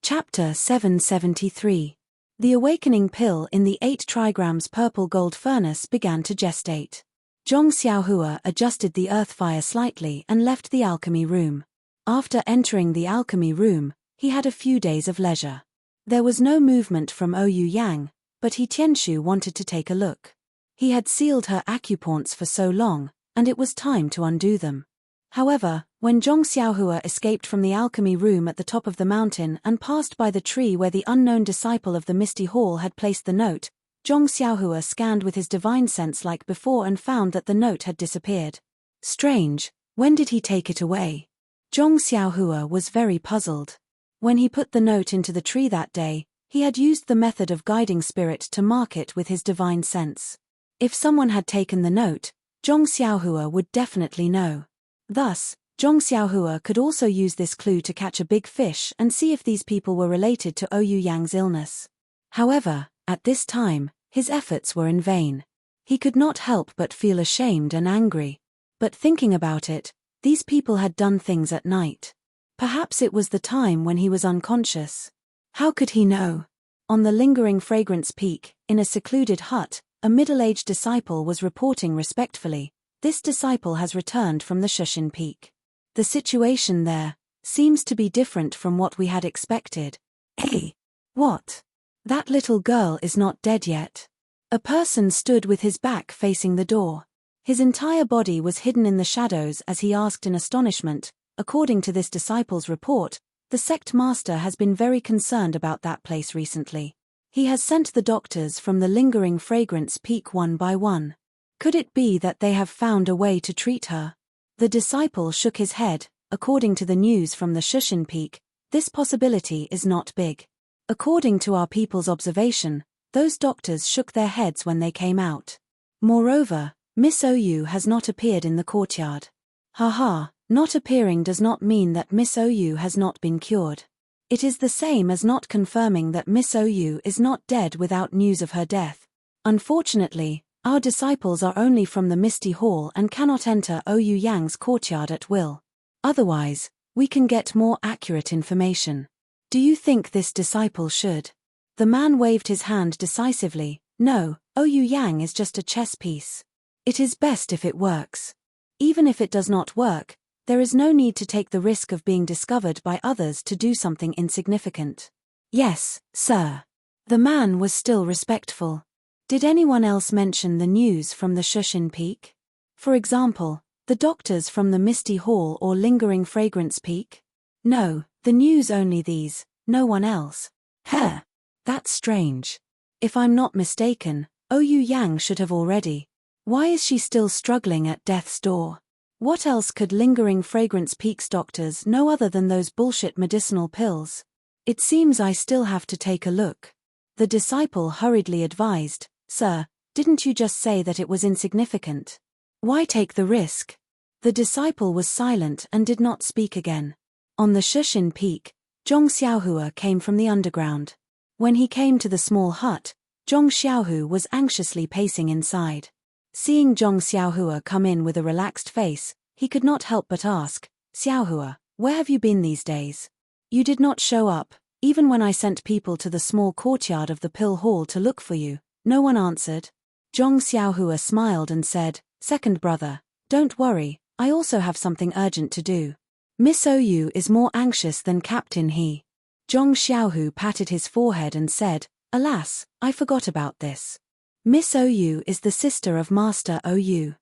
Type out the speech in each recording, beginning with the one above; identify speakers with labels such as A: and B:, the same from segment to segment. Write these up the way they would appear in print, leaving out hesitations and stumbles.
A: Chapter 773. The awakening pill in the 8 trigrams purple gold furnace began to gestate. Zhong Xiaohua adjusted the earth fire slightly and left the alchemy room. After entering the alchemy room, he had a few days of leisure. There was no movement from Ouyang Yang, but He Tianshu wanted to take a look. He had sealed her acupoints for so long, and it was time to undo them. However, when Zhong Xiaohua escaped from the alchemy room at the top of the mountain and passed by the tree where the unknown disciple of the Misty Hall had placed the note, Zhong Xiaohua scanned with his divine sense like before and found that the note had disappeared. Strange, when did he take it away? Zhong Xiaohua was very puzzled. When he put the note into the tree that day, he had used the method of guiding spirit to mark it with his divine sense. If someone had taken the note, Zhong Xiaohua would definitely know. Thus, Zhong Xiaohua could also use this clue to catch a big fish and see if these people were related to Ouyang Yang's illness. However, at this time, his efforts were in vain. He could not help but feel ashamed and angry. But thinking about it, these people had done things at night. Perhaps it was the time when he was unconscious. How could he know? On the lingering fragrance peak, in a secluded hut, a middle-aged disciple was reporting respectfully, "This disciple has returned from the Shushin Peak. The situation there seems to be different from what we had expected." Hey! What? That little girl is not dead yet. A person stood with his back facing the door. His entire body was hidden in the shadows as he asked in astonishment, "According to this disciple's report, the sect master has been very concerned about that place recently. He has sent the doctors from the lingering fragrance peak one by one. Could it be that they have found a way to treat her?" The disciple shook his head. "According to the news from the Shushin Peak, this possibility is not big. According to our people's observation, those doctors shook their heads when they came out. Moreover, Miss Ouyang has not appeared in the courtyard." Haha, not appearing does not mean that Miss Ouyang has not been cured. It is the same as not confirming that Miss Ouyang is not dead without news of her death. Unfortunately, our disciples are only from the Misty Hall and cannot enter Ouyang Yang's courtyard at will. Otherwise, we can get more accurate information. Do you think this disciple should? The man waved his hand decisively. "No, Ouyang Yang is just a chess piece. It is best if it works. Even if it does not work, there is no need to take the risk of being discovered by others to do something insignificant." "Yes, sir." The man was still respectful. Did anyone else mention the news from the Shushin Peak? For example, the doctors from the Misty Hall or lingering fragrance peak? No, the news only these, no one else. Heh! That's strange. If I'm not mistaken, Ouyang Yang should have already. Why is she still struggling at death's door? What else could lingering fragrance peak's doctors know other than those bullshit medicinal pills? It seems I still have to take a look. The disciple hurriedly advised, "Sir, didn't you just say that it was insignificant? Why take the risk?" The disciple was silent and did not speak again. On the Shushin Peak, Zhong Xiaohua came from the underground. When he came to the small hut, Zhong Xiaohu was anxiously pacing inside. Seeing Zhong Xiaohua come in with a relaxed face, he could not help but ask, "Xiaohua, where have you been these days? You did not show up, even when I sent people to the small courtyard of the Pill Hall to look for you. No one answered." Zhong Xiaohua smiled and said, "Second brother, don't worry, I also have something urgent to do. Miss Ouyang is more anxious than Captain He." Zhong Xiaohu patted his forehead and said, "Alas, I forgot about this. Miss Ouyang is the sister of Master Ouyang.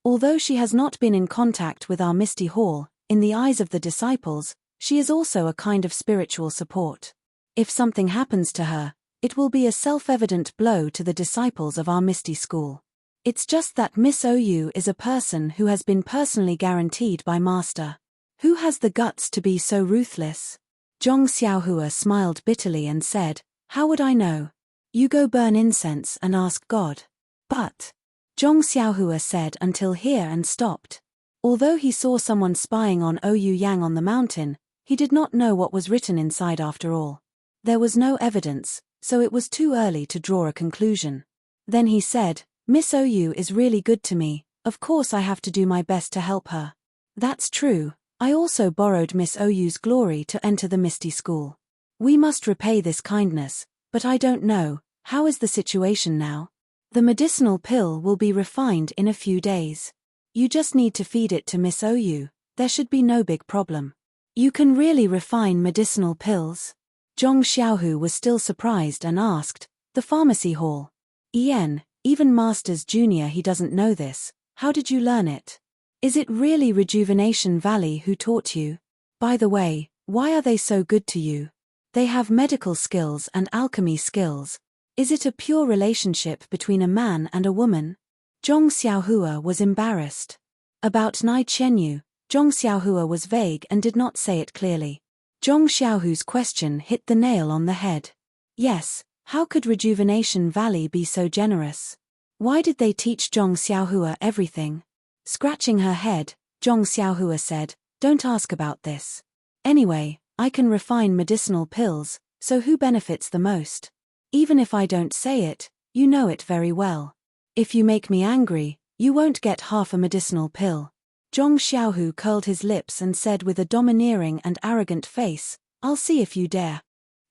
A: Although she has not been in contact with our Misty Hall, in the eyes of the disciples, she is also a kind of spiritual support. If something happens to her, it will be a self-evident blow to the disciples of our Misty School. It's just that Miss Ouyang is a person who has been personally guaranteed by Master. Who has the guts to be so ruthless?" Zhong Xiaohua smiled bitterly and said, "How would I know? You go burn incense and ask God." "But," Zhong Xiaohua said until here and stopped. Although he saw someone spying on Ouyang Yang on the mountain, he did not know what was written inside after all. There was no evidence, so it was too early to draw a conclusion. Then he said, "Miss Ouyang is really good to me, of course I have to do my best to help her." "That's true, I also borrowed Miss Ouyang's glory to enter the Misty School. We must repay this kindness, but I don't know, how is the situation now? The medicinal pill will be refined in a few days. You just need to feed it to Miss Ou, there should be no big problem. You can really refine medicinal pills? Zhong Xiaohu was still surprised and asked, the pharmacy hall. Even Masters Junior he doesn't know this, how did you learn it? Is it really Rejuvenation Valley who taught you? By the way, why are they so good to you? They have medical skills and alchemy skills. Is it a pure relationship between a man and a woman? Zhong Xiaohua was embarrassed. About Nai Qianyu, Zhong Xiaohua was vague and did not say it clearly. Zhong Xiaohu's question hit the nail on the head. Yes, how could Rejuvenation Valley be so generous? Why did they teach Zhong Xiaohua everything? Scratching her head, Zhong Xiaohua said, don't ask about this. Anyway, I can refine medicinal pills, so who benefits the most? Even if I don't say it, you know it very well. If you make me angry, you won't get half a medicinal pill. Zhong Xiaohu curled his lips and said with a domineering and arrogant face, I'll see if you dare.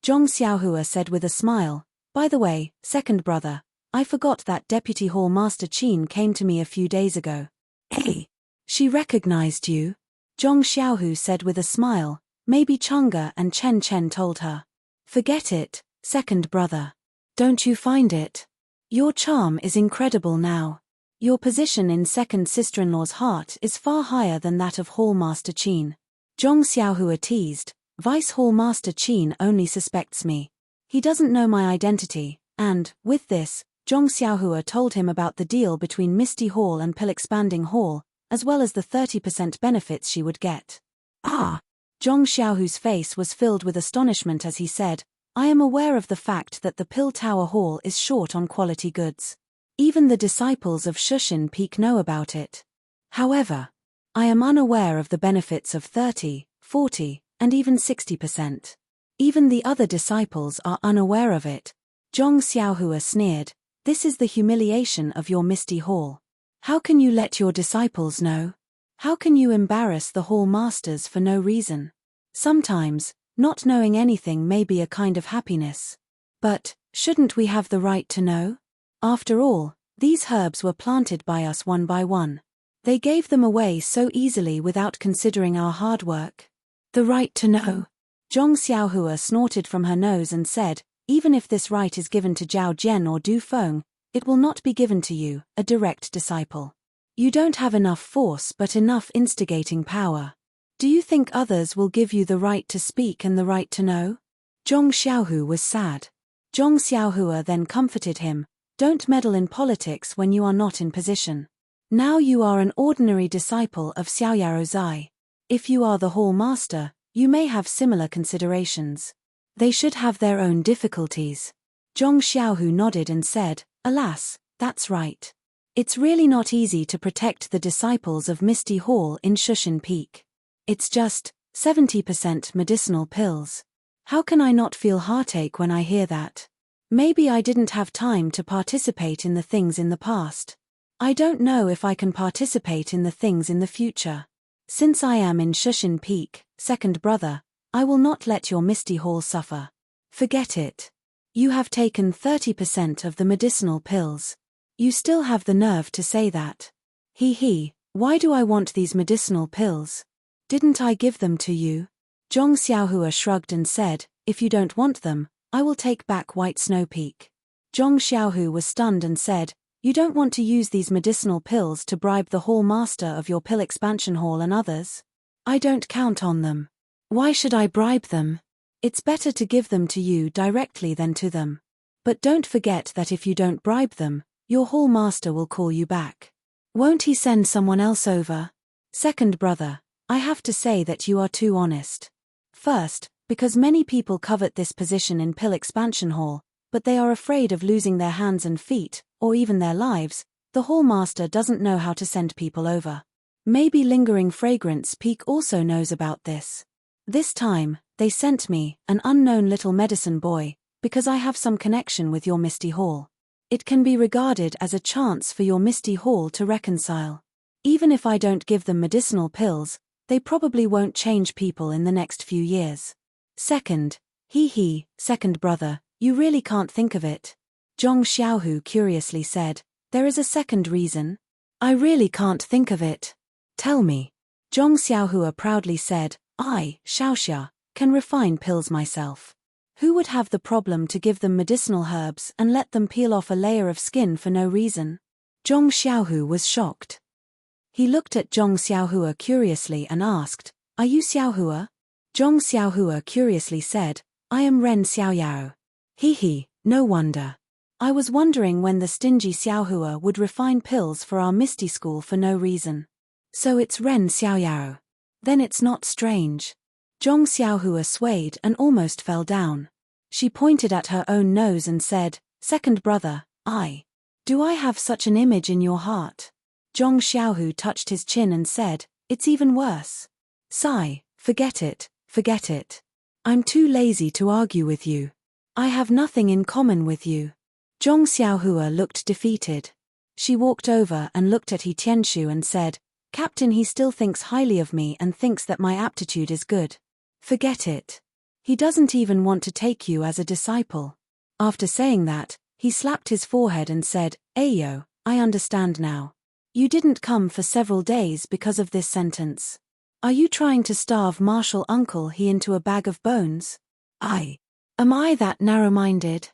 A: Zhong Xiaohua said with a smile, by the way, second brother, I forgot that Deputy Hall Master Qin came to me a few days ago. Hey! She recognized you? Zhong Xiaohu said with a smile, maybe Chang'e and Chen Chen told her. Forget it, second brother. Don't you find it? Your charm is incredible now. Your position in second sister-in-law's heart is far higher than that of Hall Master Qin. Zhong Xiaohua teased, Vice Hall Master Qin only suspects me. He doesn't know my identity, and, with this, Zhong Xiaohua told him about the deal between Misty Hall and Pill Expanding Hall, as well as the 30% benefits she would get. Ah! Zhong Xiaohu's face was filled with astonishment as he said, I am aware of the fact that the Pill Tower Hall is short on quality goods. Even the disciples of Shushin Peak know about it. However, I am unaware of the benefits of 30, 40, and even 60%. Even the other disciples are unaware of it. Zhong Xiaohua sneered, this is the humiliation of your Misty Hall. How can you let your disciples know? How can you embarrass the Hall Masters for no reason? Sometimes, not knowing anything may be a kind of happiness. But, shouldn't we have the right to know? After all, these herbs were planted by us one by one. They gave them away so easily without considering our hard work. The right to know. Zhong Xiaohua snorted from her nose and said, even if this right is given to Zhao Jian or Du Feng, it will not be given to you, a direct disciple. You don't have enough force but enough instigating power. Do you think others will give you the right to speak and the right to know? Zhong Xiaohu was sad. Zhong Xiaohua then comforted him, don't meddle in politics when you are not in position. Now you are an ordinary disciple of Xiaoyaro Zai. If you are the Hall Master, you may have similar considerations. They should have their own difficulties. Zhong Xiaohu nodded and said, alas, that's right. It's really not easy to protect the disciples of Misty Hall in Shushin Peak. It's just 70% medicinal pills. How can I not feel heartache when I hear that? Maybe I didn't have time to participate in the things in the past. I don't know if I can participate in the things in the future. Since I am in Shushin Peak, second brother, I will not let your Misty Hall suffer. Forget it. You have taken 30% of the medicinal pills. You still have the nerve to say that. Why do I want these medicinal pills? Didn't I give them to you? Zhong Xiaohua shrugged and said, if you don't want them, I will take back White Snow Peak. Zhong Xiaohu was stunned and said, you don't want to use these medicinal pills to bribe the Hall Master of your Pill Expansion Hall and others? I don't count on them. Why should I bribe them? It's better to give them to you directly than to them. But don't forget that if you don't bribe them, your Hall Master will call you back. Won't he send someone else over? Second brother, I have to say that you are too honest. First, because many people covet this position in Pill Expansion Hall, but they are afraid of losing their hands and feet, or even their lives, the Hall Master doesn't know how to send people over. Maybe Lingering Fragrance Peak also knows about this. This time, they sent me, an unknown little medicine boy, because I have some connection with your Misty Hall. It can be regarded as a chance for your Misty Hall to reconcile. Even if I don't give them medicinal pills, they probably won't change people in the next few years. Second, He, second brother, you really can't think of it. Zhong Xiaohu curiously said, there is a second reason? I really can't think of it. Tell me. Zhong Xiaohua proudly said, I, Xiaoxia, can refine pills myself. Who would have the problem to give them medicinal herbs and let them peel off a layer of skin for no reason? Zhong Xiaohu was shocked. He looked at Zhong Xiaohua curiously and asked, are you Xiaohua? Zhong Xiaohua curiously said, I am Ren Xiaoyao. No wonder. I was wondering when the stingy Xiaohua would refine pills for our misty school for no reason. So it's Ren Xiaoyao. Then it's not strange. Zhong Xiaohua swayed and almost fell down. She pointed at her own nose and said, second brother, do I have such an image in your heart? Zhong Xiaohu touched his chin and said, it's even worse. Sigh, forget it. I'm too lazy to argue with you. I have nothing in common with you. Zhong Xiaohua looked defeated. She walked over and looked at He Tianshu and said, Captain, he still thinks highly of me and thinks that my aptitude is good. Forget it. He doesn't even want to take you as a disciple. After saying that, he slapped his forehead and said, Ayo, I understand now. You didn't come for several days because of this sentence. Are you trying to starve Martial Uncle He into a bag of bones? Am I that narrow-minded?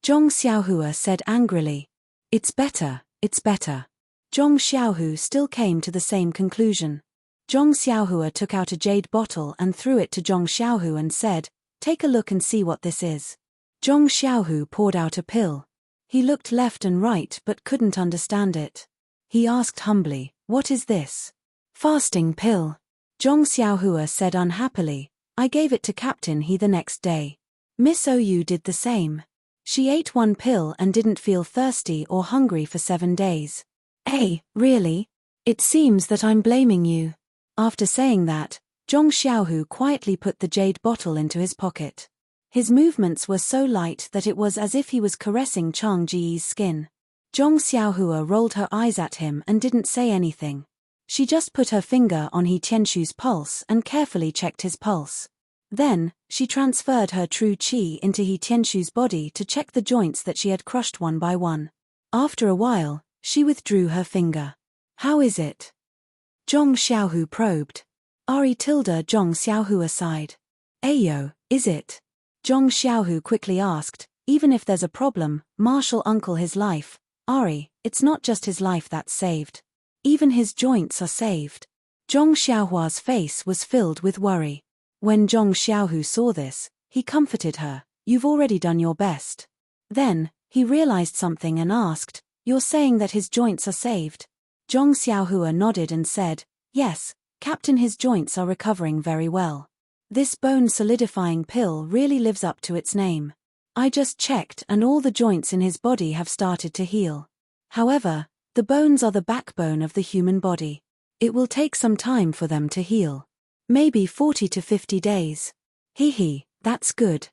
A: Zhong Xiaohua said angrily. It's better. Zhong Xiaohu still came to the same conclusion. Zhong Xiaohua took out a jade bottle and threw it to Zhong Xiaohu and said, take a look and see what this is. Zhong Xiaohu poured out a pill. He looked left and right but couldn't understand it. He asked humbly, what is this? Fasting pill. Zhong Xiaohua said unhappily, I gave it to Captain He the next day. Miss Ou did the same. She ate one pill and didn't feel thirsty or hungry for 7 days. Really? It seems that I'm blaming you. After saying that, Zhong Xiaohu quietly put the jade bottle into his pocket. His movements were so light that it was as if he was caressing Chang Ji's skin. Zhong Xiaohua rolled her eyes at him and didn't say anything. She just put her finger on He Tianshu's pulse and carefully checked his pulse. Then, she transferred her true qi into He Tianshu's body to check the joints that she had crushed one by one. After a while, she withdrew her finger. How is it? Zhong Xiaohu probed. Zhong Xiaohua sighed. Ayo, is it? Zhong Xiaohu quickly asked, even if there's a problem, Martial Uncle his life, it's not just his life that's saved. Even his joints are saved. Zhong Xiaohua's face was filled with worry. When Zhong Xiaohu saw this, he comforted her, you've already done your best. Then, he realized something and asked, you're saying that his joints are saved? Zhong Xiaohua nodded and said, yes, Captain, his joints are recovering very well. This bone solidifying pill really lives up to its name. I just checked and all the joints in his body have started to heal. However, the bones are the backbone of the human body. It will take some time for them to heal. Maybe 40 to 50 days. That's good.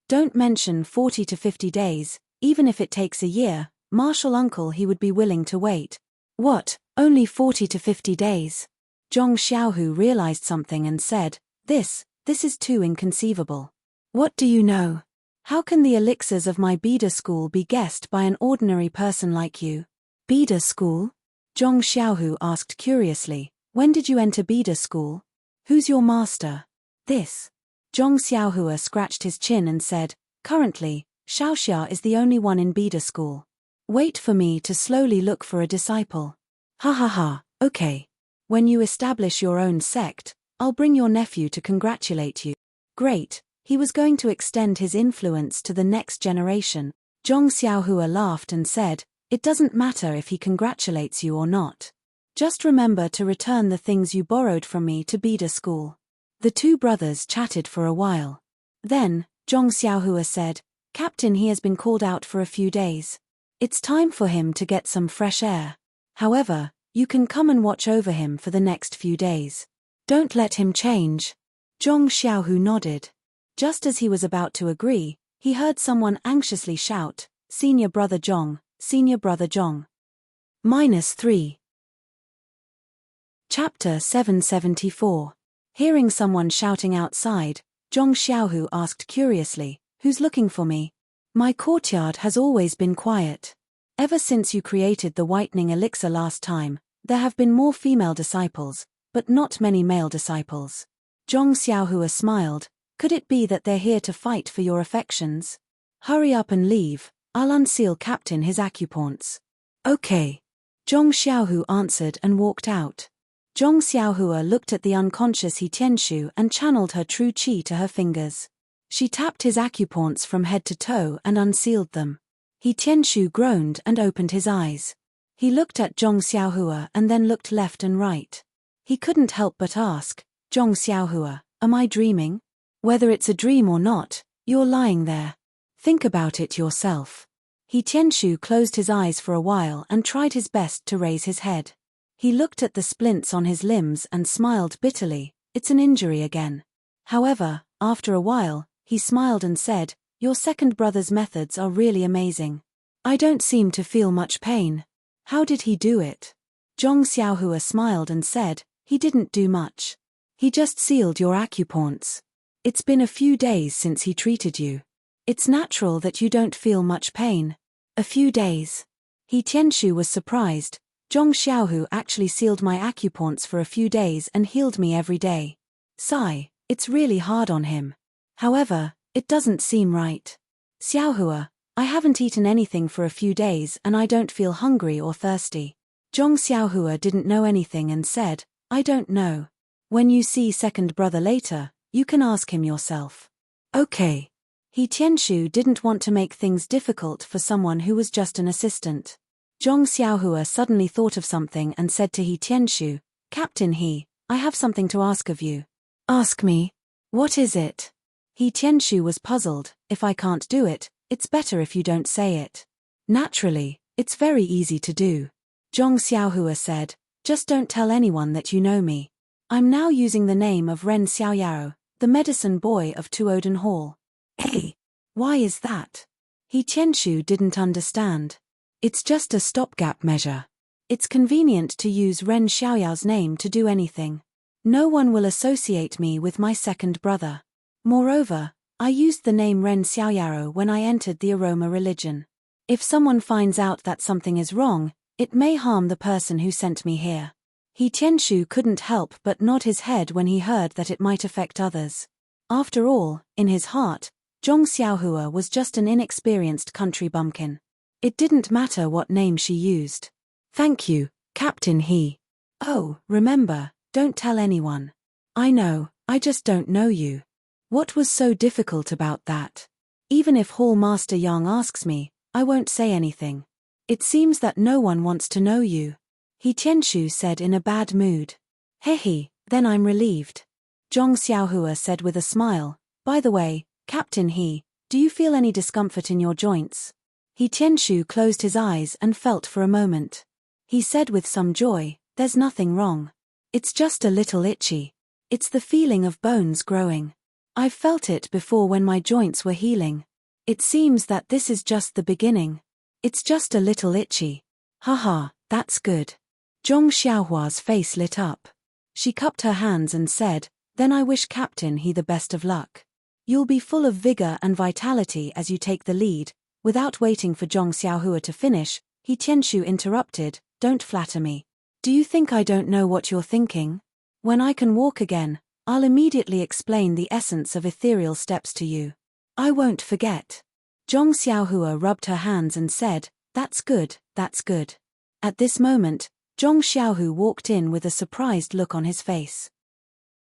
A: Don't mention 40 to 50 days, even if it takes a year, Martial Uncle he would be willing to wait. What, only 40 to 50 days? Zhong Xiaohu realized something and said, this is too inconceivable. What do you know? How can the elixirs of my Bida school be guessed by an ordinary person like you? Bida school? Zhong Xiaohu asked curiously, when did you enter Bida school? Who's your master? This. Zhong Xiaohua scratched his chin and said, currently, Xiaoxia is the only one in Bida school. Wait for me to slowly look for a disciple. Okay. When you establish your own sect, I'll bring your nephew to congratulate you. Great, he was going to extend his influence to the next generation. Zhong Xiaohua laughed and said, it doesn't matter if he congratulates you or not. Just remember to return the things you borrowed from me to Bida school. The two brothers chatted for a while. Then, Zhong Xiaohua said, Captain, he has been called out for a few days. It's time for him to get some fresh air. However, you can come and watch over him for the next few days. Don't let him change. Zhong Xiaohu nodded. Just as he was about to agree, he heard someone anxiously shout, Senior Brother Zhong, Senior Brother Zhong. -3. Chapter 774. Hearing someone shouting outside, Zhong Xiaohu asked curiously, "Who's looking for me?" "My courtyard has always been quiet. Ever since you created the whitening elixir last time, there have been more female disciples, but not many male disciples." Zhong Xiaohua smiled. "Could it be that they're here to fight for your affections? Hurry up and leave, I'll unseal Captain his acupoints." "Okay." Zhong Xiaohu answered and walked out. Zhong Xiaohua looked at the unconscious He Tianshu and channeled her true qi to her fingers. She tapped his acupoints from head to toe and unsealed them. He Tianshu groaned and opened his eyes. He looked at Zhong Xiaohua and then looked left and right. He couldn't help but ask, "Zhong Xiaohua, am I dreaming? Whether it's a dream or not, you're lying there. Think about it yourself." He Tianshu closed his eyes for a while and tried his best to raise his head. He looked at the splints on his limbs and smiled bitterly. "It's an injury again." However, after a while, he smiled and said, "Your second brother's methods are really amazing. I don't seem to feel much pain. How did he do it?" Zhong Xiaohua smiled and said, "He didn't do much. He just sealed your acupoints. It's been a few days since he treated you. It's natural that you don't feel much pain." "A few days?" He Tianshu was surprised. "Zhong Xiaohu actually sealed my acupoints for a few days and healed me every day. Sigh, it's really hard on him. However, it doesn't seem right. Xiaohua, I haven't eaten anything for a few days and I don't feel hungry or thirsty." Zhong Xiaohua didn't know anything and said, "I don't know. When you see second brother later, you can ask him yourself." "Okay." He Tianshu didn't want to make things difficult for someone who was just an assistant. Zhong Xiaohua suddenly thought of something and said to He Tianshu, "Captain He, I have something to ask of you." "Ask me. What is it?" He Tianshu was puzzled. "If I can't do it, it's better if you don't say it." "Naturally, it's very easy to do." Zhong Xiaohua said, "Just don't tell anyone that you know me. I'm now using the name of Ren Xiaoyao, the medicine boy of Tuoden Hall." "Hey, why is that?" He Tianshu didn't understand. "It's just a stopgap measure. It's convenient to use Ren Xiaoyao's name to do anything. No one will associate me with my second brother. Moreover, I used the name Ren Xiaoyao when I entered the aroma religion. If someone finds out that something is wrong, it may harm the person who sent me here." He Tianshu couldn't help but nod his head when he heard that it might affect others. After all, in his heart, Zhong Xiaohua was just an inexperienced country bumpkin. It didn't matter what name she used. "Thank you, Captain He. Oh, remember, don't tell anyone." "I know, I just don't know you." "What was so difficult about that?" "Even if Hall Master Yang asks me, I won't say anything. It seems that no one wants to know you." He Tianshu said in a bad mood. "Hehe, then I'm relieved." Zhong Xiaohua said with a smile, "By the way, Captain He, do you feel any discomfort in your joints?" He Tianshu closed his eyes and felt for a moment. He said with some joy, "There's nothing wrong. It's just a little itchy. It's the feeling of bones growing. I've felt it before when my joints were healing. It seems that this is just the beginning. It's just a little itchy." "Haha, that's good." Zhong Xiaohua's face lit up. She cupped her hands and said, "Then I wish Captain He the best of luck. You'll be full of vigor and vitality as you take the lead." Without waiting for Zhong Xiaohua to finish, He Tianshu interrupted, "Don't flatter me. Do you think I don't know what you're thinking? When I can walk again, I'll immediately explain the essence of ethereal steps to you. I won't forget." Zhong Xiaohua rubbed her hands and said, "That's good, that's good." At this moment, Zhong Xiaohu walked in with a surprised look on his face.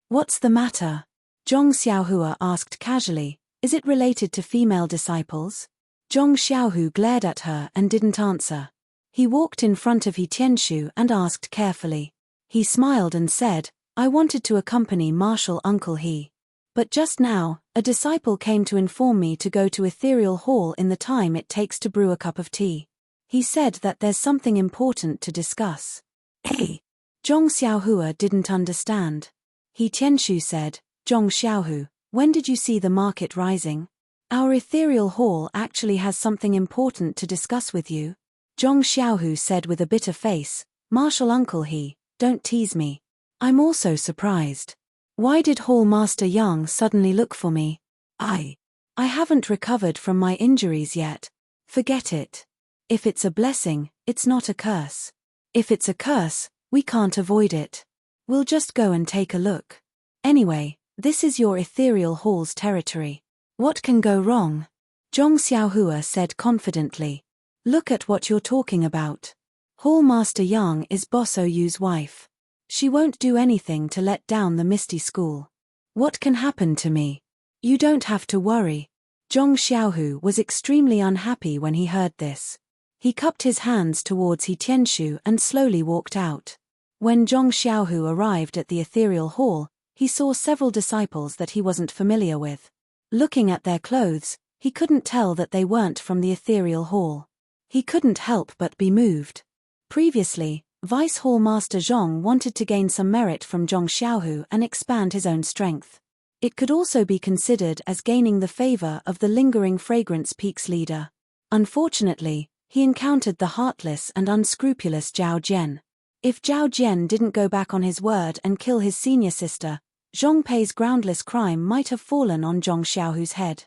A: "What's the matter?" Zhong Xiaohua asked casually, "Is it related to female disciples?" Zhong Xiaohu glared at her and didn't answer. He walked in front of He Tianshu and asked carefully. He smiled and said, "I wanted to accompany Martial Uncle He. But just now, a disciple came to inform me to go to Ethereal Hall in the time it takes to brew a cup of tea. He said that there's something important to discuss." "Hey!" Zhong Xiaohua didn't understand. He Tianshu said, "Zhong Xiaohu, when did you see the market rising? Our Ethereal Hall actually has something important to discuss with you." Zhong Xiaohu said with a bitter face, "Martial Uncle He, don't tease me. I'm also surprised." Why did Hall Master Yang suddenly look for me? I haven't recovered from my injuries yet. Forget it. If it's a blessing, it's not a curse. If it's a curse, we can't avoid it. We'll just go and take a look. Anyway, this is your ethereal hall's territory. What can go wrong? Zhong Xiaohua said confidently. Look at what you're talking about. Hall Master Yang is Boss Oyu's wife. She won't do anything to let down the Misty School. What can happen to me? You don't have to worry. Zhong Xiaohu was extremely unhappy when he heard this. He cupped his hands towards He Tianshu and slowly walked out. When Zhong Xiaohu arrived at the ethereal hall, he saw several disciples that he wasn't familiar with. Looking at their clothes, he couldn't tell that they weren't from the ethereal hall. He couldn't help but be moved. Previously, Vice Hall Master Zhong wanted to gain some merit from Zhong Xiaohu and expand his own strength. It could also be considered as gaining the favor of the lingering fragrance peak's leader. Unfortunately, he encountered the heartless and unscrupulous Zhao Jian. If Zhao Jian didn't go back on his word and kill his senior sister, Zhong Pei's groundless crime might have fallen on Zhong Xiaohu's head.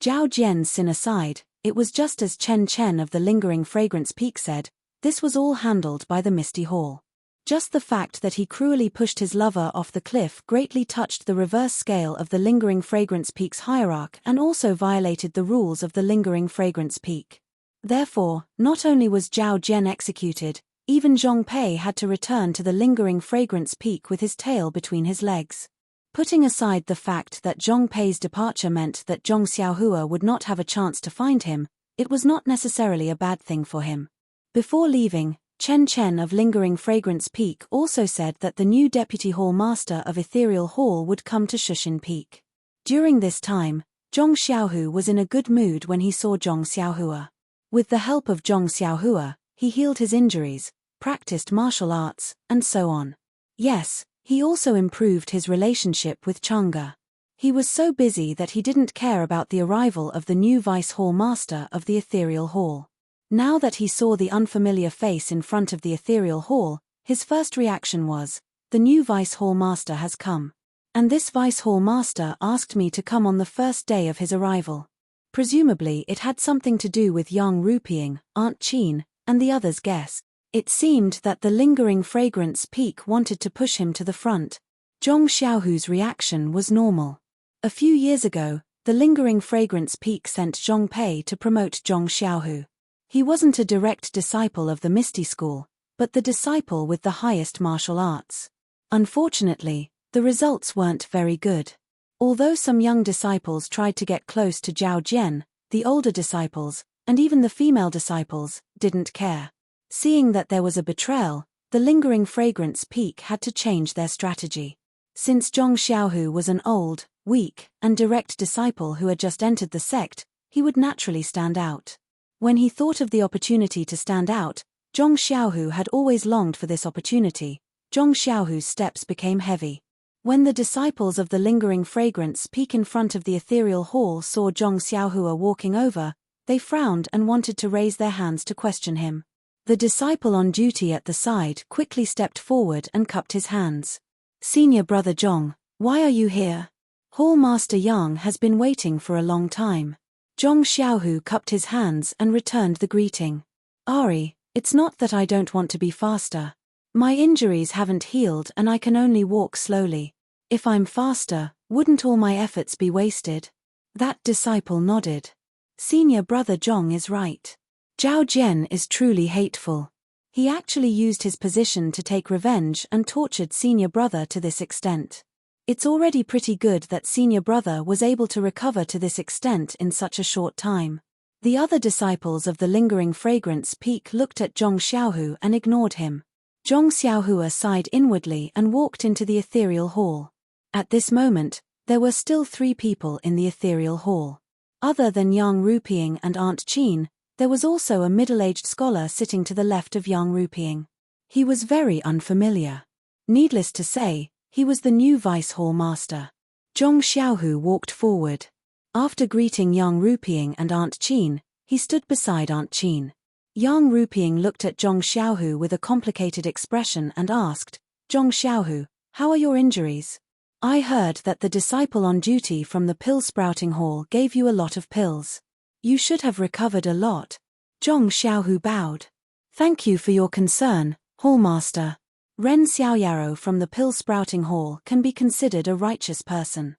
A: Zhao Jian's sin aside, it was just as Chen Chen of the lingering fragrance peak said, this was all handled by the Misty Hall. Just the fact that he cruelly pushed his lover off the cliff greatly touched the reverse scale of the lingering fragrance peak's hierarchy and also violated the rules of the lingering fragrance peak. Therefore, not only was Zhao Jian executed, even Zhong Pei had to return to the lingering fragrance peak with his tail between his legs. Putting aside the fact that Zhong Pei's departure meant that Zhong Xiaohua would not have a chance to find him, it was not necessarily a bad thing for him. Before leaving, Chen Chen of Lingering Fragrance Peak also said that the new Deputy Hall Master of Ethereal Hall would come to Shushin Peak. During this time, Zhong Xiaohu was in a good mood when he saw Zhong Xiaohua. With the help of Zhong Xiaohua, he healed his injuries, practiced martial arts, and so on. Yes, he also improved his relationship with Chang'e. He was so busy that he didn't care about the arrival of the new Vice Hall Master of the Ethereal Hall. Now that he saw the unfamiliar face in front of the Ethereal Hall, his first reaction was, the new Vice Hall Master has come. And this Vice Hall Master asked me to come on the first day of his arrival. Presumably it had something to do with Yang Rupiang, Aunt Qin, and the others' guess. It seemed that the lingering fragrance peak wanted to push him to the front. Zhong Xiaohu's reaction was normal. A few years ago, the lingering fragrance peak sent Zhong Pei to promote Zhong Xiaohu. He wasn't a direct disciple of the Misty School, but the disciple with the highest martial arts. Unfortunately, the results weren't very good. Although some young disciples tried to get close to Zhao Jian, the older disciples, and even the female disciples, didn't care. Seeing that there was a betrayal, the lingering fragrance peak had to change their strategy. Since Zhong Xiaohu was an old, weak, and direct disciple who had just entered the sect, he would naturally stand out. When he thought of the opportunity to stand out, Zhong Xiaohu had always longed for this opportunity. Zhong Xiaohu's steps became heavy. When the disciples of the lingering fragrance peak in front of the ethereal hall saw Zhong Xiaohua walking over, they frowned and wanted to raise their hands to question him. The disciple on duty at the side quickly stepped forward and cupped his hands. Senior brother Zhong, why are you here? Hall Master Yang has been waiting for a long time. Zhong Xiaohu cupped his hands and returned the greeting. Ari, it's not that I don't want to be faster. My injuries haven't healed and I can only walk slowly. If I'm faster, wouldn't all my efforts be wasted? That disciple nodded. Senior brother Zhong is right. Zhao Jian is truly hateful. He actually used his position to take revenge and tortured senior brother to this extent. It's already pretty good that senior brother was able to recover to this extent in such a short time. The other disciples of the lingering fragrance peak looked at Zhong Xiaohu and ignored him. Zhong Xiaohua sighed inwardly and walked into the ethereal hall. At this moment, there were still 3 people in the ethereal hall. Other than Yang Rupiang and Aunt Qin, there was also a middle-aged scholar sitting to the left of Yang Rupiang. He was very unfamiliar. Needless to say, he was the new Vice Hall Master. Zhong Xiaohu walked forward. After greeting Yang Rupiang and Aunt Qin, he stood beside Aunt Qin. Yang Rupiang looked at Zhong Xiaohu with a complicated expression and asked, Zhong Xiaohu, how are your injuries? I heard that the disciple on duty from the pill-sprouting hall gave you a lot of pills. You should have recovered a lot. Zhong Xiaohu bowed. Thank you for your concern, Hallmaster. Ren Xiaoyaro from the pill-sprouting hall can be considered a righteous person.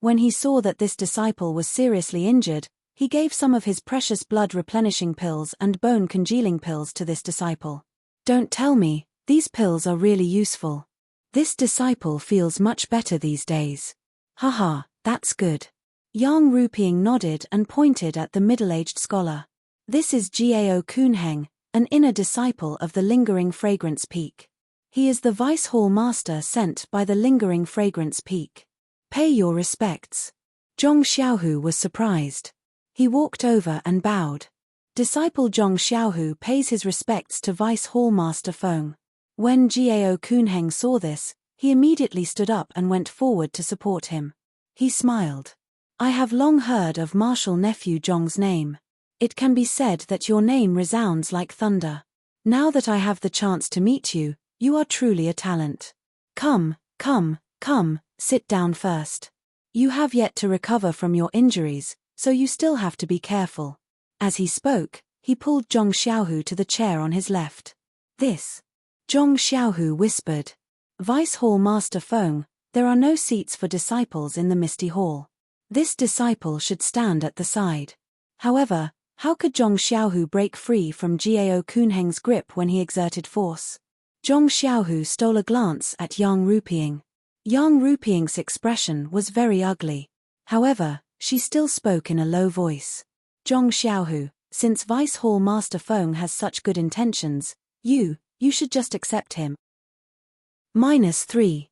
A: When he saw that this disciple was seriously injured, he gave some of his precious blood-replenishing pills and bone-congealing pills to this disciple. Don't tell me, these pills are really useful. This disciple feels much better these days. Haha, that's good. Yang Ruping nodded and pointed at the middle-aged scholar. This is Gao Kunheng, an inner disciple of the Lingering Fragrance Peak. He is the Vice Hall Master sent by the Lingering Fragrance Peak. Pay your respects. Zhong Xiaohu was surprised. He walked over and bowed. Disciple Zhong Xiaohu pays his respects to Vice Hall Master Feng. When Gao Kunheng saw this, he immediately stood up and went forward to support him. He smiled. I have long heard of Marshal Nephew Zhong's name. It can be said that your name resounds like thunder. Now that I have the chance to meet you, you are truly a talent. Come, sit down first. You have yet to recover from your injuries, so you still have to be careful. As he spoke, he pulled Zhong Xiaohu to the chair on his left. This. Zhong Xiaohu whispered. Vice Hall Master Feng, there are no seats for disciples in the Misty Hall. This disciple should stand at the side. However, how could Zhong Xiaohu break free from Gao Kunheng's grip when he exerted force? Zhong Xiaohu stole a glance at Yang Ruping. Yang Ruping's expression was very ugly. However, she still spoke in a low voice. Zhong Xiaohu, since Vice Hall Master Feng has such good intentions, you should just accept him. -3.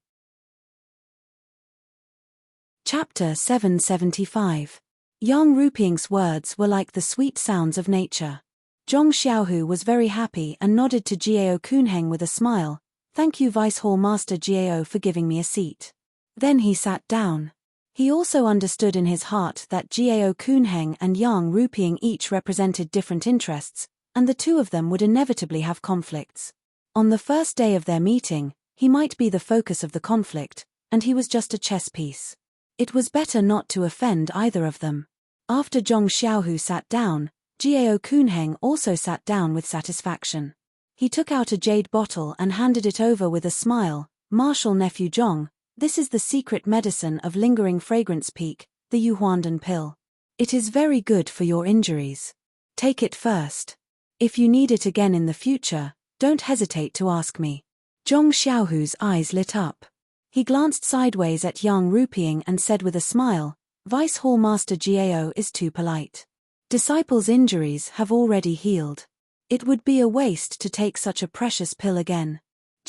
A: Chapter 775. Yang Ruping's words were like the sweet sounds of nature. Zhong Xiaohu was very happy and nodded to Gao Kunheng with a smile. Thank you Vice Hall Master Gao for giving me a seat. Then he sat down. He also understood in his heart that Gao Kunheng and Yang Ruping each represented different interests, and the two of them would inevitably have conflicts. On the first day of their meeting, he might be the focus of the conflict, and he was just a chess piece. It was better not to offend either of them. After Zhong Xiaohu sat down, Gao Kunheng also sat down with satisfaction. He took out a jade bottle and handed it over with a smile. Marshal Nephew Zhong, this is the secret medicine of Lingering Fragrance Peak, the Yuhuandan pill. It is very good for your injuries. Take it first. If you need it again in the future, don't hesitate to ask me. Zhong Xiaohu's eyes lit up. He glanced sideways at Yang Ruping and said with a smile, Vice Hall Master Gao is too polite. Disciples' injuries have already healed. It would be a waste to take such a precious pill again.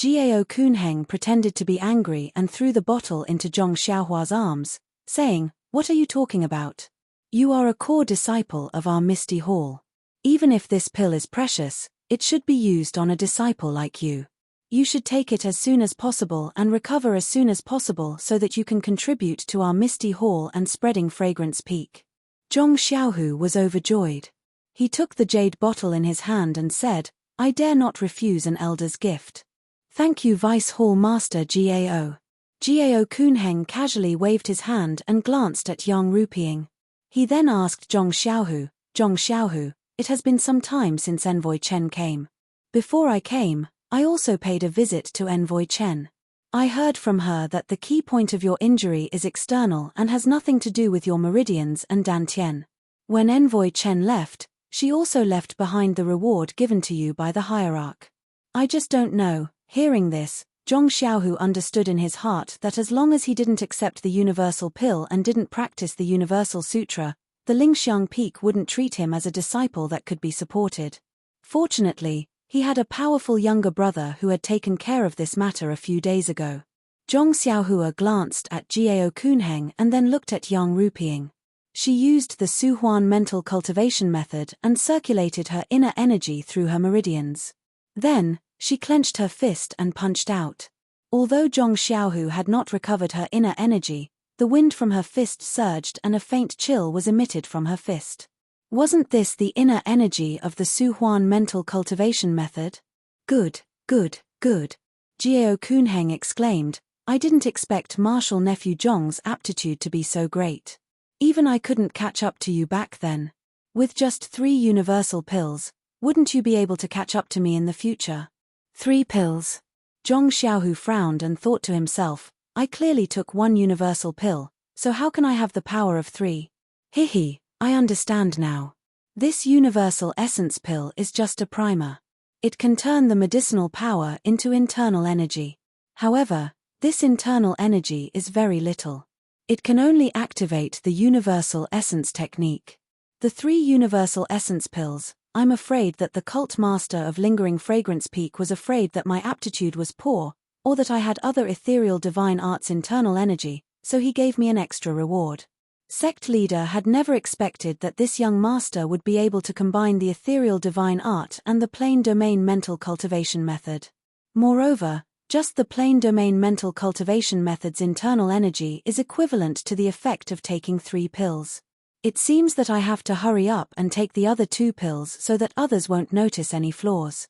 A: Gao Kunheng pretended to be angry and threw the bottle into Zhong Xiaohua's arms, saying, What are you talking about? You are a core disciple of our Misty Hall. Even if this pill is precious, it should be used on a disciple like you. You should take it as soon as possible and recover as soon as possible so that you can contribute to our Misty Hall and spreading Fragrance Peak. Zhong Xiaohu was overjoyed. He took the jade bottle in his hand and said, I dare not refuse an elder's gift. Thank you Vice Hall Master Gao. Gao Kunheng casually waved his hand and glanced at Yang Ruping. He then asked Zhong Xiaohu, it has been some time since Envoy Chen came. Before I came, I also paid a visit to Envoy Chen. I heard from her that the key point of your injury is external and has nothing to do with your meridians and dantian. When Envoy Chen left, she also left behind the reward given to you by the hierarch. I just don't know. Hearing this, Zhong Xiaohu understood in his heart that as long as he didn't accept the universal pill and didn't practice the universal sutra, the Lingxiang Peak wouldn't treat him as a disciple that could be supported. Fortunately, he had a powerful younger brother who had taken care of this matter a few days ago. Zhong Xiaohua glanced at Gao Kunheng and then looked at Yang Ruping. She used the Suhuan mental cultivation method and circulated her inner energy through her meridians. Then, she clenched her fist and punched out. Although Zhong Xiaohu had not recovered her inner energy, the wind from her fist surged and a faint chill was emitted from her fist. Wasn't this the inner energy of the Suhuan mental cultivation method? Good. Gao Kunheng exclaimed, I didn't expect Marshal Nephew Zhong's aptitude to be so great. Even I couldn't catch up to you back then. With just 3 universal pills, wouldn't you be able to catch up to me in the future? 3 pills. Zhong Xiaohu frowned and thought to himself, I clearly took 1 universal pill, so how can I have the power of 3? Hihi, I understand now. This universal essence pill is just a primer. It can turn the medicinal power into internal energy. However, this internal energy is very little. It can only activate the universal essence technique. The 3 universal essence pills, I'm afraid that the cult master of Lingering Fragrance Peak was afraid that my aptitude was poor, or that I had other ethereal divine arts internal energy, so he gave me an extra reward. Sect leader had never expected that this young master would be able to combine the ethereal divine art and the plain domain mental cultivation method. Moreover, just the plain domain mental cultivation method's internal energy is equivalent to the effect of taking 3 pills. It seems that I have to hurry up and take the other 2 pills so that others won't notice any flaws.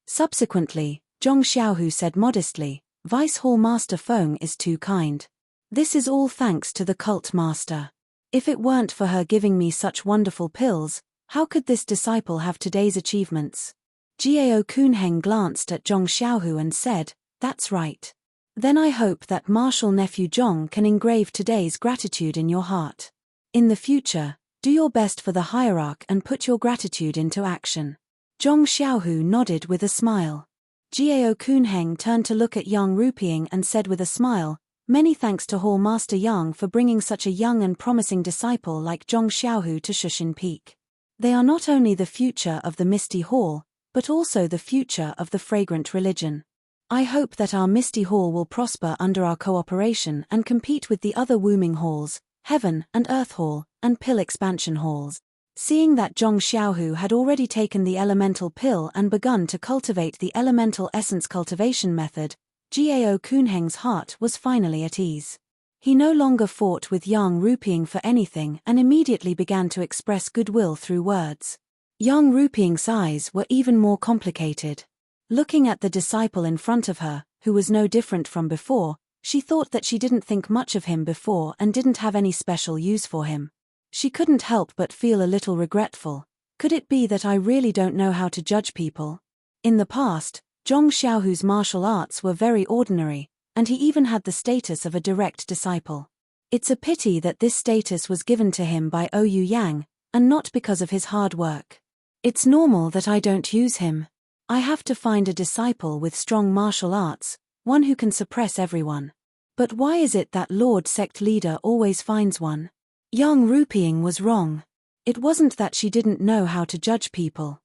A: Subsequently, Zhong Xiaohu said modestly, Vice Hall Master Feng is too kind. This is all thanks to the cult master. If it weren't for her giving me such wonderful pills, how could this disciple have today's achievements? Jiao Kunheng glanced at Zhong Xiaohu and said, that's right. Then I hope that Marshal Nephew Zhong can engrave today's gratitude in your heart. In the future, do your best for the hierarch and put your gratitude into action. Zhong Xiaohu nodded with a smile. Jiao Kunheng turned to look at Yang Ruping and said with a smile, many thanks to Hall Master Yang for bringing such a young and promising disciple like Zhong Xiaohu to Shushin Peak. They are not only the future of the Misty Hall, but also the future of the fragrant religion. I hope that our Misty Hall will prosper under our cooperation and compete with the other Wooming Halls, Heaven and Earth Hall, and Pill Expansion Halls. Seeing that Zhong Xiaohu had already taken the elemental pill and begun to cultivate the elemental essence cultivation method, Jiao Kunheng's heart was finally at ease. He no longer fought with Yang Ruping for anything and immediately began to express goodwill through words. Yang Ruping's eyes were even more complicated. Looking at the disciple in front of her, who was no different from before, she thought that she didn't think much of him before and didn't have any special use for him. She couldn't help but feel a little regretful. Could it be that I really don't know how to judge people? In the past, Zhong Xiaohu's martial arts were very ordinary, and he even had the status of a direct disciple. It's a pity that this status was given to him by Oyu Yang, and not because of his hard work. It's normal that I don't use him. I have to find a disciple with strong martial arts, one who can suppress everyone. But why is it that Lord Sect Leader always finds one? Yang Ruping was wrong. It wasn't that she didn't know how to judge people.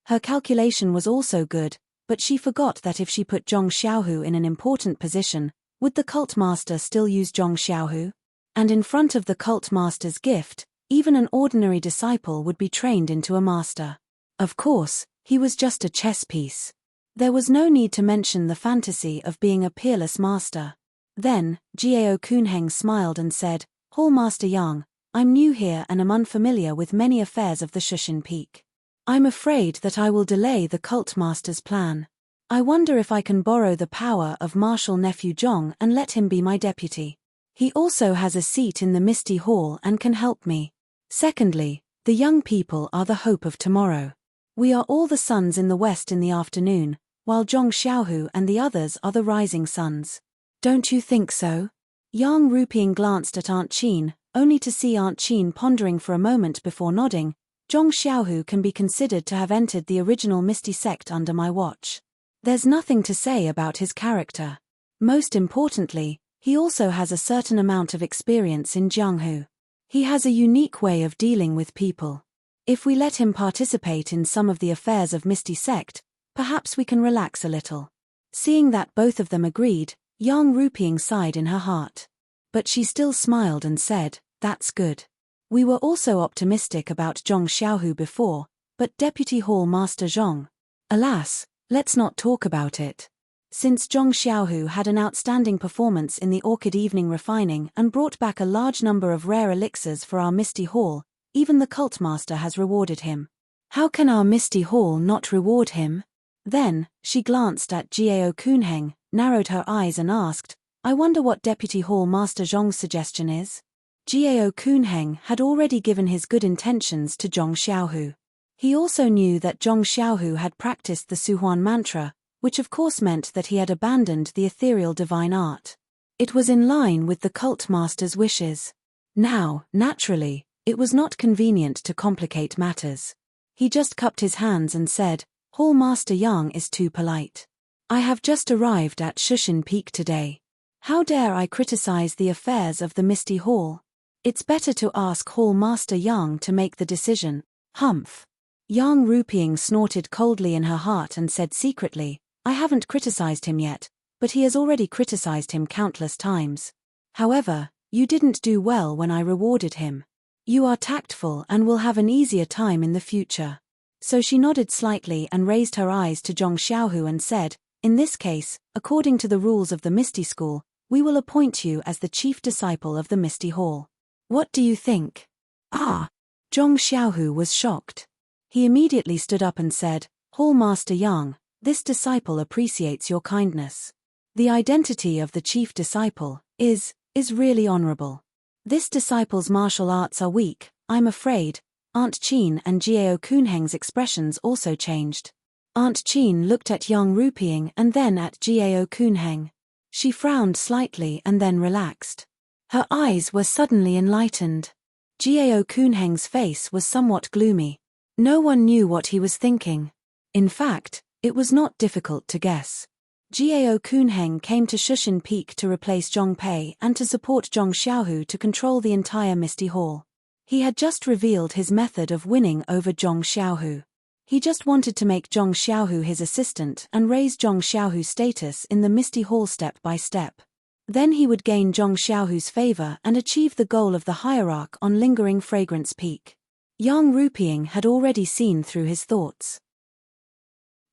A: Her calculation was also good, but she forgot that if she put Zhong Xiaohu in an important position, would the cult master still use Zhong Xiaohu? And in front of the cult master's gift, even an ordinary disciple would be trained into a master. Of course, he was just a chess piece. There was no need to mention the fantasy of being a peerless master. Then, Jiao Kunheng smiled and said, Hall Master Yang, I'm new here and am unfamiliar with many affairs of the Shushin Peak. I'm afraid that I will delay the cult master's plan. I wonder if I can borrow the power of Marshal Nephew Zhong and let him be my deputy. He also has a seat in the Misty Hall and can help me. Secondly, the young people are the hope of tomorrow. We are all the suns in the west in the afternoon, while Zhong Xiaohu and the others are the rising suns. Don't you think so? Yang Ruping glanced at Aunt Qin, only to see Aunt Qin pondering for a moment before nodding. Zhong Xiaohu can be considered to have entered the original Misty sect under my watch. There's nothing to say about his character. Most importantly, he also has a certain amount of experience in Jianghu. He has a unique way of dealing with people. If we let him participate in some of the affairs of Misty sect, perhaps we can relax a little. Seeing that both of them agreed, Yang Ruping sighed in her heart. But she still smiled and said, that's good. We were also optimistic about Zhong Xiaohu before, but Deputy Hall Master Zhong. Alas, let's not talk about it. Since Zhong Xiaohu had an outstanding performance in the Orchid Evening Refining and brought back a large number of rare elixirs for our Misty Hall, even the cult master has rewarded him. How can our Misty Hall not reward him? Then, she glanced at Jiao Kunheng, narrowed her eyes and asked, I wonder what Deputy Hall Master Zhong's suggestion is? Jiao Kunheng had already given his good intentions to Zhong Xiaohu. He also knew that Zhong Xiaohu had practiced the Suhuan mantra, which of course meant that he had abandoned the ethereal divine art. It was in line with the cult master's wishes. Now, naturally, it was not convenient to complicate matters. He just cupped his hands and said, Hall Master Yang is too polite. I have just arrived at Shushin Peak today. How dare I criticize the affairs of the Misty Hall? It's better to ask Hall Master Yang to make the decision. Humph. Yang Ruping snorted coldly in her heart and said secretly, I haven't criticized him yet, but he has already criticized him countless times. However, you didn't do well when I rewarded him. You are tactful and will have an easier time in the future. So she nodded slightly and raised her eyes to Zhong Xiaohu and said, in this case, according to the rules of the Misty School, we will appoint you as the chief disciple of the Misty Hall. What do you think? Ah! Zhong Xiaohu was shocked. He immediately stood up and said, Hall Master Yang, this disciple appreciates your kindness. The identity of the chief disciple is really honorable. This disciple's martial arts are weak, I'm afraid. Aunt Qin and Jiao Kunheng's expressions also changed. Aunt Qin looked at Yang Ruping and then at Jiao Kunheng. She frowned slightly and then relaxed. Her eyes were suddenly enlightened. Jiao Kunheng's face was somewhat gloomy. No one knew what he was thinking. In fact, it was not difficult to guess. Jiao Kunheng came to Shushin Peak to replace Zhong Pei and to support Zhong Xiaohu to control the entire Misty Hall. He had just revealed his method of winning over Zhong Xiaohu. He just wanted to make Zhong Xiaohu his assistant and raise Zhong Xiaohu's status in the Misty Hall step by step. Then he would gain Zhong Xiaohu's favor and achieve the goal of the hierarch on Lingering Fragrance Peak. Yang Ruping had already seen through his thoughts.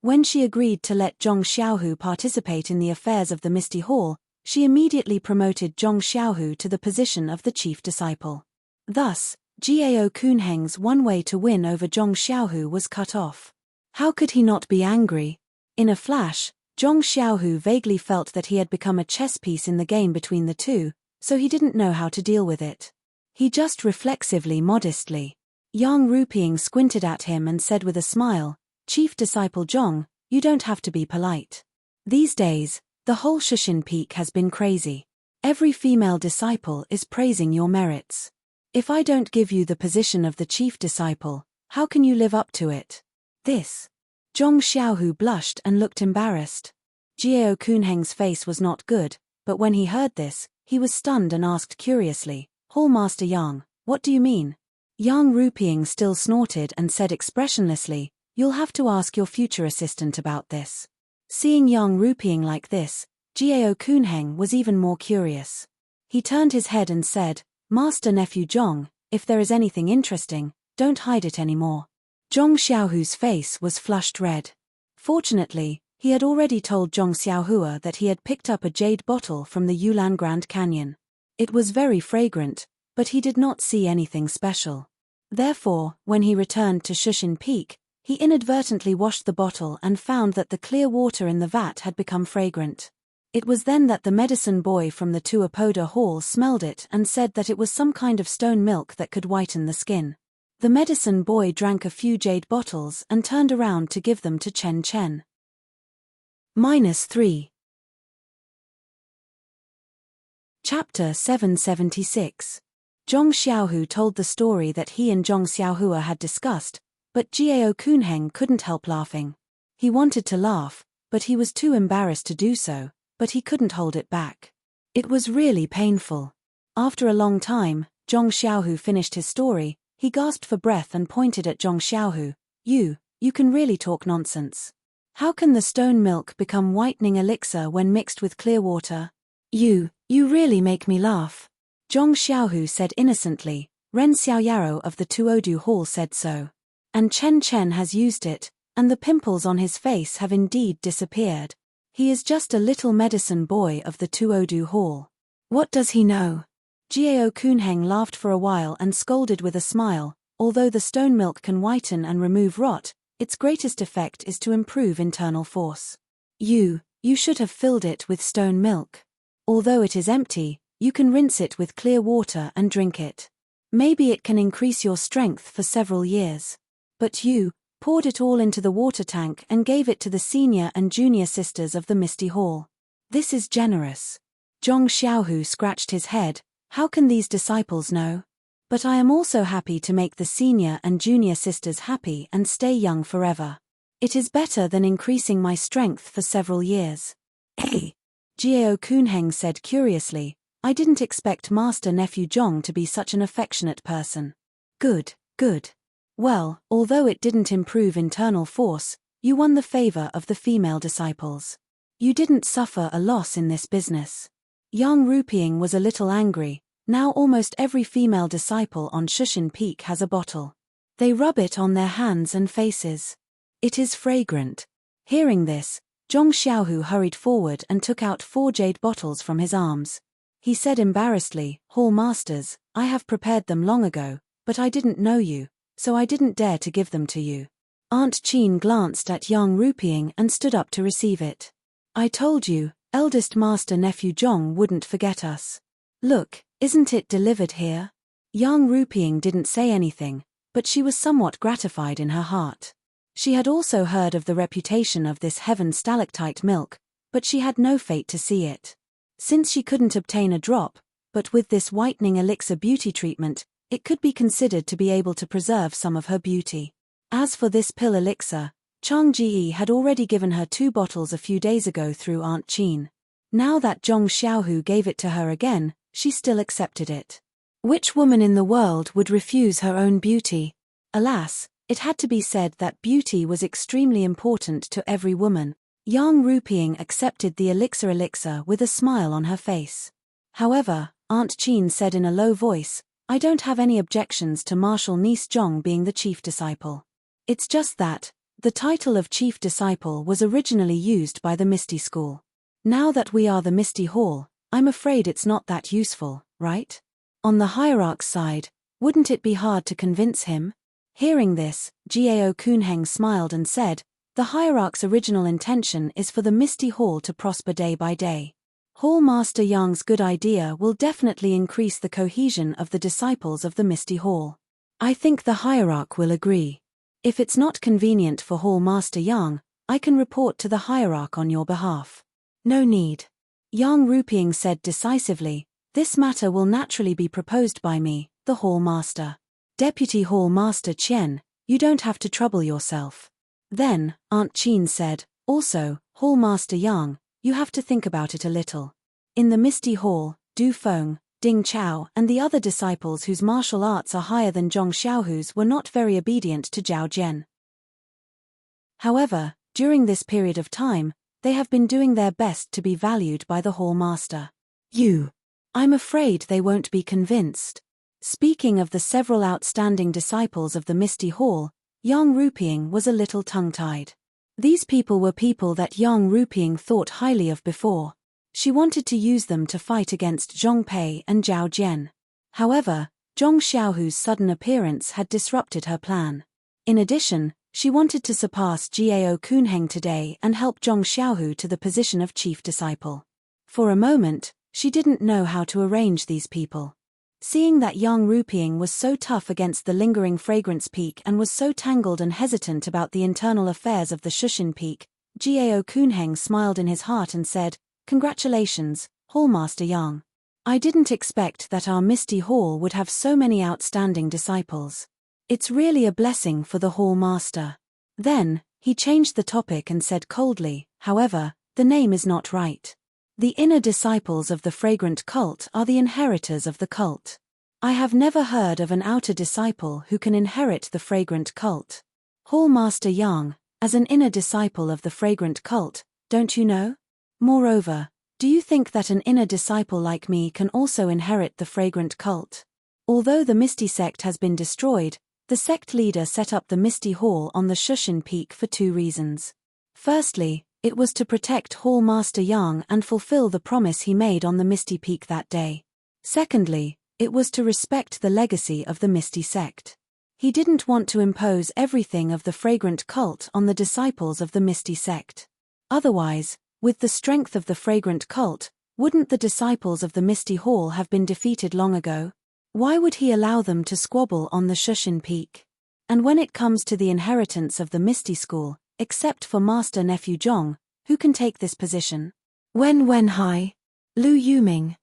A: When she agreed to let Zhong Xiaohu participate in the affairs of the Misty Hall, she immediately promoted Zhong Xiaohu to the position of the chief disciple. Thus, Jiao Kunheng's one way to win over Zhong Xiaohu was cut off. How could he not be angry? In a flash, Zhong Xiaohu vaguely felt that he had become a chess piece in the game between the two, so he didn't know how to deal with it. He just reflexively modestly. Yang Ruping squinted at him and said with a smile, Chief Disciple Zhong, you don't have to be polite. These days, the whole Shushin Peak has been crazy. Every female disciple is praising your merits. If I don't give you the position of the chief disciple, how can you live up to it? This. Zhong Xiaohu blushed and looked embarrassed. Jiao Kunheng's face was not good, but when he heard this, he was stunned and asked curiously, Hall Master Yang, what do you mean? Yang Ruping still snorted and said expressionlessly, you'll have to ask your future assistant about this. Seeing Yang Ruping like this, Jiao Kunheng was even more curious. He turned his head and said, Master Nephew Zhong, if there is anything interesting, don't hide it anymore. Zhong Xiaohu's face was flushed red. Fortunately, he had already told Zhong Xiaohua that he had picked up a jade bottle from the Yulan Grand Canyon. It was very fragrant, but he did not see anything special. Therefore, when he returned to Shushin Peak, he inadvertently washed the bottle and found that the clear water in the vat had become fragrant. It was then that the medicine boy from the Tuapoda Hall smelled it and said that it was some kind of stone milk that could whiten the skin. The medicine boy drank a few jade bottles and turned around to give them to Chen Chen. -3. Chapter 776. Zhong Xiaohu told the story that he and Zhong Xiaohua had discussed, but Jiao Kunheng couldn't help laughing. He wanted to laugh, but he was too embarrassed to do so, but he couldn't hold it back. It was really painful. After a long time, Zhong Xiaohu finished his story. He gasped for breath and pointed at Zhong Xiaohu. You can really talk nonsense. How can the stone milk become whitening elixir when mixed with clear water? You really make me laugh. Zhong Xiaohu said innocently, Ren Xiaoyaro of the Tuodu Hall said so. And Chen Chen has used it, and the pimples on his face have indeed disappeared. He is just a little medicine boy of the Tuodu Hall. What does he know? Jiao Kunheng laughed for a while and scolded with a smile, although the stone milk can whiten and remove rot, its greatest effect is to improve internal force. You You should have filled it with stone milk. Although it is empty, you can rinse it with clear water and drink it. Maybe it can increase your strength for several years. But you poured it all into the water tank and gave it to the senior and junior sisters of the Misty Hall. This is generous. Zhong Xiaohu scratched his head. How can these disciples know? But I am also happy to make the senior and junior sisters happy and stay young forever. It is better than increasing my strength for several years. Hey! Jiao Kunheng said curiously, I didn't expect Master Nephew Zhong to be such an affectionate person. Good, good. Well, although it didn't improve internal force, you won the favor of the female disciples. You didn't suffer a loss in this business. Yang Rupiang was a little angry. Now almost every female disciple on Shushin Peak has a bottle. They rub it on their hands and faces. It is fragrant. Hearing this, Zhong Xiaohu hurried forward and took out 4 jade bottles from his arms. He said embarrassedly, Hall Masters, I have prepared them long ago, but I didn't know you, so I didn't dare to give them to you. Aunt Qin glanced at Yang Rupiang and stood up to receive it. I told you, eldest Master Nephew Zhong wouldn't forget us. Look, isn't it delivered here? Yang Rupiang didn't say anything, but she was somewhat gratified in her heart. She had also heard of the reputation of this heaven stalactite milk, but she had no fate to see it. Since she couldn't obtain a drop, but with this whitening elixir beauty treatment, it could be considered to be able to preserve some of her beauty. As for this pill elixir, Chang Ji had already given her 2 bottles a few days ago through Aunt Qin. Now that Zhong Xiaohu gave it to her again, she still accepted it. Which woman in the world would refuse her own beauty? Alas, it had to be said that beauty was extremely important to every woman. Yang Rupiang accepted the elixir with a smile on her face. However, Aunt Qin said in a low voice, I don't have any objections to Marshal Niece Zhong being the chief disciple. It's just that, the title of chief disciple was originally used by the Misty School. Now that we are the Misty Hall, I'm afraid it's not that useful, right? On the hierarch's side, wouldn't it be hard to convince him? Hearing this, Jiao Kunheng smiled and said, the hierarch's original intention is for the Misty Hall to prosper day by day. Hall Master Yang's good idea will definitely increase the cohesion of the disciples of the Misty Hall. I think the hierarch will agree. If it's not convenient for Hall Master Yang, I can report to the hierarch on your behalf. No need. Yang Rupiang said decisively, this matter will naturally be proposed by me, the Hall Master. Deputy Hall Master Qian, you don't have to trouble yourself. Then, Aunt Qin said, also, Hall Master Yang, you have to think about it a little. In the Misty Hall, Du Feng, Ding Chao and the other disciples whose martial arts are higher than Zhong Xiaohu's were not very obedient to Zhao Jian. However, during this period of time, they have been doing their best to be valued by the Hall Master. I'm afraid they won't be convinced. Speaking of the several outstanding disciples of the Misty Hall, Yang Rupiang was a little tongue-tied. These people were people that Yang Rupiang thought highly of before. She wanted to use them to fight against Zhong Pei and Zhao Jian. However, Zhong Xiaohu's sudden appearance had disrupted her plan. In addition, she wanted to surpass Jiao Kunheng today and help Zhong Xiaohu to the position of chief disciple. For a moment, she didn't know how to arrange these people. Seeing that Yang Rupiang was so tough against the lingering fragrance peak and was so tangled and hesitant about the internal affairs of the Shushin Peak, Jiao Kunheng smiled in his heart and said, Congratulations, Hallmaster Yang. I didn't expect that our Misty Hall would have so many outstanding disciples. It's really a blessing for the Hall Master. Then, he changed the topic and said coldly, however, the name is not right. The inner disciples of the fragrant cult are the inheritors of the cult. I have never heard of an outer disciple who can inherit the fragrant cult. Hall Master Yang, as an inner disciple of the fragrant cult, don't you know? Moreover, do you think that an inner disciple like me can also inherit the fragrant cult? Although the Misty sect has been destroyed, the sect leader set up the Misty Hall on the Shushin Peak for 2 reasons. Firstly, it was to protect Hall Master Yang and fulfill the promise he made on the Misty Peak that day. Secondly, it was to respect the legacy of the Misty sect. He didn't want to impose everything of the fragrant cult on the disciples of the Misty sect. Otherwise, With the strength of the fragrant cult, wouldn't the disciples of the Misty Hall have been defeated long ago? Why would he allow them to squabble on the Shushin Peak? And when it comes to the inheritance of the Misty School, except for Master Nephew Zhong, who can take this position? Wen Wenhai, Lu Yuming.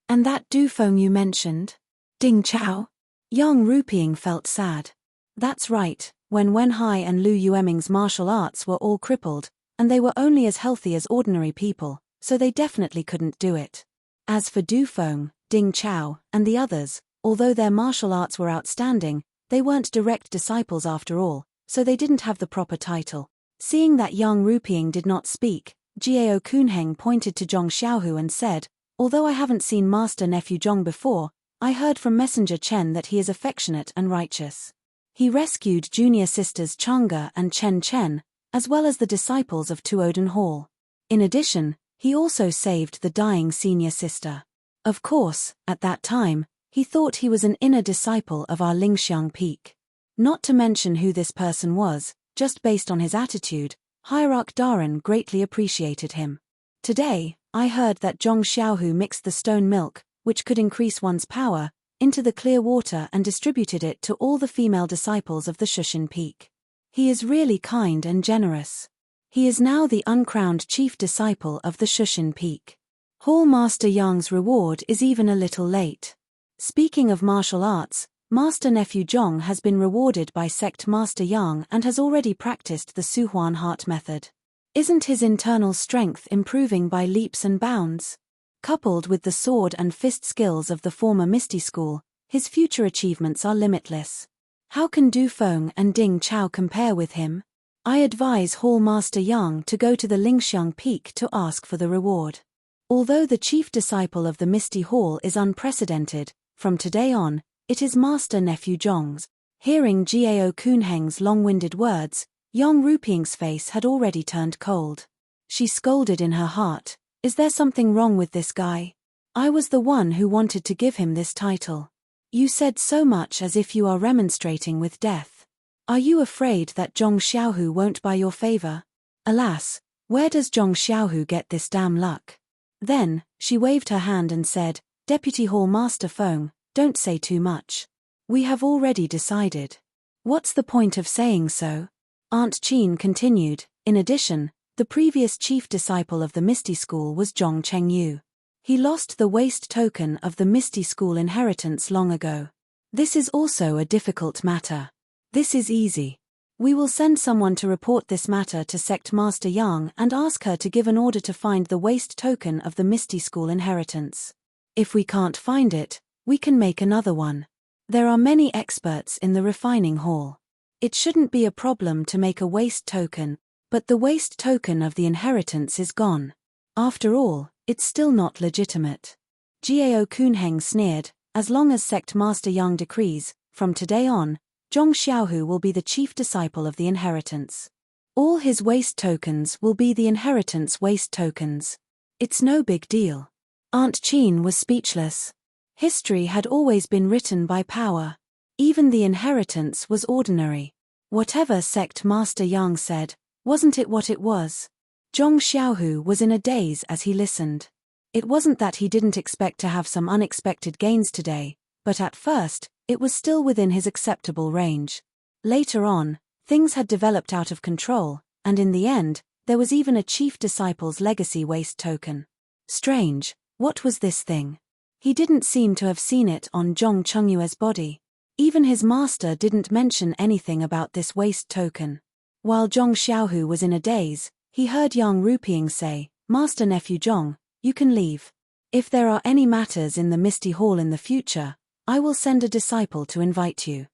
A: And that Dufeng you mentioned? Ding Chao? Yang Ruping felt sad. That's right, when Wenhai and Lu Yueming's martial arts were all crippled, and they were only as healthy as ordinary people, so they definitely couldn't do it. As for Dufeng, Ding Chao, and the others, although their martial arts were outstanding, they weren't direct disciples after all, so they didn't have the proper title. Seeing that Yang Ruping did not speak, Jiao Kunheng pointed to Zhong Xiaohu and said, although I haven't seen Master Nephew Zhong before, I heard from Messenger Chen that he is affectionate and righteous. He rescued junior sisters Chang'e and Chen Chen, as well as the disciples of Tuoden Hall. In addition, he also saved the dying senior sister. Of course, at that time, he thought he was an inner disciple of our Lingxiang Peak. Not to mention who this person was, just based on his attitude, Hierarch Daran greatly appreciated him. Today, I heard that Zhong Xiaohu mixed the stone milk, which could increase one's power, into the clear water and distributed it to all the female disciples of the Shushin Peak. He is really kind and generous. He is now the uncrowned chief disciple of the Shushin Peak. Hall Master Yang's reward is even a little late. Speaking of martial arts, Master Nephew Zhong has been rewarded by Sect Master Yang and has already practiced the Suhuan Heart method. Isn't his internal strength improving by leaps and bounds? Coupled with the sword and fist skills of the former Misty School, his future achievements are limitless. How can Dufeng and Ding Chao compare with him? I advise Hall Master Yang to go to the Lingxiang Peak to ask for the reward. Although the chief disciple of the Misty Hall is unprecedented, from today on, it is Master Nephew Zhong's. Hearing Jiao Kunheng's long-winded words, Yang Ruping's face had already turned cold. She scolded in her heart, is there something wrong with this guy? I was the one who wanted to give him this title. You said so much as if you are remonstrating with death. Are you afraid that Zhong Xiaohu won't buy your favor? Alas, where does Zhong Xiaohu get this damn luck? Then, she waved her hand and said, Deputy Hall Master Feng, don't say too much. We have already decided. What's the point of saying so? Aunt Qin continued, in addition, the previous chief disciple of the Misty School was Zhong Chengyu. He lost the waste token of the Misty School inheritance long ago. This is also a difficult matter. This is easy. We will send someone to report this matter to Sect Master Yang and ask her to give an order to find the waste token of the Misty School inheritance. If we can't find it, we can make another one. There are many experts in the refining hall. It shouldn't be a problem to make a waste token, but the waste token of the inheritance is gone. After all, it's still not legitimate. Jiao Kunheng sneered, as long as Sect Master Yang decrees, from today on, Zhong Xiaohu will be the chief disciple of the inheritance. All his waste tokens will be the inheritance waste tokens. It's no big deal. Aunt Qin was speechless. History had always been written by power. Even the inheritance was ordinary. Whatever Sect Master Yang said, wasn't it what it was? Zhong Xiaohu was in a daze as he listened. It wasn't that he didn't expect to have some unexpected gains today, but at first, it was still within his acceptable range. Later on, things had developed out of control, and in the end, there was even a chief disciple's legacy waste token. Strange, what was this thing? He didn't seem to have seen it on Zhong Chengyue's body. Even his master didn't mention anything about this waste token. While Zhong Xiaohu was in a daze, he heard Yang Ruping say, Master Nephew Zhong, you can leave. If there are any matters in the Misty Hall in the future, I will send a disciple to invite you.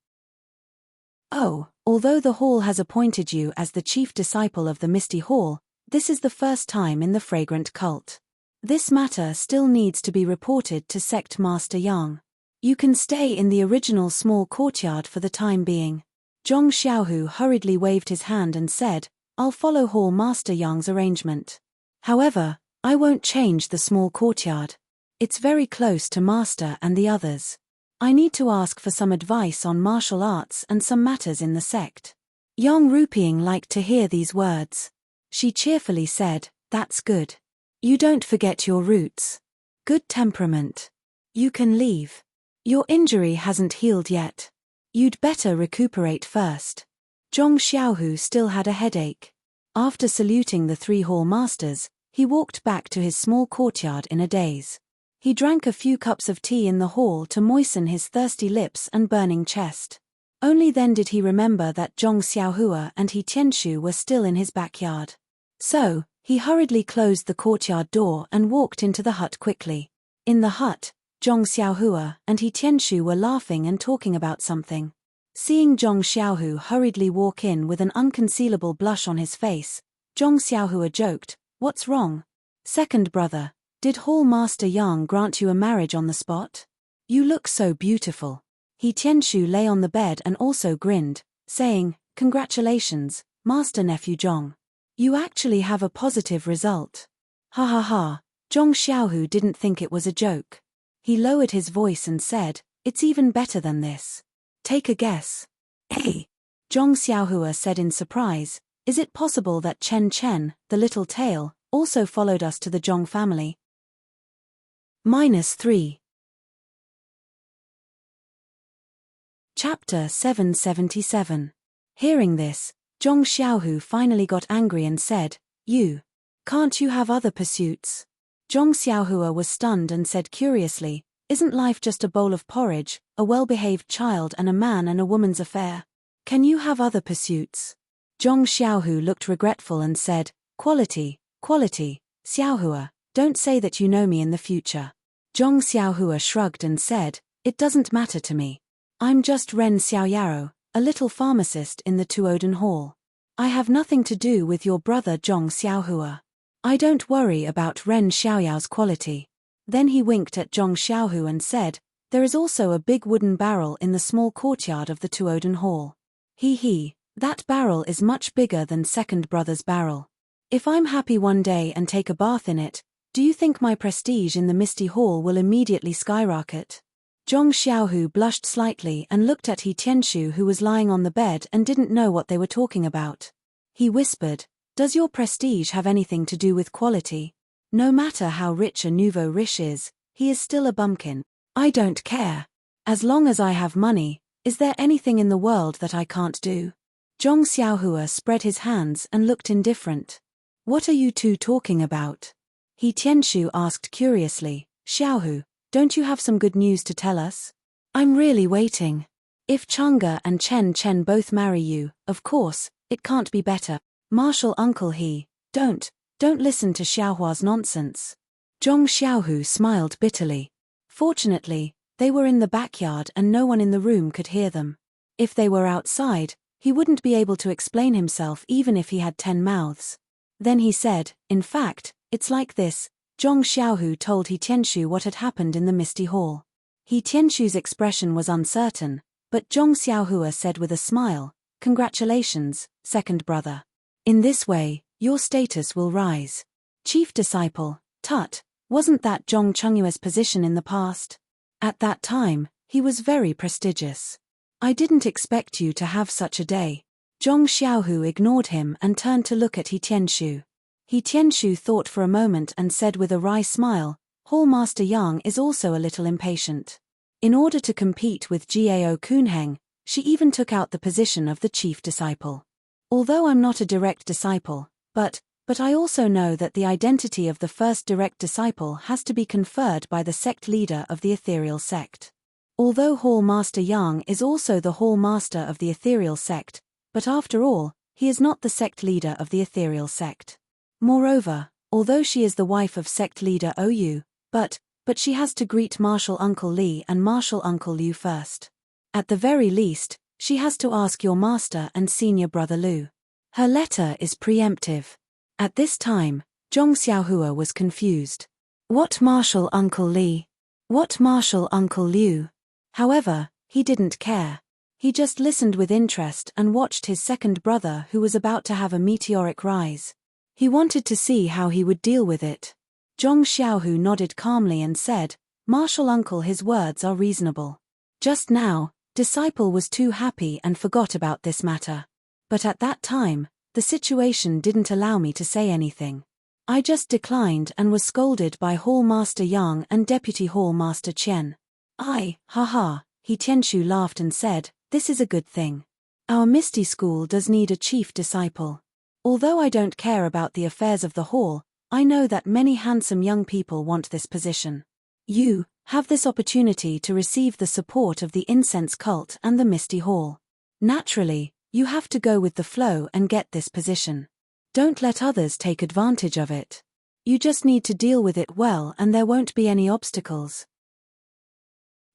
A: Oh, although the hall has appointed you as the chief disciple of the Misty Hall, this is the first time in the fragrant cult. This matter still needs to be reported to Sect Master Yang. You can stay in the original small courtyard for the time being. Zhong Xiaohu hurriedly waved his hand and said, I'll follow Hall Master Yang's arrangement. However, I won't change the small courtyard. It's very close to Master and the others. I need to ask for some advice on martial arts and some matters in the sect. Yang Ruping liked to hear these words. She cheerfully said, "That's good. You don't forget your roots. Good temperament. You can leave. Your injury hasn't healed yet. You'd better recuperate first." Zhong Xiaohu still had a headache. After saluting the 3 hall masters, he walked back to his small courtyard in a daze. He drank a few cups of tea in the hall to moisten his thirsty lips and burning chest. Only then did he remember that Zhong Xiaohua and He Tianshu were still in his backyard. So, he hurriedly closed the courtyard door and walked into the hut quickly. In the hut, Zhong Xiaohua and He Tianshu were laughing and talking about something. Seeing Zhong Xiaohu hurriedly walk in with an unconcealable blush on his face, Zhong Xiaohua joked, "What's wrong? Second brother, did Hall Master Yang grant you a marriage on the spot? You look so beautiful." He Tianshu lay on the bed and also grinned, saying, "Congratulations, Master Nephew Zhong. You actually have a positive result." Ha ha ha, Zhong Xiaohu didn't think it was a joke. He lowered his voice and said, "It's even better than this. Take a guess." "Hey!" Zhong Xiaohua said in surprise, "Is it possible that Chen Chen, the little tail, also followed us to the Zhong family?" -3. Chapter 777. Hearing this, Zhong Xiaohu finally got angry and said, Can't you have other pursuits?" Zhong Xiaohua was stunned and said curiously, "Isn't life just a bowl of porridge, a well-behaved child and a man and a woman's affair? Can you have other pursuits?" Zhong Xiaohu looked regretful and said, Quality, Xiaohua, don't say that you know me in the future." Zhong Xiaohua shrugged and said, "It doesn't matter to me. I'm just Ren Xiaoyaro, a little pharmacist in the Tuoden Hall. I have nothing to do with your brother Zhong Xiaohua. I don't worry about Ren Xiaoyao's quality." Then he winked at Zhong Xiaohu and said, "There is also a big wooden barrel in the small courtyard of the Tuoden Hall. That barrel is much bigger than second brother's barrel. If I'm happy one day and take a bath in it, do you think my prestige in the Misty Hall will immediately skyrocket?" Zhong Xiaohu blushed slightly and looked at He Tianshu, who was lying on the bed and didn't know what they were talking about. He whispered, "Does your prestige have anything to do with quality? No matter how rich a nouveau riche is, he is still a bumpkin. I don't care. As long as I have money, is there anything in the world that I can't do?" Zhong Xiaohua spread his hands and looked indifferent. "What are you two talking about?" He Tianshu asked curiously, "Xiaohu, don't you have some good news to tell us? I'm really waiting. If Chang'e and Chen Chen both marry you, of course, it can't be better. Martial uncle don't listen to Xiaohua's nonsense." Zhong Xiaohu smiled bitterly. Fortunately, they were in the backyard and no one in the room could hear them. If they were outside, he wouldn't be able to explain himself even if he had 10 mouths. Then he said, "In fact, it's like this." Zhong Xiaohu told He Tianshu what had happened in the Misty Hall. He Tianshu's expression was uncertain, but Zhong Xiaohua said with a smile, "Congratulations, second brother. In this way, your status will rise. Chief disciple, Tut, wasn't that Zhong Chengyue's position in the past? At that time, he was very prestigious. I didn't expect you to have such a day." Zhong Xiaohu ignored him and turned to look at He Tianshu. He Tianshu thought for a moment and said with a wry smile, "Hall Master Yang is also a little impatient. In order to compete with Gao Kunheng, she even took out the position of the chief disciple. Although I'm not a direct disciple, but I also know that the identity of the first direct disciple has to be conferred by the sect leader of the ethereal sect. Although Hall Master Yang is also the Hall Master of the ethereal sect, but after all, he is not the sect leader of the ethereal sect. Moreover, although she is the wife of sect leader Ou, but she has to greet Martial Uncle Li and Martial Uncle Liu first. At the very least, she has to ask your master and senior brother Liu. Her letter is preemptive." At this time, Zhong Xiaohua was confused. What Martial Uncle Li? What Martial Uncle Liu? However, he didn't care. He just listened with interest and watched his second brother, who was about to have a meteoric rise. He wanted to see how he would deal with it. Zhong Xiaohu nodded calmly and said, "Martial uncle, his words are reasonable." Just now, disciple was too happy and forgot about this matter. But at that time, The situation didn't allow me to say anything. I just declined and was scolded by Hall Master Yang and Deputy Hall Master Chen. Haha, He Tianshu laughed and said, this is a good thing. Our Misty School does need a chief disciple. Although I don't care about the affairs of the hall, I know that many handsome young people want this position. You have this opportunity to receive the support of the incense cult and the Misty Hall. Naturally, you have to go with the flow and get this position. Don't let others take advantage of it. You just need to deal with it well and there won't be any obstacles.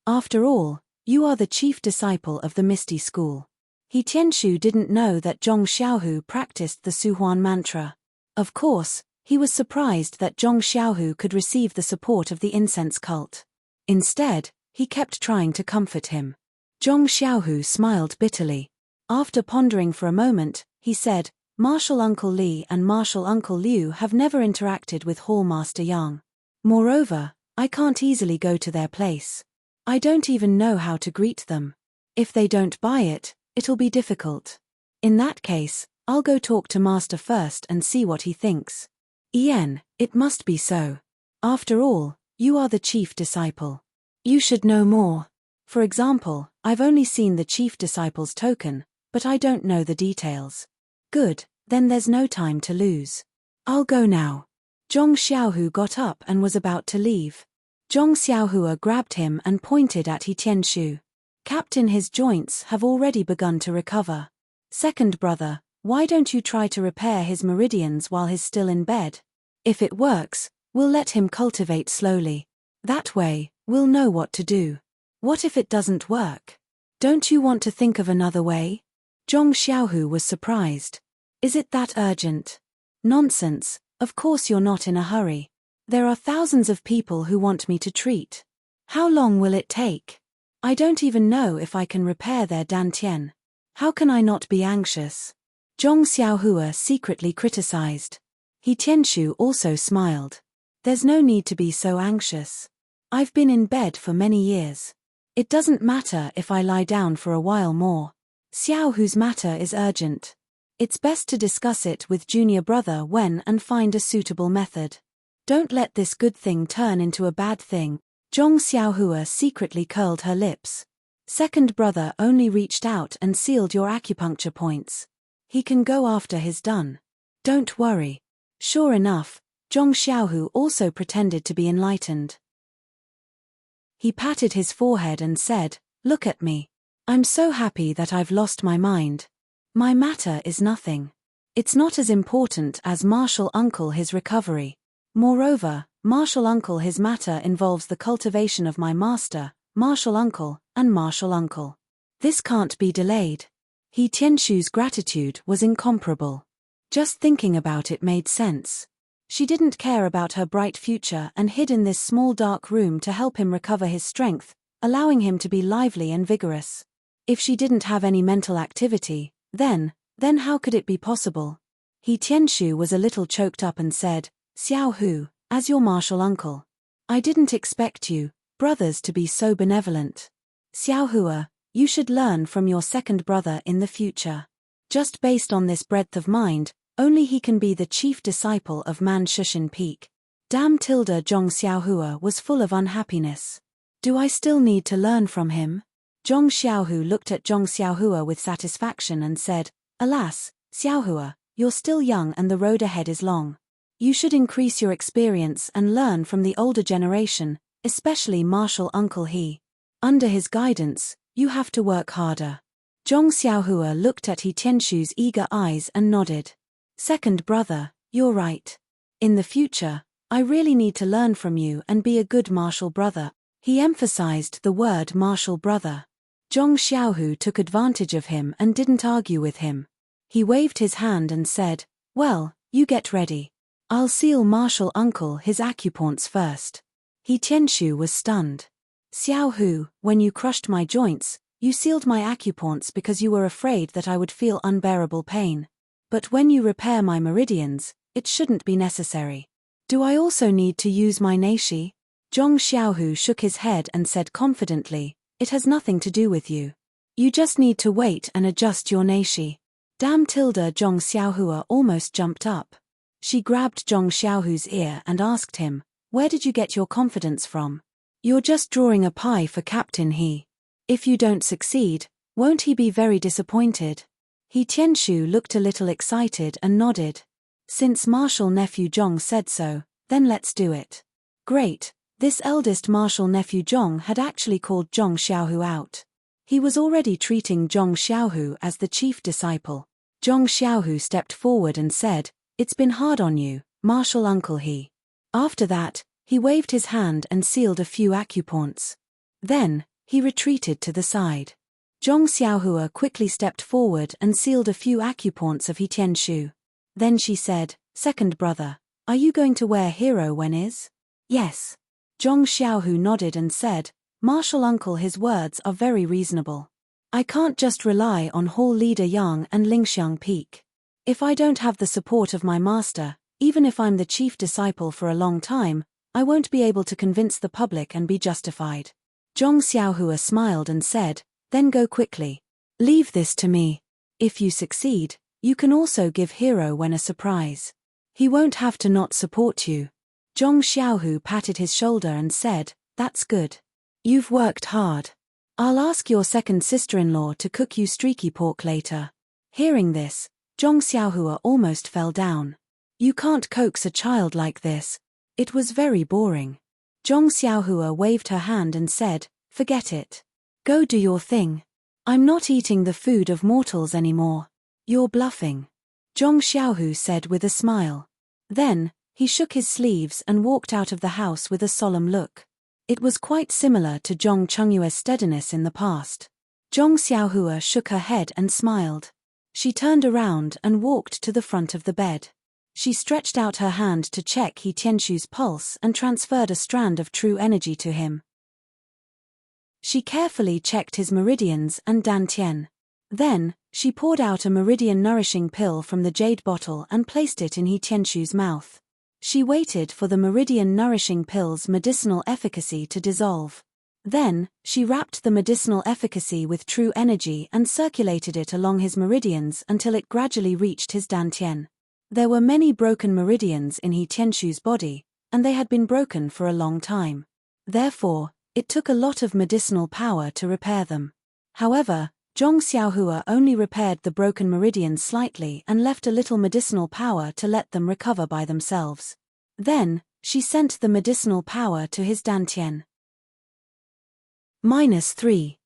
A: After all, you are the chief disciple of the Misty School. He Tianshu didn't know that Zhong Xiaohu practiced the Suhuan mantra. Of course, he was surprised that Zhong Xiaohu could receive the support of the incense cult. Instead, he kept trying to comfort him. Zhong Xiaohu smiled bitterly. After pondering for a moment, he said, Martial Uncle Li and Martial Uncle Liu have never interacted with Hall Master Yang. Moreover, I can't easily go to their place. I don't even know how to greet them. If they don't buy it, it'll be difficult. In that case, I'll go talk to Master first and see what he thinks. Ian, it must be so. After all, you are the chief disciple. You should know more. For example, I've only seen the chief disciple's token, but I don't know the details. Good, then there's no time to lose. I'll go now. Zhong Xiaohu got up and was about to leave. Zhong Xiaohua grabbed him and pointed at He Tianshu. Captain, his joints have already begun to recover. Second brother, why don't you try to repair his meridians while he's still in bed? If it works, we'll let him cultivate slowly. That way, we'll know what to do. What if it doesn't work? Don't you want to think of another way? Zhong Xiaohu was surprised. Is it that urgent? Nonsense, of course you're not in a hurry. There are thousands of people who want me to treat. How long will it take? I don't even know if I can repair their dantian. How can I not be anxious? Zhong Xiaohua secretly criticized. He Tianshu also smiled. There's no need to be so anxious. I've been in bed for many years. It doesn't matter if I lie down for a while more. Xiaohu's matter is urgent. It's best to discuss it with junior brother when and find a suitable method. Don't let this good thing turn into a bad thing. Zhong Xiaohua secretly curled her lips. Second brother only reached out and sealed your acupuncture points. He can go after his done. Don't worry. Sure enough, Zhong Xiaohu also pretended to be enlightened. He patted his forehead and said, Look at me. I'm so happy that I've lost my mind. My matter is nothing. It's not as important as Martial Uncle his recovery. Moreover, Martial Uncle his matter involves the cultivation of my master, Martial Uncle, and Martial Uncle. This can't be delayed. He Tianshu's gratitude was incomparable. Just thinking about it made sense. She didn't care about her bright future and hid in this small dark room to help him recover his strength, allowing him to be lively and vigorous. If she didn't have any mental activity, then how could it be possible? He Tianshu was a little choked up and said, Xiaohu, as your martial uncle. I didn't expect you, brothers, to be so benevolent. Xiaohua, you should learn from your second brother in the future. Just based on this breadth of mind, only he can be the chief disciple of Man Shushin Peak. Damn Tilda Zhong Xiaohua was full of unhappiness. Do I still need to learn from him? Zhong Xiaohu looked at Zhong Xiaohua with satisfaction and said, Alas, Xiaohua, you're still young and the road ahead is long. You should increase your experience and learn from the older generation, especially Martial Uncle He. Under his guidance, you have to work harder. Zhong Xiaohua looked at He Tianshu's eager eyes and nodded. Second brother, you're right. In the future, I really need to learn from you and be a good martial brother. He emphasized the word martial brother. Zhong Xiaohu took advantage of him and didn't argue with him. He waved his hand and said, Well, you get ready. I'll seal Martial Uncle his acupoints first. He Tianshu was stunned. Xiaohu, when you crushed my joints, you sealed my acupoints because you were afraid that I would feel unbearable pain. But when you repair my meridians, it shouldn't be necessary. Do I also need to use my neishi? Zhong Xiaohu shook his head and said confidently, It has nothing to do with you. You just need to wait and adjust your neishi. Damn Tilda! Zhong Xiaohua almost jumped up. She grabbed Zhong Xiaohu's ear and asked him, "Where did you get your confidence from? You're just drawing a pie for Captain He. If you don't succeed, won't he be very disappointed?" He Tianshu looked a little excited and nodded. "Since Marshal Nephew Zhong said so, then let's do it." Great. This eldest Marshal Nephew Zhong had actually called Zhong Xiaohu out. He was already treating Zhong Xiaohu as the chief disciple. Zhong Xiaohu stepped forward and said, "It's been hard on you, Marshal Uncle He." After that, he waved his hand and sealed a few acupoints. Then, he retreated to the side. Zhong Xiaohua quickly stepped forward and sealed a few acupoints of He Tianshu. Then she said, "Second brother, are you going to wear hero when is?" "Yes." Zhong Xiaohu nodded and said, "Marshal Uncle, his words are very reasonable. I can't just rely on Hall Leader Yang and Lingxiang Peak. If I don't have the support of my master, even if I'm the chief disciple for a long time, I won't be able to convince the public and be justified." Zhong Xiaohua smiled and said, "Then go quickly. Leave this to me. If you succeed, you can also give hero when a surprise. He won't have to not support you." Zhong Xiaohu patted his shoulder and said, "That's good. You've worked hard. I'll ask your second sister-in-law to cook you streaky pork later." Hearing this, Zhong Xiaohua almost fell down. You can't coax a child like this. It was very boring. Zhong Xiaohua waved her hand and said, "Forget it. Go do your thing. I'm not eating the food of mortals anymore. You're bluffing," Zhong Xiaohu said with a smile. Then, he shook his sleeves and walked out of the house with a solemn look. It was quite similar to Zhong Chengyue's steadiness in the past. Zhong Xiaohua shook her head and smiled. She turned around and walked to the front of the bed. She stretched out her hand to check He Tianshu's pulse and transferred a strand of true energy to him. She carefully checked his meridians and dantian. Then, she poured out a meridian-nourishing pill from the jade bottle and placed it in He Tianshu's mouth. She waited for the meridian-nourishing pill's medicinal efficacy to dissolve. Then, she wrapped the medicinal efficacy with true energy and circulated it along his meridians until it gradually reached his dantian. There were many broken meridians in He Tianshu's body, and they had been broken for a long time. Therefore, it took a lot of medicinal power to repair them. However, Zhong Xiaohua only repaired the broken meridians slightly and left a little medicinal power to let them recover by themselves. Then, she sent the medicinal power to his dantian. -3.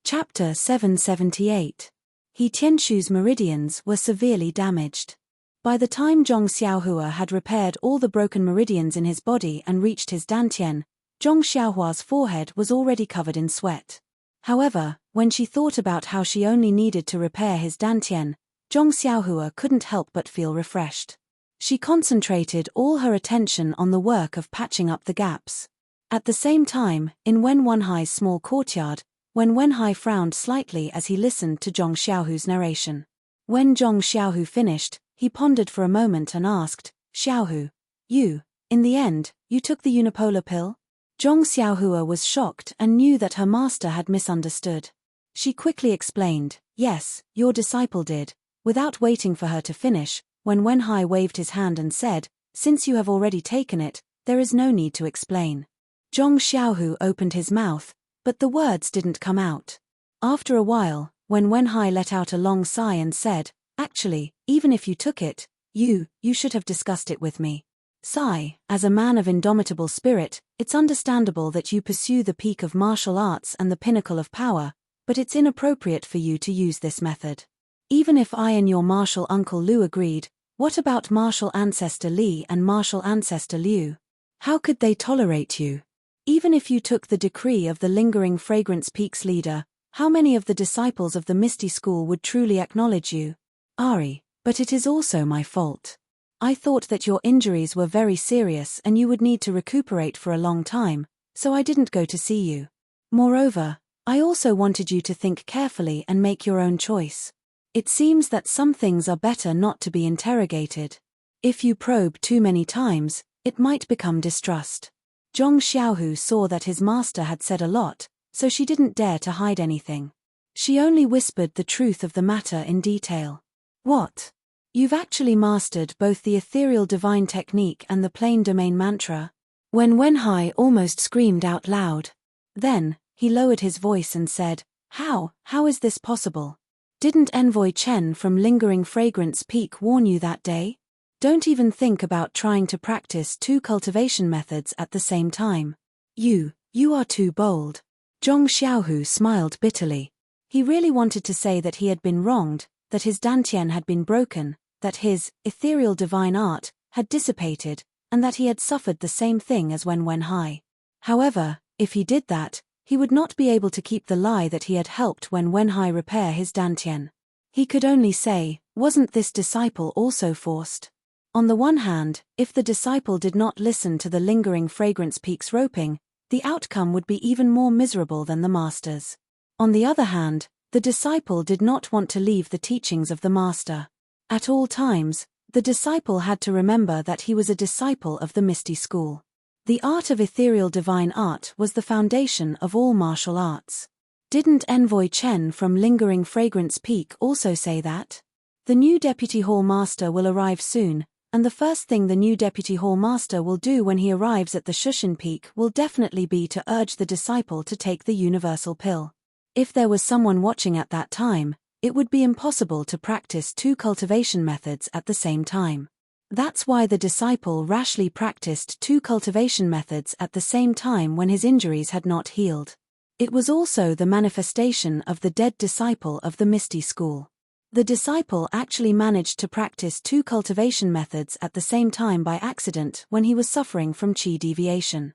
A: Chapter 778. He Tianshu's meridians were severely damaged. By the time Zhong Xiaohua had repaired all the broken meridians in his body and reached his dantian, Zhong Xiaohua's forehead was already covered in sweat. However, when she thought about how she only needed to repair his dantian, Zhong Xiaohua couldn't help but feel refreshed. She concentrated all her attention on the work of patching up the gaps. At the same time, in Wen Wenhai's small courtyard, Wen Wenhai frowned slightly as he listened to Zhong Xiaohu's narration. When Zhong Xiaohu finished, he pondered for a moment and asked, "Xiaohu, in the end, you took the unipolar pill?" Zhong Xiaohua was shocked and knew that her master had misunderstood. She quickly explained, "Yes, your disciple did." Without waiting for her to finish, Wen Wenhai waved his hand and said, "Since you have already taken it, there is no need to explain." Zhong Xiaohu opened his mouth, but the words didn't come out. After a while, Wen Wenhai let out a long sigh and said, "Actually, even if you took it, you should have discussed it with me. Sigh, as a man of indomitable spirit, it's understandable that you pursue the peak of martial arts and the pinnacle of power, but it's inappropriate for you to use this method. Even if I and your martial uncle Liu agreed, what about martial ancestor Li and martial ancestor Liu? How could they tolerate you? Even if you took the decree of the lingering fragrance peaks leader, how many of the disciples of the Misty School would truly acknowledge you? Ari, but it is also my fault. I thought that your injuries were very serious and you would need to recuperate for a long time, so I didn't go to see you. Moreover, I also wanted you to think carefully and make your own choice. It seems that some things are better not to be interrogated. If you probe too many times, it might become distrust." Zhong Xiaohu saw that his master had said a lot, so she didn't dare to hide anything. She only whispered the truth of the matter in detail. What? You've actually mastered both the ethereal divine technique and the plain domain mantra? Wenhai almost screamed out loud. Then, he lowered his voice and said, How is this possible? Didn't Envoy Chen from Lingering Fragrance Peak warn you that day? Don't even think about trying to practice 2 cultivation methods at the same time. You are too bold. Zhong Xiaohu smiled bitterly. He really wanted to say that he had been wronged, that his dantian had been broken, that his ethereal divine art had dissipated, and that he had suffered the same thing as Wenhai. However, if he did that, he would not be able to keep the lie that he had helped Wenhai repair his dantian. He could only say, wasn't this disciple also forced? On the one hand, if the disciple did not listen to the Lingering Fragrance Peak's roping, the outcome would be even more miserable than the master's. On the other hand, the disciple did not want to leave the teachings of the master. At all times, the disciple had to remember that he was a disciple of the Misty School. The art of ethereal divine art was the foundation of all martial arts. Didn't Envoy Chen from Lingering Fragrance Peak also say that? The new Deputy Hall Master will arrive soon, and the first thing the new Deputy Hall Master will do when he arrives at the Shushan Peak will definitely be to urge the disciple to take the universal pill. If there was someone watching at that time, it would be impossible to practice 2 cultivation methods at the same time. That's why the disciple rashly practiced 2 cultivation methods at the same time when his injuries had not healed. It was also the manifestation of the dead disciple of the Misty School. The disciple actually managed to practice 2 cultivation methods at the same time by accident when he was suffering from qi deviation.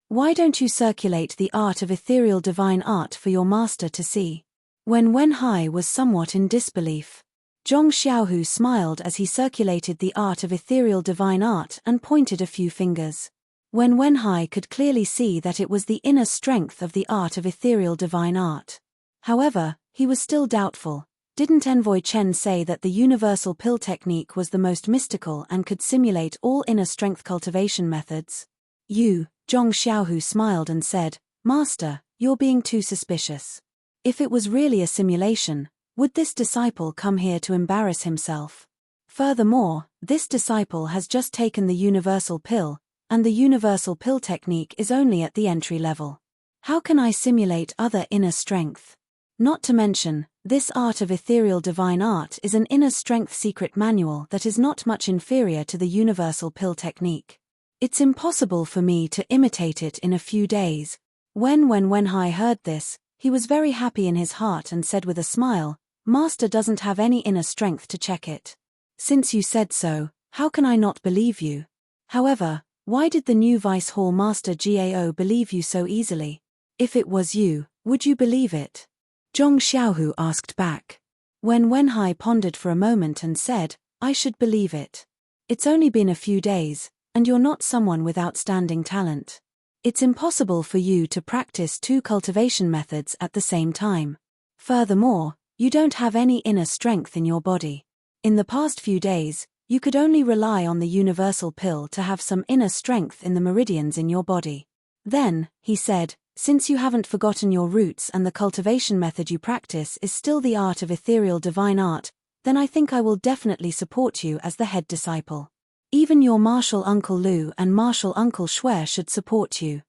A: Why don't you circulate the art of ethereal divine art for your master to see? Wenhai was somewhat in disbelief. Zhong Xiaohu smiled as he circulated the art of ethereal divine art and pointed a few fingers. Wenhai could clearly see that it was the inner strength of the art of ethereal divine art. However, he was still doubtful. Didn't Envoy Chen say that the universal pill technique was the most mystical and could simulate all inner strength cultivation methods? Zhong Xiaohu smiled and said, Master, you're being too suspicious. If it was really a simulation, would this disciple come here to embarrass himself? Furthermore, this disciple has just taken the universal pill, and the universal pill technique is only at the entry level. How can I simulate other inner strength? Not to mention, this art of ethereal divine art is an inner strength secret manual that is not much inferior to the universal pill technique. It's impossible for me to imitate it in a few days. When Wenhai heard this, he was very happy in his heart and said with a smile, Master doesn't have any inner strength to check it. Since you said so, how can I not believe you? However, why did the new Vice Hall Master Gao believe you so easily? If it was you, would you believe it? Zhong Xiaohu asked back. Wenhai pondered for a moment and said, I should believe it. It's only been a few days, and you're not someone with outstanding talent. It's impossible for you to practice 2 cultivation methods at the same time. Furthermore, you don't have any inner strength in your body. In the past few days, you could only rely on the universal pill to have some inner strength in the meridians in your body. Then, he said, since you haven't forgotten your roots and the cultivation method you practice is still the art of ethereal divine art, then I think I will definitely support you as the head disciple. Even your martial uncle Lu and martial uncle Shui should support you.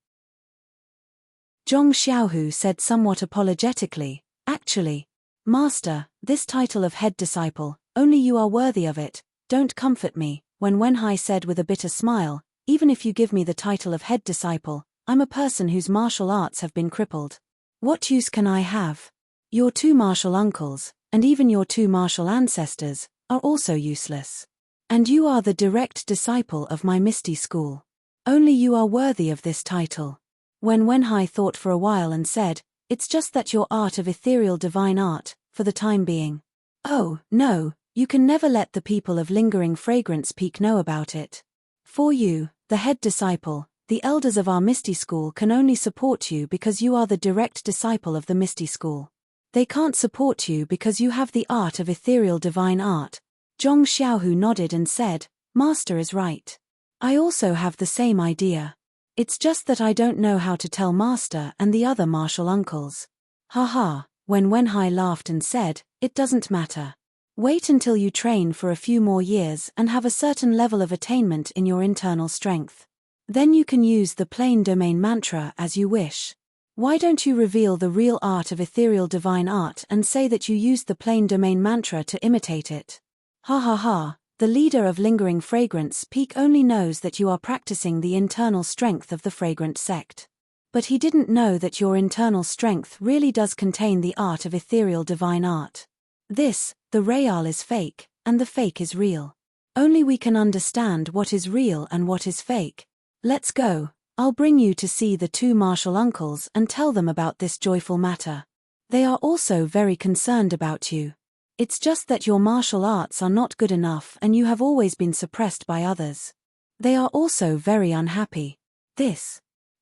A: Zhong Xiaohu said somewhat apologetically, Actually, Master, this title of head disciple, only you are worthy of it, don't comfort me. Wenhai said with a bitter smile, even if you give me the title of head disciple, I'm a person whose martial arts have been crippled. What use can I have? Your 2 martial uncles, and even your 2 martial ancestors, are also useless. And you are the direct disciple of my Misty School. Only you are worthy of this title. Wenhai thought for a while and said, It's just that your art of ethereal divine art, for the time being. Oh, no, you can never let the people of Lingering Fragrance Peak know about it. For you, the head disciple, the elders of our Misty School can only support you because you are the direct disciple of the Misty School. They can't support you because you have the art of ethereal divine art. Zhong Xiaohu nodded and said, Master is right. I also have the same idea. It's just that I don't know how to tell Master and the other martial uncles. Ha. When Wenhai laughed and said, "It doesn't matter. Wait until you train for a few more years and have a certain level of attainment in your internal strength. Then you can use the plain domain mantra as you wish. Why don't you reveal the real art of ethereal divine art and say that you used the plain domain mantra to imitate it?" Ha. The leader of Lingering Fragrance Peak only knows that you are practicing the internal strength of the fragrant sect. But he didn't know that your internal strength really does contain the art of ethereal divine art. This, the real is fake, and the fake is real. Only we can understand what is real and what is fake. Let's go. I'll bring you to see the two martial uncles and tell them about this joyful matter. They are also very concerned about you. It's just that your martial arts are not good enough and you have always been suppressed by others. They are also very unhappy.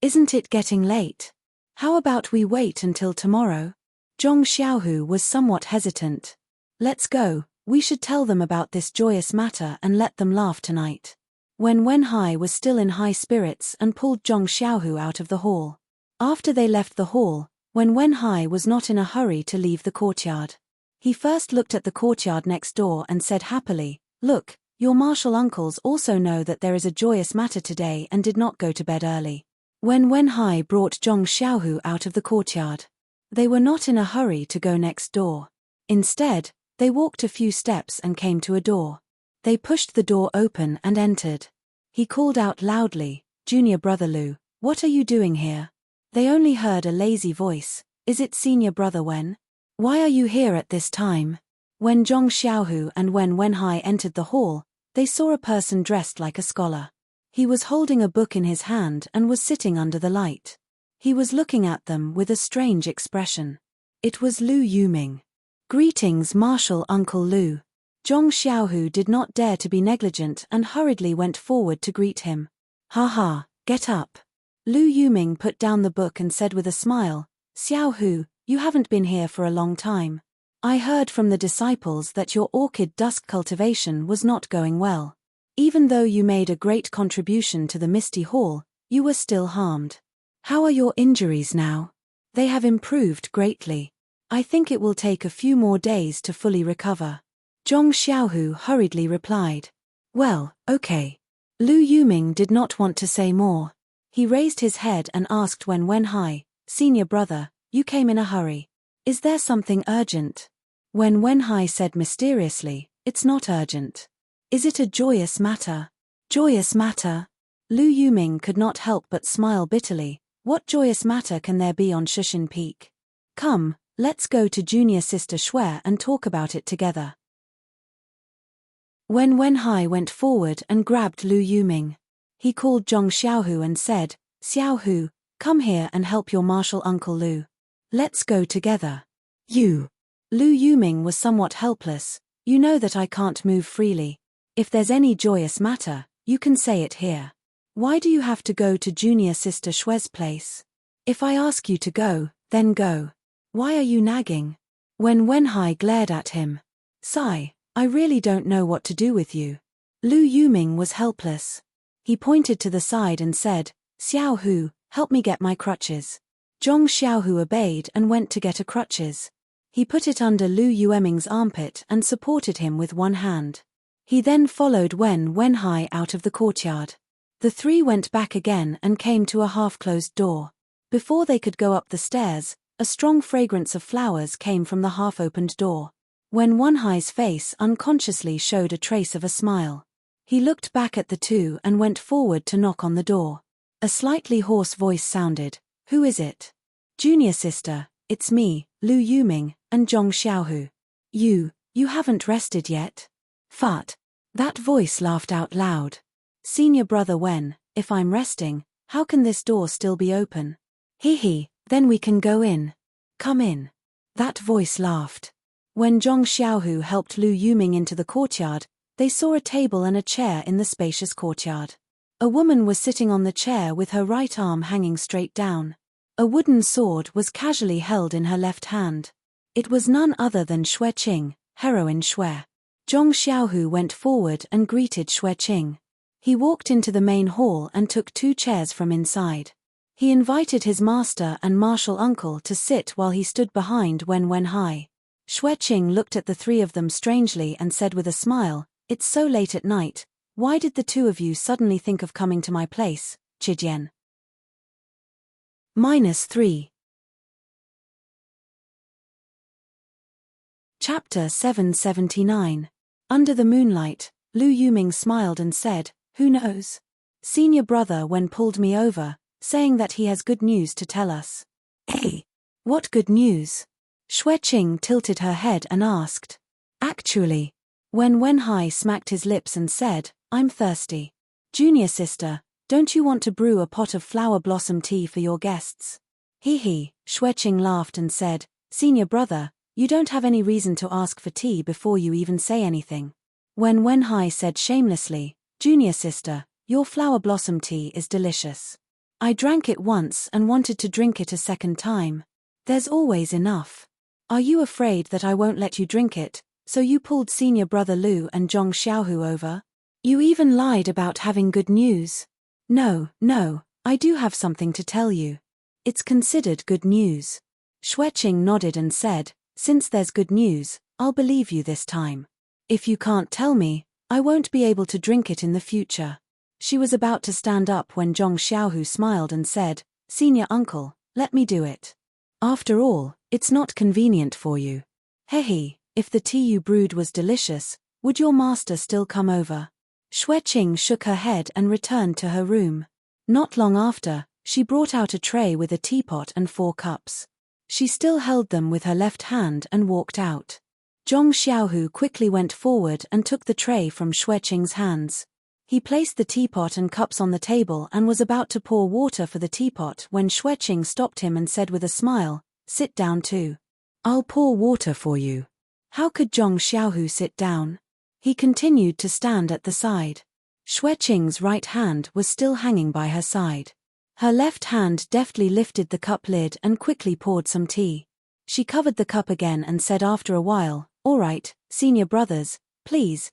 A: Isn't it getting late? How about we wait until tomorrow? Zhong Xiaohu was somewhat hesitant. Let's go, we should tell them about this joyous matter and let them laugh tonight. When Wenhai was still in high spirits and pulled Zhong Xiaohu out of the hall. After they left the hall, when Wenhai was not in a hurry to leave the courtyard. He first looked at the courtyard next door and said happily, "Look, your martial uncles also know that there is a joyous matter today and did not go to bed early." When Wenhai brought Zhong Xiaohu out of the courtyard, they were not in a hurry to go next door. Instead, they walked a few steps and came to a door. They pushed the door open and entered. He called out loudly, "Junior brother Lu, what are you doing here?" They only heard a lazy voice, "Is it senior brother Wen? Why are you here at this time?" When Zhong Xiaohu and Wenhai entered the hall, they saw a person dressed like a scholar. He was holding a book in his hand and was sitting under the light. He was looking at them with a strange expression. It was Lu Yuming. "Greetings, Martial Uncle Lu." Zhong Xiaohu did not dare to be negligent and hurriedly went forward to greet him. Ha, get up. Lu Yuming put down the book and said with a smile, "Xiaohu, you haven't been here for a long time. I heard from the disciples that your orchid dusk cultivation was not going well. Even though you made a great contribution to the Misty Hall, you were still harmed. How are your injuries now?" "They have improved greatly. I think it will take a few more days to fully recover." Zhong Xiaohu hurriedly replied. "Well, okay." Lu Yuming did not want to say more. He raised his head and asked Wenhai, "Senior brother, you came in a hurry. Is there something urgent?" Wenhai said mysteriously, "It's not urgent." "Is it a joyous matter?" "Joyous matter?" Lu Yuming could not help but smile bitterly. What joyous matter can there be on Shushin Peak? Come, let's go to junior sister Shui and talk about it together. When Wenhai went forward and grabbed Lu Yuming, he called Zhong Xiaohu and said, "Xiaohu, come here and help your martial uncle Lu. Let's go together." "You." Lu Yuming was somewhat helpless. "You know that I can't move freely. If there's any joyous matter, you can say it here. Why do you have to go to junior sister Shui's place? If I ask you to go, then go. Why are you nagging?" When Wenhai glared at him. "Sigh, I really don't know what to do with you." Lu Yuming was helpless. He pointed to the side and said, "Xiaohu, help me get my crutches." Zhong Xiaohu obeyed and went to get a crutches. He put it under Lu Yuming's armpit and supported him with one hand. He then followed Wenhai out of the courtyard. The three went back again and came to a half-closed door. Before they could go up the stairs, a strong fragrance of flowers came from the half-opened door. When Wenhai's face unconsciously showed a trace of a smile. He looked back at the two and went forward to knock on the door. A slightly hoarse voice sounded, "Who is it?" "Junior sister, it's me, Lu Yuming, and Zhong Xiaohu. You haven't rested yet?" "Fart." That voice laughed out loud. "Senior brother Wen, if I'm resting, how can this door still be open?" "Hee, then we can go in. Come in." That voice laughed. When Zhong Xiaohu helped Lu Yuming into the courtyard, they saw a table and a chair in the spacious courtyard. A woman was sitting on the chair with her right arm hanging straight down. A wooden sword was casually held in her left hand. It was none other than Shui Qing, heroine Shui. Zhong Xiaohu went forward and greeted Shui Qing. He walked into the main hall and took two chairs from inside. He invited his master and martial uncle to sit while he stood behind Wen. Xueqing looked at the three of them strangely and said with a smile, "It's so late at night, why did the two of you suddenly think of coming to my place, Chijian?" -3. Chapter 779. Under the moonlight, Lu Yuming smiled and said, "Who knows? Senior brother Wen pulled me over, saying that he has good news to tell us." "Hey, what good news?" Xueqing tilted her head and asked. "Actually." Wenhai smacked his lips and said, "I'm thirsty. Junior sister, don't you want to brew a pot of flower blossom tea for your guests?" "Hee." Xueqing laughed and said, "Senior brother, you don't have any reason to ask for tea before you even say anything." Wenhai said shamelessly, "Junior sister, your flower blossom tea is delicious. I drank it once and wanted to drink it a second time. There's always enough. Are you afraid that I won't let you drink it, so you pulled senior brother Lu and Zhong Xiaohu over? You even lied about having good news." No, I do have something to tell you. It's considered good news." Xueqing nodded and said, "Since there's good news, I'll believe you this time. If you can't tell me, I won't be able to drink it in the future." She was about to stand up when Zhong Xiaohu smiled and said, "Senior uncle, let me do it. After all, it's not convenient for you. Hehe, if the tea you brewed was delicious, would your master still come over?" Xueqing shook her head and returned to her room. Not long after, she brought out a tray with a teapot and 4 cups. She still held them with her left hand and walked out. Zhong Xiaohu quickly went forward and took the tray from Xueqing's hands. He placed the teapot and cups on the table and was about to pour water for the teapot when Xueqing stopped him and said with a smile, "Sit down too. I'll pour water for you." How could Zhong Xiaohu sit down? He continued to stand at the side. Xueqing's right hand was still hanging by her side. Her left hand deftly lifted the cup lid and quickly poured some tea. She covered the cup again and said after a while, "All right, senior brothers, please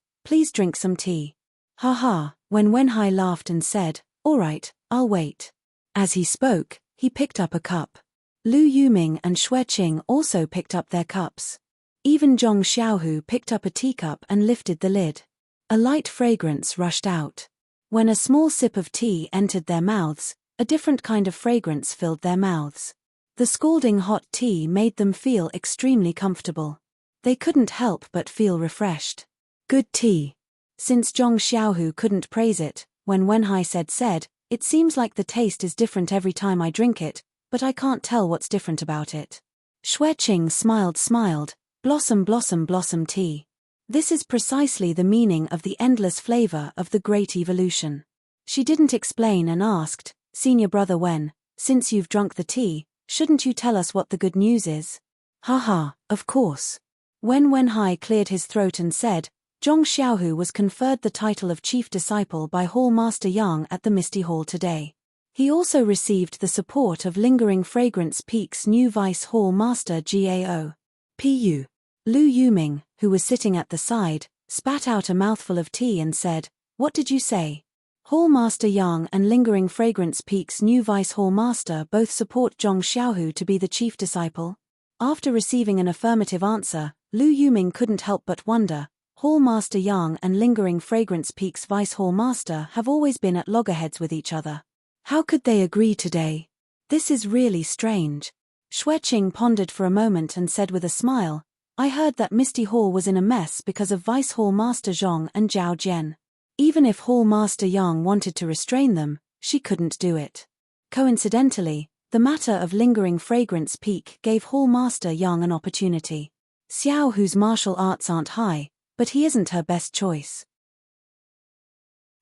A: drink some tea." "Ha." Wenhai laughed and said, "All right, I'll wait." As he spoke, he picked up a cup. Lu Yuming and Xueqing also picked up their cups. Even Zhong Xiaohu picked up a teacup and lifted the lid. A light fragrance rushed out. When a small sip of tea entered their mouths, a different kind of fragrance filled their mouths. The scalding hot tea made them feel extremely comfortable. They couldn't help but feel refreshed. Good tea. Since Zhong Xiaohu couldn't praise it, when Wenhai said, "It seems like the taste is different every time I drink it, but I can't tell what's different about it." Xueqing smiled, blossom tea. This is precisely the meaning of the endless flavor of the great evolution. She didn't explain and asked, "Senior brother Wen, since you've drunk the tea, shouldn't you tell us what the good news is?" "Ha, of course." Wenhai cleared his throat and said, "Zhong Xiaohu was conferred the title of chief disciple by Hall Master Yang at the Misty Hall today. He also received the support of Lingering Fragrance Peak's new Vice Hall Master Gao. Pu. Lu Yuming, who was sitting at the side, spat out a mouthful of tea and said, "What did you say?" Hall Master Yang and Lingering Fragrance Peak's new Vice Hall Master both support Zhong Xiaohu to be the chief disciple. After receiving an affirmative answer, Lu Yuming couldn't help but wonder, Hall Master Yang and Lingering Fragrance Peak's Vice Hall Master have always been at loggerheads with each other. How could they agree today? This is really strange. Xueqing pondered for a moment and said with a smile, "I heard that Misty Hall was in a mess because of Vice Hall Master Zhong and Zhao Jian. Even if Hall Master Yang wanted to restrain them, she couldn't do it." Coincidentally, the matter of Lingering Fragrance Peak gave Hall Master Yang an opportunity. Xiao Hu's martial arts aren't high, but he isn't her best choice.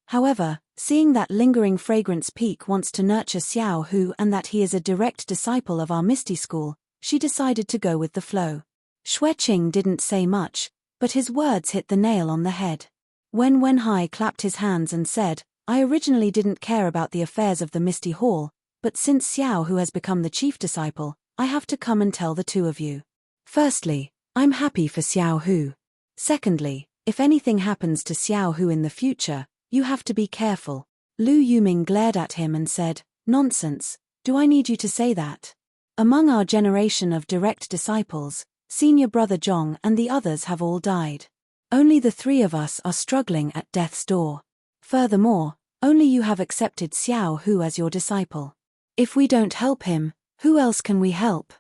A: However, seeing that Lingering Fragrance Peak wants to nurture Xiao Hu and that he is a direct disciple of our Misty School, she decided to go with the flow. Xueqing didn't say much, but his words hit the nail on the head. Wenhai clapped his hands and said, "I originally didn't care about the affairs of the Misty Hall, but since Xiao Hu has become the chief disciple, I have to come and tell the two of you. Firstly, I'm happy for Xiao Hu. Secondly, if anything happens to Xiao Hu in the future, you have to be careful." Lu Yuming glared at him and said, "Nonsense, Do I need you to say that? Among our generation of direct disciples, senior brother Zhong and the others have all died. Only the three of us are struggling at death's door. Furthermore, only you have accepted Xiao Hu as your disciple. If we don't help him, who else can we help?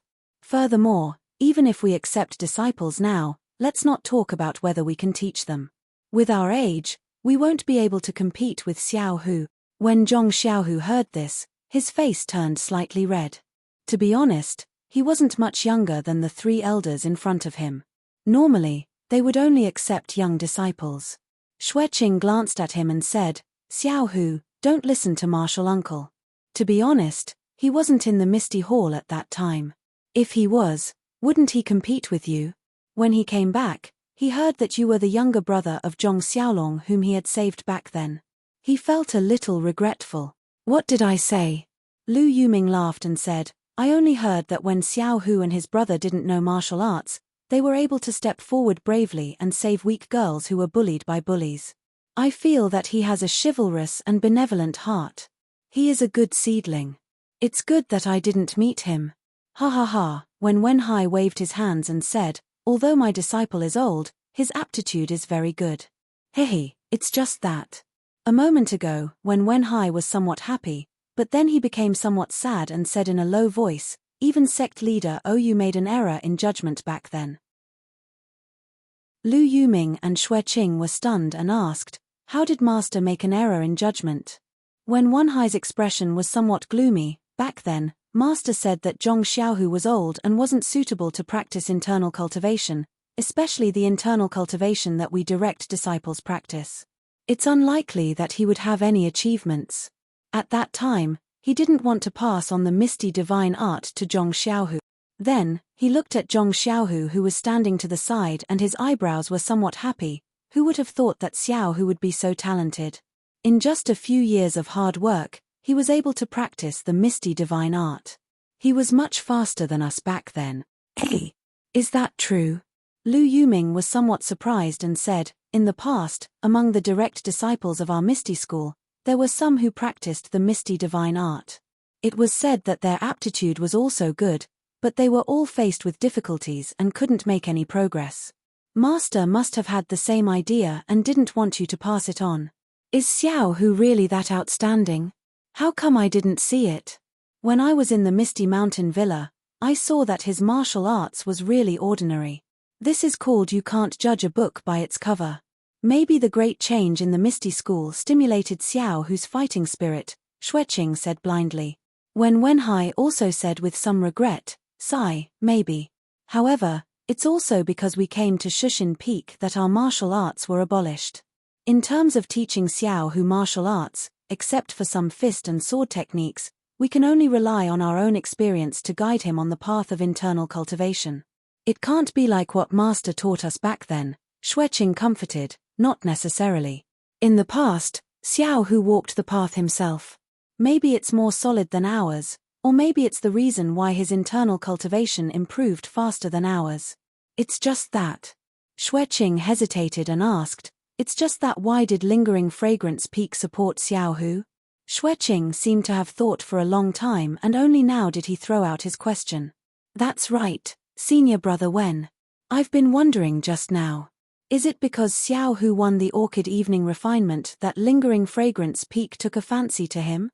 A: Furthermore, even if we accept disciples now, let's not talk about whether we can teach them. With our age, we won't be able to compete with Xiao Hu. When Zhong Xiaohu heard this, his face turned slightly red. To be honest, he wasn't much younger than the three elders in front of him. Normally, they would only accept young disciples. Xueqing glanced at him and said, Xiao Hu, don't listen to martial uncle. To be honest, he wasn't in the Misty Hall at that time. If he was, wouldn't he compete with you? When he came back, he heard that you were the younger brother of Zhong Xiaolong whom he had saved back then. He felt a little regretful. What did I say? Lu Yuming laughed and said, I only heard that when Xiao Hu and his brother didn't know martial arts, they were able to step forward bravely and save weak girls who were bullied by bullies. I feel that he has a chivalrous and benevolent heart. He is a good seedling. It's good that I didn't meet him. Ha ha ha, when Wenhai waved his hands and said, although my disciple is old, his aptitude is very good. Hehe, it's just that. A moment ago, when Wenhai was somewhat happy, but then he became somewhat sad and said in a low voice, even sect leader you made an error in judgment back then. Lu Yuming and Xueqing were stunned and asked, how did Master make an error in judgment? When Wenhai's expression was somewhat gloomy, back then, Master said that Zhong Xiaohu was old and wasn't suitable to practice internal cultivation, especially the internal cultivation that we direct disciples practice. It's unlikely that he would have any achievements. At that time, he didn't want to pass on the misty divine art to Zhong Xiaohu. Then, he looked at Zhong Xiaohu who was standing to the side and his eyebrows were somewhat happy. Who would have thought that Xiao Hu would be so talented? In just a few years of hard work, he was able to practice the misty divine art. He was much faster than us back then. Hey, is that true? Lu Yuming was somewhat surprised and said, in the past, among the direct disciples of our Misty School, there were some who practiced the misty divine art. It was said that their aptitude was also good, but they were all faced with difficulties and couldn't make any progress. Master must have had the same idea and didn't want you to pass it on. Is Xiao Hu really that outstanding? How come I didn't see it? When I was in the Misty Mountain Villa, I saw that his martial arts was really ordinary. This is called you can't judge a book by its cover. Maybe the great change in the Misty School stimulated Xiao Hu's fighting spirit, Xueqing said blindly. When Wenhai also said with some regret, sigh, maybe. However, it's also because we came to Shushin Peak that our martial arts were abolished. In terms of teaching Xiao Hu martial arts, except for some fist and sword techniques, we can only rely on our own experience to guide him on the path of internal cultivation. It can't be like what Master taught us back then, Xueqing comforted, not necessarily. In the past, Xiao Hu walked the path himself. Maybe it's more solid than ours, or maybe it's the reason why his internal cultivation improved faster than ours. It's just that. Xueqing hesitated and asked, it's just that why did lingering fragrance peak support Xiao Hu? Xueqing seemed to have thought for a long time and only now did he throw out his question. That's right. Senior brother Wen. I've been wondering just now. Is it because Xiao Hu won the Orchid Evening Refinement that lingering fragrance peak took a fancy to him?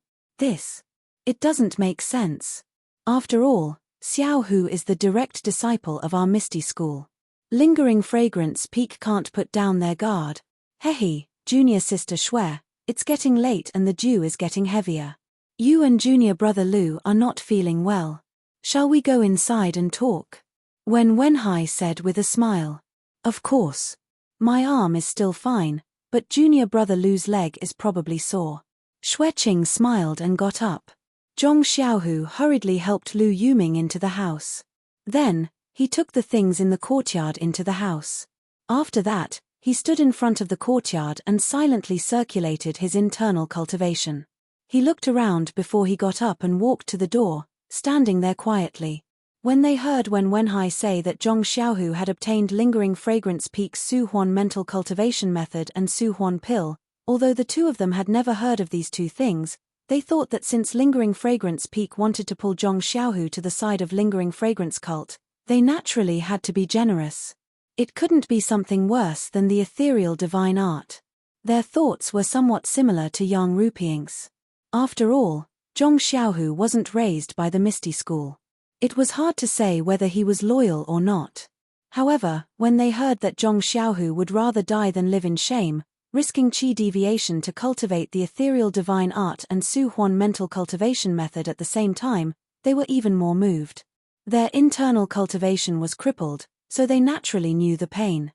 A: It doesn't make sense. After all, Xiao Hu is the direct disciple of our Misty School. Lingering fragrance peak can't put down their guard. Hehe, junior sister Xue, it's getting late and the dew is getting heavier. You and junior brother Lu are not feeling well. Shall we go inside and talk? When Wenhai said with a smile. Of course. My arm is still fine, but junior brother Lu's leg is probably sore. Xueqing smiled and got up. Zhong Xiaohu hurriedly helped Lu Yuming into the house. Then, he took the things in the courtyard into the house. After that, he stood in front of the courtyard and silently circulated his internal cultivation. He looked around before he got up and walked to the door, standing there quietly. When they heard Wenhai say that Zhong Xiaohu had obtained lingering fragrance peak's Su Huan mental cultivation method and Su Huan pill, although the two of them had never heard of these two things, They thought that since Lingering Fragrance Peak wanted to pull Zhong Xiaohu to the side of Lingering Fragrance Cult, they naturally had to be generous. It couldn't be something worse than the ethereal divine art. Their thoughts were somewhat similar to Yang Rupiying's. After all, Zhong Xiaohu wasn't raised by the Misty school. It was hard to say whether he was loyal or not. However, when they heard that Zhong Xiaohu would rather die than live in shame, risking qi deviation to cultivate the ethereal divine art and Su Huan mental cultivation method at the same time, they were even more moved. Their internal cultivation was crippled, so they naturally knew the pain.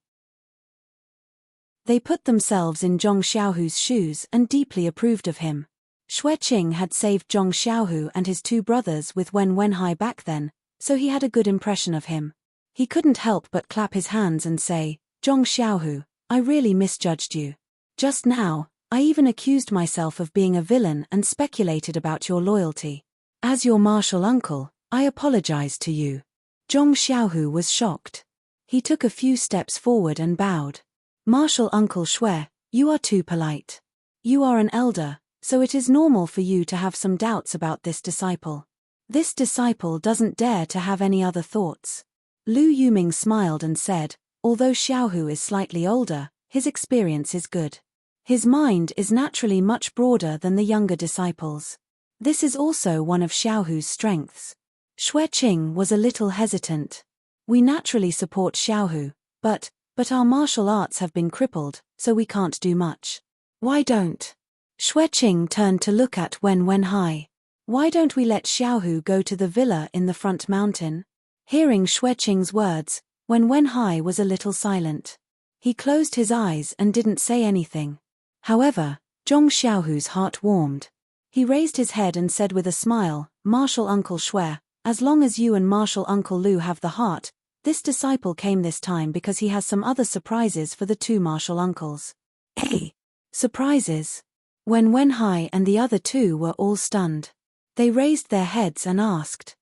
A: They put themselves in Zhong Xiaohu's shoes and deeply approved of him. Xue Qing had saved Zhong Xiaohu and his two brothers with Wen Wenhai back then, so he had a good impression of him. He couldn't help but clap his hands and say, "Zhong Xiaohu, I really misjudged you. Just now, I even accused myself of being a villain and speculated about your loyalty. As your martial uncle, I apologize to you." Zhong Xiaohu was shocked. He took a few steps forward and bowed. "Martial Uncle Xue, you are too polite. You are an elder, so it is normal for you to have some doubts about this disciple. This disciple doesn't dare to have any other thoughts." Lu Yuming smiled and said, "Although Xiaohu is slightly older, his experience is good. His mind is naturally much broader than the younger disciples. This is also one of Xiaohu's strengths." Xue Qing was a little hesitant. "We naturally support Xiaohu, but our martial arts have been crippled, so we can't do much. Why don't—" Xue Qing turned to look at Wen Wenhai. "Why don't we let Xiaohu go to the villa in the front mountain?" Hearing Xue Qing's words, Wen Wenhai was a little silent. He closed his eyes and didn't say anything. However, Zhong Xiaohu's heart warmed. He raised his head and said with a smile, "Martial Uncle Xue, as long as you and Martial Uncle Lu have the heart, this disciple came this time because he has some other surprises for the two martial uncles." "Hey! Surprises?" Wen Wenhai and the other two were all stunned. They raised their heads and asked.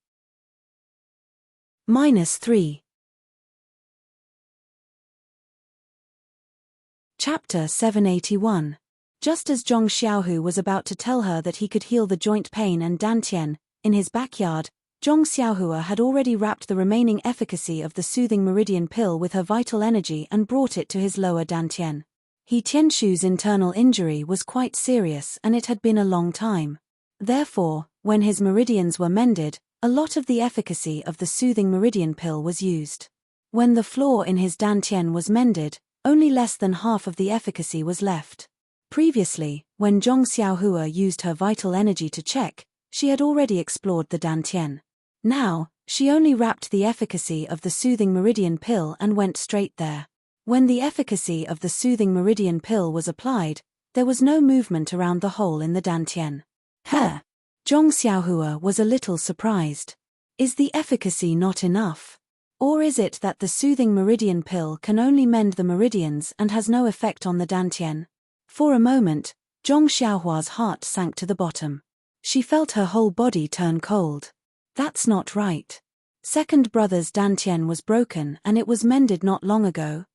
A: -3. Chapter 781. Just as Zhong Xiaohu was about to tell her that he could heal the joint pain and dantian, in his backyard, Zhong Xiaohua had already wrapped the remaining efficacy of the soothing meridian pill with her vital energy and brought it to his lower dantian. He Tianshu's internal injury was quite serious and it had been a long time. Therefore, when his meridians were mended, a lot of the efficacy of the soothing meridian pill was used. When the flaw in his dantian was mended, only less than half of the efficacy was left. Previously, when Zhong Xiaohua used her vital energy to check, she had already explored the dantian. Now, she only wrapped the efficacy of the soothing meridian pill and went straight there. When the efficacy of the soothing meridian pill was applied, there was no movement around the hole in the dantian. Huh! Zhong Xiaohua was a little surprised. Is the efficacy not enough? Or is it that the soothing meridian pill can only mend the meridians and has no effect on the dantian? For a moment, Zhong Xiaohua's heart sank to the bottom. She felt her whole body turn cold. That's not right. Second brother's dantian was broken and it was mended not long ago.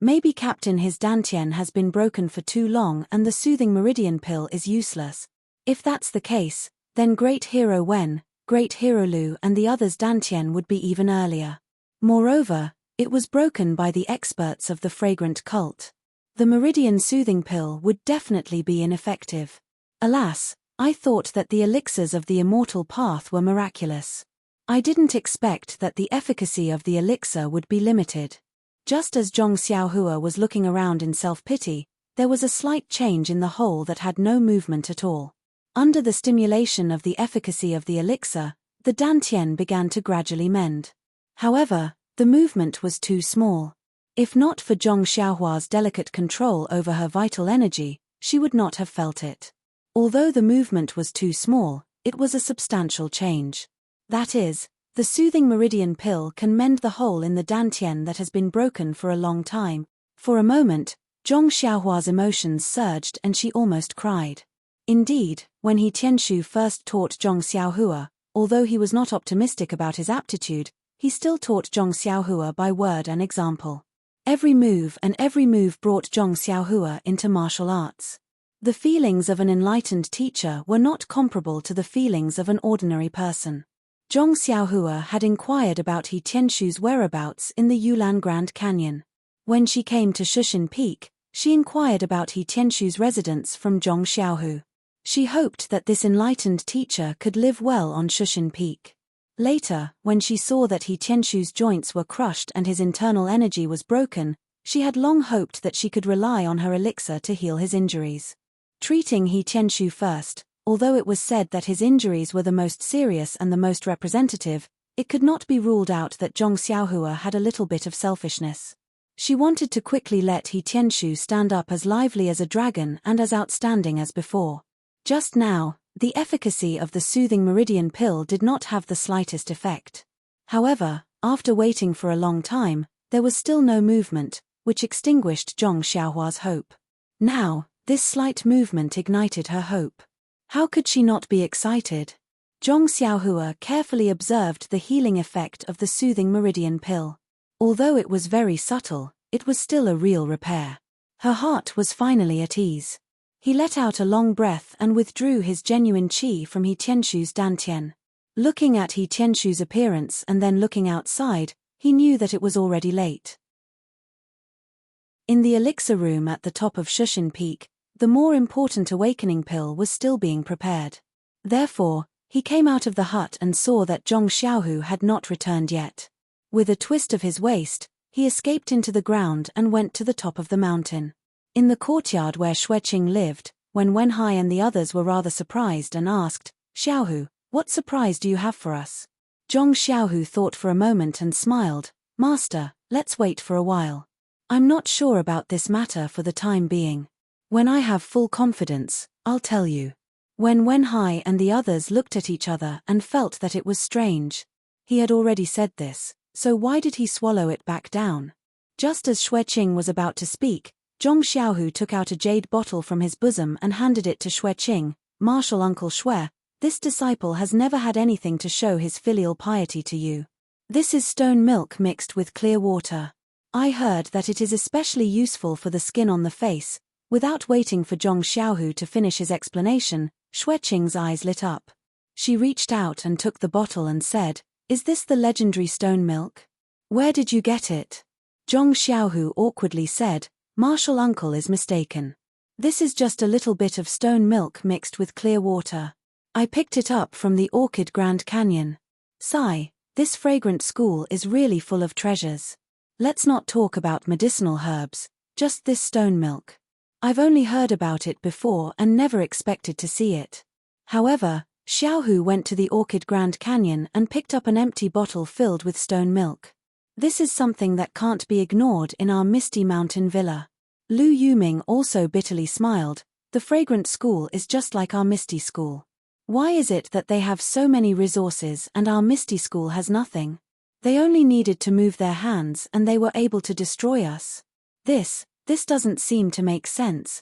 A: Maybe Captain his dantian has been broken for too long and the soothing meridian pill is useless. If that's the case, then Great Hero Wen, Great Hero Lu and the others' dantian would be even earlier. Moreover, it was broken by the experts of the fragrant cult. The meridian soothing pill would definitely be ineffective. Alas, I thought that the elixirs of the immortal path were miraculous. I didn't expect that the efficacy of the elixir would be limited. Just as Zhong Xiaohua was looking around in self-pity, there was a slight change in the hole that had no movement at all. Under the stimulation of the efficacy of the elixir, the dantian began to gradually mend. However, the movement was too small. If not for Zhong Xiaohua's delicate control over her vital energy, she would not have felt it. Although the movement was too small, it was a substantial change. That is, the soothing meridian pill can mend the hole in the dantian that has been broken for a long time. For a moment, Zhong Xiaohua's emotions surged and she almost cried. Indeed, when He Tianshu first taught Zhong Xiaohua, although he was not optimistic about his aptitude, he still taught Zhong Xiaohua by word and example. Every move brought Zhong Xiaohua into martial arts. The feelings of an enlightened teacher were not comparable to the feelings of an ordinary person. Zhong Xiaohua had inquired about He Tianshu's whereabouts in the Yulan Grand Canyon. When she came to Shushan Peak, she inquired about He Tianshu's residence from Zhong Xiaohu. She hoped that this enlightened teacher could live well on Shushan Peak. Later, when she saw that He Tianshu's joints were crushed and his internal energy was broken, she had long hoped that she could rely on her elixir to heal his injuries. Treating He Tianshu first, although it was said that his injuries were the most serious and the most representative, it could not be ruled out that Zhong Xiaohua had a little bit of selfishness. She wanted to quickly let He Tianshu stand up as lively as a dragon and as outstanding as before. Just now, the efficacy of the soothing meridian pill did not have the slightest effect. However, after waiting for a long time, there was still no movement, which extinguished Zhong Xiaohua's hope. Now, this slight movement ignited her hope. How could she not be excited? Zhong Xiaohua carefully observed the healing effect of the soothing meridian pill. Although it was very subtle, it was still a real repair. Her heart was finally at ease. He let out a long breath and withdrew his genuine qi from He Tianshu's dantian. Looking at He Tianshu's appearance and then looking outside, he knew that it was already late. In the elixir room at the top of Shushan Peak, the more important awakening pill was still being prepared. Therefore, he came out of the hut and saw that Zhong Xiaohu had not returned yet. With a twist of his waist, he escaped into the ground and went to the top of the mountain. In the courtyard where Xueqing lived, when Wenhai and the others were rather surprised and asked, "Xiaohu, what surprise do you have for us?" Zhong Xiaohu thought for a moment and smiled, "Master, let's wait for a while. I'm not sure about this matter for the time being. When I have full confidence, I'll tell you." When Wenhai and the others looked at each other and felt that it was strange. He had already said this, so why did he swallow it back down? Just as Xueqing was about to speak, Zhong Xiaohu took out a jade bottle from his bosom and handed it to Xueqing. "Martial Uncle Xue, this disciple has never had anything to show his filial piety to you. This is stone milk mixed with clear water. I heard that it is especially useful for the skin on the face." Without waiting for Zhong Xiaohu to finish his explanation, Xueqing's eyes lit up. She reached out and took the bottle and said, "Is this the legendary stone milk? Where did you get it?" Zhong Xiaohu awkwardly said, "Martial uncle is mistaken. This is just a little bit of stone milk mixed with clear water. I picked it up from the Orchid Grand Canyon. Sigh, this fragrant school is really full of treasures. Let's not talk about medicinal herbs, just this stone milk. I've only heard about it before and never expected to see it." However, Xiaohu went to the Orchid Grand Canyon and picked up an empty bottle filled with stone milk. This is something that can't be ignored in our misty mountain villa. Lu Yuming also bitterly smiled. The fragrant school is just like our misty school. Why is it that they have so many resources and our misty school has nothing? They only needed to move their hands and they were able to destroy us. This doesn't seem to make sense.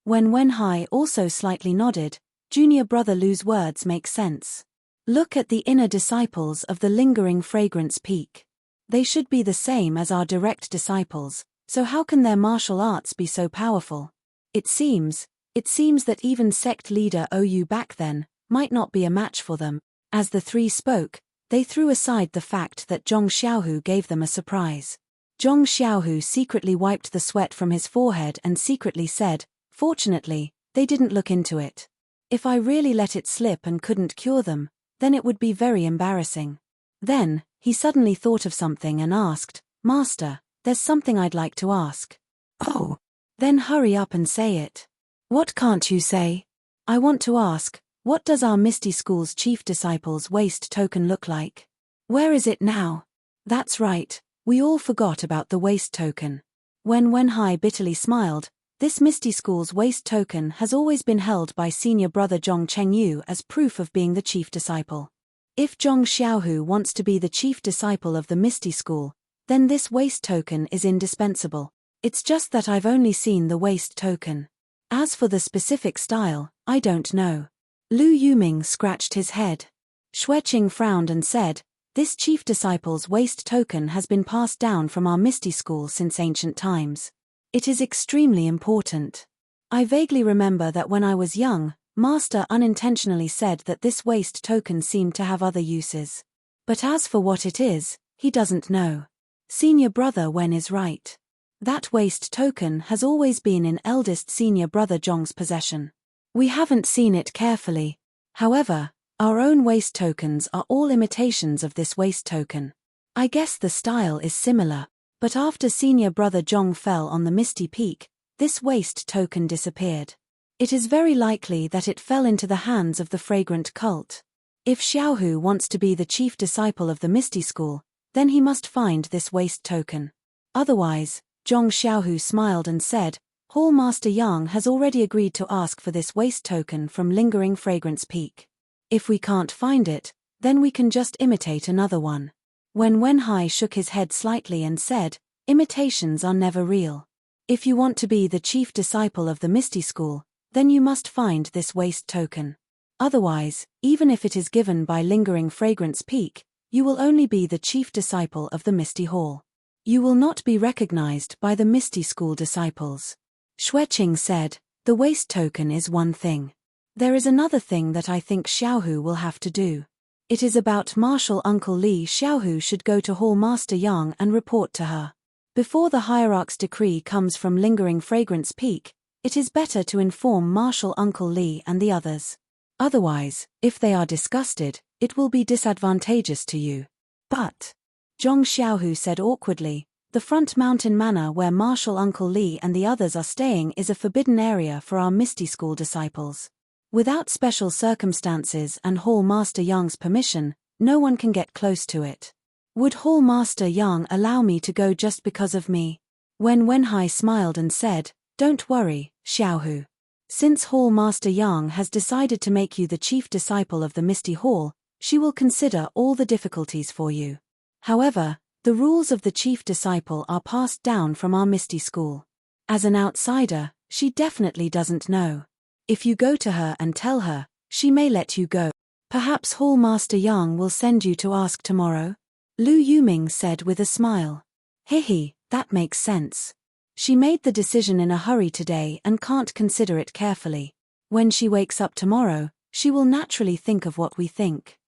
A: When Wenhai also slightly nodded, junior brother Lu's words make sense. Look at the inner disciples of the lingering fragrance peak. They should be the same as our direct disciples, so how can their martial arts be so powerful? It seems that even sect leader OU back then might not be a match for them. As the three spoke, they threw aside the fact that Zhong Xiaohu gave them a surprise. Zhong Xiaohu secretly wiped the sweat from his forehead and secretly said, "Fortunately, they didn't look into it. If I really let it slip and couldn't cure them, then it would be very embarrassing." Then, he suddenly thought of something and asked, "Master, there's something I'd like to ask." "Oh." "Then hurry up and say it." "What can't you say?" "I want to ask, what does our Misty School's chief disciple's waist token look like? Where is it now?" "That's right, we all forgot about the waist token." When Wenhai bitterly smiled, this Misty School's waist token has always been held by senior brother Zhong Chengyu as proof of being the chief disciple. If Zhong Xiaohu wants to be the chief disciple of the Misty School, then this waist token is indispensable. It's just that I've only seen the waist token. As for the specific style, I don't know. Lu Yuming scratched his head. Xueqing frowned and said, "This chief disciple's waist token has been passed down from our Misty School since ancient times. It is extremely important. I vaguely remember that when I was young, Master unintentionally said that this waste token seemed to have other uses. But as for what it is, he doesn't know. Senior brother Wen is right. That waste token has always been in eldest senior brother Zhong's possession. We haven't seen it carefully. However, our own waste tokens are all imitations of this waste token. I guess the style is similar, but after senior brother Zhong fell on the Misty Peak, this waste token disappeared. It is very likely that it fell into the hands of the fragrant cult. If Xiaohu wants to be the chief disciple of the Misty School, then he must find this waste token. Otherwise, Zhong Xiaohu smiled and said, Hall Master Yang has already agreed to ask for this waste token from Lingering Fragrance Peak. If we can't find it, then we can just imitate another one. When Wenhai shook his head slightly and said, imitations are never real. If you want to be the chief disciple of the Misty School, then you must find this waste token. Otherwise, even if it is given by Lingering Fragrance Peak, you will only be the chief disciple of the Misty Hall. You will not be recognized by the Misty School disciples. Xueqing said, the waste token is one thing. There is another thing that I think Xiaohu will have to do. It is about Martial Uncle Li. Xiaohu should go to Hall Master Yang and report to her. Before the hierarch's decree comes from Lingering Fragrance Peak, it is better to inform Martial Uncle Li and the others. Otherwise, if they are disgusted, it will be disadvantageous to you. But, Zhong Xiaohu said awkwardly, the Front Mountain Manor where Martial Uncle Li and the others are staying is a forbidden area for our Misty School disciples. Without special circumstances and Hall Master Yang's permission, no one can get close to it. Would Hall Master Yang allow me to go just because of me? When Wenhai smiled and said, don't worry, Xiaohu. Since Hall Master Yang has decided to make you the chief disciple of the Misty Hall, she will consider all the difficulties for you. However, the rules of the chief disciple are passed down from our Misty School. As an outsider, she definitely doesn't know. If you go to her and tell her, she may let you go. Perhaps Hall Master Yang will send you to ask tomorrow? Lu Yuming said with a smile. Hehe, that makes sense. She made the decision in a hurry today and can't consider it carefully. When she wakes up tomorrow, she will naturally think of what we think.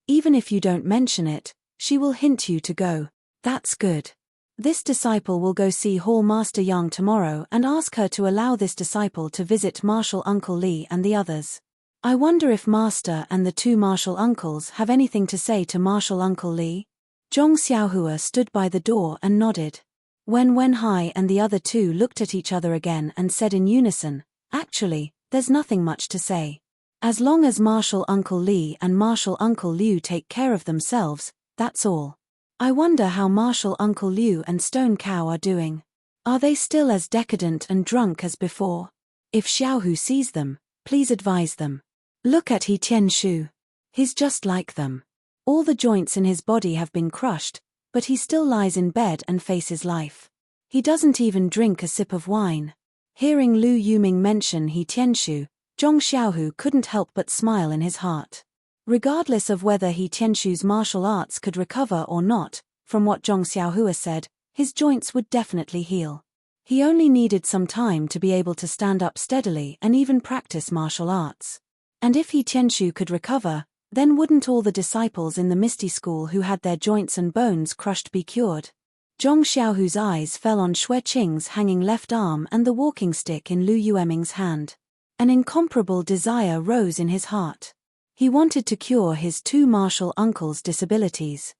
A: Even if you don't mention it, she will hint you to go. That's good. This disciple will go see Hall Master Yang tomorrow and ask her to allow this disciple to visit Martial Uncle Li and the others. I wonder if Master and the two Martial Uncles have anything to say to Martial Uncle Li? Zhong Xiaohua stood by the door and nodded. When Wenhai and the other two looked at each other again and said in unison, actually, there's nothing much to say. As long as Martial Uncle Li and Martial Uncle Liu take care of themselves, that's all. I wonder how Martial Uncle Liu and Stone Cow are doing. Are they still as decadent and drunk as before? If Xiaohu sees them, please advise them. Look at He Tianshu. He's just like them. All the joints in his body have been crushed, but he still lies in bed and faces life. He doesn't even drink a sip of wine. Hearing Lu Yuming mention He Tianshu, Zhong Xiaohu couldn't help but smile in his heart. Regardless of whether He Tianshu's martial arts could recover or not, from what Zhong Xiaohua said, his joints would definitely heal. He only needed some time to be able to stand up steadily and even practice martial arts. And if He Tianshu could recover, then wouldn't all the disciples in the Misty School who had their joints and bones crushed be cured? Zhong Xiaohu's eyes fell on Xueqing's hanging left arm and the walking stick in Lu Yueming's hand. An incomparable desire rose in his heart. He wanted to cure his two martial uncles' disabilities.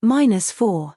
A: -4.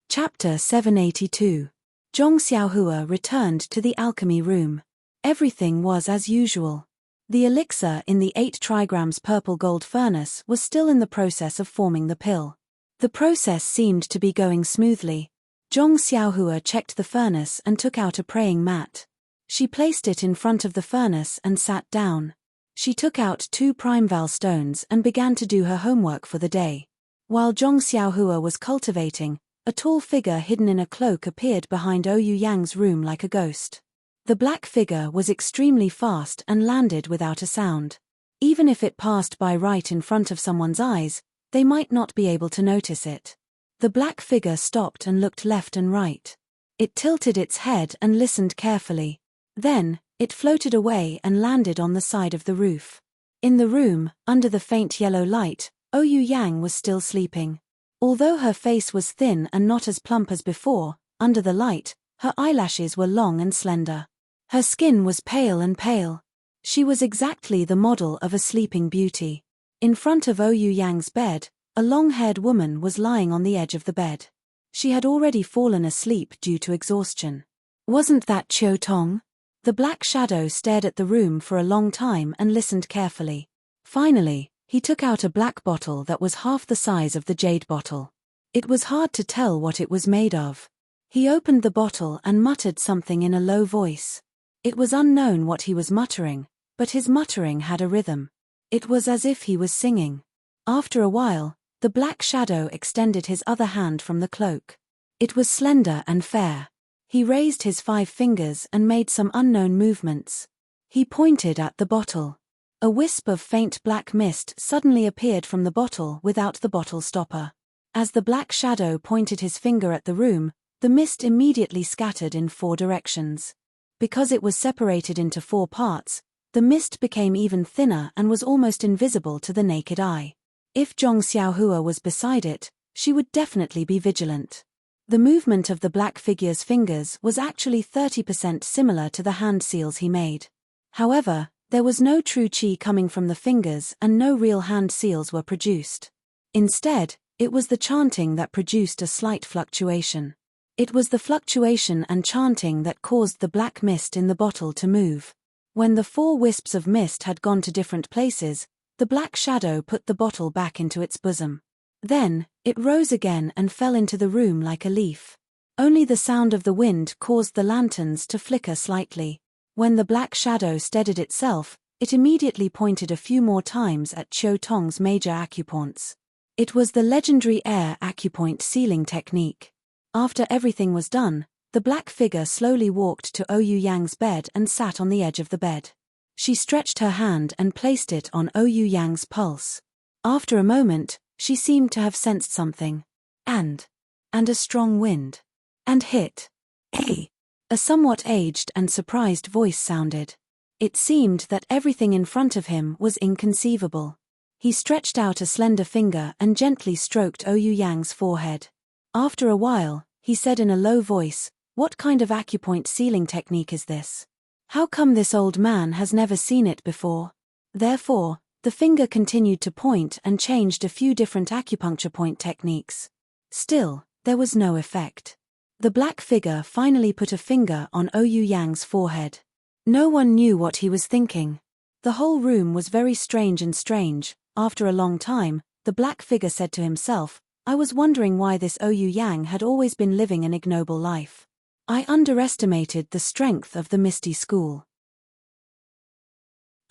A: Chapter 782. Zhong Xiaohua returned to the alchemy room. Everything was as usual. The elixir in the 8 trigrams purple gold furnace was still in the process of forming the pill. The process seemed to be going smoothly. Zhong Xiaohua checked the furnace and took out a praying mat. She placed it in front of the furnace and sat down. She took out 2 primeval stones and began to do her homework for the day. While Zhong Xiaohua was cultivating, a tall figure hidden in a cloak appeared behind Ouyang Yang's room like a ghost. The black figure was extremely fast and landed without a sound. Even if it passed by right in front of someone's eyes, they might not be able to notice it. The black figure stopped and looked left and right. It tilted its head and listened carefully. Then, it floated away and landed on the side of the roof. In the room, under the faint yellow light, Ouyou Yang was still sleeping. Although her face was thin and not as plump as before, under the light, her eyelashes were long and slender. Her skin was pale and pale. She was exactly the model of a sleeping beauty. In front of Ouyou Yang's bed, a long-haired woman was lying on the edge of the bed. She had already fallen asleep due to exhaustion. Wasn't that Qiu Tong? The black shadow stared at the room for a long time and listened carefully. Finally, he took out a black bottle that was half the size of the jade bottle. It was hard to tell what it was made of. He opened the bottle and muttered something in a low voice. It was unknown what he was muttering, but his muttering had a rhythm. It was as if he was singing. After a while, the black shadow extended his other hand from the cloak. It was slender and fair. He raised his 5 fingers and made some unknown movements. He pointed at the bottle. A wisp of faint black mist suddenly appeared from the bottle without the bottle stopper. As the black shadow pointed his finger at the room, the mist immediately scattered in 4 directions. Because it was separated into 4 parts, the mist became even thinner and was almost invisible to the naked eye. If Zhong Xiaohua was beside it, she would definitely be vigilant. The movement of the black figure's fingers was actually 30% similar to the hand seals he made. However, there was no true qi coming from the fingers and no real hand seals were produced. Instead, it was the chanting that produced a slight fluctuation. It was the fluctuation and chanting that caused the black mist in the bottle to move. When the 4 wisps of mist had gone to different places, the black shadow put the bottle back into its bosom. Then, it rose again and fell into the room like a leaf. Only the sound of the wind caused the lanterns to flicker slightly. When the black shadow steadied itself, it immediately pointed a few more times at Qiu Tong's major acupoints. It was the legendary air acupoint sealing technique. After everything was done, the black figure slowly walked to Ouyou Yang's bed and sat on the edge of the bed. She stretched her hand and placed it on Ouyou Yang's pulse. After a moment, she seemed to have sensed something. And a strong wind. And hit. A somewhat aged and surprised voice sounded. It seemed that everything in front of him was inconceivable. He stretched out a slender finger and gently stroked Ouyou Yang's forehead. After a while, he said in a low voice, "What kind of acupoint sealing technique is this? How come this old man has never seen it before?" Therefore, the finger continued to point and changed a few different acupuncture point techniques. Still, there was no effect. The black figure finally put a finger on Ouyou Yang's forehead. No one knew what he was thinking. The whole room was very strange and strange. After a long time, the black figure said to himself, "I was wondering why this Ouyou Yang had always been living an ignoble life. I underestimated the strength of the Misty School.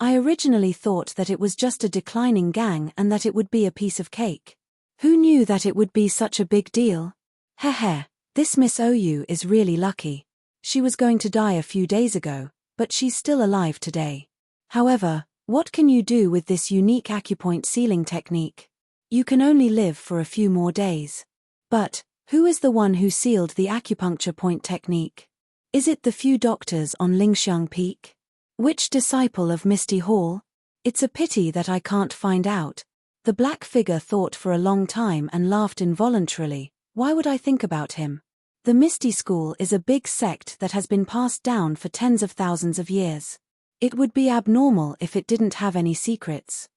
A: I originally thought that it was just a declining gang and that it would be a piece of cake. Who knew that it would be such a big deal? Heh, this Miss Ouyou is really lucky. She was going to die a few days ago, but she's still alive today. However, what can you do with this unique acupoint sealing technique? You can only live for a few more days. But, who is the one who sealed the acupuncture point technique? Is it the few doctors on Lingxiang Peak? Which disciple of Misty Hall? It's a pity that I can't find out." The black figure thought for a long time and laughed involuntarily. Why would I think about him? The Misty School is a big sect that has been passed down for tens of thousands of years. It would be abnormal if it didn't have any secrets.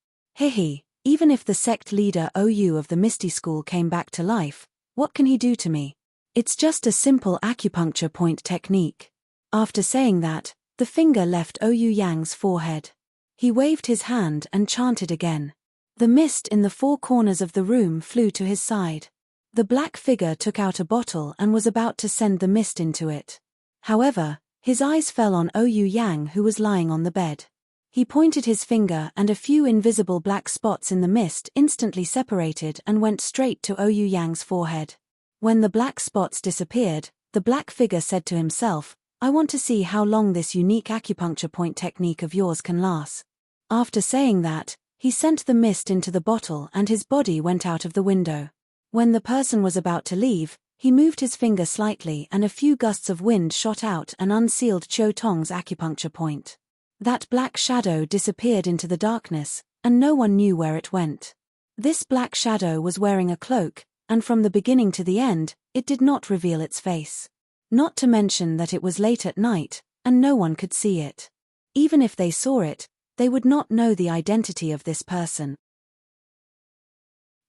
A: Even if the sect leader Ouyou of the Misty School came back to life, what can he do to me? It's just a simple acupuncture point technique. After saying that, the finger left Ouyou Yang's forehead. He waved his hand and chanted again. The mist in the 4 corners of the room flew to his side. The black figure took out a bottle and was about to send the mist into it. However, his eyes fell on Ouyou Yang, who was lying on the bed. He pointed his finger and a few invisible black spots in the mist instantly separated and went straight to Ouyou Yang's forehead. When the black spots disappeared, the black figure said to himself, "I want to see how long this unique acupuncture point technique of yours can last." After saying that, he sent the mist into the bottle and his body went out of the window. When the person was about to leave, he moved his finger slightly and a few gusts of wind shot out and unsealed Chiu Tong's acupuncture point. That black shadow disappeared into the darkness, and no one knew where it went. This black shadow was wearing a cloak, and from the beginning to the end, it did not reveal its face. Not to mention that it was late at night, and no one could see it. Even if they saw it, they would not know the identity of this person.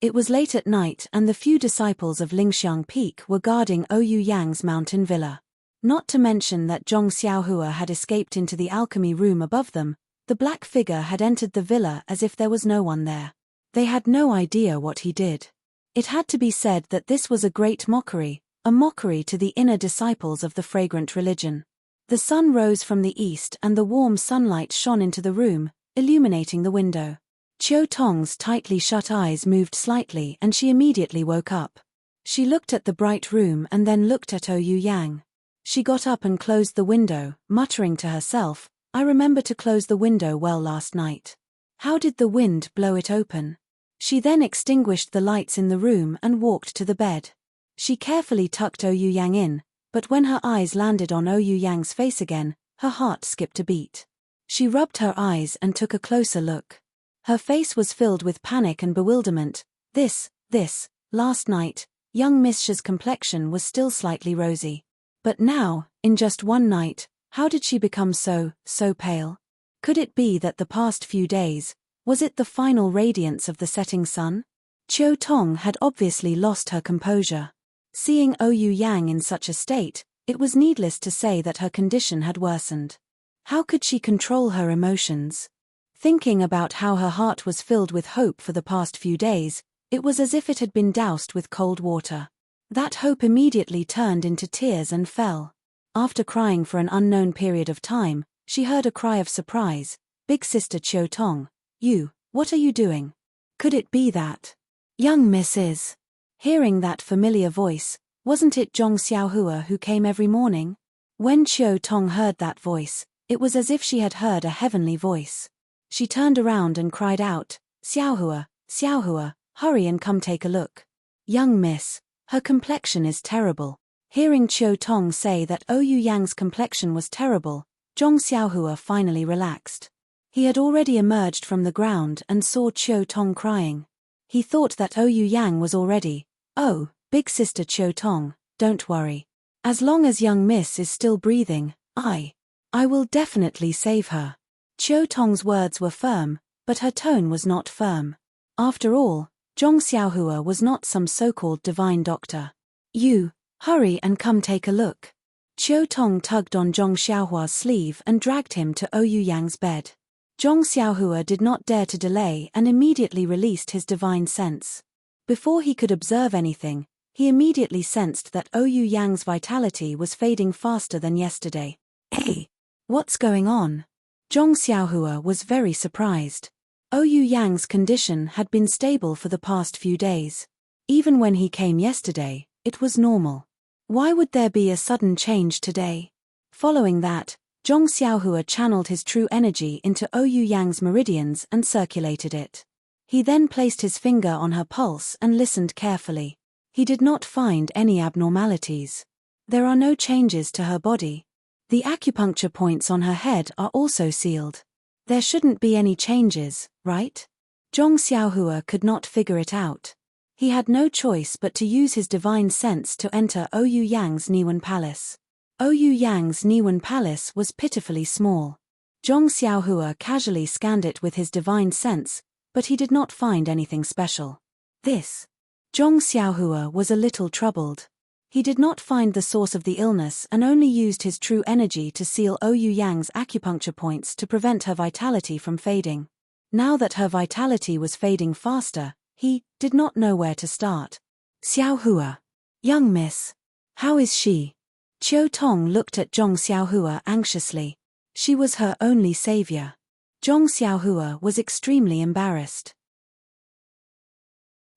A: It was late at night and the few disciples of Lingxiang Peak were guarding Ouyou Yang's mountain villa. Not to mention that Zhong Xiaohua had escaped into the alchemy room above them, the black figure had entered the villa as if there was no one there. They had no idea what he did. It had to be said that this was a great mockery, a mockery to the inner disciples of the fragrant religion. The sun rose from the east and the warm sunlight shone into the room, illuminating the window. Chiu Tong's tightly shut eyes moved slightly and she immediately woke up. She looked at the bright room and then looked at Ouyou Yang. She got up and closed the window, muttering to herself, "I remember to close the window well last night. How did the wind blow it open?" She then extinguished the lights in the room and walked to the bed. She carefully tucked Ouyou Yang in, but when her eyes landed on Ouyou Yang's face again, her heart skipped a beat. She rubbed her eyes and took a closer look. Her face was filled with panic and bewilderment. Last night, young Miss Shi's complexion was still slightly rosy. But now, in just one night, how did she become so pale? Could it be that the past few days, was it the final radiance of the setting sun? Chiu Tong had obviously lost her composure. Seeing Ouyou Yang in such a state, it was needless to say that her condition had worsened. How could she control her emotions? Thinking about how her heart was filled with hope for the past few days, it was as if it had been doused with cold water. That hope immediately turned into tears and fell. After crying for an unknown period of time, she heard a cry of surprise. "Big sister Chiu Tong, what are you doing? Could it be that young Mrs.?" Hearing that familiar voice, wasn't it Zhong Xiaohua who came every morning? When Chiu Tong heard that voice, it was as if she had heard a heavenly voice. She turned around and cried out, Xiaohua, hurry and come take a look. Young miss, her complexion is terrible." Hearing Chiu Tong say that Ouyou Yang's complexion was terrible, Zhong Xiaohua finally relaxed. He had already emerged from the ground and saw Chiu Tong crying. He thought that Ouyou Yang was already, "Oh, big sister Chiu Tong, don't worry. As long as young miss is still breathing, I will definitely save her." Chiu Tong's words were firm, but her tone was not firm. After all, Zhong Xiaohua was not some so-called divine doctor. "You, hurry and come take a look." Chiu Tong tugged on Zhong Xiaohua's sleeve and dragged him to Ouyou Yang's bed. Zhong Xiaohua did not dare to delay and immediately released his divine sense. Before he could observe anything, he immediately sensed that Ouyou Yang's vitality was fading faster than yesterday. "Hey, what's going on?" Zhong Xiaohua was very surprised. Ouyou Yang's condition had been stable for the past few days. Even when he came yesterday, it was normal. Why would there be a sudden change today? Following that, Zhong Xiaohua channeled his true energy into Ouyou Yang's meridians and circulated it. He then placed his finger on her pulse and listened carefully. He did not find any abnormalities. There are no changes to her body. The acupuncture points on her head are also sealed. There shouldn't be any changes, right? Zhong Xiaohua could not figure it out. He had no choice but to use his divine sense to enter Ouyou Yang's Niwen Palace. Ouyou Yang's Niwen Palace was pitifully small. Zhong Xiaohua casually scanned it with his divine sense, but he did not find anything special. Zhong Xiaohua was a little troubled. He did not find the source of the illness and only used his true energy to seal Ouyou Yang's acupuncture points to prevent her vitality from fading. Now that her vitality was fading faster, he did not know where to start. "Xiaohua. Young miss. How is she?" Chiu Tong looked at Zhong Xiaohua anxiously. She was her only savior. Zhong Xiaohua was extremely embarrassed.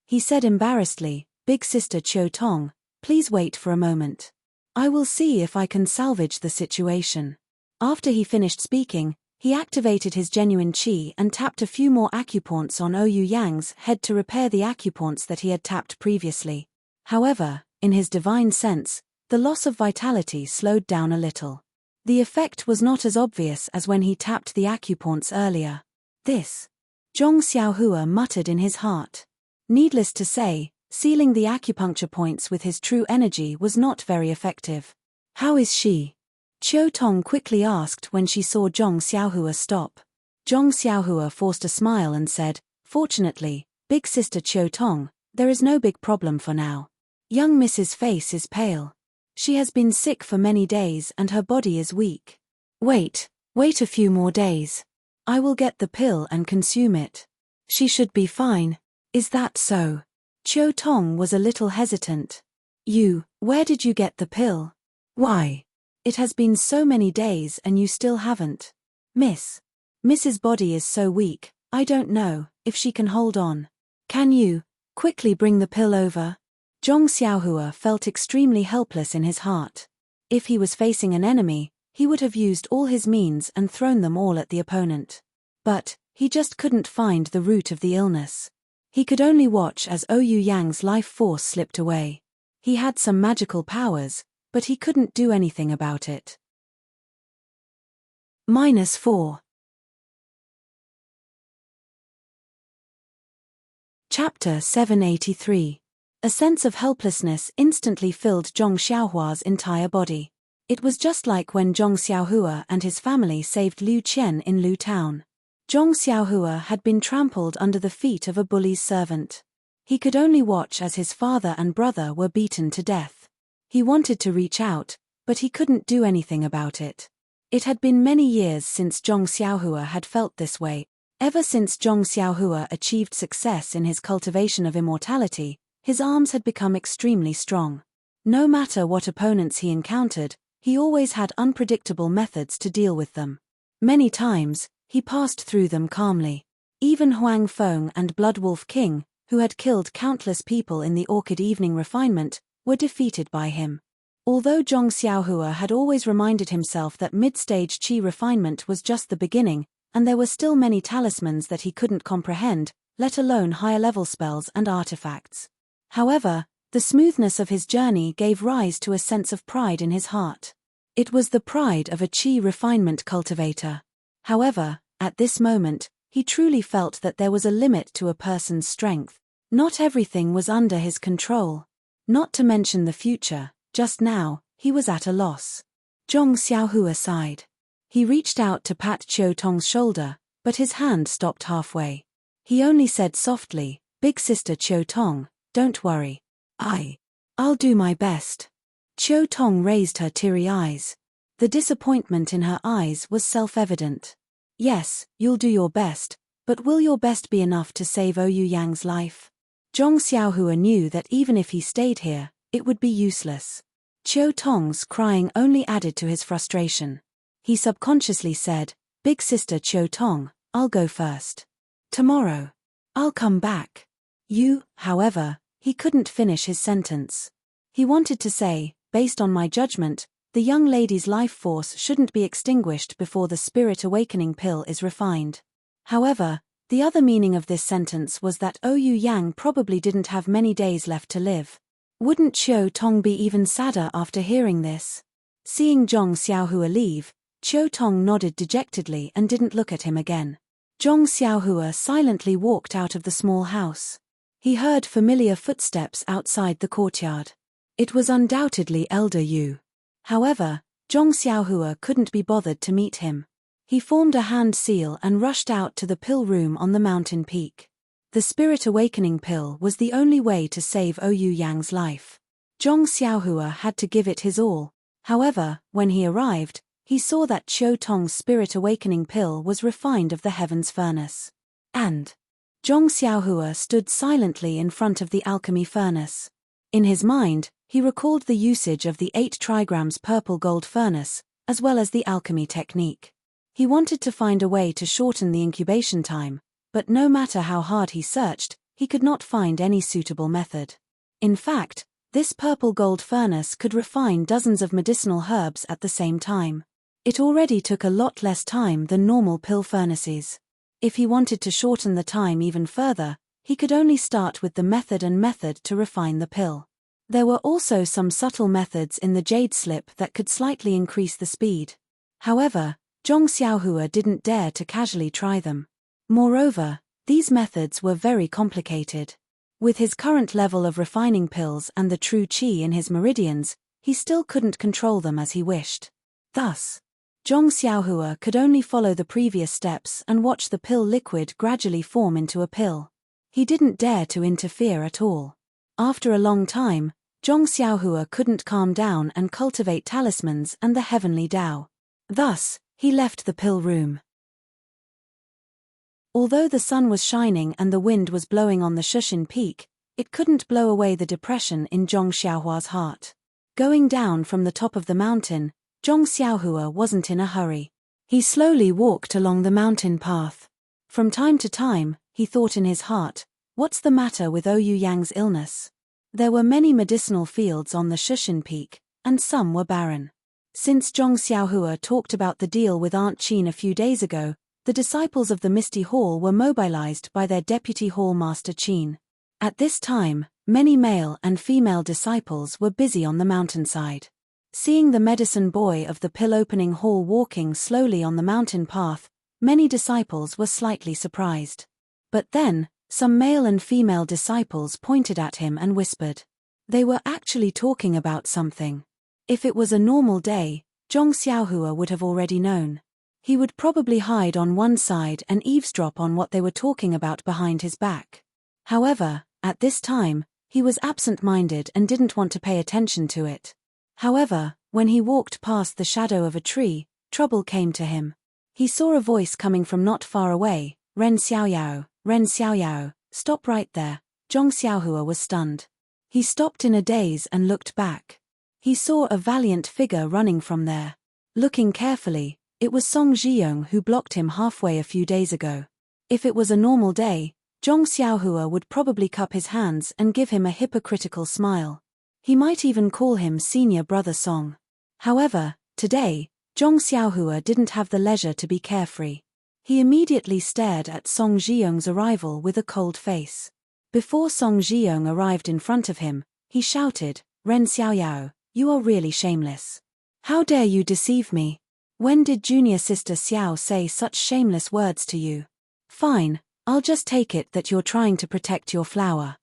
A: He said embarrassedly, "Big sister Chiu Tong, please wait for a moment. I will see if I can salvage the situation." After he finished speaking, He activated his genuine qi and tapped a few more acupoints on Ouyang Yang's head to repair the acupoints that he had tapped previously. However, in his divine sense, the loss of vitality slowed down a little. The effect was not as obvious as when he tapped the acupoints earlier. This, Zhong Xiaohua muttered in his heart. Needless to say, sealing the acupuncture points with his true energy was not very effective. How is she? Qiu Tong quickly asked when she saw Zhong Xiaohua stop. Zhong Xiaohua forced a smile and said, "Fortunately, big sister Qiu Tong, there is no big problem for now. Young Mrs. Face is pale. She has been sick for many days and her body is weak. Wait a few more days. I will get the pill and consume it. She should be fine." "Is that so?" Qiu Tong was a little hesitant. Where did you get the pill? Why? It has been so many days and you still haven't. Mrs. Body is so weak, I don't know if she can hold on. Can you quickly bring the pill over? Zhong Xiaohua felt extremely helpless in his heart. If he was facing an enemy, he would have used all his means and thrown them all at the opponent. But he just couldn't find the root of the illness. He could only watch as Ouyang Yang's life force slipped away. He had some magical powers, but he couldn't do anything about it. -4. Chapter 783. A sense of helplessness instantly filled Zhong Xiaohua's entire body. It was just like when Zhong Xiaohua and his family saved Liu Qian in Lu Town. Zhong Xiaohua had been trampled under the feet of a bully's servant. He could only watch as his father and brother were beaten to death. He wanted to reach out, but he couldn't do anything about it. It had been many years since Zhong Xiaohua had felt this way. Ever since Zhong Xiaohua achieved success in his cultivation of immortality, his arms had become extremely strong. No matter what opponents he encountered, he always had unpredictable methods to deal with them. Many times, he passed through them calmly. Even Huang Feng and Bloodwolf King, who had killed countless people in the Orchid Evening Refinement, were defeated by him. Although Zhong Xiaohua had always reminded himself that mid-stage qi refinement was just the beginning, and there were still many talismans that he couldn't comprehend, let alone higher-level spells and artifacts. However, the smoothness of his journey gave rise to a sense of pride in his heart. It was the pride of a qi refinement cultivator. However, at this moment, he truly felt that there was a limit to a person's strength. Not everything was under his control. Not to mention the future, just now, he was at a loss. Zhong Xiaohua sighed. He reached out to pat Qiu Tong's shoulder, but his hand stopped halfway. He only said softly, "Big sister Qiu Tong, don't worry. I'll do my best." Qiu Tong raised her teary eyes. The disappointment in her eyes was self-evident. "Yes, you'll do your best, but will your best be enough to save Ouyang Yang's life?" Zhong Xiaohua knew that even if he stayed here, it would be useless. Qiu Tong's crying only added to his frustration. He subconsciously said, "Big sister Qiu Tong, I'll go first. Tomorrow, I'll come back." However, he couldn't finish his sentence. He wanted to say, "Based on my judgment, the young lady's life force shouldn't be extinguished before the spirit awakening pill is refined." However, the other meaning of this sentence was that Ouyang Yang probably didn't have many days left to live. Wouldn't Qiu Tong be even sadder after hearing this? Seeing Zhong Xiaohua leave, Qiu Tong nodded dejectedly and didn't look at him again. Zhong Xiaohua silently walked out of the small house. He heard familiar footsteps outside the courtyard. It was undoubtedly Elder Yu. However, Zhong Xiaohua couldn't be bothered to meet him. He formed a hand seal and rushed out to the pill room on the mountain peak. The spirit awakening pill was the only way to save Ouyang Yang's life. Zhong Xiaohua had to give it his all. However, when he arrived, he saw that Qiu Tong's spirit awakening pill was refined of the heaven's furnace. And Zhong Xiaohua stood silently in front of the alchemy furnace. In his mind, he recalled the usage of the 8 trigrams purple gold furnace, as well as the alchemy technique. He wanted to find a way to shorten the incubation time, but no matter how hard he searched, he could not find any suitable method. In fact, this purple gold furnace could refine dozens of medicinal herbs at the same time. It already took a lot less time than normal pill furnaces. If he wanted to shorten the time even further, he could only start with the method to refine the pill. There were also some subtle methods in the jade slip that could slightly increase the speed. However, Zhong Xiaohua didn't dare to casually try them. Moreover, these methods were very complicated. With his current level of refining pills and the true qi in his meridians, he still couldn't control them as he wished. Thus, Zhong Xiaohua could only follow the previous steps and watch the pill liquid gradually form into a pill. He didn't dare to interfere at all. After a long time, Zhong Xiaohua couldn't calm down and cultivate talismans and the heavenly Tao. Thus, he left the pill room. Although the sun was shining and the wind was blowing on the Shushin peak, it couldn't blow away the depression in Zhong Xiaohua's heart. Going down from the top of the mountain, Zhong Xiaohua wasn't in a hurry. He slowly walked along the mountain path. From time to time, he thought in his heart, what's the matter with Ouyang Yang's illness? There were many medicinal fields on the Shushin peak, and some were barren. Since Zhong Xiaohua talked about the deal with Aunt Qin a few days ago, the disciples of the Misty Hall were mobilized by their deputy hall master Qin. At this time, many male and female disciples were busy on the mountainside. Seeing the medicine boy of the pill-opening hall walking slowly on the mountain path, many disciples were slightly surprised. But then, some male and female disciples pointed at him and whispered. They were actually talking about something. If it was a normal day, Zhong Xiaohua would have already known. He would probably hide on one side and eavesdrop on what they were talking about behind his back. However, at this time, he was absent-minded and didn't want to pay attention to it. However, when he walked past the shadow of a tree, trouble came to him. He saw a voice coming from not far away, Ren Xiaoyao, stop right there. Zhong Xiaohua was stunned. He stopped in a daze and looked back. He saw a valiant figure running from there. Looking carefully, it was Song Zhiyong who blocked him halfway a few days ago. If it was a normal day, Zhong Xiaohua would probably cup his hands and give him a hypocritical smile. He might even call him senior brother Song. However, today, Zhong Xiaohua didn't have the leisure to be carefree. He immediately stared at Song Zhiyong's arrival with a cold face. Before Song Zhiyong arrived in front of him, he shouted, Ren Xiaoyao, you are really shameless. How dare you deceive me? When did junior sister Xiao say such shameless words to you? Fine, I'll just take it that you're trying to protect your flower.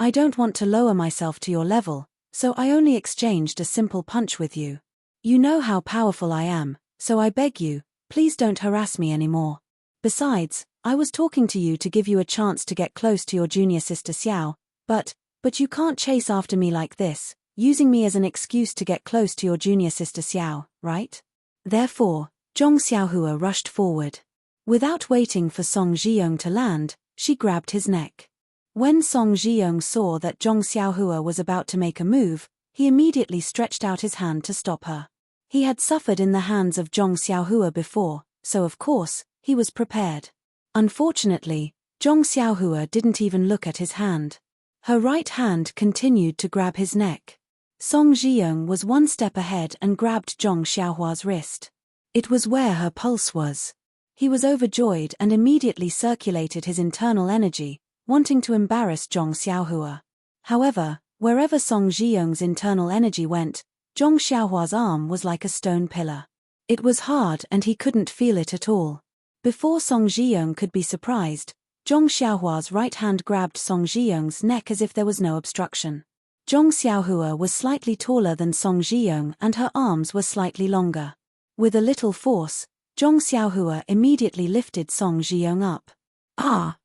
A: I don't want to lower myself to your level, so I only exchanged a simple punch with you. You know how powerful I am, so I beg you, please don't harass me anymore. Besides, I was talking to you to give you a chance to get close to your junior sister Xiao, but you can't chase after me like this, using me as an excuse to get close to your junior sister Xiao, right? Therefore, Zhong Xiaohua rushed forward. Without waiting for Song Zhiyong to land, she grabbed his neck. When Song Zhiyong saw that Zhong Xiaohua was about to make a move, he immediately stretched out his hand to stop her. He had suffered in the hands of Zhong Xiaohua before, so of course, he was prepared. Unfortunately, Zhong Xiaohua didn't even look at his hand. Her right hand continued to grab his neck. Song Zhiyong was one step ahead and grabbed Zhong Xiaohua's wrist. It was where her pulse was. He was overjoyed and immediately circulated his internal energy, wanting to embarrass Zhong Xiaohua. However, wherever Song Zhiyong's internal energy went, Zhong Xiaohua's arm was like a stone pillar. It was hard and he couldn't feel it at all. Before Song Zhiyong could be surprised, Zhong Xiaohua's right hand grabbed Song Zhiyong's neck as if there was no obstruction. Zhong Xiaohua was slightly taller than Song Zhiyong and her arms were slightly longer. With a little force, Zhong Xiaohua immediately lifted Song Zhiyong up. Ah!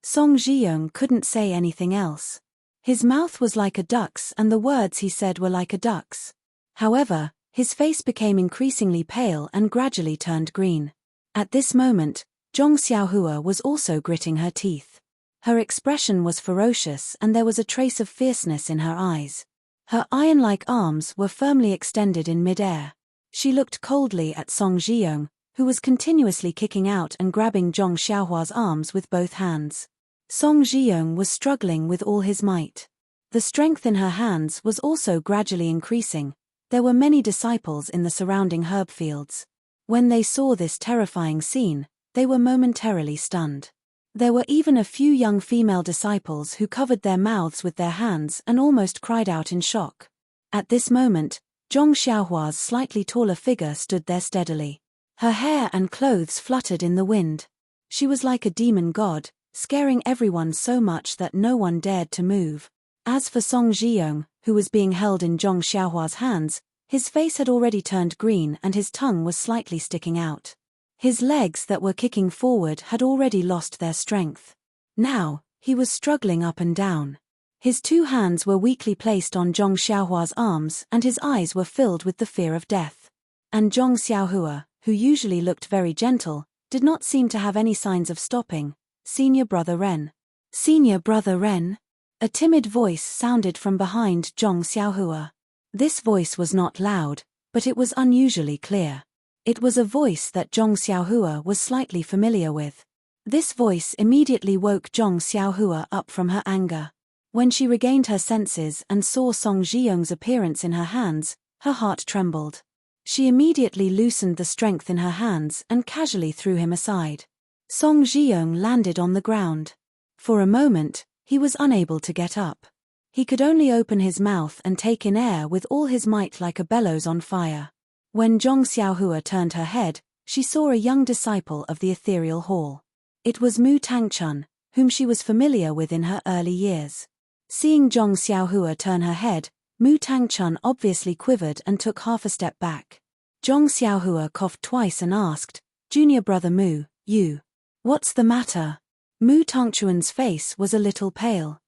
A: Song Zhiyong couldn't say anything else. His mouth was like a duck's and the words he said were like a duck's. However, his face became increasingly pale and gradually turned green. At this moment, Zhong Xiaohua was also gritting her teeth. Her expression was ferocious and there was a trace of fierceness in her eyes. Her iron-like arms were firmly extended in mid-air. She looked coldly at Song Zhiyong, who was continuously kicking out and grabbing Zhong Xiaohua's arms with both hands. Song Zhiyong was struggling with all his might. The strength in her hands was also gradually increasing, There were many disciples in the surrounding herb fields. When they saw this terrifying scene, they were momentarily stunned. There were even a few young female disciples who covered their mouths with their hands and almost cried out in shock. At this moment, Zhong Xiaohua's slightly taller figure stood there steadily. Her hair and clothes fluttered in the wind. She was like a demon god, scaring everyone so much that no one dared to move. As for Song Zhiyong, who was being held in Zhong Xiaohua's hands, his face had already turned green and his tongue was slightly sticking out. His legs that were kicking forward had already lost their strength. Now, he was struggling up and down. His two hands were weakly placed on Zhong Xiaohua's arms and his eyes were filled with the fear of death. And Zhong Xiaohua, who usually looked very gentle, did not seem to have any signs of stopping. Senior Brother Ren. Senior Brother Ren? A timid voice sounded from behind Zhong Xiaohua. This voice was not loud, but it was unusually clear. It was a voice that Zhong Xiaohua was slightly familiar with. This voice immediately woke Zhong Xiaohua up from her anger. When she regained her senses and saw Song Zhiyong's appearance in her hands, her heart trembled. She immediately loosened the strength in her hands and casually threw him aside. Song Zhiyong landed on the ground. For a moment, he was unable to get up. He could only open his mouth and take in air with all his might like a bellows on fire. When Zhong Xiaohua turned her head, she saw a young disciple of the ethereal hall. It was Mu Tangchun, whom she was familiar with in her early years. Seeing Zhong Xiaohua turn her head, Mu Tangchun obviously quivered and took half a step back. Zhong Xiaohua coughed twice and asked, "Junior Brother Mu, you. What's the matter?" Mu Tangchun's face was a little pale.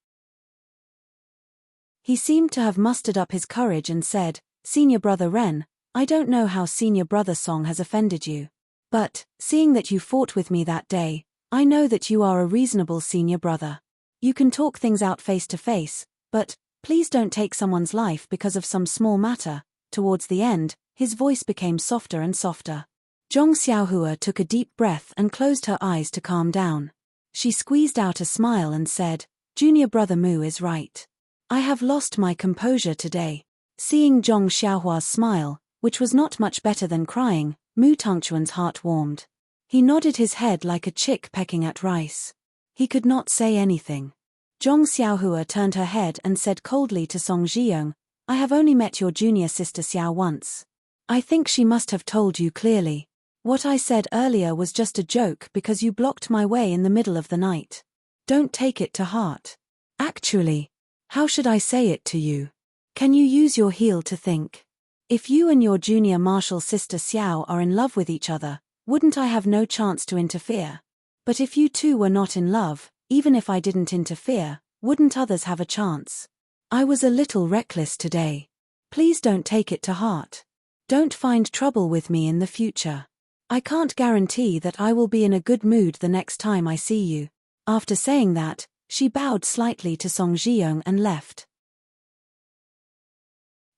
A: He seemed to have mustered up his courage and said, "Senior Brother Ren, I don't know how Senior Brother Song has offended you. But, seeing that you fought with me that day, I know that you are a reasonable senior brother. You can talk things out face to face, but, please don't take someone's life because of some small matter." Towards the end, his voice became softer and softer. Zhong Xiaohua took a deep breath and closed her eyes to calm down. She squeezed out a smile and said, "Junior Brother Mu is right. I have lost my composure today." Seeing Zhong Xiaohua's smile, which was not much better than crying, Mu Tangchun's heart warmed. He nodded his head like a chick pecking at rice. He could not say anything. Zhong Xiaohua turned her head and said coldly to Song Zhiyong, "I have only met your junior sister Xiao once. I think she must have told you clearly. What I said earlier was just a joke because you blocked my way in the middle of the night. Don't take it to heart. Actually, how should I say it to you? Can you use your heel to think? If you and your junior martial sister Xiao are in love with each other, wouldn't I have no chance to interfere? But if you two were not in love, even if I didn't interfere, wouldn't others have a chance? I was a little reckless today. Please don't take it to heart. Don't find trouble with me in the future. I can't guarantee that I will be in a good mood the next time I see you." After saying that, she bowed slightly to Song Zhiyong and left.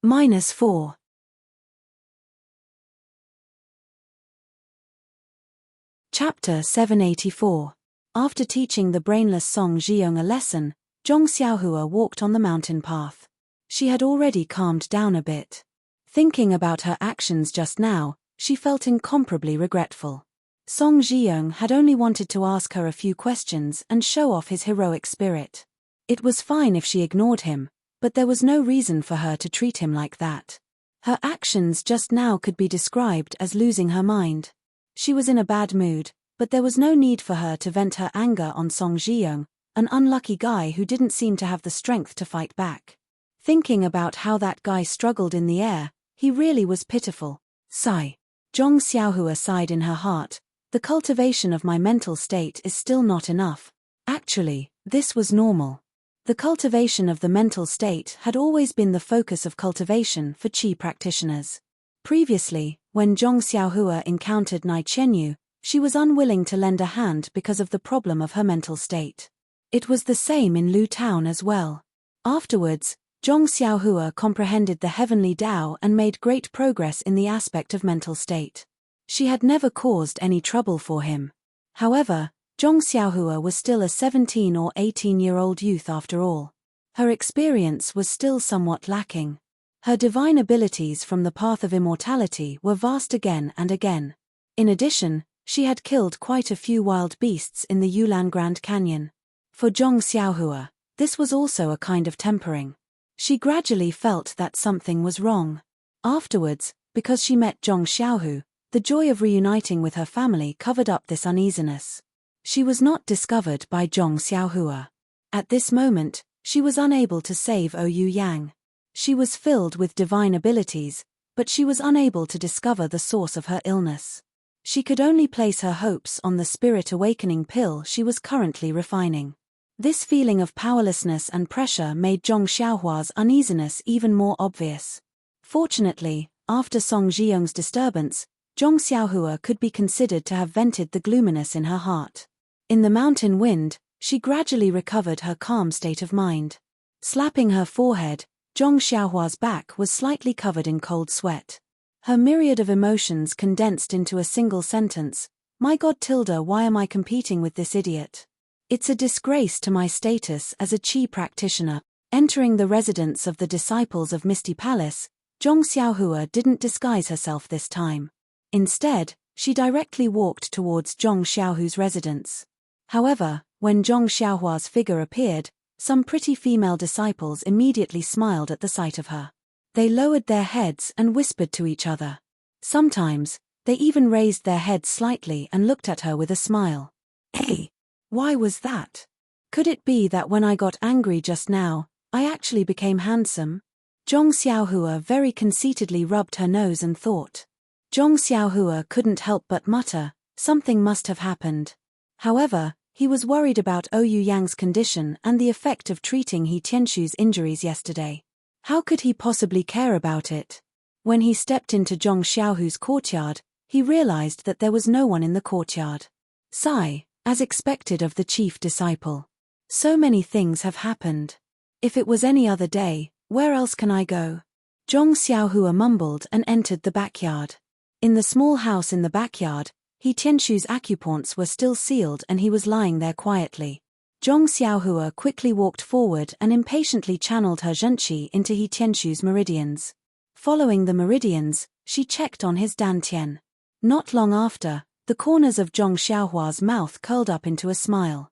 A: -4. Chapter 784. After teaching the brainless Song Zhiyong a lesson, Zhong Xiaohua walked on the mountain path. She had already calmed down a bit. Thinking about her actions just now, she felt incomparably regretful. Song Zhiyong had only wanted to ask her a few questions and show off his heroic spirit. It was fine if she ignored him, but there was no reason for her to treat him like that. Her actions just now could be described as losing her mind. She was in a bad mood, but there was no need for her to vent her anger on Song Zhiyong, an unlucky guy who didn't seem to have the strength to fight back. Thinking about how that guy struggled in the air, he really was pitiful. Sigh. Zhong Xiaohua sighed in her heart. The cultivation of my mental state is still not enough. Actually, this was normal. The cultivation of the mental state had always been the focus of cultivation for Qi practitioners. Previously, when Zhong Xiaohua encountered Nai Chenyu, she was unwilling to lend a hand because of the problem of her mental state. It was the same in Lu Town as well. Afterwards, Zhong Xiaohua comprehended the heavenly Tao and made great progress in the aspect of mental state. She had never caused any trouble for him. However, Zhong Xiaohua was still a 17 or 18-year-old youth after all. Her experience was still somewhat lacking. Her divine abilities from the path of immortality were vast again and again. In addition, she had killed quite a few wild beasts in the Yulan Grand Canyon. For Zhong Xiaohua, this was also a kind of tempering. She gradually felt that something was wrong. Afterwards, because she met Zhong Xiaohu, the joy of reuniting with her family covered up this uneasiness. She was not discovered by Zhong Xiaohua. At this moment, she was unable to save Ouyang Yang. She was filled with divine abilities, but she was unable to discover the source of her illness. She could only place her hopes on the spirit awakening pill she was currently refining. This feeling of powerlessness and pressure made Zhong Xiaohua's uneasiness even more obvious. Fortunately, after Song Zhiyong's disturbance, Zhong Xiaohua could be considered to have vented the gloominess in her heart. In the mountain wind, she gradually recovered her calm state of mind. Slapping her forehead, Zhong Xiaohua's back was slightly covered in cold sweat. Her myriad of emotions condensed into a single sentence, "My God Tilda, why am I competing with this idiot? It's a disgrace to my status as a Qi practitioner." Entering the residence of the disciples of Misty Palace, Zhong Xiaohua didn't disguise herself this time. Instead, she directly walked towards Zhong Xiaohu's residence. However, when Zhong Xiaohua's figure appeared, some pretty female disciples immediately smiled at the sight of her. They lowered their heads and whispered to each other. Sometimes, they even raised their heads slightly and looked at her with a smile. Hey, why was that? Could it be that when I got angry just now, I actually became handsome? Zhong Xiaohua very conceitedly rubbed her nose and thought. Zhong Xiaohua couldn't help but mutter, something must have happened. However, he was worried about Ouyang Yang's condition and the effect of treating He Tianshu's injuries yesterday. How could he possibly care about it? When he stepped into Zhong Xiaohu's courtyard, he realized that there was no one in the courtyard. Sigh, as expected of the chief disciple. So many things have happened. If it was any other day, where else can I go? Zhong Xiaohua mumbled and entered the backyard. In the small house in the backyard, He Tianshu's acupoints were still sealed and he was lying there quietly. Zhong Xiaohua quickly walked forward and impatiently channeled her zhenqi into He Tianshu's meridians. Following the meridians, she checked on his dantian. Not long after, the corners of Zhong Xiaohua's mouth curled up into a smile.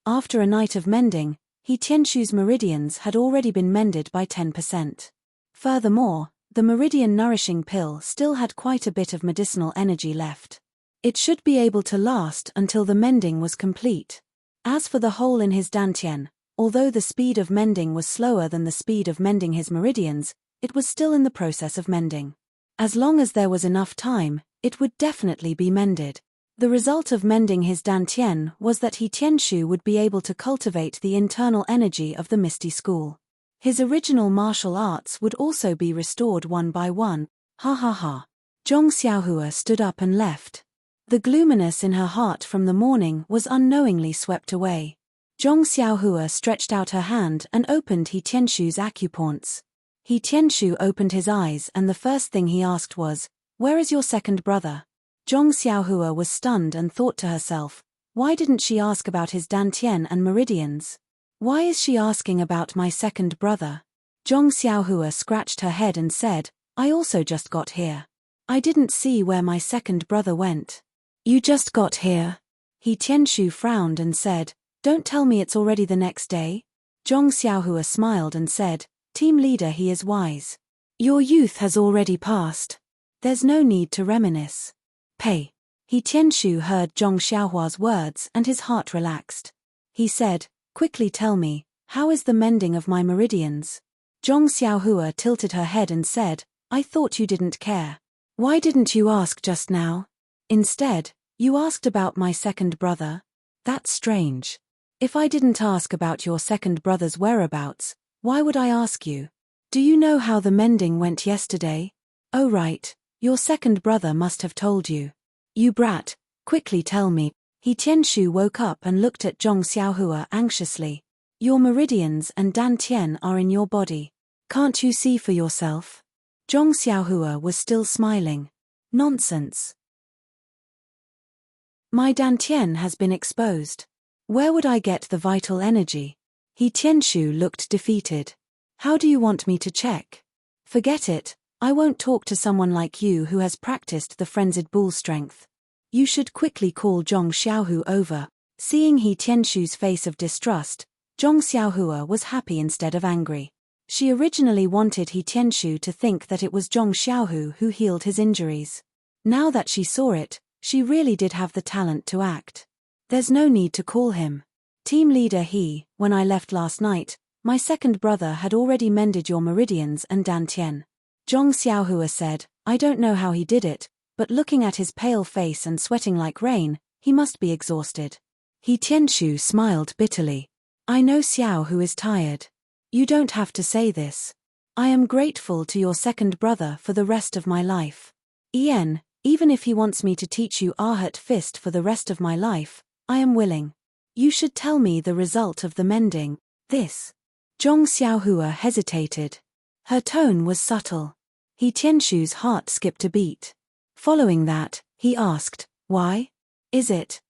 A: After a night of mending, He Tianshu's meridians had already been mended by 10%. Furthermore, the meridian nourishing pill still had quite a bit of medicinal energy left. It should be able to last until the mending was complete. As for the hole in his dantian, although the speed of mending was slower than the speed of mending his meridians, it was still in the process of mending. As long as there was enough time, it would definitely be mended. The result of mending his dantian was that He Tianshu would be able to cultivate the internal energy of the Misty School. His original martial arts would also be restored one by one. Ha ha ha. Zhong Xiaohua stood up and left. The gloominess in her heart from the morning was unknowingly swept away. Zhong Xiaohua stretched out her hand and opened He Tianshu's acupoints. He Tianshu opened his eyes and the first thing he asked was, "Where is your second brother?" Zhong Xiaohua was stunned and thought to herself, why didn't she ask about his dantian and meridians? Why is she asking about my second brother? Zhong Xiaohua scratched her head and said, "I also just got here. I didn't see where my second brother went." "You just got here?" He Tianshu frowned and said, "Don't tell me it's already the next day." Zhong Xiaohua smiled and said, "Team leader, he is wise. Your youth has already passed. There's no need to reminisce." Pei. He Tianshu heard Zhong Xiaohua's words and his heart relaxed. He said, "Quickly tell me, how is the mending of my meridians?" Zhong Xiaohua tilted her head and said, "I thought you didn't care. Why didn't you ask just now? Instead, you asked about my second brother? That's strange. If I didn't ask about your second brother's whereabouts, why would I ask you? Do you know how the mending went yesterday? Oh right, your second brother must have told you. You brat, quickly tell me." He Tianshu woke up and looked at Zhong Xiaohua anxiously. "Your meridians and dantian are in your body. Can't you see for yourself?" Zhong Xiaohua was still smiling. "Nonsense. My dantian has been exposed. Where would I get the vital energy?" He Tianshu looked defeated. How do you want me to check? Forget it, I won't talk to someone like you who has practiced the frenzied bull strength. You should quickly call Zhong Xiaohu over. Seeing He Tianshu's face of distrust, Zhong Xiaohua was happy instead of angry. She originally wanted He Tianshu to think that it was Zhong Xiaohu who healed his injuries. Now that she saw it, she really did have the talent to act. There's no need to call him. Team leader when I left last night, my second brother had already mended your meridians and dantian. Zhong Xiaohua said, I don't know how he did it, but looking at his pale face and sweating like rain, he must be exhausted. He Tianshu smiled bitterly. I know Xiaohu is tired. You don't have to say this. I am grateful to your second brother for the rest of my life. Even if he wants me to teach you Ahut Fist for the rest of my life, I am willing. You should tell me the result of the mending. This. Zhong Xiaohua hesitated. Her tone was subtle. He Tianshu's heart skipped a beat. Following that, he asked, why? Is it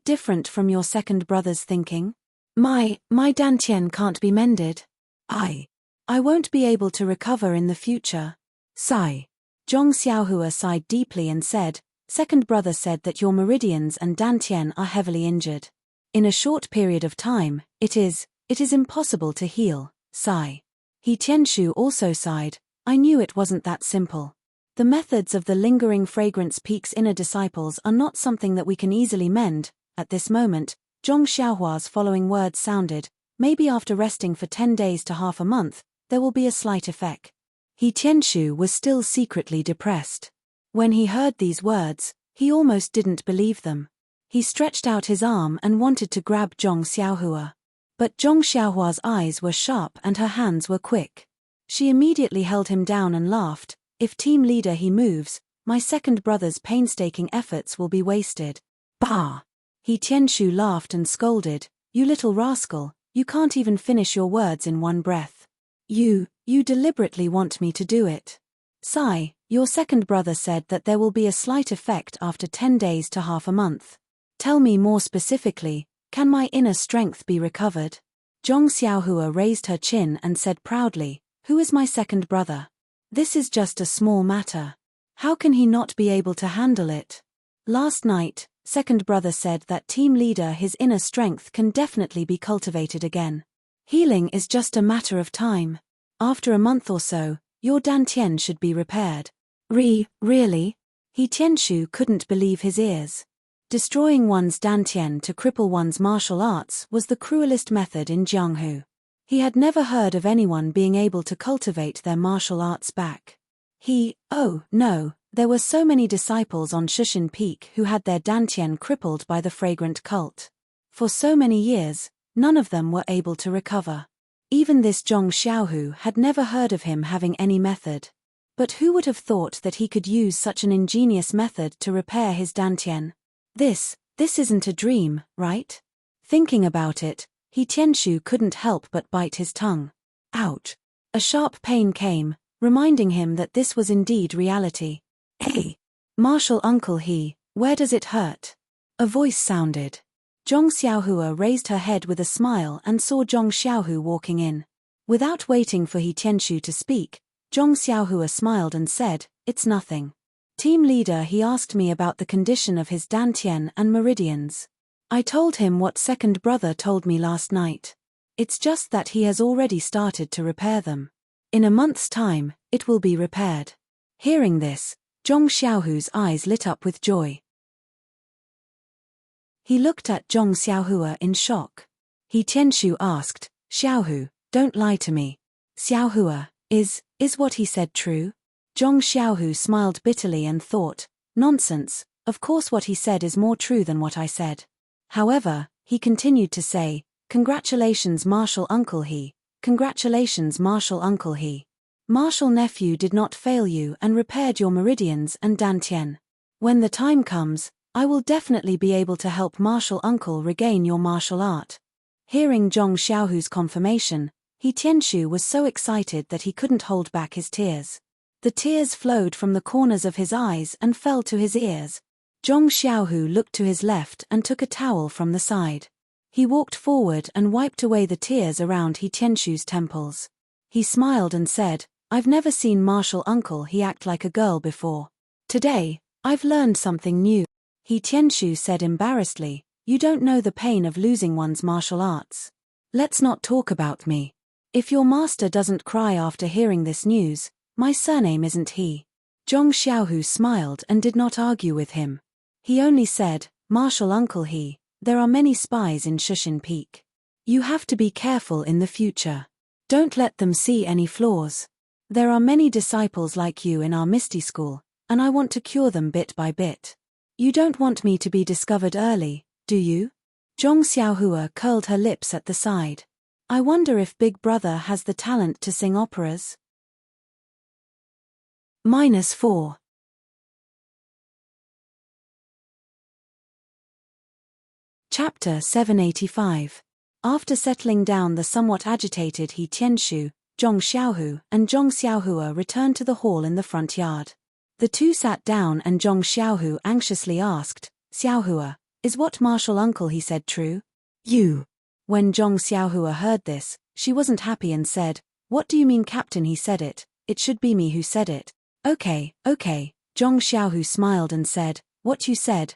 A: different from your second brother's thinking? My dantian can't be mended. I won't be able to recover in the future. Sigh. Zhong Xiaohua sighed deeply and said, second brother said that your meridians and dantian are heavily injured. In a short period of time, it is impossible to heal. Sigh. He Tianshu also sighed, I knew it wasn't that simple. The methods of the lingering fragrance peak's inner disciples are not something that we can easily mend. At this moment, Zhong Xiaohua's following words sounded, maybe after resting for 10 days to half a month, there will be a slight effect. He Tianshu was still secretly depressed. When he heard these words, he almost didn't believe them. He stretched out his arm and wanted to grab Zhong Xiaohua. But Zhong Xiaohua's eyes were sharp and her hands were quick. She immediately held him down and laughed, if team leader he moves, my second brother's painstaking efforts will be wasted. Bah! He Tianshu laughed and scolded, you little rascal, you can't even finish your words in one breath. You deliberately want me to do it. Sigh, your second brother said that there will be a slight effect after 10 days to half a month. Tell me more specifically, can my inner strength be recovered? Zhong Xiaohua raised her chin and said proudly, who is my second brother? This is just a small matter. How can he not be able to handle it? Last night, second brother said that team leader his inner strength can definitely be cultivated again. Healing is just a matter of time. After a month or so, your dantian should be repaired. Really? He Tianshu couldn't believe his ears. Destroying one's dantian to cripple one's martial arts was the cruelest method in Jianghu. He had never heard of anyone being able to cultivate their martial arts back. Oh no, there were so many disciples on Shushan Peak who had their dantian crippled by the fragrant cult. For so many years, none of them were able to recover. Even this Zhong Xiaohu had never heard of him having any method. But who would have thought that he could use such an ingenious method to repair his dantian? This isn't a dream, right? Thinking about it, He Tianshu couldn't help but bite his tongue. Ouch! A sharp pain came, reminding him that this was indeed reality. Hey! Martial uncle where does it hurt? A voice sounded. Zhong Xiaohua raised her head with a smile and saw Zhong Xiaohu walking in. Without waiting for He Tianshu to speak, Zhong Xiaohua smiled and said, it's nothing. Team leader he asked me about the condition of his dantian and meridians. I told him what second brother told me last night. It's just that he has already started to repair them. In a month's time, it will be repaired. Hearing this, Zhong Xiaohu's eyes lit up with joy. He looked at Zhong Xiaohua in shock. He Tianshu asked, Xiaohu, don't lie to me. Xiaohua, is what he said true? Zhong Xiaohu smiled bitterly and thought, nonsense, of course what he said is more true than what I said. However, he continued to say, congratulations martial uncle congratulations martial uncle Martial nephew did not fail you and repaired your meridians and dantian. When the time comes, I will definitely be able to help martial uncle regain your martial art. Hearing Zhong Xiaohu's confirmation, He Tianshu was so excited that he couldn't hold back his tears. The tears flowed from the corners of his eyes and fell to his ears. Zhong Xiaohu looked to his left and took a towel from the side. He walked forward and wiped away the tears around He Tianshu's temples. He smiled and said, I've never seen martial uncle he act like a girl before. Today, I've learned something new. He Tianshu said embarrassedly, you don't know the pain of losing one's martial arts. Let's not talk about me. If your master doesn't cry after hearing this news, my surname isn't he. Zhong Xiaohu smiled and did not argue with him. He only said, martial uncle he, there are many spies in Shushin Peak. You have to be careful in the future. Don't let them see any flaws. There are many disciples like you in our Misty school, and I want to cure them bit by bit. You don't want me to be discovered early, do you? Zhong Xiaohua curled her lips at the side. I wonder if Big Brother has the talent to sing operas? -4. Chapter 785. After settling down the somewhat agitated He Tianshu, Zhong Xiaohu and Zhong Xiaohua returned to the hall in the front yard. The two sat down and Zhong Xiaohu anxiously asked, Xiaohua, is what martial uncle he said true? You. When Zhong Xiaohua heard this, she wasn't happy and said, what do you mean captain he said it should be me who said it. Okay. Zhong Xiaohu smiled and said, what you said,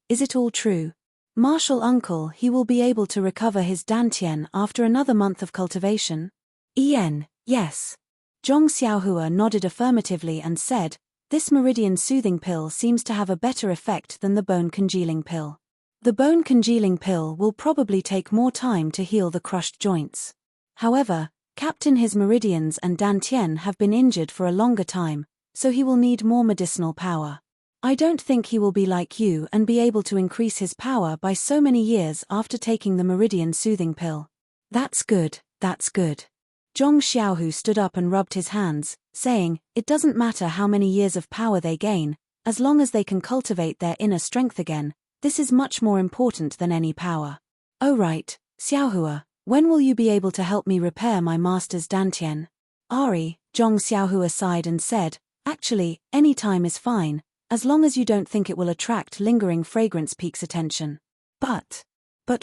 A: is it all true? Martial uncle he will be able to recover his dantian after another month of cultivation? Yes. Zhong Xiaohua nodded affirmatively and said, this meridian soothing pill seems to have a better effect than the bone congealing pill. The bone congealing pill will probably take more time to heal the crushed joints. However, Captain his meridians and dantian have been injured for a longer time, so he will need more medicinal power. I don't think he will be like you and be able to increase his power by so many years after taking the meridian soothing pill. That's good. Zhong Xiaohu stood up and rubbed his hands, saying, it doesn't matter how many years of power they gain, as long as they can cultivate their inner strength again, this is much more important than any power. Oh right, Xiaohua, when will you be able to help me repair my master's dantian? Ari, Zhong Xiaohua sighed and said, actually, any time is fine, as long as you don't think it will attract lingering fragrance peak's attention. But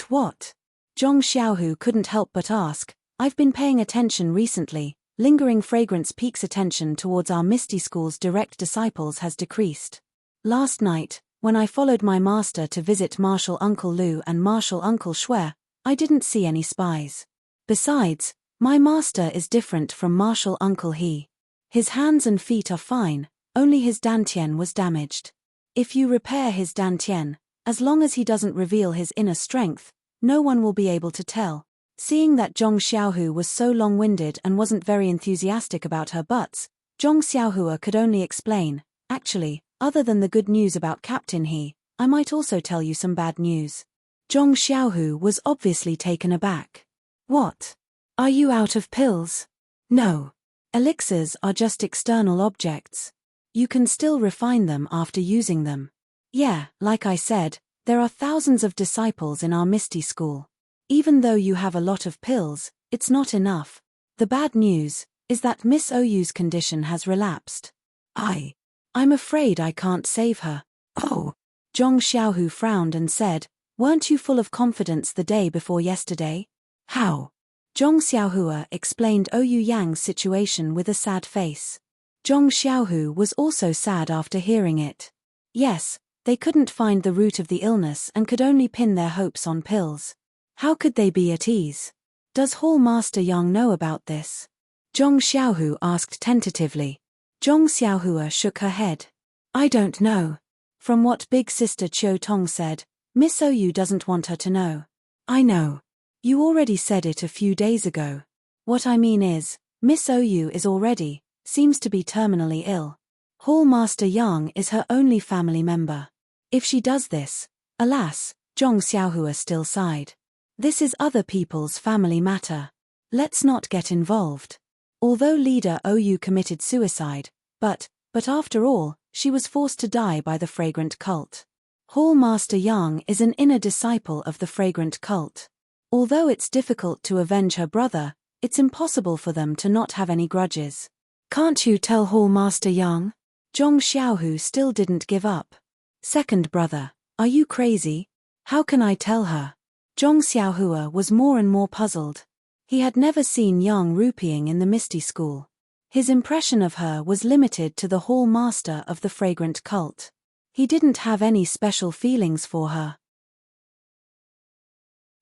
A: what? Zhong Xiaohu couldn't help but ask, I've been paying attention recently, lingering fragrance peak's attention towards our Misty School's direct disciples has decreased. Last night, when I followed my master to visit Martial Uncle Lu and Martial Uncle Shui, I didn't see any spies. Besides, my master is different from Martial Uncle He. His hands and feet are fine, only his dantian was damaged. If you repair his dantian, as long as he doesn't reveal his inner strength, no one will be able to tell. Seeing that Zhong Xiaohu was so long-winded and wasn't very enthusiastic about her butts, Zhong Xiaohua could only explain, actually, other than the good news about Captain He, I might also tell you some bad news. Zhong Xiaohu was obviously taken aback. What? Are you out of pills? No. Elixirs are just external objects. You can still refine them after using them. Yeah, like I said, there are thousands of disciples in our Misty School. Even though you have a lot of pills, it's not enough. The bad news is that Miss Oyu's condition has relapsed. I'm afraid I can't save her. Oh. Zhong Xiaohu frowned and said, weren't you full of confidence the day before yesterday? How? Zhong Xiaohua explained Oyu Yang's situation with a sad face. Zhong Xiaohu was also sad after hearing it. Yes, they couldn't find the root of the illness and could only pin their hopes on pills. How could they be at ease? Does Hall Master Yang know about this? Zhong Xiaohu asked tentatively. Zhong Xiaohua shook her head. I don't know. From what Big Sister Chiu Tong said, Miss Oyu doesn't want her to know. I know. You already said it a few days ago. What I mean is, Miss Oyu is already, seems to be terminally ill. Hall Master Yang is her only family member. If she does this, alas, Zhong Xiaohua still sighed. This is other people's family matter. Let's not get involved. Although leader Oyu committed suicide, but after all, she was forced to die by the fragrant cult. Hall Master Yang is an inner disciple of the fragrant cult. Although it's difficult to avenge her brother, it's impossible for them to not have any grudges. Can't you tell Hall Master Yang? Zhong Xiaohu still didn't give up. Second brother, are you crazy? How can I tell her? Zhong Xiaohua was more and more puzzled. He had never seen Yang Rupeeing in the Misty School. His impression of her was limited to the Hall Master of the fragrant cult. He didn't have any special feelings for her.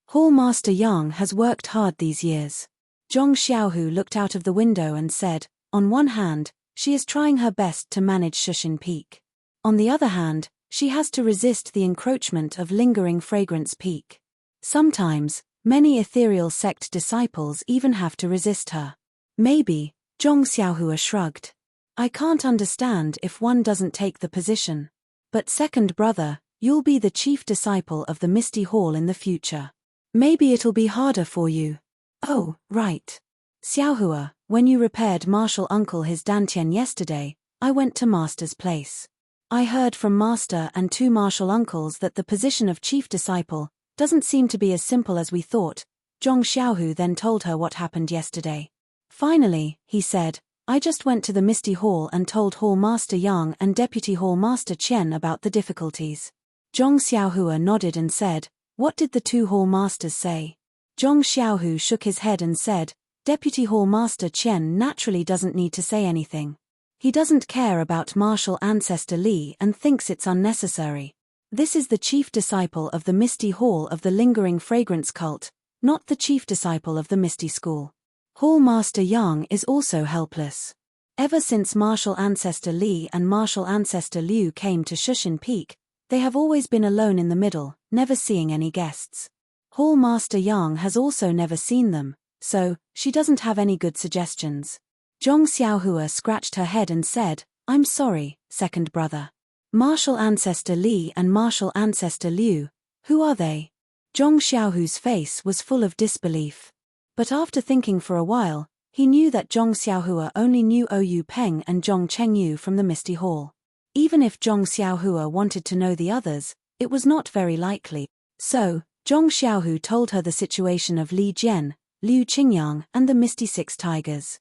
A: Hall Master Yang has worked hard these years. Zhong Xiaohu looked out of the window and said, on one hand, she is trying her best to manage Shushan Peak. On the other hand, she has to resist the encroachment of lingering fragrance peak. Sometimes, many ethereal sect disciples even have to resist her. Maybe, Zhong Xiaohua shrugged. I can't understand if one doesn't take the position. But second brother, you'll be the chief disciple of the Misty Hall in the future. Maybe it'll be harder for you. Oh, right. Xiaohua, when you repaired Martial Uncle his dantian yesterday, I went to Master's place. I heard from Master and 2 Martial Uncles that the position of chief disciple doesn't seem to be as simple as we thought. Zhong Xiaohu then told her what happened yesterday. Finally, he said, I just went to the Misty Hall and told Hall Master Yang and Deputy Hall Master Chen about the difficulties. Zhong Xiaohua nodded and said, what did the 2 Hall Masters say? Zhong Xiaohu shook his head and said, Deputy Hall Master Chen naturally doesn't need to say anything. He doesn't care about martial ancestor Li and thinks it's unnecessary. This is the chief disciple of the Misty Hall of the lingering fragrance cult, not the chief disciple of the Misty School. Hall Master Yang is also helpless. Ever since martial ancestor Li and martial ancestor Liu came to Shushan Peak, they have always been alone in the middle, never seeing any guests. Hall Master Yang has also never seen them, so she doesn't have any good suggestions. Zhong Xiaohua scratched her head and said, I'm sorry, second brother. Martial ancestor Li and martial ancestor Liu, who are they? Zhong Xiaohu's face was full of disbelief. But after thinking for a while, he knew that Zhong Xiaohua only knew Ou Peng and Zhong Chengyu from the Misty Hall. Even if Zhong Xiaohua wanted to know the others, it was not very likely. So, Zhong Xiaohu told her the situation of Li Jian, Liu Qingyang and the Misty Six Tigers.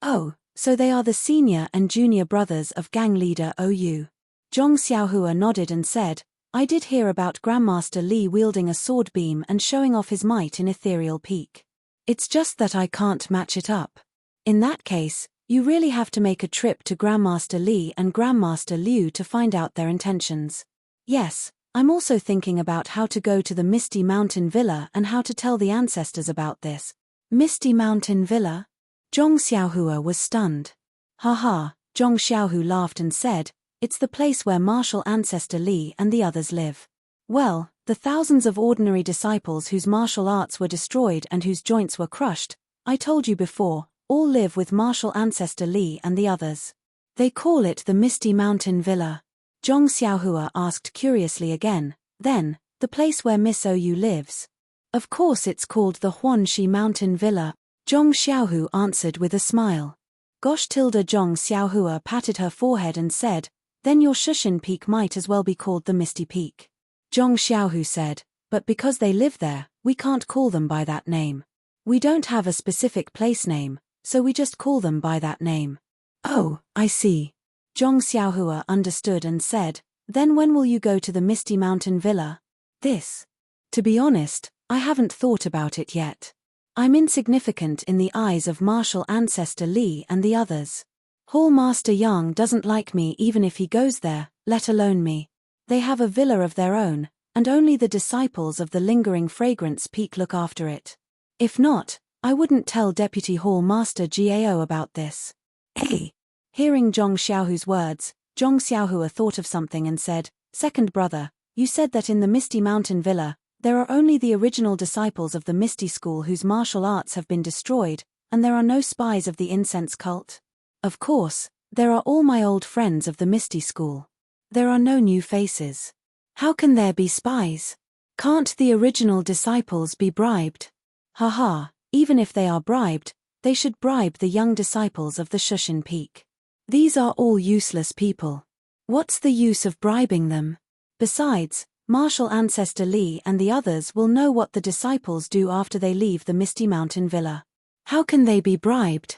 A: Oh, so they are the senior and junior brothers of gang leader Ou. Zhong Xiaohua nodded and said, I did hear about Grandmaster Li wielding a sword beam and showing off his might in Ethereal Peak. It's just that I can't match it up. In that case, you really have to make a trip to Grandmaster Li and Grandmaster Liu to find out their intentions. Yes, I'm also thinking about how to go to the Misty Mountain Villa and how to tell the ancestors about this. Misty Mountain Villa? Zhong Xiaohua was stunned. Haha, Zhong Xiaohu laughed and said, it's the place where martial ancestor Li and the others live. Well, the thousands of ordinary disciples whose martial arts were destroyed and whose joints were crushed, I told you before, all live with martial ancestor Li and the others. They call it the Misty Mountain Villa. Zhong Xiaohua asked curiously again, then, the place where Miss Ou lives? Of course it's called the Huanxi Mountain Villa, Zhong Xiaohu answered with a smile. Gosh tilde Zhong Xiaohua patted her forehead and said, then your Shushan Peak might as well be called the Misty Peak. Zhong Xiaohu said, but because they live there, we can't call them by that name. We don't have a specific place name, so we just call them by that name. Oh, I see. Zhong Xiaohua understood and said, then when will you go to the Misty Mountain Villa? To be honest, I haven't thought about it yet. I'm insignificant in the eyes of martial ancestor Li and the others. Hall Master Yang doesn't like me even if he goes there, let alone me. They have a villa of their own, and only the disciples of the lingering fragrance peak look after it. If not, I wouldn't tell Deputy Hall Master Gao about this. Hey! Hearing Zhong Xiaohu's words, Zhong Xiaohua thought of something and said, second brother, you said that in the Misty Mountain Villa, there are only the original disciples of the Misty School whose martial arts have been destroyed, and there are no spies of the incense cult? Of course, there are all my old friends of the Misty School. There are no new faces. How can there be spies? Can't the original disciples be bribed? Haha, even if they are bribed, they should bribe the young disciples of the Shushan Peak. These are all useless people. What's the use of bribing them? Besides, martial ancestor Li and the others will know what the disciples do after they leave the Misty Mountain Villa. How can they be bribed?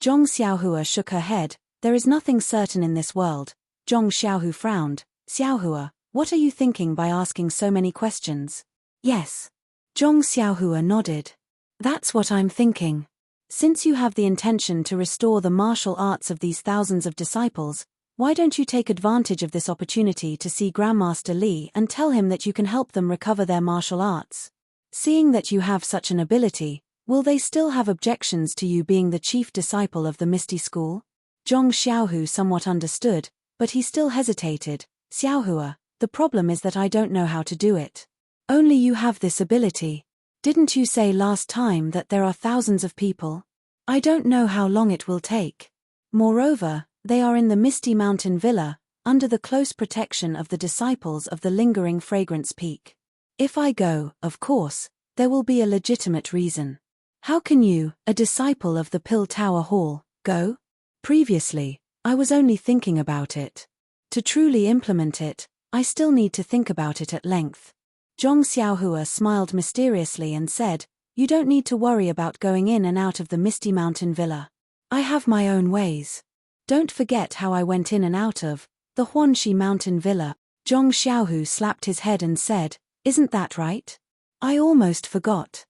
A: Zhong Xiaohua shook her head, there is nothing certain in this world. Zhong Xiaohu frowned, Xiaohua, what are you thinking by asking so many questions? Yes. Zhong Xiaohua nodded. That's what I'm thinking. Since you have the intention to restore the martial arts of these thousands of disciples, why don't you take advantage of this opportunity to see Grandmaster Li and tell him that you can help them recover their martial arts? Seeing that you have such an ability, will they still have objections to you being the chief disciple of the Misty School? Zhong Xiaohu somewhat understood, but he still hesitated. Xiaohua, the problem is that I don't know how to do it. Only you have this ability. Didn't you say last time that there are thousands of people? I don't know how long it will take. Moreover, they are in the Misty Mountain Villa, under the close protection of the disciples of the lingering fragrance peak. If I go, of course, there will be a legitimate reason. How can you, a disciple of the Pill Tower Hall, go? Previously, I was only thinking about it. To truly implement it, I still need to think about it at length. Zhong Xiaohua smiled mysteriously and said, You don't need to worry about going in and out of the Misty Mountain Villa. I have my own ways. Don't forget how I went in and out of the Huanxi Mountain Villa. Zhong Xiaohu slapped his head and said, Isn't that right? I almost forgot.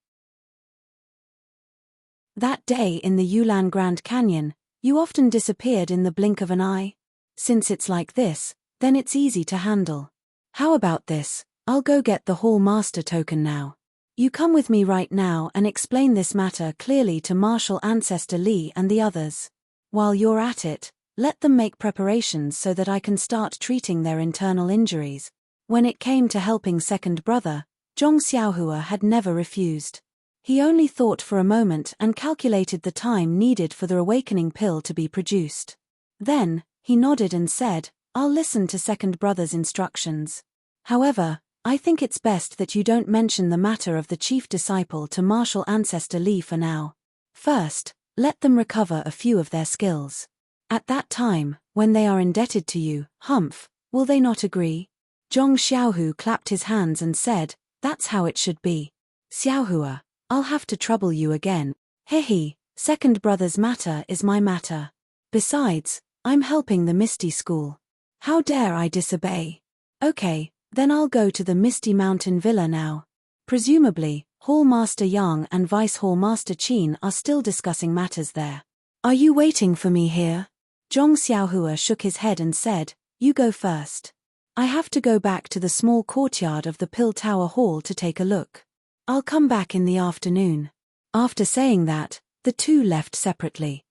A: That day in the Yulan Grand Canyon, you often disappeared in the blink of an eye. Since it's like this, then it's easy to handle. How about this? I'll go get the Hall Master token now. You come with me right now and explain this matter clearly to Martial Ancestor Li and the others. While you're at it, let them make preparations so that I can start treating their internal injuries. When it came to helping second brother, Zhong Xiaohua had never refused. He only thought for a moment and calculated the time needed for the awakening pill to be produced. Then, he nodded and said, I'll listen to second brother's instructions. However, I think it's best that you don't mention the matter of the chief disciple to Martial Ancestor Li for now. First, let them recover a few of their skills. At that time, when they are indebted to you, Humph, will they not agree? Zhong Xiaohu clapped his hands and said, That's how it should be. Xiaohua, I'll have to trouble you again. Hehe, second brother's matter is my matter. Besides, I'm helping the Misty School. How dare I disobey? Okay, then I'll go to the Misty Mountain Villa now. Presumably, Hall Master Yang and Vice Hall Master Qin are still discussing matters there. Are you waiting for me here? Zhong Xiaohua shook his head and said, You go first. I have to go back to the small courtyard of the Pill Tower Hall to take a look. I'll come back in the afternoon. After saying that, the two left separately.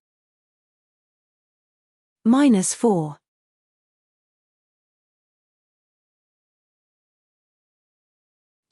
A: -4.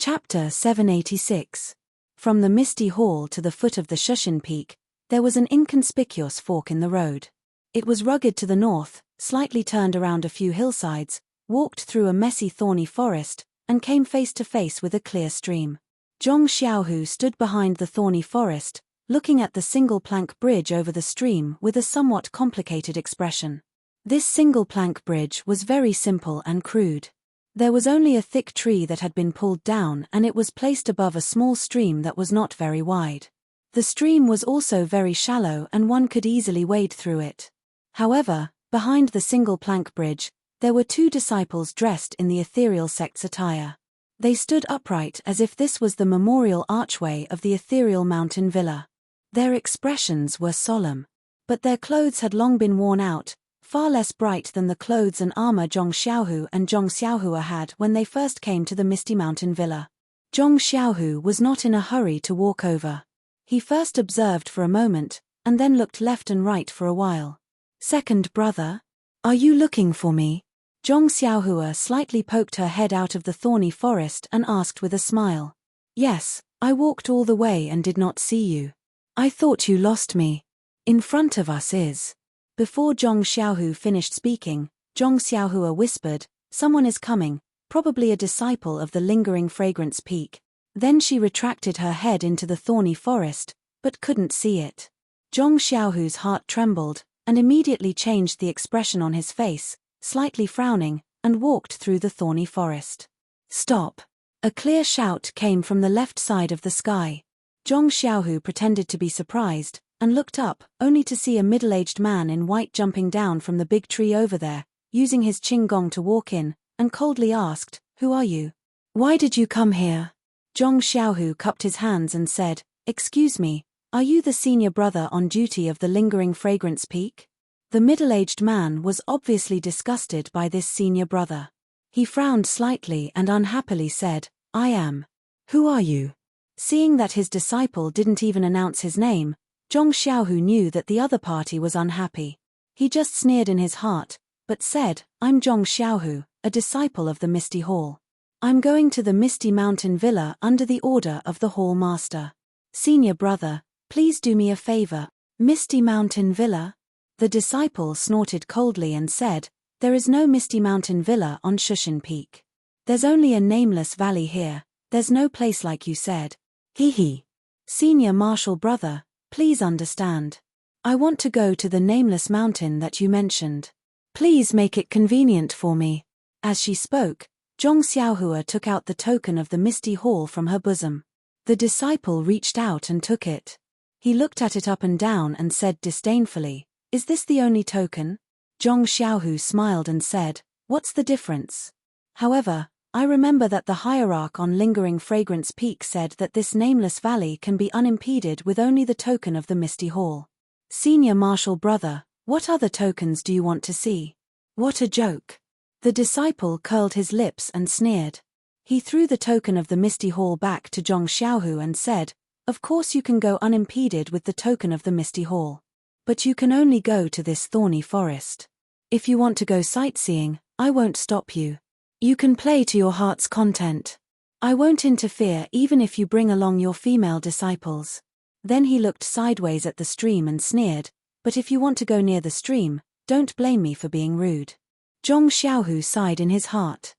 A: Chapter 786. From the Misty Hall to the foot of the Shushan Peak, there was an inconspicuous fork in the road. It was rugged to the north, slightly turned around a few hillsides, walked through a messy thorny forest, and came face to face with a clear stream. Zhong Xiaohu stood behind the thorny forest, looking at the single plank bridge over the stream with a somewhat complicated expression. This single plank bridge was very simple and crude. There was only a thick tree that had been pulled down and it was placed above a small stream that was not very wide. The stream was also very shallow and one could easily wade through it. However, behind the single plank bridge, there were two disciples dressed in the ethereal sect's attire. They stood upright as if this was the memorial archway of the ethereal mountain villa. Their expressions were solemn. But their clothes had long been worn out, far less bright than the clothes and armor Zhong Xiaohu and Zhong Xiaohua had when they first came to the Misty Mountain Villa. Zhong Xiaohu was not in a hurry to walk over. He first observed for a moment, and then looked left and right for a while. Second brother? Are you looking for me? Zhong Xiaohua slightly poked her head out of the thorny forest and asked with a smile. Yes, I walked all the way and did not see you. I thought you lost me. In front of us is. Before Zhong Xiaohu finished speaking, Zhong Xiaohua whispered, Someone is coming, probably a disciple of the lingering fragrance peak. Then she retracted her head into the thorny forest, but couldn't see it. Zhong Xiaohu's heart trembled, and immediately changed the expression on his face, slightly frowning, and walked through the thorny forest. Stop! A clear shout came from the left side of the sky. Zhong Xiaohu pretended to be surprised, and looked up, only to see a middle-aged man in white jumping down from the big tree over there, using his qinggong to walk in, and coldly asked, Who are you? Why did you come here? Zhong Xiaohu cupped his hands and said, "Excuse me, are you the senior brother on duty of the lingering fragrance peak?" The middle-aged man was obviously disgusted by this senior brother. He frowned slightly and unhappily said, "I am." "Who are you?" Seeing that his disciple didn't even announce his name, Zhong Xiaohu knew that the other party was unhappy. He just sneered in his heart, but said, "I'm Zhong Xiaohu, a disciple of the Misty Hall. I'm going to the Misty Mountain Villa under the order of the Hall Master. Senior brother, please do me a favor." "Misty Mountain Villa?" The disciple snorted coldly and said, "There is no Misty Mountain Villa on Shushan Peak. There's only a nameless valley here, there's no place like you said." "Hee hee. Senior martial brother, please understand. I want to go to the nameless mountain that you mentioned. Please make it convenient for me." As she spoke, Zhong Xiaohua took out the token of the Misty Hall from her bosom. The disciple reached out and took it. He looked at it up and down and said disdainfully, "Is this the only token?" Zhong Xiaohu smiled and said, "What's the difference? However, I remember that the hierarch on Lingering Fragrance Peak said that this nameless valley can be unimpeded with only the token of the Misty Hall. Senior martial brother, what other tokens do you want to see?" "What a joke." The disciple curled his lips and sneered. He threw the token of the Misty Hall back to Zhong Xiaohu and said, "Of course you can go unimpeded with the token of the Misty Hall. But you can only go to this thorny forest. If you want to go sightseeing, I won't stop you. You can play to your heart's content. I won't interfere even if you bring along your female disciples." Then he looked sideways at the stream and sneered, "But if you want to go near the stream, don't blame me for being rude." Zhong Xiaohu sighed in his heart.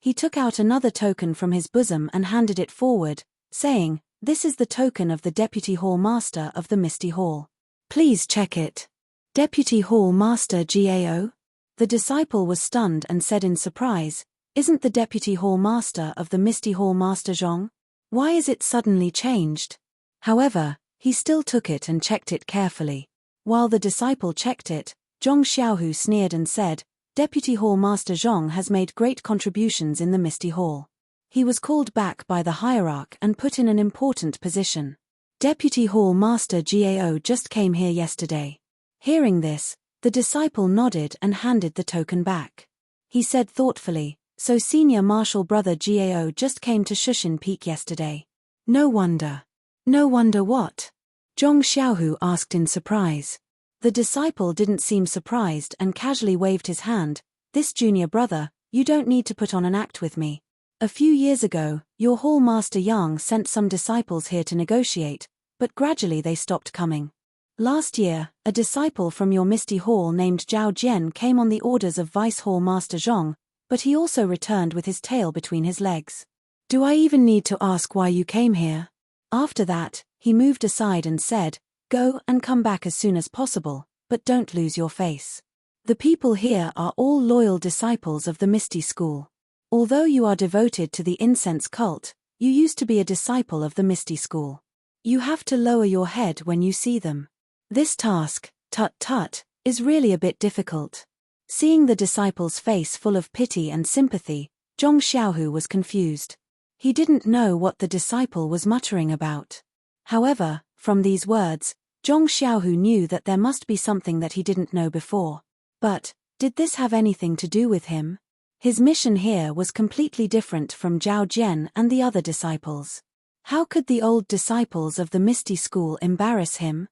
A: He took out another token from his bosom and handed it forward, saying, "This is the token of the Deputy Hall Master of the Misty Hall. Please check it." "Deputy Hall Master Gao?" The disciple was stunned and said in surprise, "Isn't the Deputy Hall Master of the Misty Hall Master Zhong? Why is it suddenly changed?" However, he still took it and checked it carefully. While the disciple checked it, Zhong Xiaohu sneered and said, "Deputy Hall Master Zhong has made great contributions in the Misty Hall. He was called back by the hierarch and put in an important position. Deputy Hall Master Gao just came here yesterday." Hearing this, the disciple nodded and handed the token back. He said thoughtfully, "So senior martial brother Gao just came to Shushan Peak yesterday. No wonder." "No wonder what?" Zhong Xiaohu asked in surprise. The disciple didn't seem surprised and casually waved his hand, "This junior brother, you don't need to put on an act with me. A few years ago, your Hall Master Yang sent some disciples here to negotiate, but gradually they stopped coming. Last year, a disciple from your Misty Hall named Zhao Jian came on the orders of Vice Hall Master Zhong, but he also returned with his tail between his legs. Do I even need to ask why you came here?" After that, he moved aside and said, "Go and come back as soon as possible, but don't lose your face. The people here are all loyal disciples of the Misty School. Although you are devoted to the incense cult, you used to be a disciple of the Misty School. You have to lower your head when you see them. This task, tut-tut, is really a bit difficult." Seeing the disciple's face full of pity and sympathy, Zhong Xiaohu was confused. He didn't know what the disciple was muttering about. However, from these words, Zhong Xiaohu knew that there must be something that he didn't know before. But, did this have anything to do with him? His mission here was completely different from Zhao Jian and the other disciples. How could the old disciples of the Misty School embarrass him?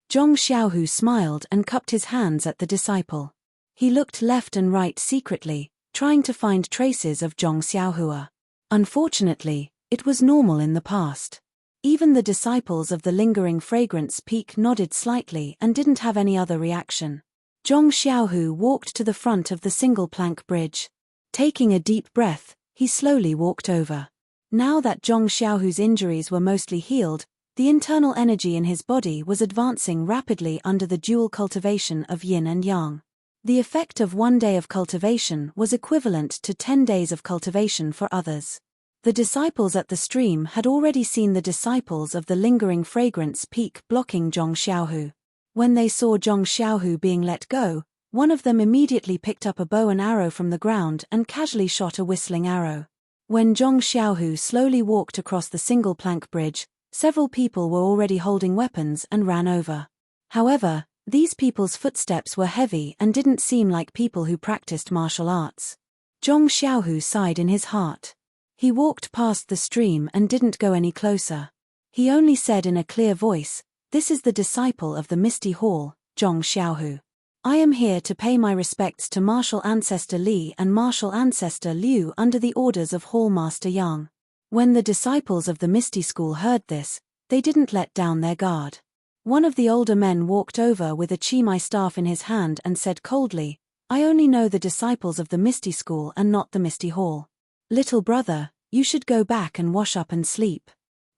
A: Zhong Xiaohu smiled and cupped his hands at the disciple. He looked left and right secretly, trying to find traces of Zhong Xiaohua. Unfortunately, it was normal in the past. Even the disciples of the Lingering Fragrance Peak nodded slightly and didn't have any other reaction. Zhong Xiaohu walked to the front of the single-plank bridge. Taking a deep breath, he slowly walked over. Now that Zhong Xiaohu's injuries were mostly healed, the internal energy in his body was advancing rapidly under the dual cultivation of yin and yang. The effect of 1 day of cultivation was equivalent to 10 days of cultivation for others. The disciples at the stream had already seen the disciples of the Lingering Fragrance Peak blocking Zhong Xiaohu. When they saw Zhong Xiaohu being let go, One of them immediately picked up a bow and arrow from the ground and casually shot a whistling arrow. When Zhong Xiaohu slowly walked across the single-plank bridge, several people were already holding weapons and ran over. However, these people's footsteps were heavy and didn't seem like people who practiced martial arts. Zhong Xiaohu sighed in his heart. He walked past the stream and didn't go any closer. He only said in a clear voice, "This is the disciple of the Misty Hall, Zhong Xiaohu. I am here to pay my respects to Martial Ancestor Li and Martial Ancestor Liu under the orders of Hall Master Yang." When the disciples of the Misty School heard this, they didn't let down their guard. One of the older men walked over with a Chi-mai staff in his hand and said coldly, "I only know the disciples of the Misty School and not the Misty Hall. Little brother, you should go back and wash up and sleep.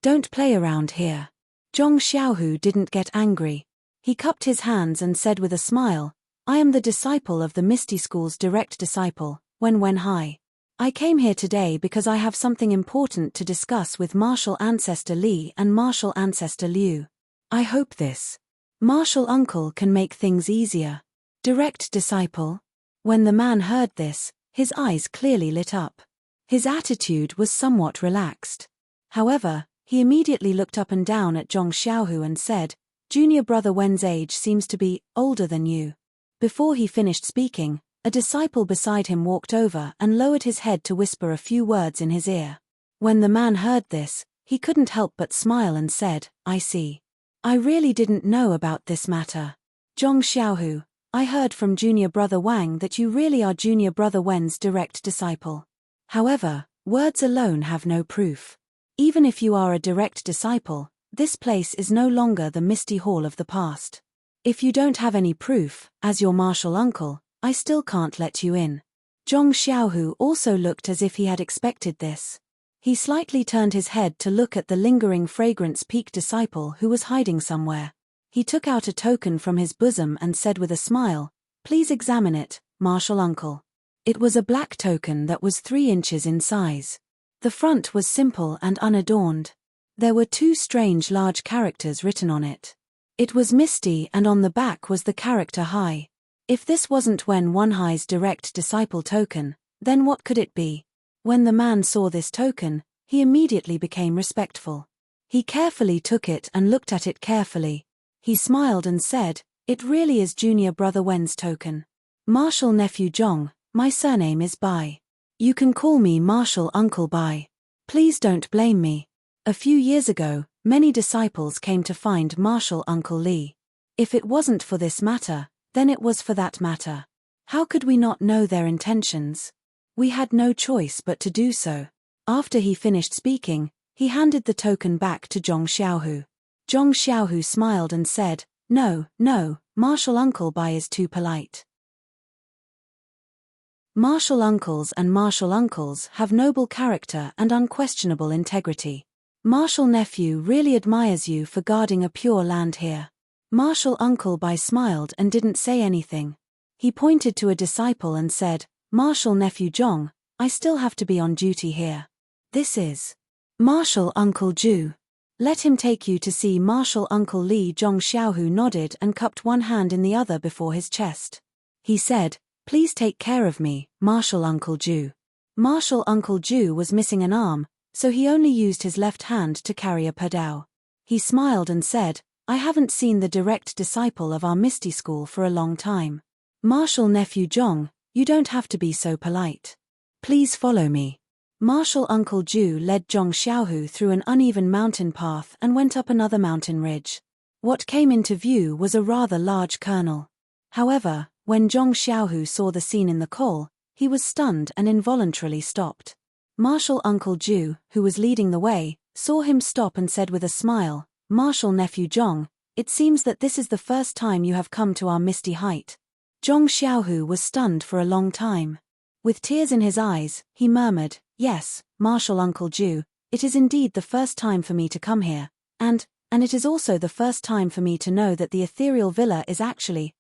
A: Don't play around here." Zhong Xiaohu didn't get angry. He cupped his hands and said with a smile, "I am the disciple of the Misty School's direct disciple, Wen Hai. I came here today because I have something important to discuss with Martial Ancestor Li and Martial Ancestor Liu. I hope this Martial Uncle can make things easier." Direct disciple? When the man heard this, his eyes clearly lit up. His attitude was somewhat relaxed. However, he immediately looked up and down at Zhong Xiaohu and said, "Junior brother Wen's age seems to be older than you." Before he finished speaking, a disciple beside him walked over and lowered his head to whisper a few words in his ear. When the man heard this, he couldn't help but smile and said, "I see. I really didn't know about this matter. Zhong Xiaohu, I heard from Junior Brother Wang that you really are Junior Brother Wen's direct disciple. However, words alone have no proof. Even if you are a direct disciple, this place is no longer the Misty Hall of the past. If you don't have any proof, as your martial uncle, I still can't let you in." Zhong Xiaohu also looked as if he had expected this. He slightly turned his head to look at the lingering fragrance peak disciple who was hiding somewhere. He took out a token from his bosom and said with a smile, "Please examine it, martial uncle." It was a black token that was 3 inches in size. The front was simple and unadorned. There were 2 strange large characters written on it. It was Misty and on the back was the character Hai. If this wasn't Wen Hai's direct disciple token, then what could it be? When the man saw this token, he immediately became respectful. He carefully took it and looked at it carefully. He smiled and said, "It really is Junior Brother Wen's token. Martial Nephew Zhong, my surname is Bai. You can call me Martial Uncle Bai. Please don't blame me. A few years ago, many disciples came to find Martial Uncle Li. If it wasn't for this matter, then it was for that matter. How could we not know their intentions? We had no choice but to do so." After he finished speaking, he handed the token back to Zhong Xiaohu. Zhong Xiaohu smiled and said, No, Martial Uncle Bai is too polite. Martial uncles and martial uncles have noble character and unquestionable integrity. Martial nephew really admires you for guarding a pure land here. Martial Uncle Bai smiled and didn't say anything. He pointed to a disciple and said, "Martial Nephew Zhong, I still have to be on duty here. This is Martial Uncle Zhu. Let him take you to see Martial Uncle Li." Zhong Xiaohu nodded and cupped one hand in the other before his chest. He said, "Please take care of me, Martial Uncle Zhu." Martial Uncle Zhu was missing an arm, so he only used his left hand to carry a padao. He smiled and said, "I haven't seen the direct disciple of our Misty School for a long time. Martial Nephew Zhong, you don't have to be so polite. Please follow me." Martial Uncle Zhu led Zhong Xiaohu through an uneven mountain path and went up another mountain ridge. What came into view was a rather large kernel. However, when Zhong Xiaohu saw the scene in the coal, he was stunned and involuntarily stopped. Martial Uncle Zhu, who was leading the way, saw him stop and said with a smile, "Martial Nephew Zhong, it seems that this is the first time you have come to our Misty Height." Zhong Xiaohu was stunned for a long time. With tears in his eyes, he murmured, "Yes, Martial Uncle Zhu, it is indeed the first time for me to come here, and it is also the first time for me to know that the ethereal villa is actually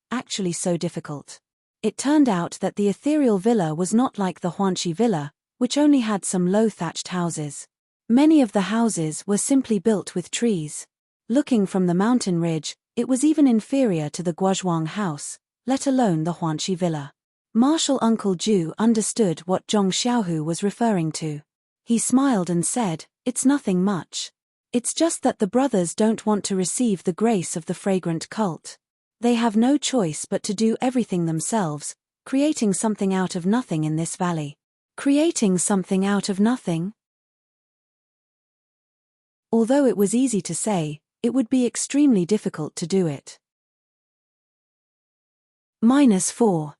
A: so difficult." It turned out that the ethereal villa was not like the Huanxi villa, which only had some low thatched houses. Many of the houses were simply built with trees. Looking from the mountain ridge, it was even inferior to the Guozhuang house, let alone the Huanxi villa. Martial Uncle Ju understood what Zhong Xiaohu was referring to. He smiled and said, "It's nothing much. It's just that the brothers don't want to receive the grace of the fragrant cult. They have no choice but to do everything themselves, creating something out of nothing in this valley." Creating something out of nothing? Although it was easy to say, it would be extremely difficult to do it. -4.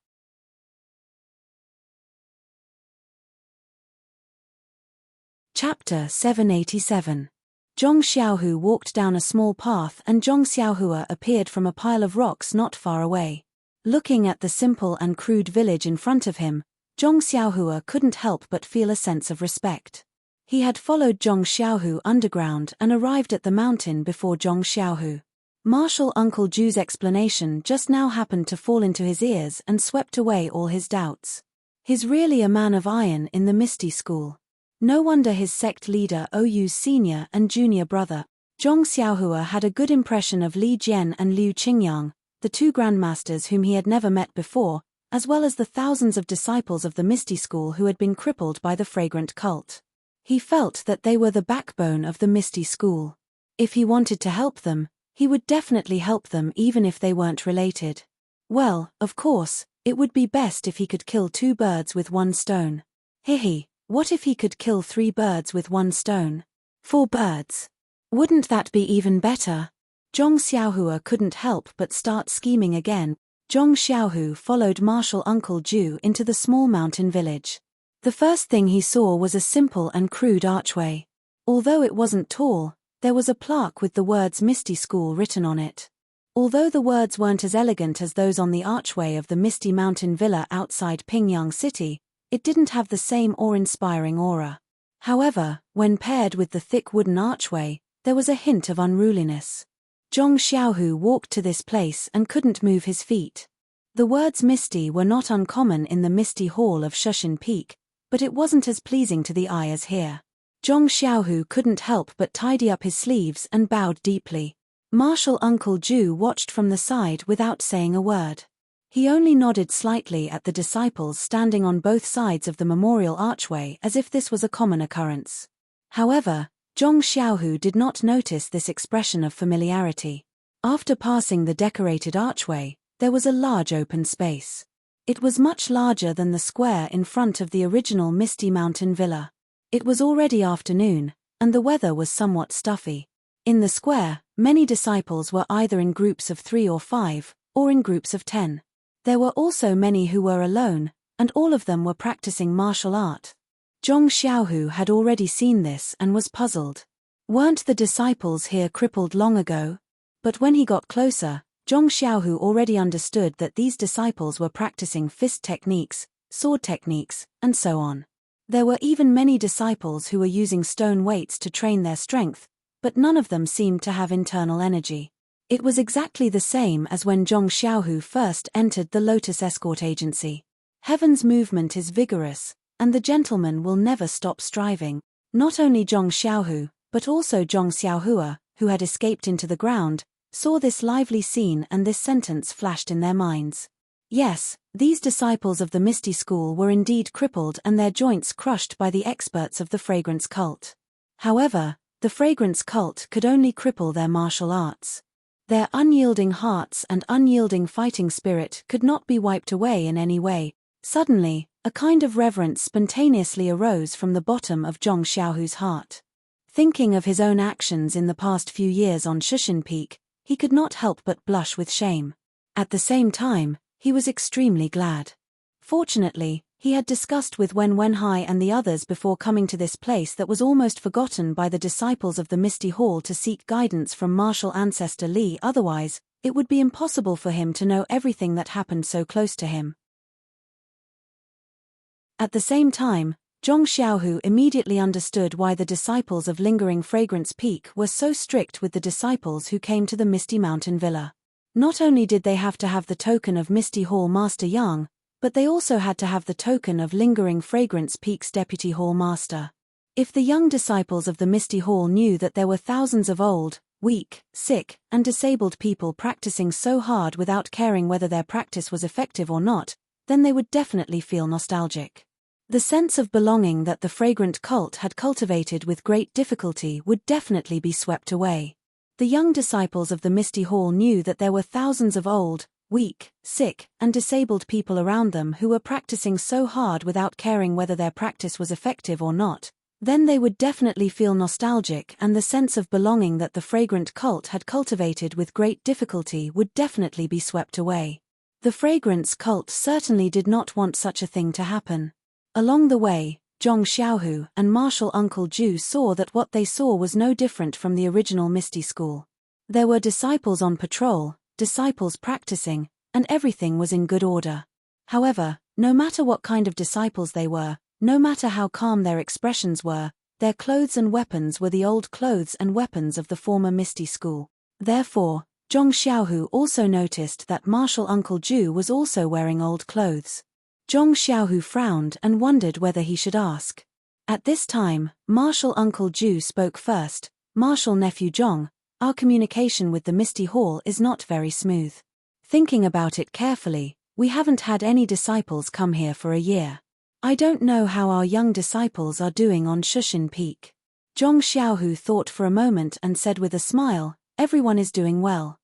A: Chapter 787. Zhong Xiaohu walked down a small path and Zhong Xiaohua appeared from a pile of rocks not far away. Looking at the simple and crude village in front of him, Zhong Xiaohua couldn't help but feel a sense of respect. He had followed Zhong Xiaohu underground and arrived at the mountain before Zhong Xiaohu. Martial Uncle Ju's explanation just now happened to fall into his ears and swept away all his doubts. He's really a man of iron in the Misty school. No wonder his sect leader Oyu's senior and junior brother, Zhong Xiaohua, had a good impression of Li Jian and Liu Qingyang, the two grandmasters whom he had never met before, as well as the thousands of disciples of the Misty school who had been crippled by the fragrant cult. He felt that they were the backbone of the Misty school. If he wanted to help them, he would definitely help them even if they weren't related. Well, of course, it would be best if he could kill 2 birds with 1 stone. Hihi. What if he could kill 3 birds with 1 stone? 4 birds. Wouldn't that be even better? Zhong Xiaohua couldn't help but start scheming again. Zhong Xiaohu followed Martial Uncle Ju into the small mountain village. The first thing he saw was a simple and crude archway. Although it wasn't tall, there was a plaque with the words Misty School written on it. Although the words weren't as elegant as those on the archway of the Misty Mountain Villa outside Pingyang City, it didn't have the same awe-inspiring aura. However, when paired with the thick wooden archway, there was a hint of unruliness. Zhong Xiaohu walked to this place and couldn't move his feet. The words Misty were not uncommon in the Misty Hall of Shushan Peak, but it wasn't as pleasing to the eye as here. Zhong Xiaohu couldn't help but tidy up his sleeves and bowed deeply. Martial Uncle Ju watched from the side without saying a word. He only nodded slightly at the disciples standing on both sides of the memorial archway as if this was a common occurrence. However, Zhong Xiaohu did not notice this expression of familiarity. After passing the decorated archway, there was a large open space. It was much larger than the square in front of the original Misty Mountain Villa. It was already afternoon, and the weather was somewhat stuffy. In the square, many disciples were either in groups of 3 or 5, or in groups of 10. There were also many who were alone, and all of them were practicing martial art. Zhong Xiaohu had already seen this and was puzzled. Weren't the disciples here crippled long ago? But when he got closer, Zhong Xiaohu already understood that these disciples were practicing fist techniques, sword techniques, and so on. There were even many disciples who were using stone weights to train their strength, but none of them seemed to have internal energy. It was exactly the same as when Zhong Xiaohu first entered the Lotus Escort Agency. Heaven's movement is vigorous, and the gentleman will never stop striving. Not only Zhong Xiaohu, but also Zhong Xiaohua, who had escaped into the ground, saw this lively scene and this sentence flashed in their minds. Yes, these disciples of the Misty School were indeed crippled and their joints crushed by the experts of the Fragrance Cult. However, the Fragrance Cult could only cripple their martial arts. Their unyielding hearts and unyielding fighting spirit could not be wiped away in any way. Suddenly, a kind of reverence spontaneously arose from the bottom of Zhong Xiaohu's heart. Thinking of his own actions in the past few years on Shushan Peak, he could not help but blush with shame. At the same time, he was extremely glad. Fortunately, he had discussed with Wen Wenhai and the others before coming to this place that was almost forgotten by the disciples of the Misty Hall to seek guidance from martial ancestor Li. Otherwise, it would be impossible for him to know everything that happened so close to him. At the same time, Zhong Xiaohu immediately understood why the disciples of Lingering Fragrance Peak were so strict with the disciples who came to the Misty Mountain Villa. Not only did they have to have the token of Misty Hall Master Yang, but they also had to have the token of Lingering Fragrance Peak's Deputy Hall Master. If the young disciples of the Misty Hall knew that there were thousands of old, weak, sick, and disabled people practicing so hard without caring whether their practice was effective or not, then they would definitely feel nostalgic. The sense of belonging that the fragrant cult had cultivated with great difficulty would definitely be swept away. The young disciples of the Misty Hall knew that there were thousands of old, weak, sick, and disabled people around them who were practicing so hard without caring whether their practice was effective or not. Then they would definitely feel nostalgic, and the sense of belonging that the fragrant cult had cultivated with great difficulty would definitely be swept away. The fragrance cult certainly did not want such a thing to happen. Along the way, Zhong Xiaohu and Martial Uncle Ju saw that what they saw was no different from the original Misty School. There were disciples on patrol, disciples practicing, and everything was in good order. However, no matter what kind of disciples they were, no matter how calm their expressions were, their clothes and weapons were the old clothes and weapons of the former Misty School. Therefore, Zhong Xiaohu also noticed that Martial Uncle Ju was also wearing old clothes. Zhong Xiaohu frowned and wondered whether he should ask. At this time, Martial Uncle Ju spoke first. Martial Nephew Zhong, our communication with the Misty Hall is not very smooth. Thinking about it carefully, we haven't had any disciples come here for a year. I don't know how our young disciples are doing on Shushin Peak. Zhong Xiaohu thought for a moment and said with a smile, everyone is doing well.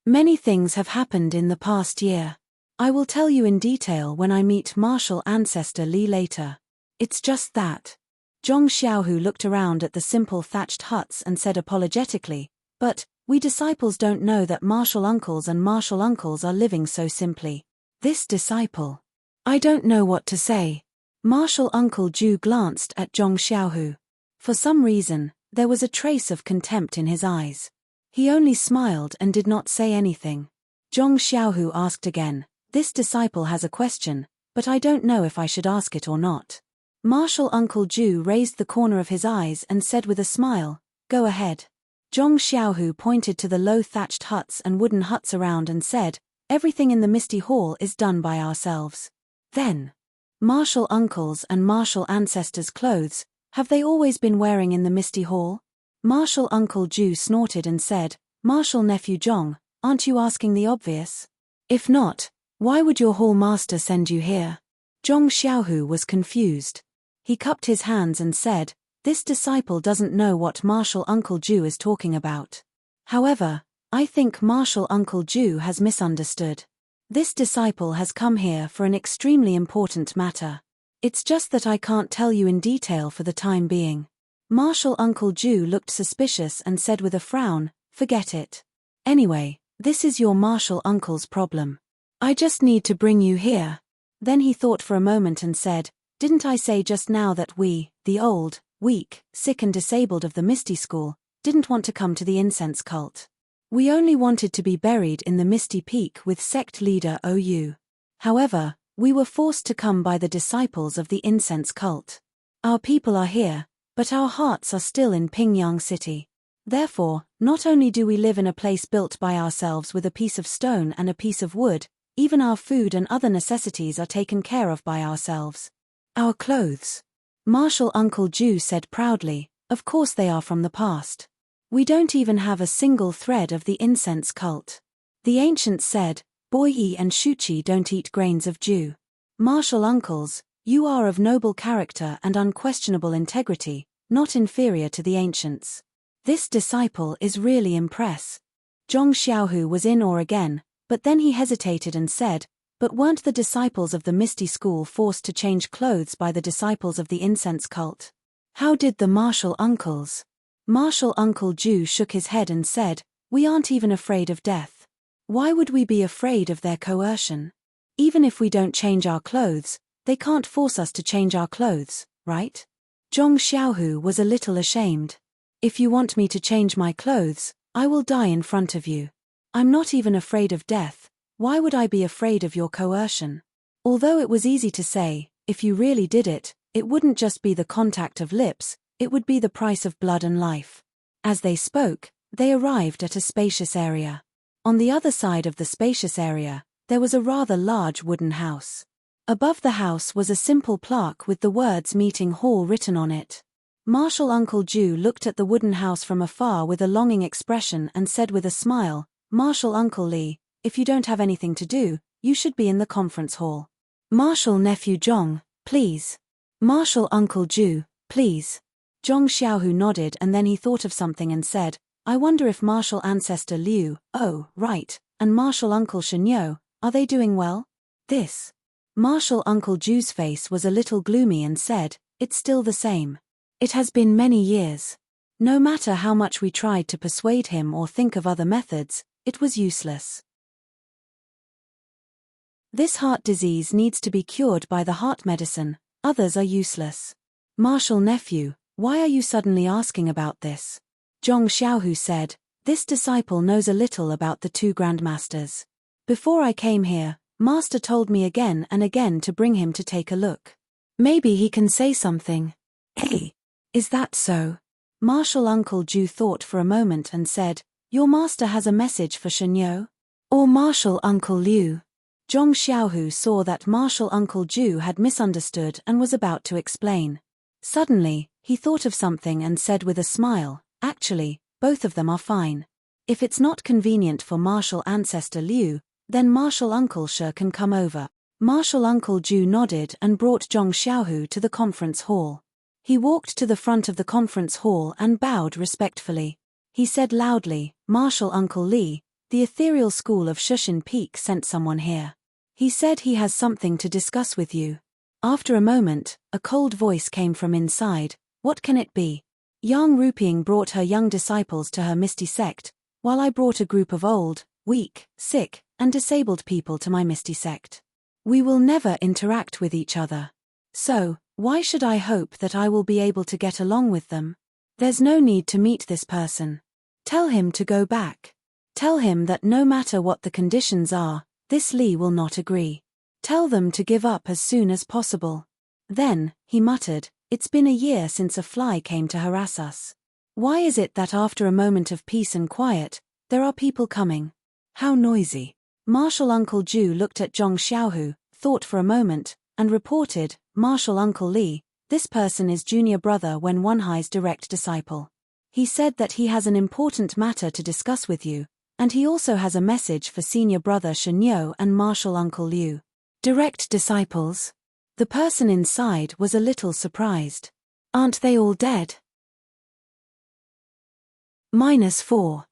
A: Many things have happened in the past year. I will tell you in detail when I meet Martial Ancestor Li later. It's just that. Zhong Xiaohu looked around at the simple thatched huts and said apologetically, but, we disciples don't know that martial uncles and martial uncles are living so simply. This disciple. I don't know what to say. Martial Uncle Ju glanced at Zhong Xiaohu. For some reason, there was a trace of contempt in his eyes. He only smiled and did not say anything. Zhong Xiaohu asked again, this disciple has a question, but I don't know if I should ask it or not. Martial Uncle Ju raised the corner of his eyes and said with a smile, go ahead. Zhong Xiaohu pointed to the low thatched huts and wooden huts around and said, everything in the Misty Hall is done by ourselves. Then, martial uncles and martial ancestors' clothes, have they always been wearing in the Misty Hall? Martial Uncle Ju snorted and said, Martial Nephew Zhong, aren't you asking the obvious? If not, why would your hall master send you here? Zhong Xiaohu was confused. He cupped his hands and said, this disciple doesn't know what Martial Uncle Ju is talking about. However, I think Martial Uncle Ju has misunderstood. This disciple has come here for an extremely important matter. It's just that I can't tell you in detail for the time being. Martial Uncle Ju looked suspicious and said with a frown, forget it. Anyway, this is your martial uncle's problem. I just need to bring you here. Then he thought for a moment and said, didn't I say just now that we, the old, weak, sick and disabled of the Misty School, didn't want to come to the incense cult? We only wanted to be buried in the Misty Peak with sect leader OU. However, we were forced to come by the disciples of the incense cult. Our people are here, but our hearts are still in Pingyang City. Therefore, not only do we live in a place built by ourselves with a piece of stone and a piece of wood, even our food and other necessities are taken care of by ourselves. Our clothes. Martial Uncle Ju said proudly, of course they are from the past. We don't even have a single thread of the incense cult. The ancients said, Boyi and Shuchi don't eat grains of dew. Martial uncles, you are of noble character and unquestionable integrity, not inferior to the ancients. This disciple is really impress. Zhong Xiaohu was in awe again, but then he hesitated and said, but weren't the disciples of the Misty School forced to change clothes by the disciples of the incense cult? How did the martial uncles? Martial Uncle Ju shook his head and said, we aren't even afraid of death. Why would we be afraid of their coercion? Even if we don't change our clothes, they can't force us to change our clothes, right? Zhong Xiaohu was a little ashamed. If you want me to change my clothes, I will die in front of you. I'm not even afraid of death. Why would I be afraid of your coercion? Although it was easy to say, if you really did it, it wouldn't just be the contact of lips, it would be the price of blood and life. As they spoke, they arrived at a spacious area. On the other side of the spacious area, there was a rather large wooden house. Above the house was a simple plaque with the words Meeting Hall written on it. Martial Uncle Ju looked at the wooden house from afar with a longing expression and said with a smile, Martial Uncle Li, if you don't have anything to do, you should be in the conference hall. Martial Nephew Zhong, please. Martial Uncle Ju, please. Zhong Xiaohu nodded and then he thought of something and said, I wonder if Martial Ancestor Liu, oh, right, and Martial Uncle Shenyo, are they doing well? This. Martial Uncle Ju's face was a little gloomy and said, it's still the same. It has been many years. No matter how much we tried to persuade him or think of other methods, it was useless. This heart disease needs to be cured by the heart medicine, others are useless. Martial Nephew, why are you suddenly asking about this? Zhong Xiaohu said, this disciple knows a little about the two grandmasters. Before I came here, Master told me again and again to bring him to take a look. Maybe he can say something. Hey, is that so? Martial Uncle Ju thought for a moment and said, your master has a message for Shenyo? Or Martial Uncle Liu? Zhong Xiaohu saw that Martial Uncle Ju had misunderstood and was about to explain. Suddenly, he thought of something and said with a smile, actually, both of them are fine. If it's not convenient for Martial Ancestor Liu, then Martial Uncle She can come over. Martial Uncle Ju nodded and brought Zhong Xiaohu to the conference hall. He walked to the front of the conference hall and bowed respectfully. He said loudly, Martial Uncle Li, the ethereal school of Shushan Peak sent someone here. He said he has something to discuss with you. After a moment, a cold voice came from inside, what can it be? Yang Ruping brought her young disciples to her misty sect, while I brought a group of old, weak, sick, and disabled people to my misty sect. We will never interact with each other. So, why should I hope that I will be able to get along with them? There's no need to meet this person. Tell him to go back. Tell him that no matter what the conditions are, this Li will not agree. Tell them to give up as soon as possible. Then, he muttered, it's been a year since a fly came to harass us. Why is it that after a moment of peace and quiet, there are people coming? How noisy. Martial Uncle Ju looked at Zhong Xiaohu, thought for a moment, and reported, Martial Uncle Li, this person is junior brother Wen Wenhai's direct disciple. He said that he has an important matter to discuss with you, and he also has a message for senior brother Shenyo and Martial Uncle Liu. Direct disciples? The person inside was a little surprised. Aren't they all dead? -4.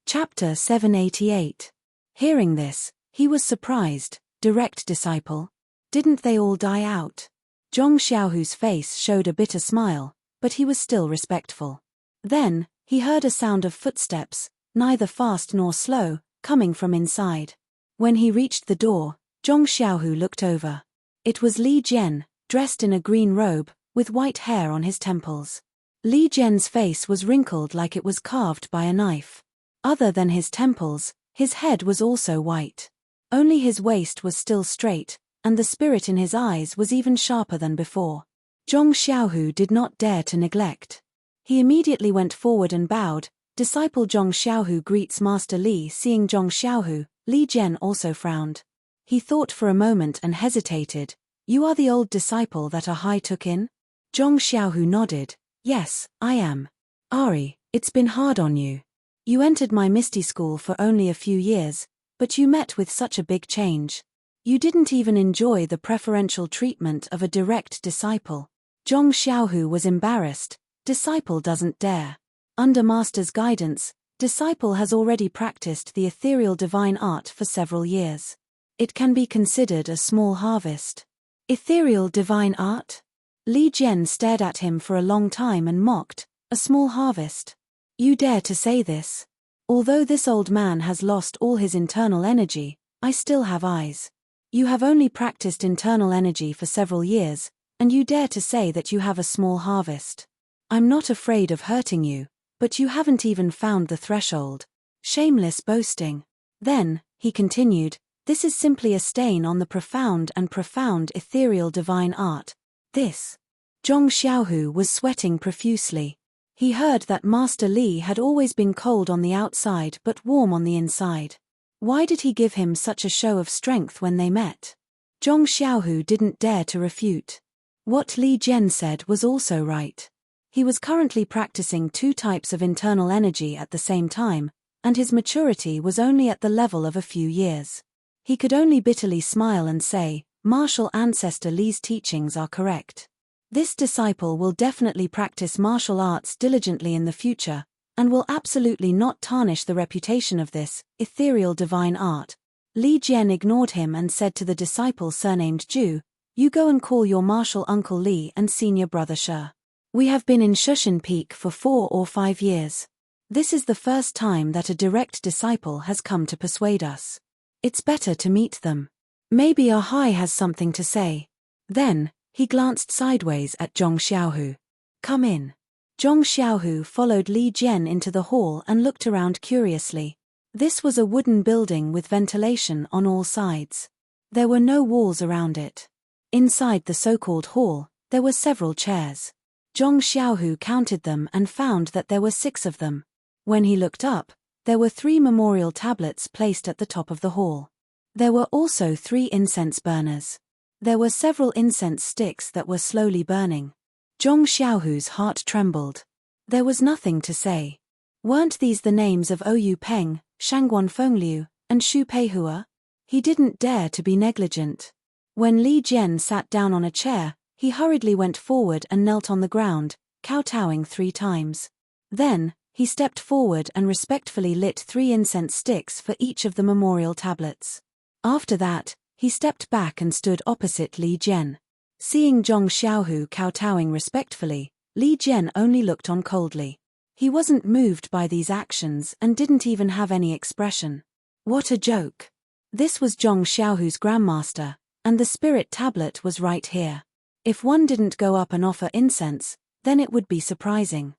A: Chapter 788. Hearing this, he was surprised. Direct disciple? Didn't they all die out? Zhong Xiaohu's face showed a bitter smile, but he was still respectful. Then, he heard a sound of footsteps, neither fast nor slow, coming from inside. When he reached the door, Zhong Xiaohu looked over. It was Li Jian, dressed in a green robe, with white hair on his temples. Li Jian's face was wrinkled like it was carved by a knife. Other than his temples, his head was also white. Only his waist was still straight, and the spirit in his eyes was even sharper than before. Zhong Xiaohu did not dare to neglect. He immediately went forward and bowed. Disciple Zhong Xiaohu greets Master Li. Seeing Zhong Xiaohu, Li Jian also frowned. He thought for a moment and hesitated. You are the old disciple that Ahai took in? Zhong Xiaohu nodded. Yes, I am. Ari, it's been hard on you. You entered my Misty School for only a few years, but you met with such a big change. You didn't even enjoy the preferential treatment of a direct disciple. Zhong Xiaohu was embarrassed. Disciple doesn't dare. Under Master's guidance, disciple has already practiced the ethereal divine art for several years. It can be considered a small harvest. Ethereal divine art? Li Jian stared at him for a long time and mocked, a small harvest. You dare to say this? Although this old man has lost all his internal energy, I still have eyes. You have only practiced internal energy for several years, and you dare to say that you have a small harvest. I'm not afraid of hurting you, but you haven't even found the threshold. Shameless boasting. Then, he continued, this is simply a stain on the profound ethereal divine art. This. Zhong Xiaohu was sweating profusely. He heard that Master Li had always been cold on the outside but warm on the inside. Why did he give him such a show of strength when they met? Zhong Xiaohu didn't dare to refute. What Li Jian said was also right. He was currently practicing 2 types of internal energy at the same time, and his maturity was only at the level of a few years. He could only bitterly smile and say, martial ancestor Li's teachings are correct. This disciple will definitely practice martial arts diligently in the future, and will absolutely not tarnish the reputation of this ethereal divine art. Li Jian ignored him and said to the disciple surnamed Zhu, you go and call your martial uncle Li and senior brother Shi. We have been in Shushan Peak for 4 or 5 years. This is the first time that a direct disciple has come to persuade us. It's better to meet them. Maybe Ahai has something to say. Then, he glanced sideways at Zhong Xiaohu. Come in. Zhong Xiaohu followed Li Jian into the hall and looked around curiously. This was a wooden building with ventilation on all sides. There were no walls around it. Inside the so-called hall, there were several chairs. Zhong Xiaohu counted them and found that there were 6 of them. When he looked up, there were 3 memorial tablets placed at the top of the hall. There were also 3 incense burners. There were several incense sticks that were slowly burning. Zhong Xiaohu's heart trembled. There was nothing to say. Weren't these the names of Oyu Peng, Shangguan Fengliu, and Xu Peihua? He didn't dare to be negligent. When Li Jian sat down on a chair, he hurriedly went forward and knelt on the ground, kowtowing 3 times. Then, he stepped forward and respectfully lit 3 incense sticks for each of the memorial tablets. After that, he stepped back and stood opposite Li Jian. Seeing Zhong Xiaohu kowtowing respectfully, Li Jian only looked on coldly. He wasn't moved by these actions and didn't even have any expression. What a joke. This was Zhong Xiaohu's grandmaster, and the spirit tablet was right here. If one didn't go up and offer incense, then it would be surprising.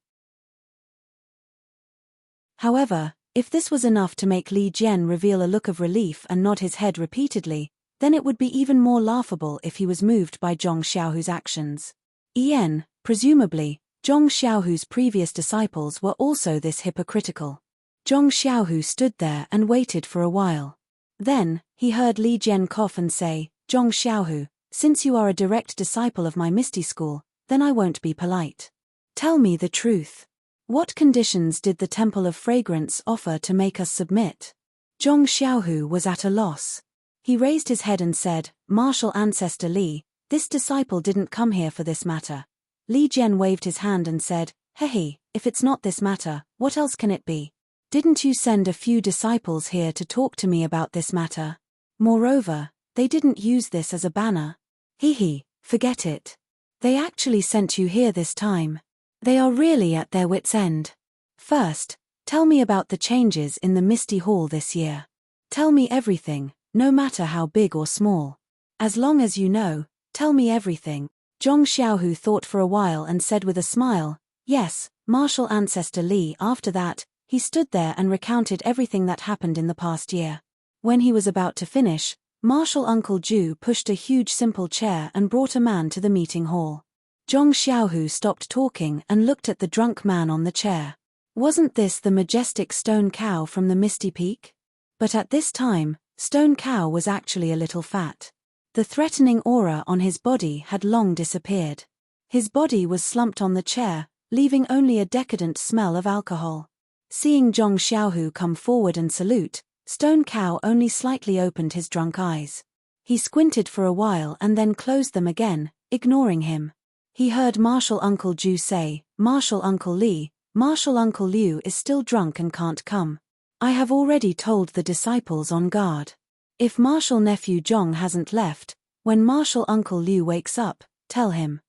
A: However, if this was enough to make Li Jian reveal a look of relief and nod his head repeatedly, then it would be even more laughable if he was moved by Zhong Xiaohu's actions. Presumably, Zhong Xiaohu's previous disciples were also this hypocritical. Zhong Xiaohu stood there and waited for a while. Then, he heard Li Jian cough and say, Zhong Xiaohu, since you are a direct disciple of my Misty school, then I won't be polite. Tell me the truth. What conditions did the Temple of Fragrance offer to make us submit? Zhong Xiaohu was at a loss. He raised his head and said, Martial Ancestor Li, this disciple didn't come here for this matter. Li Jian waved his hand and said, Hehe, if it's not this matter, what else can it be? Didn't you send a few disciples here to talk to me about this matter? Moreover, they didn't use this as a banner. Hehe, forget it. They actually sent you here this time. They are really at their wits' end. First, tell me about the changes in the Misty Hall this year. Tell me everything, no matter how big or small. As long as you know, tell me everything. Zhong Xiaohu thought for a while and said with a smile, Yes, Martial Ancestor Li. After that, he stood there and recounted everything that happened in the past year. When he was about to finish, Martial Uncle Zhu pushed a huge simple chair and brought a man to the meeting hall. Zhong Xiaohu stopped talking and looked at the drunk man on the chair. Wasn't this the majestic stone cow from the Misty Peak? But at this time, Stone Cow was actually a little fat. The threatening aura on his body had long disappeared. His body was slumped on the chair, leaving only a decadent smell of alcohol. Seeing Zhong Xiaohu come forward and salute, Stone Cow only slightly opened his drunk eyes. He squinted for a while and then closed them again, ignoring him. He heard Martial Uncle Zhu say, Martial Uncle Li, Martial Uncle Liu is still drunk and can't come. I have already told the disciples on guard. If Martial Nephew Zhong hasn't left, when Martial Uncle Liu wakes up, tell him.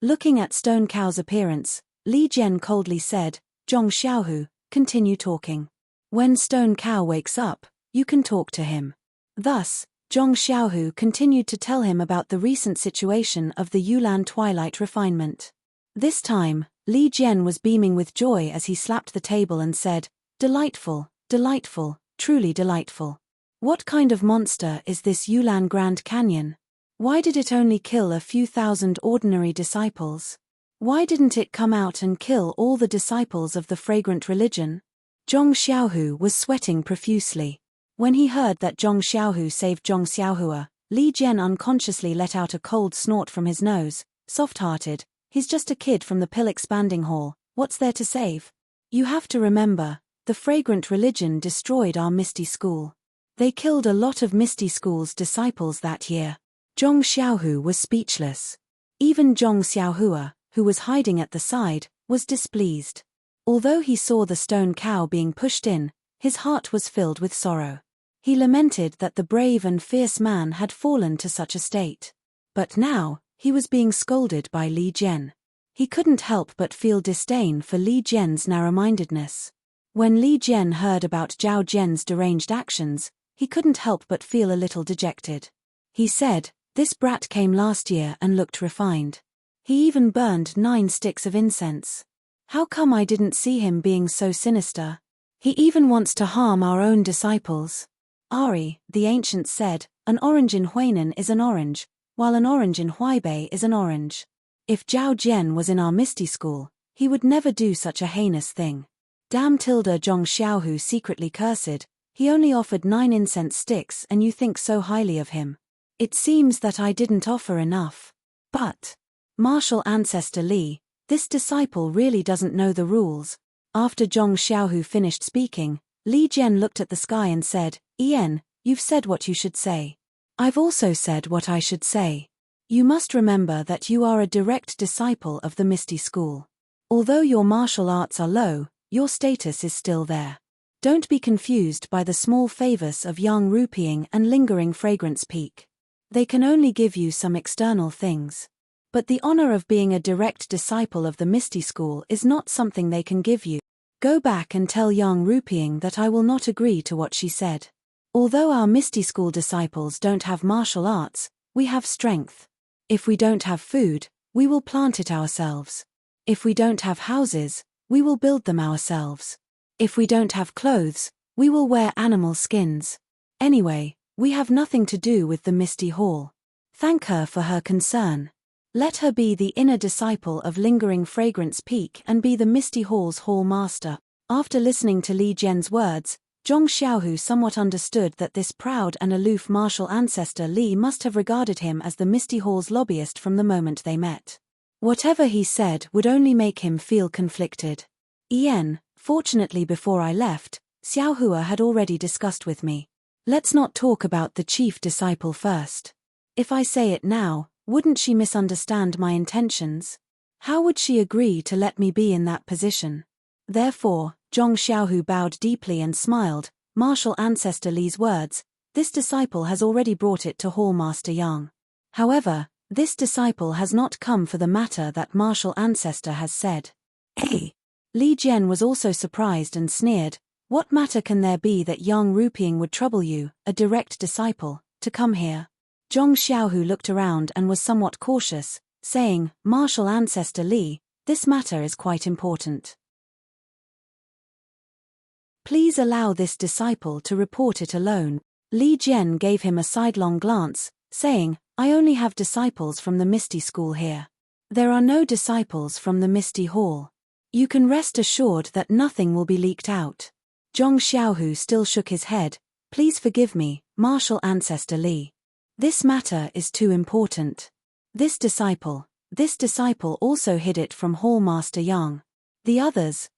A: Looking at Stone Cow's appearance, Li Jian coldly said, Zhong Xiaohu, continue talking. When Stone Cow wakes up, you can talk to him. Thus, Zhong Xiaohu continued to tell him about the recent situation of the Yulan Twilight refinement. This time, Li Jian was beaming with joy as he slapped the table and said, Delightful, delightful, truly delightful. What kind of monster is this Yulan Grand Canyon? Why did it only kill a few thousand ordinary disciples? Why didn't it come out and kill all the disciples of the fragrant religion? Zhong Xiaohu was sweating profusely. When he heard that Zhong Xiaohu saved Zhong Xiaohua, Li Jian unconsciously let out a cold snort from his nose. Soft-hearted, he's just a kid from the pill-expanding hall, what's there to save? You have to remember, the fragrant religion destroyed our Misty School. They killed a lot of Misty School's disciples that year. Zhong Xiaohu was speechless. Even Zhong Xiaohua, who was hiding at the side, was displeased. Although he saw the stone cow being pushed in, his heart was filled with sorrow. He lamented that the brave and fierce man had fallen to such a state. But now, he was being scolded by Li Jian. He couldn't help but feel disdain for Li Jian's narrow-mindedness. When Li Jian heard about Zhao Jian's deranged actions, he couldn't help but feel a little dejected. He said, "This brat came last year and looked refined. He even burned 9 sticks of incense. How come I didn't see him being so sinister? He even wants to harm our own disciples." Ari, the ancient said, "An orange in Huainan is an orange, while an orange in Huaibei is an orange. If Zhao Jian was in our Misty School, he would never do such a heinous thing. Damn tilde Zhong Xiaohu secretly cursed, he only offered 9 incense sticks and you think so highly of him. It seems that I didn't offer enough. But, martial ancestor Li, this disciple really doesn't know the rules." After Zhong Xiaohu finished speaking, Li Jian looked at the sky and said, "Ian, you've said what you should say. I've also said what I should say. You must remember that you are a direct disciple of the Misty School. Although your martial arts are low, your status is still there. Don't be confused by the small favors of young rupeeing and lingering fragrance peak. They can only give you some external things. But the honor of being a direct disciple of the Misty School is not something they can give you. Go back and tell young rupeeing that I will not agree to what she said. Although our Misty School disciples don't have martial arts, we have strength. If we don't have food, we will plant it ourselves. If we don't have houses, we will build them ourselves. If we don't have clothes, we will wear animal skins. Anyway, we have nothing to do with the Misty Hall. Thank her for her concern. Let her be the inner disciple of Lingering Fragrance Peak and be the Misty Hall's hall master." After listening to Li Jian's words, Zhong Xiaohu somewhat understood that this proud and aloof martial ancestor Li must have regarded him as the Misty Hall's lobbyist from the moment they met. Whatever he said would only make him feel conflicted. "Ian, fortunately before I left, Xiaohua had already discussed with me. Let's not talk about the chief disciple first. If I say it now, wouldn't she misunderstand my intentions? How would she agree to let me be in that position?" Therefore, Zhong Xiaohu bowed deeply and smiled. Martial ancestor Li's words, this disciple has already brought it to Hall Master Yang. However, this disciple has not come for the matter that martial ancestor has said. Hey! Li Jian was also surprised and sneered. What matter can there be that young rupeeing would trouble you, a direct disciple, to come here? Zhong Xiaohu looked around and was somewhat cautious, saying, "Martial ancestor Li, this matter is quite important. Please allow this disciple to report it alone." Li Jian gave him a sidelong glance, saying, "I only have disciples from the Misty School here. There are no disciples from the Misty Hall. You can rest assured that nothing will be leaked out." Zhong Xiaohu still shook his head. "Please forgive me, martial ancestor Li. This matter is too important. This disciple also hid it from Hall Master Yang. The others,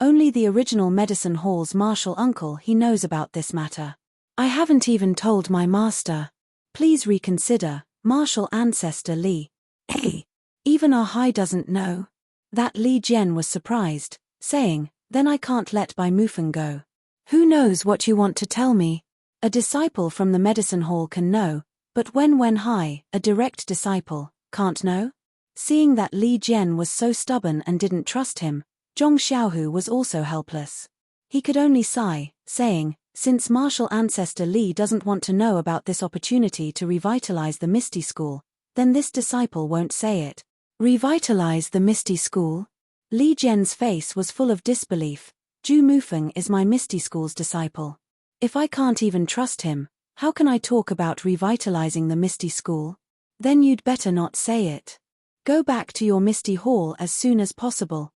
A: only the original Medicine Hall's martial uncle he knows about this matter. I haven't even told my master. Please reconsider, martial ancestor Li." Hey! Even our high doesn't know? That Li Jian was surprised, saying, "Then I can't let Bai Mufeng go. Who knows what you want to tell me? A disciple from the Medicine Hall can know, but when High, a direct disciple, can't know?" Seeing that Li Jian was so stubborn and didn't trust him, Zhong Xiaohu was also helpless. He could only sigh, saying, "Since martial ancestor Li doesn't want to know about this opportunity to revitalize the Misty School, then this disciple won't say it." Revitalize the Misty School? Li Jian's face was full of disbelief. Zhu Mufeng is my Misty School's disciple. If I can't even trust him, how can I talk about revitalizing the Misty School? Then you'd better not say it. Go back to your Misty Hall as soon as possible.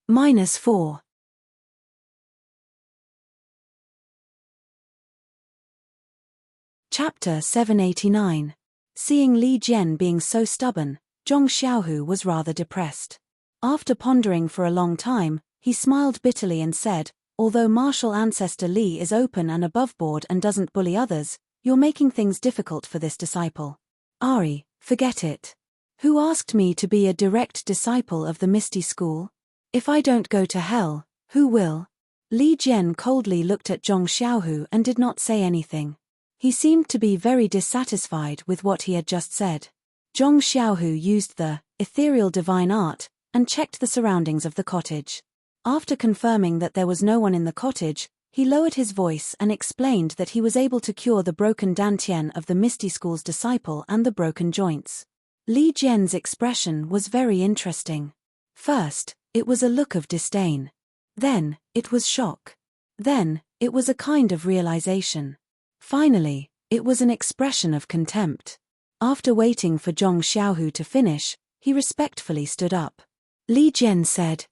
A: -4 Chapter 789. Seeing Li Jian being so stubborn, Zhong Xiaohu was rather depressed. After pondering for a long time, he smiled bitterly and said, "Although martial ancestor Li is open and aboveboard and doesn't bully others, you're making things difficult for this disciple. Ari, forget it. Who asked me to be a direct disciple of the Misty School? If I don't go to hell, who will?" Li Jian coldly looked at Zhong Xiaohu and did not say anything. He seemed to be very dissatisfied with what he had just said. Zhong Xiaohu used the ethereal divine art and checked the surroundings of the cottage. After confirming that there was no one in the cottage, he lowered his voice and explained that he was able to cure the broken dantian of the Misty School's disciple and the broken joints. Li Jian's expression was very interesting. First, it was a look of disdain. Then, it was shock. Then, it was a kind of realization. Finally, it was an expression of contempt. After waiting for Zhong Xiaohu to finish, he respectfully stood up. Li Jian said,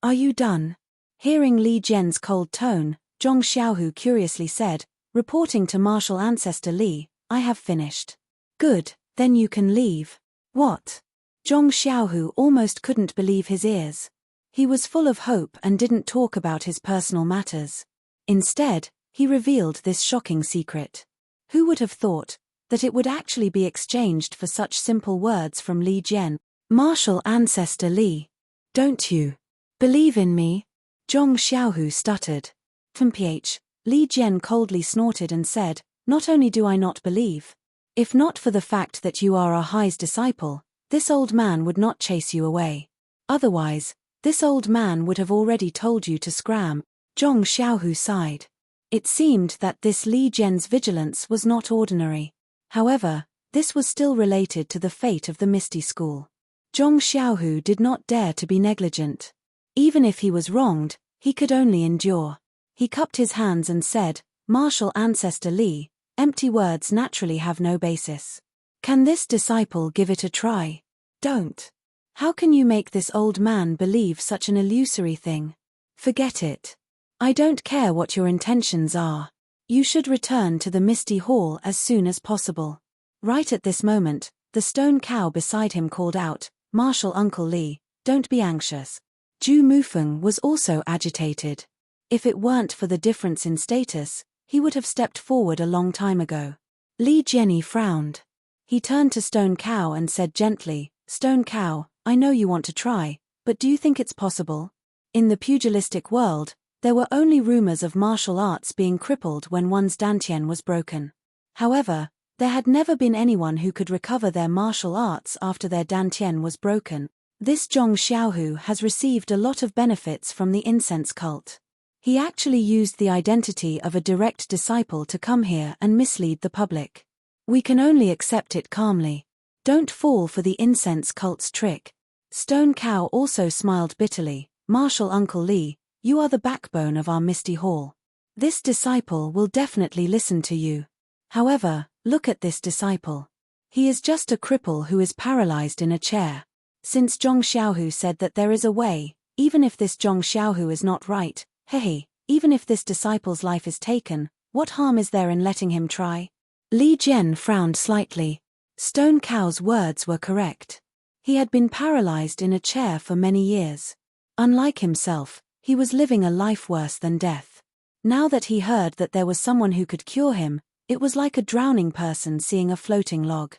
A: Are you done?" Hearing Li Jian's cold tone, Zhong Xiaohu curiously said, reporting to martial ancestor Li, "I have finished." "Good, then you can leave." "What?" Zhong Xiaohu almost couldn't believe his ears. He was full of hope and didn't talk about his personal matters. Instead, he revealed this shocking secret. Who would have thought that it would actually be exchanged for such simple words from Li Jian? "Martial ancestor Li, don't you believe in me?" Zhong Xiaohu stuttered. "Mph." Li Jian coldly snorted and said, "Not only do I not believe. If not for the fact that you are our highest disciple, this old man would not chase you away. Otherwise, this old man would have already told you to scram." Zhong Xiaohu sighed. It seemed that this Li Jian's vigilance was not ordinary. However, this was still related to the fate of the Misty School. Zhong Xiaohu did not dare to be negligent. Even if he was wronged, he could only endure. He cupped his hands and said, "Martial ancestor Li, empty words naturally have no basis. Can this disciple give it a try?" "Don't. How can you make this old man believe such an illusory thing? Forget it. I don't care what your intentions are. You should return to the Misty Hall as soon as possible." Right at this moment, the stone cow beside him called out, "Martial Uncle Li, don't be anxious." Zhu Mufeng was also agitated. If it weren't for the difference in status, he would have stepped forward a long time ago. Li Jian frowned. He turned to Stone Cow and said gently, "Stone Cow, I know you want to try, but do you think it's possible?" In the pugilistic world, there were only rumors of martial arts being crippled when one's dantian was broken. However, there had never been anyone who could recover their martial arts after their dantian was broken. This Zhong Xiaohu has received a lot of benefits from the incense cult. He actually used the identity of a direct disciple to come here and mislead the public. We can only accept it calmly. Don't fall for the incense cult's trick. Stone Cow also smiled bitterly. "Martial Uncle Li, you are the backbone of our Misty Hall. This disciple will definitely listen to you. However, look at this disciple. He is just a cripple who is paralyzed in a chair. Since Zhong Xiaohu said that there is a way, even if this Zhong Xiaohu is not right, hey, even if this disciple's life is taken, what harm is there in letting him try?" Li Jian frowned slightly. Stone Cow's words were correct. He had been paralyzed in a chair for many years. Unlike himself, he was living a life worse than death. Now that he heard that there was someone who could cure him, it was like a drowning person seeing a floating log.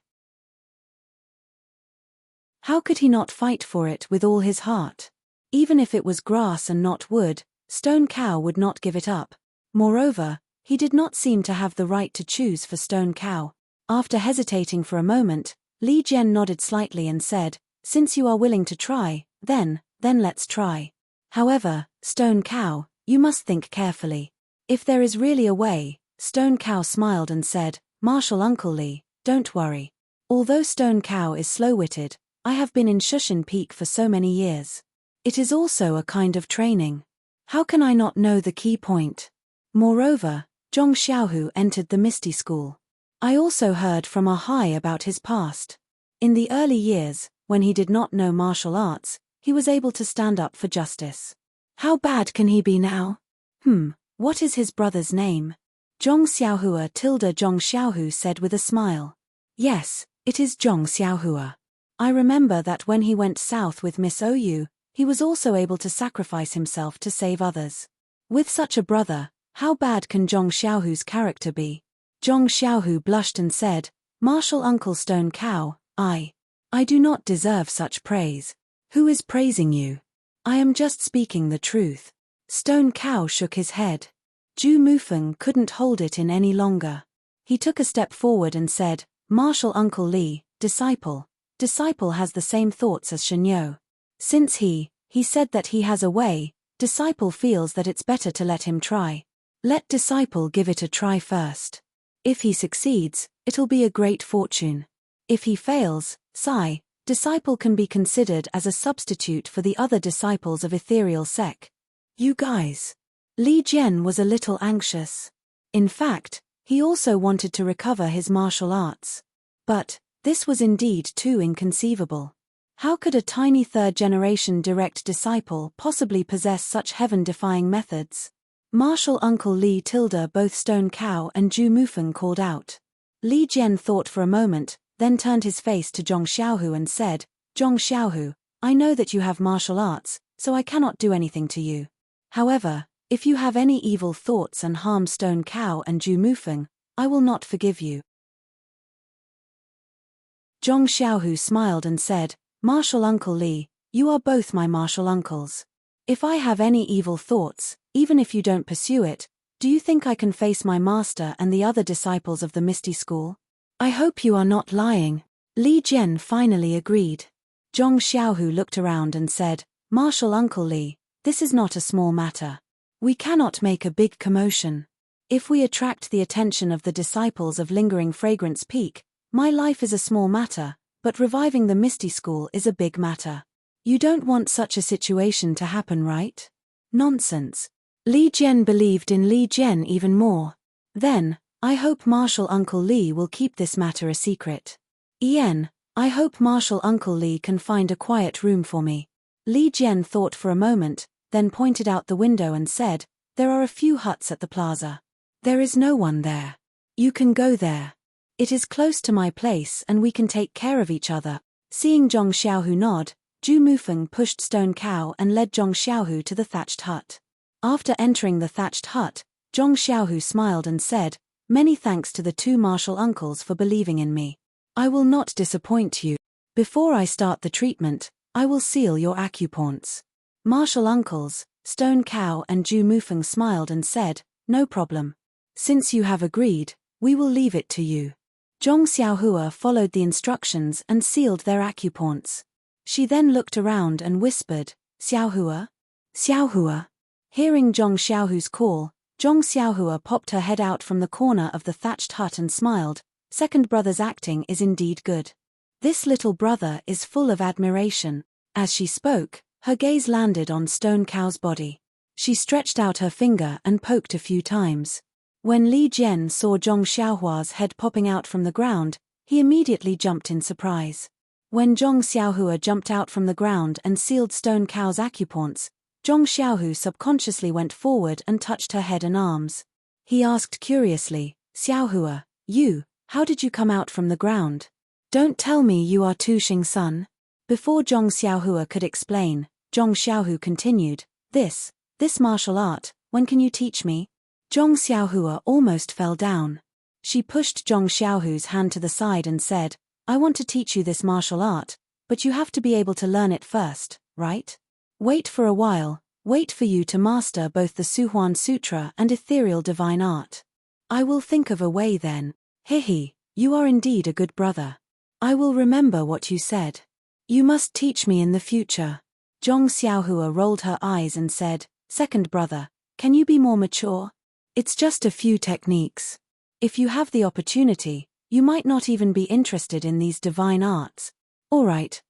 A: How could he not fight for it with all his heart? Even if it was grass and not wood, Stone Cow would not give it up. Moreover, he did not seem to have the right to choose for Stone Cow. After hesitating for a moment, Li Jian nodded slightly and said, "Since you are willing to try, then let's try. However, Stone Cow, you must think carefully. If there is really a way." Stone Cow smiled and said, "Martial Uncle Li, don't worry. Although Stone Cow is slow-witted, I have been in Shushan Peak for so many years. It is also a kind of training. How can I not know the key point? Moreover, Zhong Xiaohu entered the Misty School. I also heard from Ahai about his past. In the early years, when he did not know martial arts, he was able to stand up for justice. How bad can he be now? What is his brother's name?" Zhong Xiaohua tilde Zhong Xiaohu said with a smile. Yes, it is Zhong Xiaohua. I remember that when he went south with Miss Ou, he was also able to sacrifice himself to save others. With such a brother, how bad can Zhong Xiaohu's character be? Zhong Xiaohu blushed and said, Martial Uncle Stone Cow, I do not deserve such praise. Who is praising you? I am just speaking the truth. Stone Cow shook his head. Zhu Mufeng couldn't hold it in any longer. He took a step forward and said, Martial Uncle Li, disciple. Disciple has the same thoughts as Shenyo. Since he said that he has a way, disciple feels that it's better to let him try. Let disciple give it a try first. If he succeeds, it'll be a great fortune. If he fails, disciple can be considered as a substitute for the other disciples of ethereal sec. You guys. Li Jian was a little anxious. In fact, he also wanted to recover his martial arts. But this was indeed too inconceivable. How could a tiny third-generation direct disciple possibly possess such heaven-defying methods? Martial Uncle Li tilde both Stone Cow and Zhu Mufeng called out. Li Jian thought for a moment, then turned his face to Zhong Xiaohu and said, Zhong Xiaohu, I know that you have martial arts, so I cannot do anything to you. However, if you have any evil thoughts and harm Stone Cow and Zhu Mufeng, I will not forgive you. Zhong Xiaohu smiled and said, Martial Uncle Li, you are both my martial uncles. If I have any evil thoughts, even if you don't pursue it, do you think I can face my master and the other disciples of the Misty School? I hope you are not lying. Li Jian finally agreed. Zhong Xiaohu looked around and said, Martial Uncle Li, this is not a small matter. We cannot make a big commotion. If we attract the attention of the disciples of Lingering Fragrance Peak, my life is a small matter, but reviving the Misty School is a big matter. You don't want such a situation to happen, right? Nonsense. Li Jian believed in Li Jian even more. Then, I hope Martial Uncle Li will keep this matter a secret. Ian, I hope Martial Uncle Li can find a quiet room for me. Li Jian thought for a moment, then pointed out the window and said, There are a few huts at the plaza. There is no one there. You can go there. It is close to my place and we can take care of each other. Seeing Zhong Xiaohu nod, Zhu Mufeng pushed Stone Cow and led Zhong Xiaohu to the thatched hut. After entering the thatched hut, Zhong Xiaohu smiled and said, Many thanks to the two martial uncles for believing in me. I will not disappoint you. Before I start the treatment, I will seal your acupoints. Martial uncles, Stone Cow and Zhu Mufeng smiled and said, No problem. Since you have agreed, we will leave it to you. Zhong Xiaohua followed the instructions and sealed their acupoints. She then looked around and whispered, Xiaohua? Xiaohua? Hearing Zhong Xiaohu's call, Zhong Xiaohua popped her head out from the corner of the thatched hut and smiled. Second brother's acting is indeed good. This little brother is full of admiration. As she spoke, her gaze landed on Stone Cow's body. She stretched out her finger and poked a few times. When Li Jian saw Zhong Xiaohua's head popping out from the ground, he immediately jumped in surprise. When Zhong Xiaohua jumped out from the ground and sealed Stone Cow's acupoints, Zhong Xiaohu subconsciously went forward and touched her head and arms. He asked curiously, Xiaohua, how did you come out from the ground? Don't tell me you are Tu Xing-sun. Before Zhong Xiaohua could explain, Zhong Xiaohu continued, This martial art, when can you teach me? Zhong Xiaohua almost fell down. She pushed Zhong Xiaohu's hand to the side and said, I want to teach you this martial art, but you have to be able to learn it first, right? Wait for a while, wait for you to master both the Suhuan Sutra and ethereal divine art. I will think of a way then. Hihi, you are indeed a good brother. I will remember what you said. You must teach me in the future. Zhong Xiaohua rolled her eyes and said, Second brother, can you be more mature? It's just a few techniques. If you have the opportunity, you might not even be interested in these divine arts. Alright,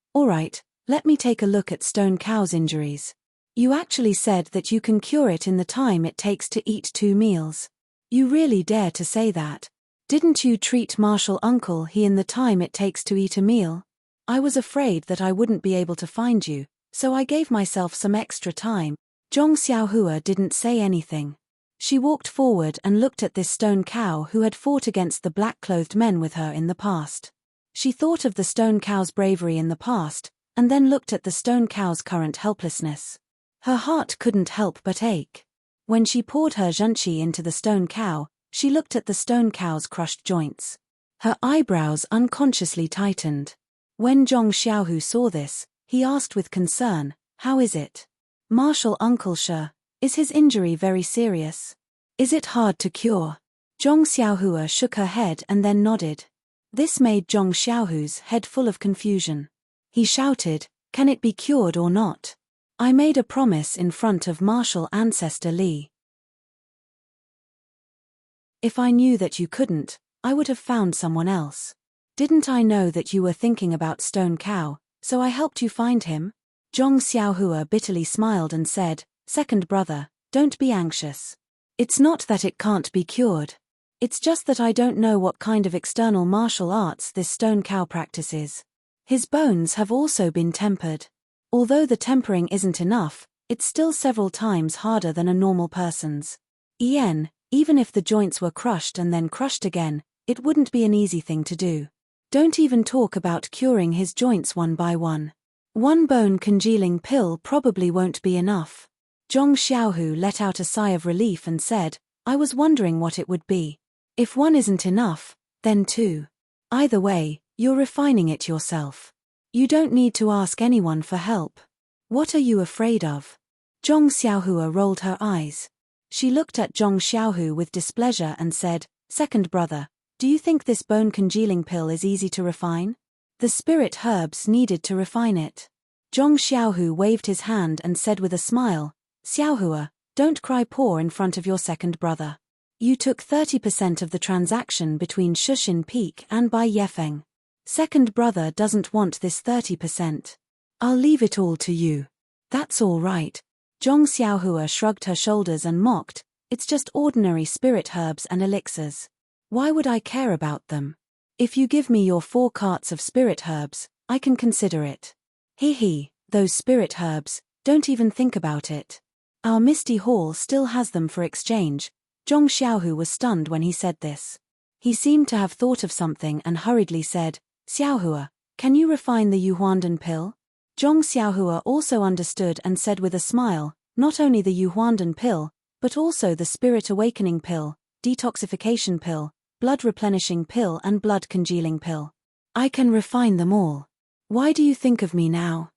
A: let me take a look at Stone Cow's injuries. You actually said that you can cure it in the time it takes to eat 2 meals. You really dare to say that? Didn't you treat Martial Uncle He in the time it takes to eat a meal? I was afraid that I wouldn't be able to find you, so I gave myself some extra time. Zhong Xiaohua didn't say anything. She walked forward and looked at this stone cow who had fought against the black-clothed men with her in the past. She thought of the stone cow's bravery in the past, and then looked at the stone cow's current helplessness. Her heart couldn't help but ache. When she poured her zhengqi into the stone cow, she looked at the stone cow's crushed joints. Her eyebrows unconsciously tightened. When Zhong Xiaohu saw this, he asked with concern, "How is it? Martial Uncle Shi, is his injury very serious? Is it hard to cure?" Zhong Xiaohua shook her head and then nodded. This made Zhong Xiaohu's head full of confusion. He shouted, "Can it be cured or not? I made a promise in front of martial ancestor Li. If I knew that you couldn't, I would have found someone else. Didn't I know that you were thinking about Stone Cow, so I helped you find him?" Zhong Xiaohua bitterly smiled and said, "Second brother, don't be anxious. It's not that it can't be cured. It's just that I don't know what kind of external martial arts this Stone Cow practices. His bones have also been tempered. Although the tempering isn't enough, it's still several times harder than a normal person's. Even if the joints were crushed and then crushed again, it wouldn't be an easy thing to do. Don't even talk about curing his joints one by one. One bone congealing pill probably won't be enough." Zhong Xiaohu let out a sigh of relief and said, "I was wondering what it would be. If one isn't enough, then two. Either way, you're refining it yourself. You don't need to ask anyone for help. What are you afraid of?" Zhong Xiaohua rolled her eyes. She looked at Zhong Xiaohu with displeasure and said, "Second brother, do you think this bone congealing pill is easy to refine? The spirit herbs needed to refine it." Zhong Xiaohu waved his hand and said with a smile, "Xiaohua, don't cry poor in front of your second brother. You took 30% of the transaction between Shushin Peak and Bai Yefeng. Second brother doesn't want this 30%. I'll leave it all to you." "That's all right." Zhong Xiaohua shrugged her shoulders and mocked, "It's just ordinary spirit herbs and elixirs. Why would I care about them? If you give me your 4 carts of spirit herbs, I can consider it." He, those spirit herbs, don't even think about it. Our Misty Hall still has them for exchange." Zhong Xiaohu was stunned when he said this. He seemed to have thought of something and hurriedly said, "Xiaohua, can you refine the Yuhuandan pill?" Zhong Xiaohua also understood and said with a smile, "Not only the Yuhuandan pill, but also the Spirit Awakening pill, Detoxification pill, Blood Replenishing pill and Blood Congealing pill. I can refine them all. Why do you think of me now?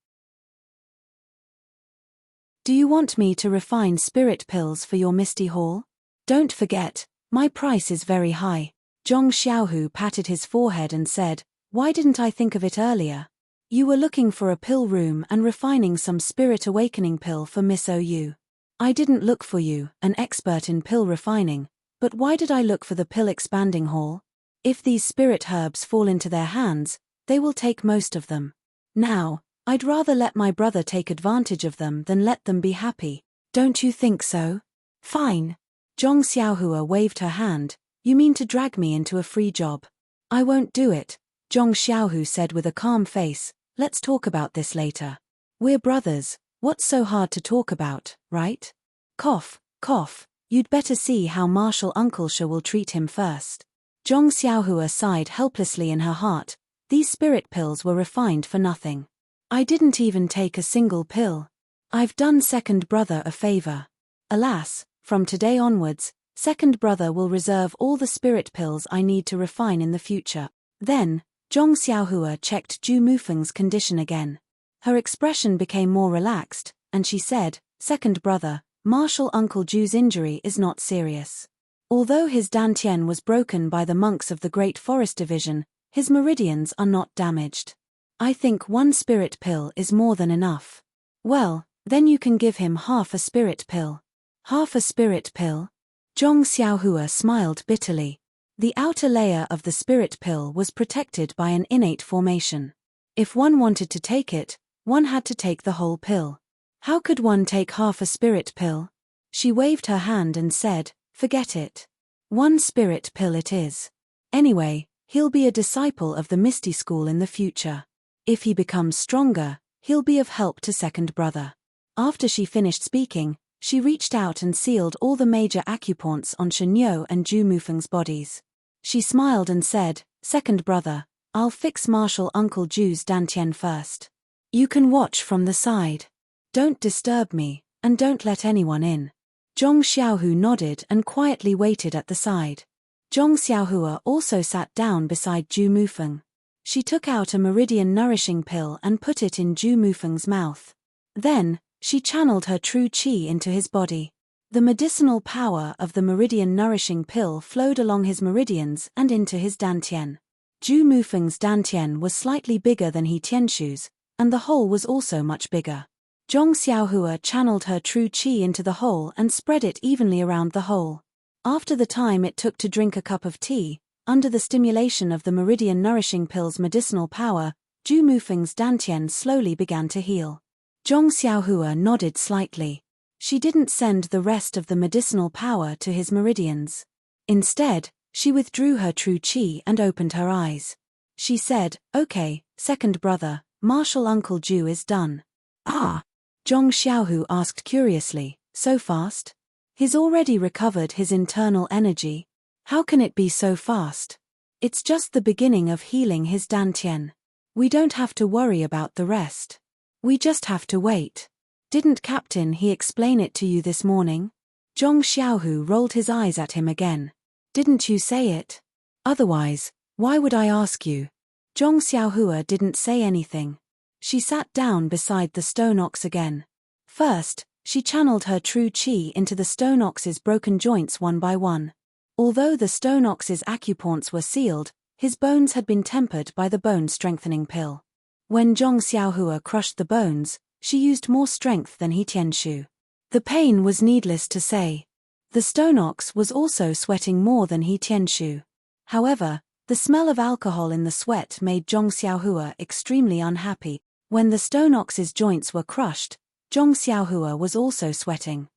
A: Do you want me to refine spirit pills for your Misty Hall? Don't forget, my price is very high." Zhong Xiaohu patted his forehead and said, "Why didn't I think of it earlier? You were looking for a pill room and refining some Spirit Awakening pill for Miss OU. I didn't look for you, an expert in pill refining, but why did I look for the pill expanding hall? If these spirit herbs fall into their hands, they will take most of them. Now, I'd rather let my brother take advantage of them than let them be happy. Don't you think so?" "Fine." Zhong Xiaohua waved her hand, "You mean to drag me into a free job? I won't do it," Zhong Xiaohu said with a calm face, "Let's talk about this later. We're brothers, what's so hard to talk about, right? Cough, cough, you'd better see how Martial Uncle Shi will treat him first." Zhong Xiaohua sighed helplessly in her heart. These spirit pills were refined for nothing. "I didn't even take a single pill. I've done second brother a favor. Alas, from today onwards, second brother will reserve all the spirit pills I need to refine in the future." Then, Zhong Xiaohua checked Zhu Mufeng's condition again. Her expression became more relaxed, and she said, "Second brother, Martial Uncle Zhu's injury is not serious. Although his dantian was broken by the monks of the Great Forest Division, his meridians are not damaged. I think 1 spirit pill is more than enough." "Well, then you can give him half a spirit pill." "Half a spirit pill?" Zhong Xiaohua smiled bitterly. The outer layer of the spirit pill was protected by an innate formation. If one wanted to take it, one had to take the whole pill. How could one take half a spirit pill? She waved her hand and said, "Forget it. 1 spirit pill it is. Anyway, he'll be a disciple of the Misty School in the future. If he becomes stronger, he'll be of help to second brother." After she finished speaking, She reached out and sealed all the major acupoints on Shenyo and Ju Mufeng's bodies. She smiled and said, "Second brother, I'll fix Martial Uncle Ju's dantian first. You can watch from the side. Don't disturb me, and don't let anyone in." Zhong Xiaohu nodded and quietly waited at the side. Zhong Xiaohua also sat down beside Ju Mufeng. She took out a meridian nourishing pill and put it in Ju Mufeng's mouth. Then, she channeled her true qi into his body. The medicinal power of the meridian nourishing pill flowed along his meridians and into his dantian. Ju Mufeng's dantian was slightly bigger than He Tianshu's, and the hole was also much bigger. Zhong Xiaohua channeled her true qi into the hole and spread it evenly around the hole. After the time it took to drink a cup of tea, under the stimulation of the meridian nourishing pill's medicinal power, Ju Mufeng's dantian slowly began to heal. Zhong Xiaohua nodded slightly. She didn't send the rest of the medicinal power to his meridians. Instead, she withdrew her true qi and opened her eyes. She said, "Okay, second brother, Martial Uncle Ju is done." "Ah?" Zhong Xiaohu asked curiously, "So fast? He's already recovered his internal energy. How can it be so fast?" "It's just the beginning of healing his dantian. We don't have to worry about the rest. We just have to wait. Didn't Captain He explain it to you this morning?" Zhong Xiaohu rolled his eyes at him again. "Didn't you say it? Otherwise, why would I ask you?" Zhong Xiaohua didn't say anything. She sat down beside the stone ox again. First, she channeled her true qi into the stone ox's broken joints one by one. Although the stone ox's acupoints were sealed, his bones had been tempered by the bone-strengthening pill. When Zhong Xiaohua crushed the bones, she used more strength than He Tianshu. The pain was needless to say. The stone ox was also sweating more than He Tianshu. However, the smell of alcohol in the sweat made Zhong Xiaohua extremely unhappy. When the stone ox's joints were crushed, Zhong Xiaohua was also sweating.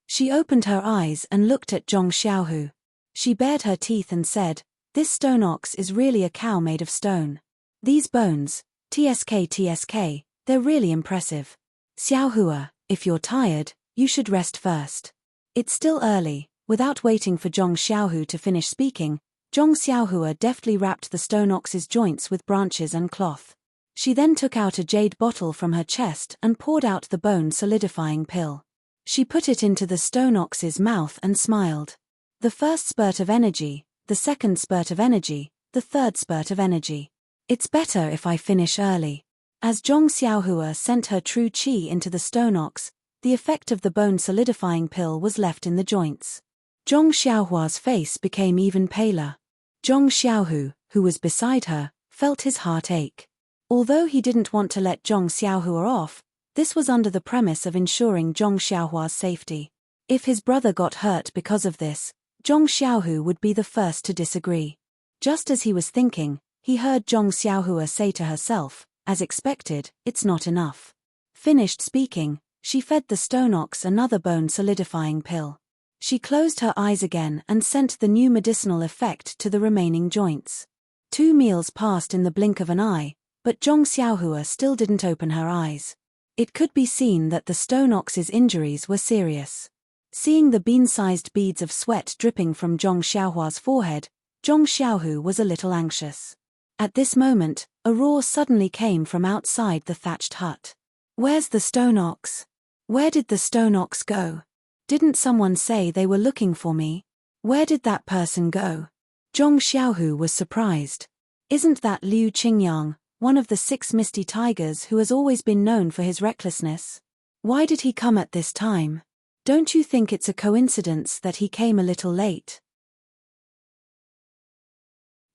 A: She opened her eyes and looked at Zhong Xiaohu. She bared her teeth and said, "This stone ox is really a cow made of stone. These bones, TSK, they're really impressive. Xiaohua, if you're tired, you should rest first." It's still early. Without waiting for Zhong Xiaohu to finish speaking, Zhong Xiaohua deftly wrapped the stone ox's joints with branches and cloth. She then took out a jade bottle from her chest and poured out the bone-solidifying pill. She put it into the stone ox's mouth and smiled. The first spurt of energy, the second spurt of energy, the third spurt of energy. "It's better if I finish early." As Zhong Xiaohua sent her true qi into the stone ox, the effect of the bone-solidifying pill was left in the joints. Zhong Xiaohua's face became even paler. Zhong Xiaohu, who was beside her, felt his heart ache. Although he didn't want to let Zhong Xiaohua off, this was under the premise of ensuring Zhong Xiaohua's safety. If his brother got hurt because of this, Zhong Xiaohu would be the first to disagree. Just as he was thinking, he heard Zhong Xiaohua say to herself, as expected, "It's not enough." Finished speaking, she fed the stone ox another bone-solidifying pill. She closed her eyes again and sent the new medicinal effect to the remaining joints. 2 meals passed in the blink of an eye, but Zhong Xiaohua still didn't open her eyes. It could be seen that the stone ox's injuries were serious. Seeing the bean-sized beads of sweat dripping from Zhong Xiaohua's forehead, Zhong Xiaohu was a little anxious. At this moment, a roar suddenly came from outside the thatched hut. "Where's the stone ox? Where did the stone ox go? Didn't someone say they were looking for me? Where did that person go?" Zhong Xiaohu was surprised. Isn't that Liu Qingyang, one of the 6 misty tigers who has always been known for his recklessness? Why did he come at this time? Don't you think it's a coincidence that he came a little late?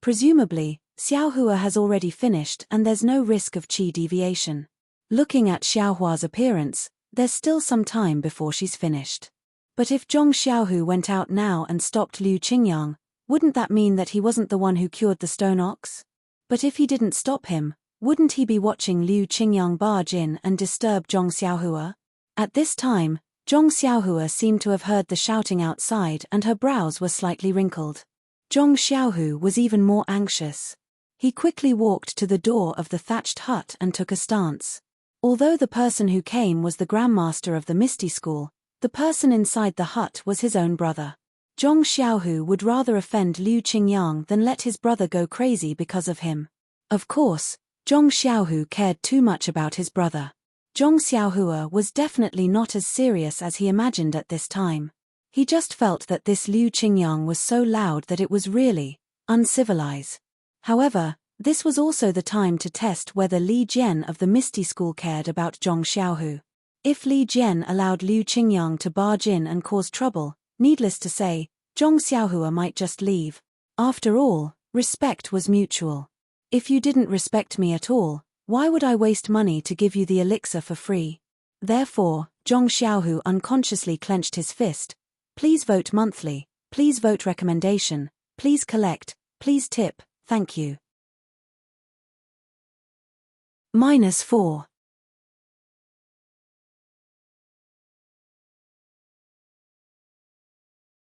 A: Presumably, Xiaohua has already finished and there's no risk of qi deviation. Looking at Xiaohua's appearance, there's still some time before she's finished. But if Zhong Xiaohu went out now and stopped Liu Qingyang, wouldn't that mean that he wasn't the one who cured the stone ox? But if he didn't stop him, wouldn't he be watching Liu Qingyang barge in and disturb Zhong Xiaohua? At this time, Zhong Xiaohua seemed to have heard the shouting outside and her brows were slightly wrinkled. Zhong Xiaohu was even more anxious. He quickly walked to the door of the thatched hut and took a stance. Although the person who came was the grandmaster of the Misty School, the person inside the hut was his own brother. Zhong Xiaohu would rather offend Liu Qingyang than let his brother go crazy because of him. Of course, Zhong Xiaohu cared too much about his brother. Zhong Xiaohua was definitely not as serious as he imagined at this time. He just felt that this Liu Qingyang was so loud that it was really uncivilized. However, this was also the time to test whether Li Jian of the Misty School cared about Zhong Xiaohu. If Li Jian allowed Liu Qingyang to barge in and cause trouble, needless to say, Zhong Xiaohua might just leave. After all, respect was mutual. If you didn't respect me at all, why would I waste money to give you the elixir for free? Therefore, Zhong Xiaohu unconsciously clenched his fist. Please vote monthly, please vote recommendation, please collect, please tip, thank you. -4.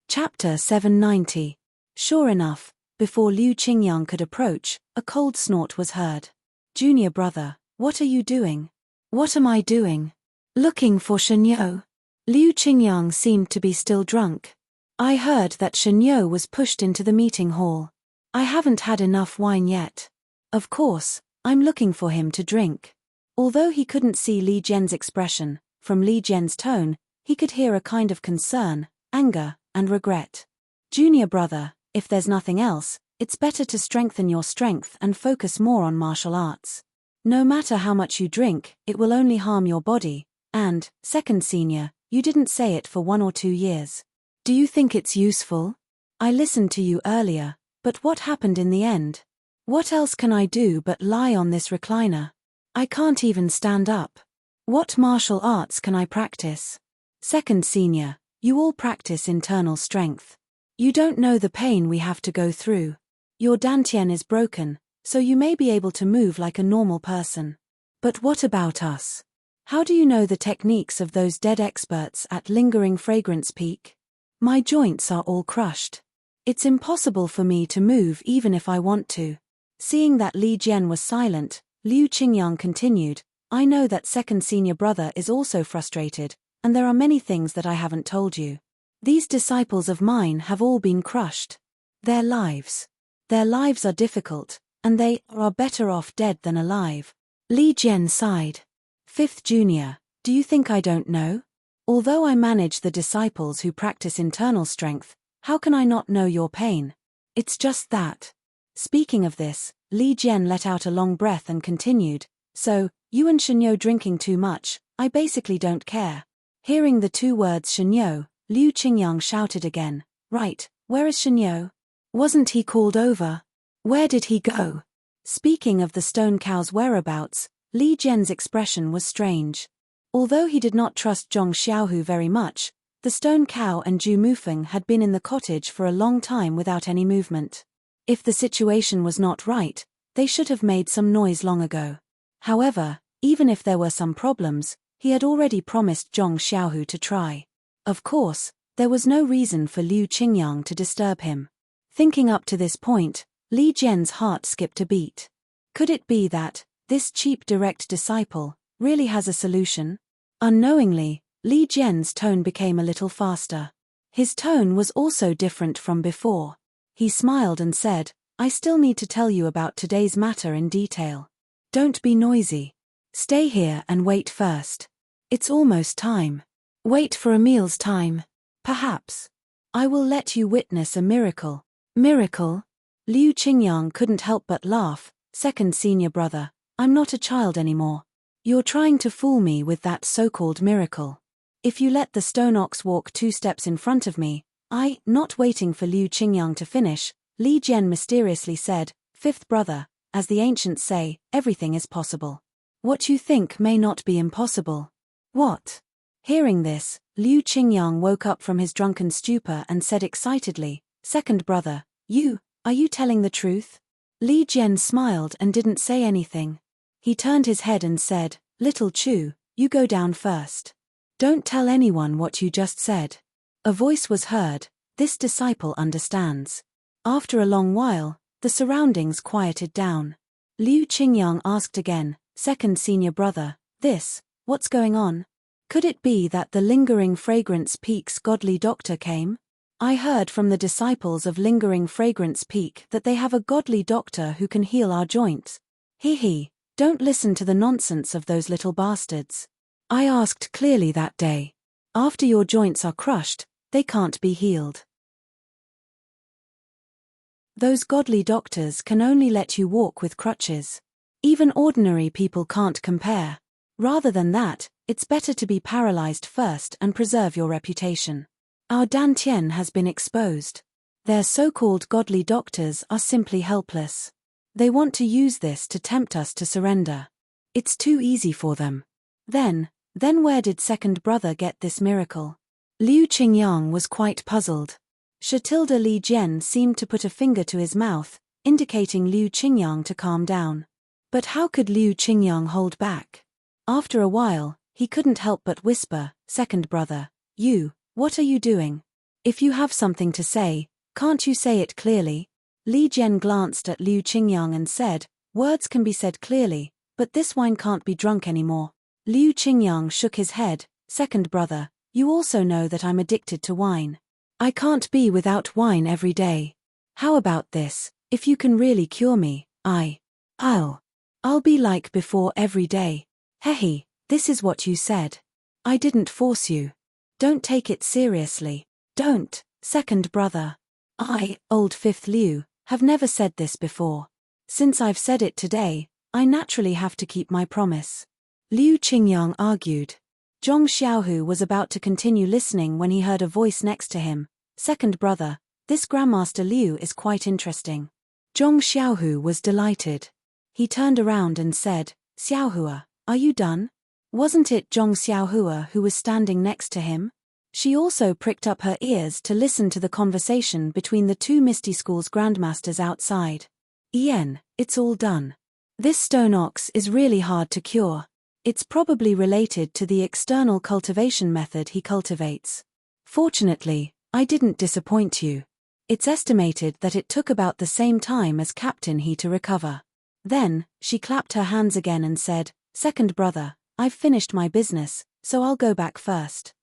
A: Chapter 790. Sure enough, before Liu Qingyang could approach, a cold snort was heard. Junior brother, what are you doing? What am I doing? Looking for Shenyo. Liu Qingyang seemed to be still drunk. I heard that Shenyo was pushed into the meeting hall. I haven't had enough wine yet. Of course, I'm looking for him to drink. Although he couldn't see Li Jian's expression, from Li Jian's tone, he could hear a kind of concern, anger, and regret. Junior brother, if there's nothing else, it's better to strengthen your strength and focus more on martial arts. No matter how much you drink, it will only harm your body, and, second senior, you didn't say it for 1 or 2 years. Do you think it's useful? I listened to you earlier, but what happened in the end? What else can I do but lie on this recliner? I can't even stand up. What martial arts can I practice? Second senior, you all practice internal strength. You don't know the pain we have to go through. Your dantian is broken, so you may be able to move like a normal person. But what about us? How do you know the techniques of those dead experts at Lingering Fragrance Peak? My joints are all crushed. It's impossible for me to move even if I want to. Seeing that Li Jian was silent, Liu Qingyang continued, I know that second senior brother is also frustrated, and there are many things that I haven't told you. These disciples of mine have all been crushed. Their lives are difficult, and they are better off dead than alive. Li Jian sighed. Fifth junior, do you think I don't know? Although I manage the disciples who practice internal strength, how can I not know your pain? It's just that. Speaking of this, Li Jian let out a long breath and continued, so, you and Shenyo drinking too much, I basically don't care. Hearing the 2 words Shenyo, Liu Qingyang shouted again, right, where is Shenyo? Wasn't he called over? Where did he go? Speaking of the stone cow's whereabouts, Li Jian's expression was strange. Although he did not trust Zhong Xiaohu very much, the stone cow and Zhu Mufeng had been in the cottage for a long time without any movement. If the situation was not right, they should have made some noise long ago. However, even if there were some problems, he had already promised Zhong Xiaohu to try. Of course, there was no reason for Liu Qingyang to disturb him. Thinking up to this point, Li Jian's heart skipped a beat. Could it be that this cheap direct disciple really has a solution? Unknowingly, Li Jian's tone became a little faster. His tone was also different from before. He smiled and said, I still need to tell you about today's matter in detail. Don't be noisy. Stay here and wait first. It's almost time. Wait for a meal's time. Perhaps. I will let you witness a miracle. Miracle? Liu Qingyang couldn't help but laugh. Second senior brother, I'm not a child anymore. You're trying to fool me with that so-called miracle. If you let the stone ox walk 2 steps in front of me, not waiting for Liu Qingyang to finish, Li Jian mysteriously said, Fifth brother, as the ancients say, everything is possible. What you think may not be impossible. What? Hearing this, Liu Qingyang woke up from his drunken stupor and said excitedly, Second brother, are you telling the truth? Li Jian smiled and didn't say anything. He turned his head and said, Little Chu, you go down first. Don't tell anyone what you just said. A voice was heard, this disciple understands. After a long while, the surroundings quieted down. Liu Qingyang asked again, Second senior brother, What's going on? Could it be that the Lingering Fragrance Peak's godly doctor came? I heard from the disciples of Lingering Fragrance Peak that they have a godly doctor who can heal our joints. He, don't listen to the nonsense of those little bastards. I asked clearly that day. After your joints are crushed, they can't be healed. Those godly doctors can only let you walk with crutches. Even ordinary people can't compare. Rather than that, it's better to be paralyzed first and preserve your reputation. Our Dantian has been exposed. Their so-called godly doctors are simply helpless. They want to use this to tempt us to surrender. It's too easy for them. Then where did second brother get this miracle? Liu Qingyang was quite puzzled. Shatilda Li Jian seemed to put a finger to his mouth, indicating Liu Qingyang to calm down. But how could Liu Qingyang hold back? After a while, he couldn't help but whisper, "Second brother, what are you doing? If you have something to say, can't you say it clearly?" Li Jian glanced at Liu Qingyang and said, "Words can be said clearly, but this wine can't be drunk anymore." Liu Qingyang shook his head, "Second brother, you also know that I'm addicted to wine. I can't be without wine every day. How about this? If you can really cure me, I'll be like before every day." "Hehe, this is what you said. I didn't force you. Don't take it seriously. Don't, second brother. I, old fifth Liu, have never said this before. Since I've said it today, I naturally have to keep my promise." Liu Qingyang argued. Zhong Xiaohu was about to continue listening when he heard a voice next to him. "Second brother, this Grandmaster Liu is quite interesting." Zhong Xiaohu was delighted. He turned around and said, "Xiaohua, are you done?" Wasn't it Zhong Xiaohua who was standing next to him? She also pricked up her ears to listen to the conversation between the two Misty School's grandmasters outside. "Yen, it's all done. This stone ox is really hard to cure. It's probably related to the external cultivation method he cultivates. Fortunately, I didn't disappoint you. It's estimated that it took about the same time as Captain He to recover." Then, she clapped her hands again and said, "Second brother, I've finished my business, so I'll go back first.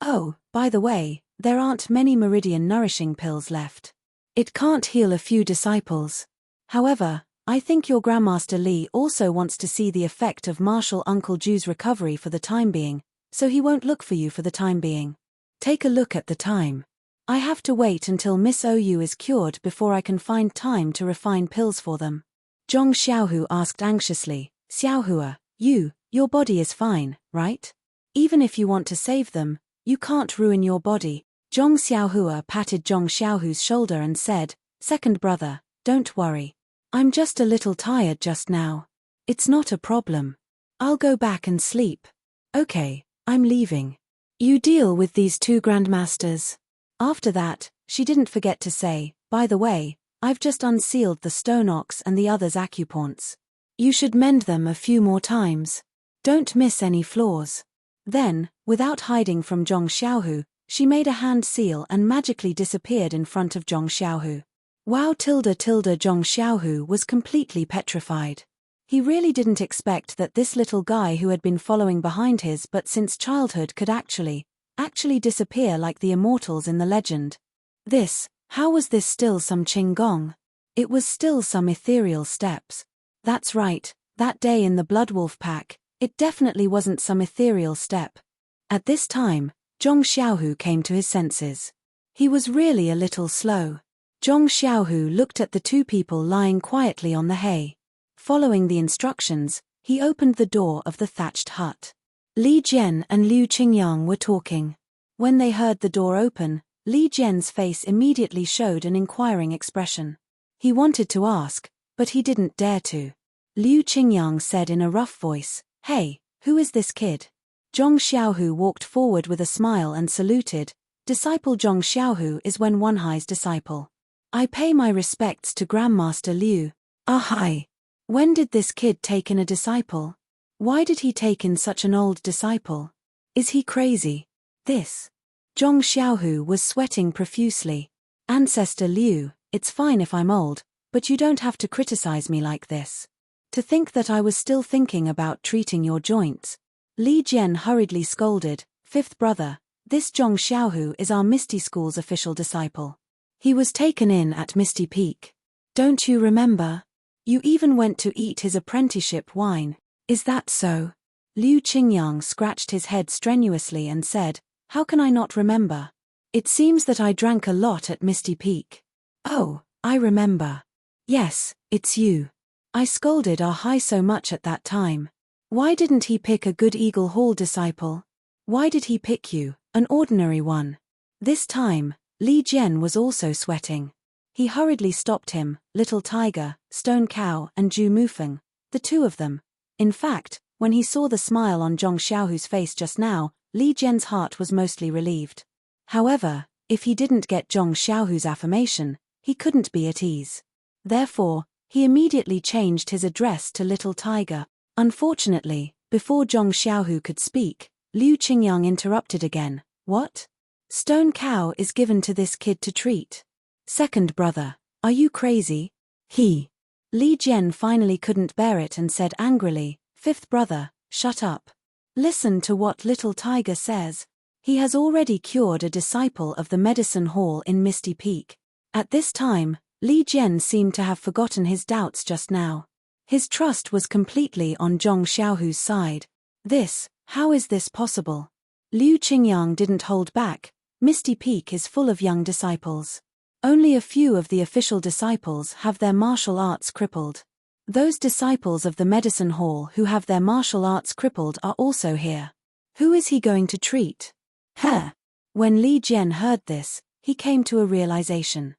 A: Oh, by the way, there aren't many meridian nourishing pills left. It can't heal a few disciples. However, I think your Grandmaster Li also wants to see the effect of Marshal Uncle Ju's recovery for the time being, so he won't look for you for the time being. Take a look at the time. I have to wait until Miss OU is cured before I can find time to refine pills for them." Zhong Xiaohu asked anxiously, "Xiaohua, your body is fine, right? Even if you want to save them, you can't ruin your body." Zhong Xiaohua patted Zhong Xiaohu's shoulder and said, "Second brother, don't worry. I'm just a little tired just now. It's not a problem. I'll go back and sleep." "Okay, I'm leaving. You deal with these two grandmasters." After that, she didn't forget to say, "By the way, I've just unsealed the stone ox and the others' acupoints. You should mend them a few more times. Don't miss any flaws." Then, without hiding from Zhong Xiaohu, she made a hand seal and magically disappeared in front of Zhong Xiaohu. Wow! Zhong Xiaohu was completely petrified. He really didn't expect that this little guy who had been following behind his but since childhood could actually disappear like the immortals in the legend. How was this still some Qinggong? It was still some ethereal steps. That's right, that day in the Bloodwolf pack, it definitely wasn't some ethereal step. At this time, Zhong Xiaohu came to his senses. He was really a little slow. Zhong Xiaohu looked at the two people lying quietly on the hay. Following the instructions, he opened the door of the thatched hut. Li Jian and Liu Qingyang were talking. When they heard the door open, Li Jian's face immediately showed an inquiring expression. He wanted to ask, but he didn't dare to. Liu Qingyang said in a rough voice, "Hey, who is this kid?" Zhong Xiaohu walked forward with a smile and saluted. "Disciple Zhong Xiaohu is Wen Wenhai's disciple. I pay my respects to Grandmaster Liu." "Hi. When did this kid take in a disciple? Why did he take in such an old disciple? Is he crazy?" Zhong Xiaohu was sweating profusely. "Ancestor Liu, it's fine if I'm old, but you don't have to criticize me like this. To think that I was still thinking about treating your joints. Li Jian hurriedly scolded, "Fifth brother, this Zhong Xiaohu is our Misty School's official disciple. He was taken in at Misty Peak. Don't you remember? You even went to eat his apprenticeship wine. Is that so?" Liu Qingyang scratched his head strenuously and said, "How can I not remember? It seems that I drank a lot at Misty Peak." "Oh, I remember. Yes, it's you. I scolded our high so much at that time. Why didn't he pick a good Eagle Hall disciple? Why did he pick you, an ordinary one?" This time, Li Jian was also sweating. He hurriedly stopped him, Little Tiger, Stone Cow and Zhu Mufeng, the two of them. In fact, when he saw the smile on Zhong Xiaohu's face just now, Li Jian's heart was mostly relieved. However, if he didn't get Zhong Xiaohu's affirmation, he couldn't be at ease. Therefore, he immediately changed his address to Little Tiger. Unfortunately, before Zhong Xiaohu could speak, Liu Qingyang interrupted again. "What? Stone Cow is given to this kid to treat? Second brother, are you crazy?" Li Jian finally couldn't bear it and said angrily, "Fifth brother, shut up. Listen to what Little Tiger says. He has already cured a disciple of the medicine hall in Misty Peak." At this time, Li Jian seemed to have forgotten his doubts just now. His trust was completely on Zhong Xiaohu's side. How is this possible? Liu Qingyang didn't hold back. Misty Peak is full of young disciples. Only a few of the official disciples have their martial arts crippled. Those disciples of the medicine hall who have their martial arts crippled are also here. Who is he going to treat? When Li Jian heard this, he came to a realization.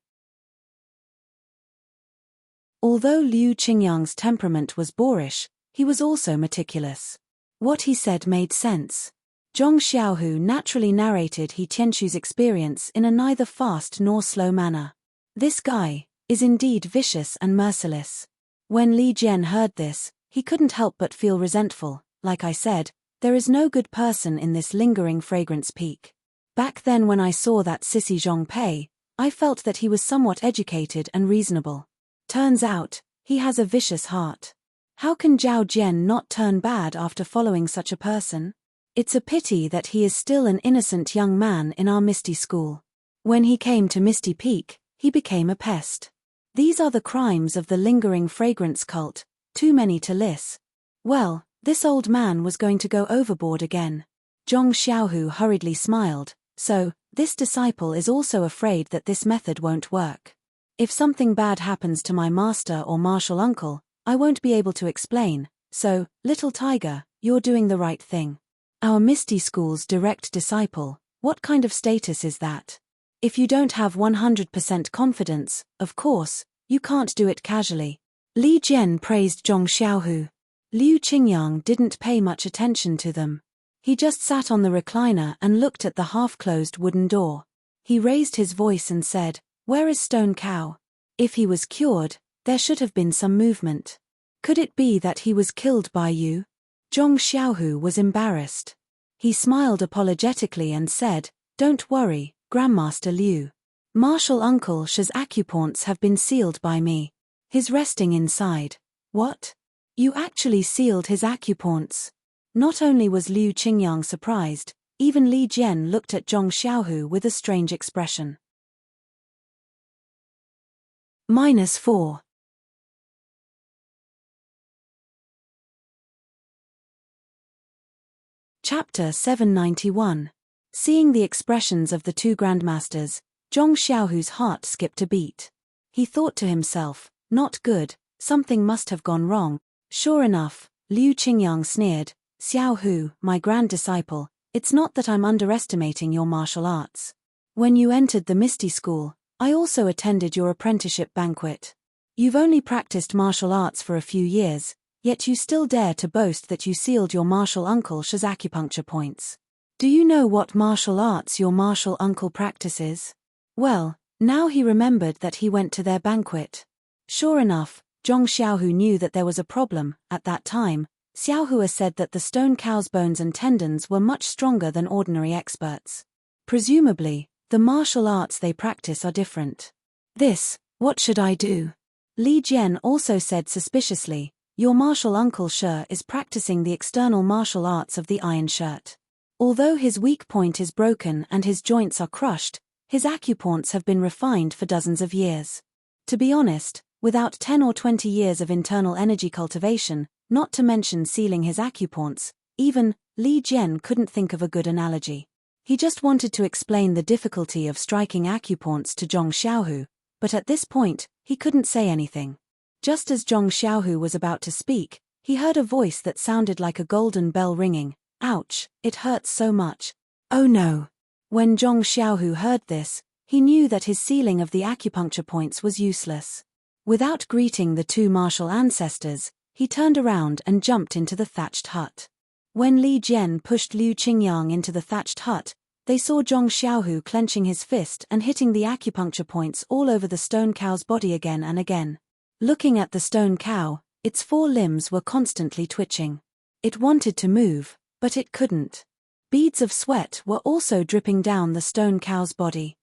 A: Although Liu Qingyang's temperament was boorish, he was also meticulous. What he said made sense. Zhong Xiaohu naturally narrated He Tianqu's experience in a neither fast nor slow manner. This guy is indeed vicious and merciless. When Li Jian heard this, he couldn't help but feel resentful. Like I said, there is no good person in this lingering fragrance peak. Back then when I saw that sissy Zhong Pei, I felt that he was somewhat educated and reasonable. Turns out, he has a vicious heart. How can Zhao Jian not turn bad after following such a person? It's a pity that he is still an innocent young man in our Misty School. When he came to Misty Peak, he became a pest. These are the crimes of the lingering fragrance cult, too many to list. Well, this old man was going to go overboard again. Zhong Xiaohu hurriedly smiled. So, this disciple is also afraid that this method won't work. If something bad happens to my master or martial uncle, I won't be able to explain. So, Little Tiger, you're doing the right thing. Our Misty School's direct disciple, what kind of status is that? If you don't have 100% confidence, of course, you can't do it casually. Li Jian praised Zhong Xiaohu. Liu Qingyang didn't pay much attention to them. He just sat on the recliner and looked at the half-closed wooden door. He raised his voice and said, "Where is Stone Cow? If he was cured, there should have been some movement. Could it be that he was killed by you?" Zhong Xiaohu was embarrassed. He smiled apologetically and said, "Don't worry, Grandmaster Liu. Martial Uncle Shi's acupoints have been sealed by me. He's resting inside." "What? You actually sealed his acupoints?" Not only was Liu Qingyang surprised, even Li Jian looked at Zhong Xiaohu with a strange expression. -4. Chapter 791. Seeing the expressions of the two grandmasters, Zhong Xiaohu's heart skipped a beat. He thought to himself, "Not good, something must have gone wrong." Sure enough, Liu Qingyang sneered, "Xiaohu, my grand disciple, it's not that I'm underestimating your martial arts. When you entered the Misty School, I also attended your apprenticeship banquet. You've only practiced martial arts for a few years, yet you still dare to boast that you sealed your martial uncle Shi's acupuncture points. Do you know what martial arts your martial uncle practices?" Well, now he remembered that he went to their banquet. Sure enough, Zhong Xiaohu knew that there was a problem. At that time, Xiaohua said that the Stone Cow's bones and tendons were much stronger than ordinary experts. Presumably, the martial arts they practice are different. What should I do? Li Jian also said suspiciously, Your martial uncle Shi is practicing the external martial arts of the iron shirt. Although his weak point is broken and his joints are crushed, his acupoints have been refined for dozens of years. To be honest, without 10 or 20 years of internal energy cultivation, not to mention sealing his acupoints, even Li Jian couldn't think of a good analogy. He just wanted to explain the difficulty of striking acupoints to Zhong Xiaohu, but at this point, he couldn't say anything. Just as Zhong Xiaohu was about to speak, he heard a voice that sounded like a golden bell ringing. Ouch, it hurts so much. Oh no. When Zhong Xiaohu heard this, he knew that his sealing of the acupuncture points was useless. Without greeting the two martial ancestors, he turned around and jumped into the thatched hut. When Li Jian pushed Liu Qingyang into the thatched hut, they saw Zhong Xiaohu clenching his fist and hitting the acupuncture points all over the stone cow's body again and again. Looking at the stone cow, its 4 limbs were constantly twitching. It wanted to move, but it couldn't. Beads of sweat were also dripping down the stone cow's body.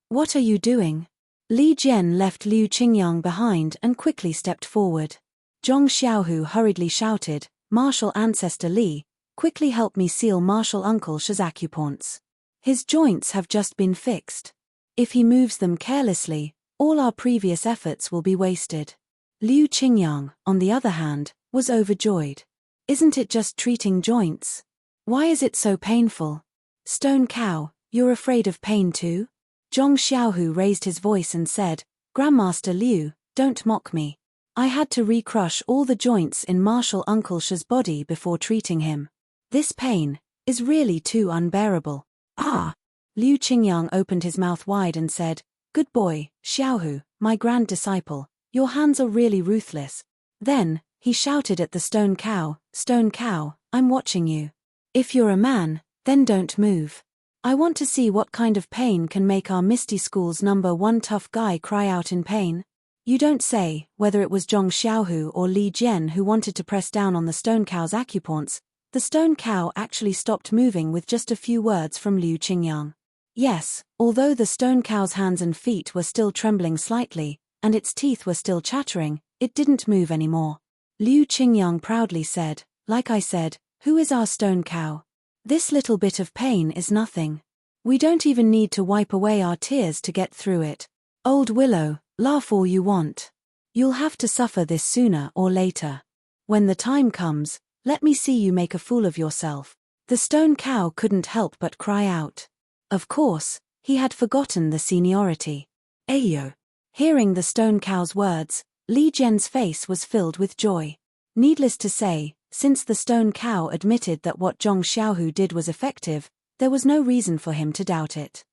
A: What are you doing? Li Jian left Liu Qingyang behind and quickly stepped forward. Zhong Xiaohu hurriedly shouted, "Martial ancestor Li, quickly help me seal martial uncle Shi's acupoints. His joints have just been fixed. If he moves them carelessly, all our previous efforts will be wasted." Liu Qingyang, on the other hand, was overjoyed. "Isn't it just treating joints? Why is it so painful? Stone cow, you're afraid of pain too?" Zhong Xiaohu raised his voice and said, "Grandmaster Liu, don't mock me. I had to recrush all the joints in martial uncle Shi's body before treating him. This pain is really too unbearable." "Ah!" Liu Qingyang opened his mouth wide and said, "Good boy, Xiaohu, my grand disciple, your hands are really ruthless." Then, he shouted at the stone cow, "Stone cow, I'm watching you. If you're a man, then don't move. I want to see what kind of pain can make our Misty School's #1 tough guy cry out in pain." You don't say. Whether it was Zhong Xiaohu or Li Jian who wanted to press down on the stone cow's acupoints, the stone cow actually stopped moving with just a few words from Liu Qingyang. Yes, although the stone cow's hands and feet were still trembling slightly, and its teeth were still chattering, it didn't move anymore. Liu Qingyang proudly said, "Like I said, who is our stone cow? This little bit of pain is nothing. We don't even need to wipe away our tears to get through it. Old Willow, laugh all you want. You'll have to suffer this sooner or later. When the time comes, let me see you make a fool of yourself." The stone cow couldn't help but cry out. Of course, he had forgotten the seniority. Ayo. Hearing the stone cow's words, Li Jian's face was filled with joy. Needless to say, since the stone cow admitted that what Zhong Xiaohu did was effective, there was no reason for him to doubt it.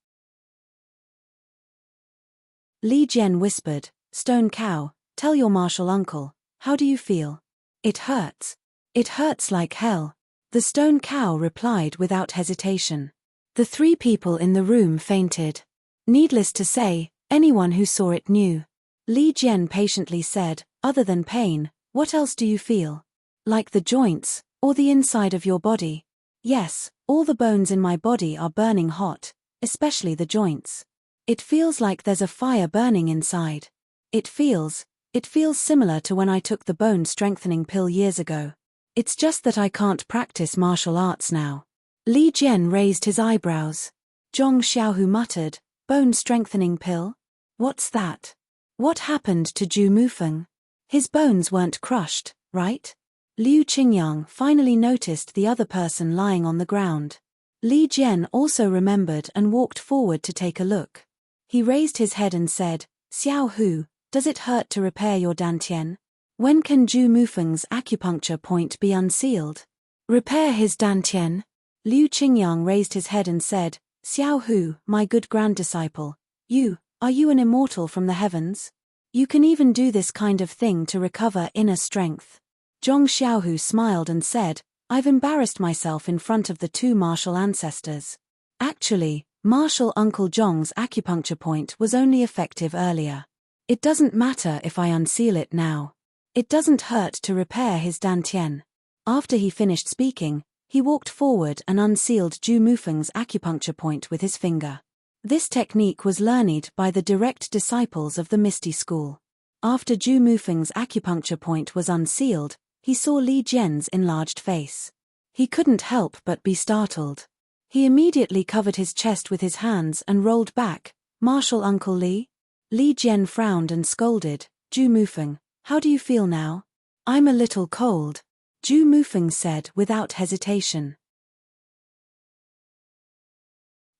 A: Li Jian whispered, "Stone cow, tell your martial uncle, how do you feel?" "It hurts. It hurts like hell," the stone cow replied without hesitation. The 3 people in the room fainted. Needless to say, anyone who saw it knew. Li Jian patiently said, "Other than pain, what else do you feel? Like the joints, or the inside of your body?" "Yes, all the bones in my body are burning hot, especially the joints. It feels like there's a fire burning inside. It feels similar to when I took the bone strengthening pill years ago. It's just that I can't practice martial arts now." Li Jian raised his eyebrows. Zhong Xiaohu muttered, "Bone strengthening pill? What's that? What happened to Zhu Mufeng? His bones weren't crushed, right?" Liu Qingyang finally noticed the other person lying on the ground. Li Jian also remembered and walked forward to take a look. He raised his head and said, "Xiaohu, does it hurt to repair your dantian? When can Zhu Mufeng's acupuncture point be unsealed?" "Repair his dantian?" Liu Qingyang raised his head and said, "Xiaohu, my good grand disciple, are you an immortal from the heavens? You can even do this kind of thing to recover inner strength." Zhong Xiaohu smiled and said, "I've embarrassed myself in front of the 2 martial ancestors. Actually, martial Uncle Zhong's acupuncture point was only effective earlier. It doesn't matter if I unseal it now. It doesn't hurt to repair his dantian." After he finished speaking, he walked forward and unsealed Zhu Mufeng's acupuncture point with his finger. This technique was learned by the direct disciples of the Misty School. After Zhu Mufeng's acupuncture point was unsealed, he saw Li Jian's enlarged face. He couldn't help but be startled. He immediately covered his chest with his hands and rolled back. "Martial Uncle Li?" Li Jian frowned and scolded. "Zhu Mufeng, how do you feel now?" "I'm a little cold," Zhu Mufeng said without hesitation.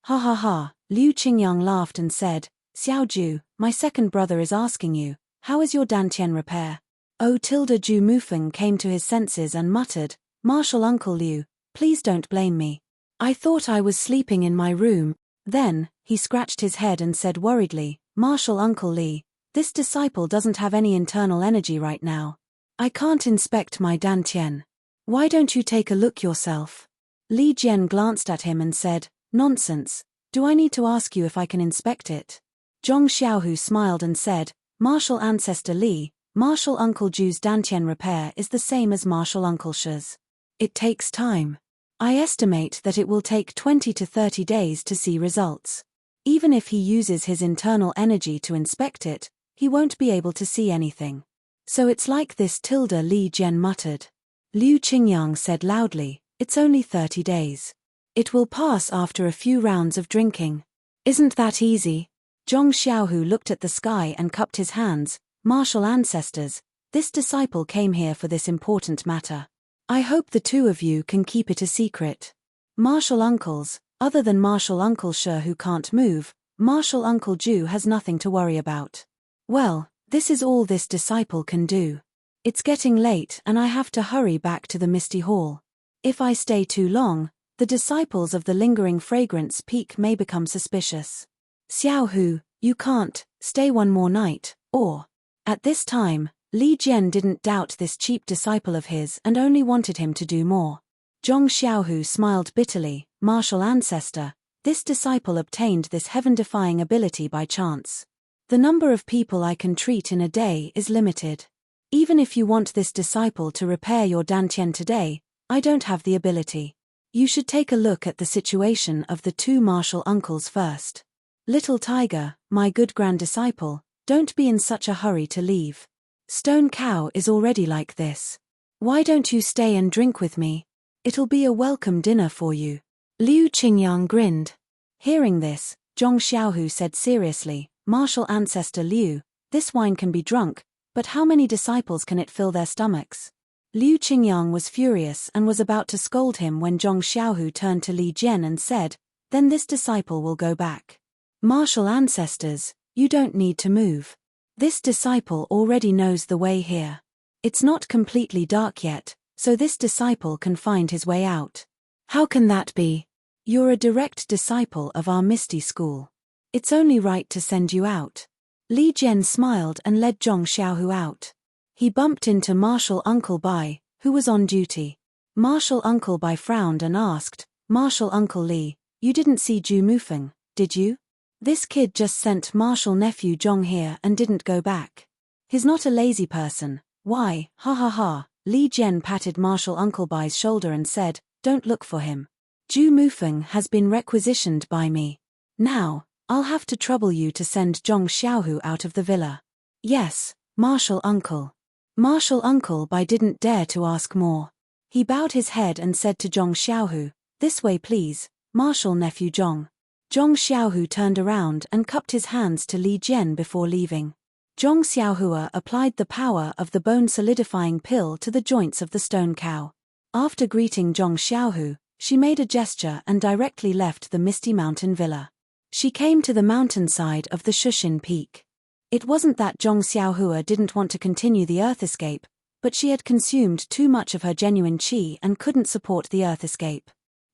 A: "Ha ha ha," Liu Qingyang laughed and said, "Xiao Zhu, my second brother is asking you, how is your dantian repair?" Zhu Mufeng came to his senses and muttered, "Martial Uncle Liu, please don't blame me. I thought I was sleeping in my room." Then, he scratched his head and said worriedly, "Martial Uncle Li, this disciple doesn't have any internal energy right now. I can't inspect my dantian. Why don't you take a look yourself?" Li Jian glanced at him and said, "Nonsense, do I need to ask you if I can inspect it?" Zhong Xiaohu smiled and said, "Martial Ancestor Li, Martial Uncle Zhu's dantian repair is the same as Martial Uncle Shi's. It takes time. I estimate that it will take 20 to 30 days to see results. Even if he uses his internal energy to inspect it, he won't be able to see anything. So it's like this." Li Jian muttered. Liu Qingyang said loudly, "It's only 30 days. It will pass after a few rounds of drinking. Isn't that easy?" Zhong Xiaohu looked at the sky and cupped his hands. "Martial ancestors, this disciple came here for this important matter. I hope the two of you can keep it a secret. Martial uncles, other than Martial Uncle Shi who can't move, Martial Uncle Zhu has nothing to worry about. Well, this is all this disciple can do. It's getting late and I have to hurry back to the Misty Hall. If I stay too long, the disciples of the lingering fragrance peak may become suspicious. Xiao Hu, you can't stay one more night, or..." At this time, Li Jian didn't doubt this cheap disciple of his and only wanted him to do more. Zhong Xiaohu smiled bitterly. "Martial ancestor, this disciple obtained this heaven-defying ability by chance. The number of people I can treat in a day is limited. Even if you want this disciple to repair your dantian today, I don't have the ability. You should take a look at the situation of the two martial uncles first. Little Tiger, my good grand disciple, don't be in such a hurry to leave. Stone Cow is already like this. Why don't you stay and drink with me? It'll be a welcome dinner for you." Liu Qingyang grinned. Hearing this, Zhong Xiaohu said seriously, "Martial ancestor Liu, this wine can be drunk, but how many disciples can it fill their stomachs?" Liu Qingyang was furious and was about to scold him when Zhong Xiaohu turned to Li Jian and said, "Then this disciple will go back. Martial ancestors, you don't need to move. This disciple already knows the way here. It's not completely dark yet, so this disciple can find his way out." "How can that be? You're a direct disciple of our Misty school. It's only right to send you out." Li Jian smiled and led Zhong Xiaohu out. He bumped into Martial Uncle Bai, who was on duty. Martial Uncle Bai frowned and asked, "Martial Uncle Li, you didn't see Zhu Mufeng, did you? This kid just sent Martial Nephew Zhong here and didn't go back. He's not a lazy person. Why, ha ha ha." Li Jian patted Martial Uncle Bai's shoulder and said, "Don't look for him. Zhu Mufeng has been requisitioned by me. Now, I'll have to trouble you to send Zhong Xiaohu out of the villa." "Yes, Martial Uncle." Martial Uncle Bai didn't dare to ask more. He bowed his head and said to Zhong Xiaohu, "This way please, Martial Nephew Zhong." Zhong Xiaohu turned around and cupped his hands to Li Jian before leaving. Zhong Xiaohua applied the power of the bone-solidifying pill to the joints of the stone cow. After greeting Zhong Xiaohu, she made a gesture and directly left the Misty Mountain Villa. She came to the mountainside of the Shushin Peak. It wasn't that Zhong Xiaohua didn't want to continue the Earth escape, but she had consumed too much of her genuine qi and couldn't support the Earth escape.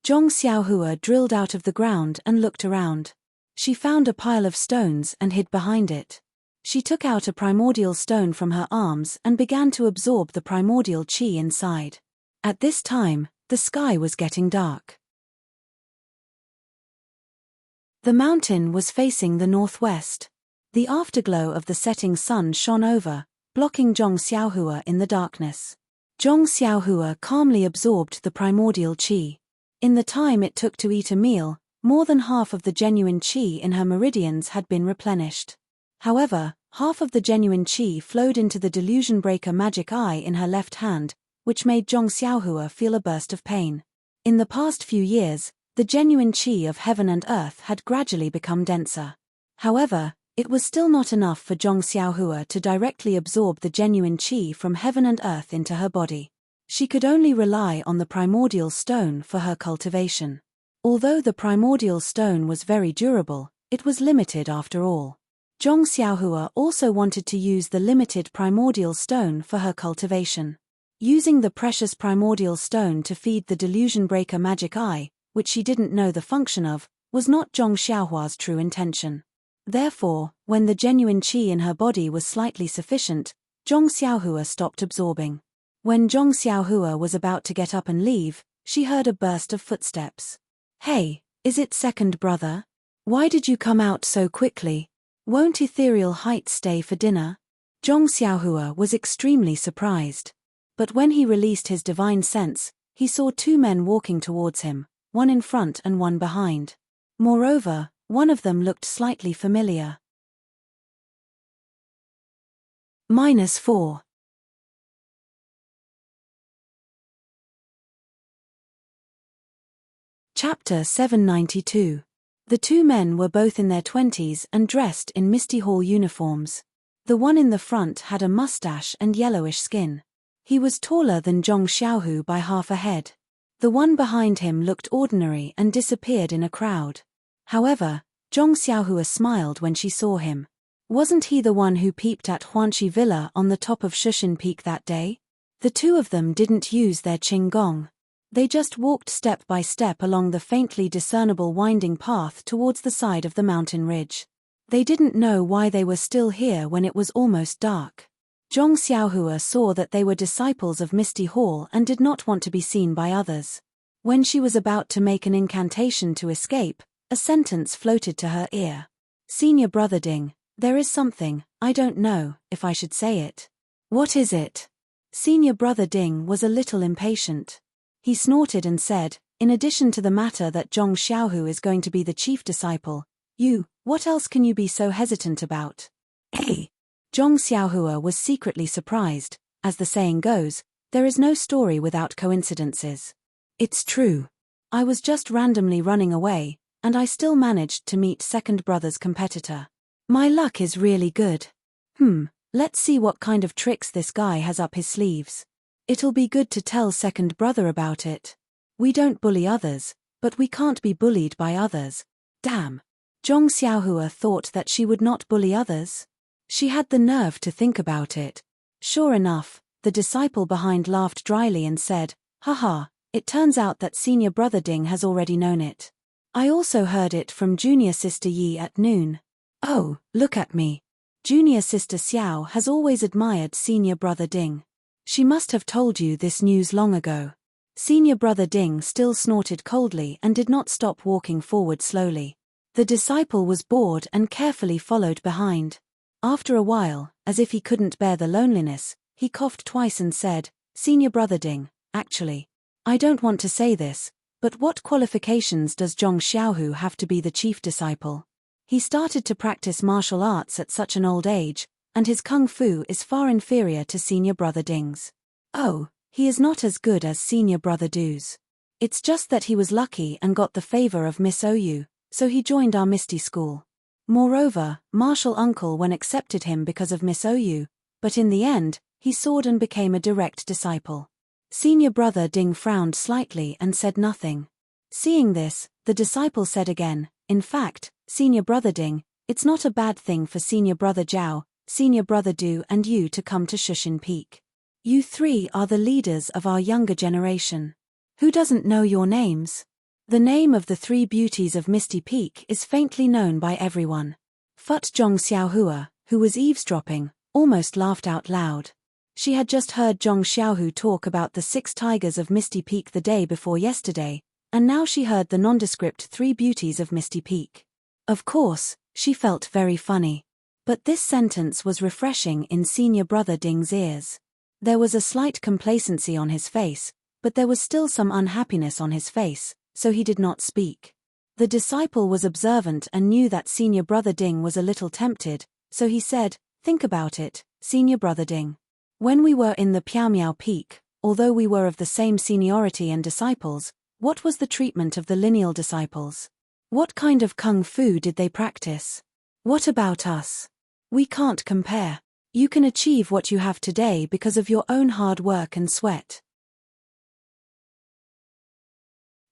A: Zhong Xiaohua drilled out of the ground and looked around. She found a pile of stones and hid behind it. She took out a primordial stone from her arms and began to absorb the primordial qi inside. At this time, the sky was getting dark. The mountain was facing the northwest. The afterglow of the setting sun shone over, blocking Zhong Xiaohua in the darkness. Zhong Xiaohua calmly absorbed the primordial qi. In the time it took to eat a meal, more than half of the genuine qi in her meridians had been replenished. However, Half of the genuine qi flowed into the delusion breaker magic eye in her left hand, which made Zhong Xiaohua feel a burst of pain. In the past few years, the genuine qi of heaven and earth had gradually become denser. However, it was still not enough for Zhong Xiaohua to directly absorb the genuine qi from heaven and earth into her body. She could only rely on the primordial stone for her cultivation. Although the primordial stone was very durable, it was limited after all. Zhong Xiaohua also wanted to use the limited primordial stone for her cultivation. Using the precious primordial stone to feed the delusion breaker magic eye, which she didn't know the function of, was not Zhong Xiaohua's true intention. Therefore, when the genuine qi in her body was slightly sufficient, Zhong Xiaohua stopped absorbing. When Zhong Xiaohua was about to get up and leave, she heard a burst of footsteps. "Hey, is it second brother? Why did you come out so quickly? Won't ethereal heights stay for dinner?" Zhong Xiaohua was extremely surprised. But when he released his divine sense, he saw two men walking towards him, one in front and one behind. Moreover, one of them looked slightly familiar. -4. Chapter 792. The two men were both in their 20s and dressed in Misty Hall uniforms. The one in the front had a mustache and yellowish skin. He was taller than Zhong Xiaohu by half a head. The one behind him looked ordinary and disappeared in a crowd. However, Zhong Xiaohua smiled when she saw him. Wasn't he the one who peeped at Huanqi Villa on the top of Shushin Peak that day? The two of them didn't use their qinggong. They just walked step by step along the faintly discernible winding path towards the side of the mountain ridge. They didn't know why they were still here when it was almost dark. Zhong Xiaohua saw that they were disciples of Misty Hall and did not want to be seen by others. When she was about to make an incantation to escape, a sentence floated to her ear. "Senior Brother Ding, there is something, I don't know if I should say it." "What is it?" Senior Brother Ding was a little impatient. He snorted and said, "In addition to the matter that Zhong Xiaohu is going to be the chief disciple, what else can you be so hesitant about?" "Hey!" Zhong Xiaohua was secretly surprised. As the saying goes, there is no story without coincidences. "It's true. I was just randomly running away, and I still managed to meet second brother's competitor. My luck is really good. Let's see what kind of tricks this guy has up his sleeves. It'll be good to tell second brother about it. We don't bully others, but we can't be bullied by others. Damn." Zhong Xiaohua thought that she would not bully others. She had the nerve to think about it. Sure enough, the disciple behind laughed dryly and said, "Haha, it turns out that senior brother Ding has already known it. I also heard it from junior sister Yi at noon. Oh, look at me. Junior sister Xiao has always admired senior brother Ding. She must have told you this news long ago." Senior brother Ding still snorted coldly and did not stop walking forward slowly. The disciple was bored and carefully followed behind. After a while, as if he couldn't bear the loneliness, he coughed twice and said, "Senior brother Ding, actually, I don't want to say this, but what qualifications does Zhong Xiaohu have to be the chief disciple? He started to practice martial arts at such an old age, and his kung fu is far inferior to senior brother Ding's. Oh, he is not as good as senior brother Du's. It's just that he was lucky and got the favor of Miss Ou, so he joined our Misty school. Moreover, Martial Uncle Wen accepted him because of Miss Ou, but in the end, he soared and became a direct disciple." Senior brother Ding frowned slightly and said nothing. Seeing this, the disciple said again, "In fact, senior brother Ding, it's not a bad thing for senior brother Zhao, senior brother Du and you to come to Shushin Peak. You three are the leaders of our younger generation. Who doesn't know your names? The name of the three beauties of Misty Peak is faintly known by everyone." Fut Zhong Xiaohua, who was eavesdropping, almost laughed out loud. She had just heard Zhong Xiaohu talk about the 6 tigers of Misty Peak the day before yesterday, and now she heard the nondescript 3 beauties of Misty Peak. Of course, she felt very funny. But this sentence was refreshing in senior brother Ding's ears. There was a slight complacency on his face, but there was still some unhappiness on his face, so he did not speak. The disciple was observant and knew that senior brother Ding was a little tempted, so he said, Think about it, senior brother Ding. When we were in the Piaomiao Peak, although we were of the same seniority and disciples, what was the treatment of the lineal disciples? What kind of kung fu did they practice? What about us? We can't compare. You can achieve what you have today because of your own hard work and sweat.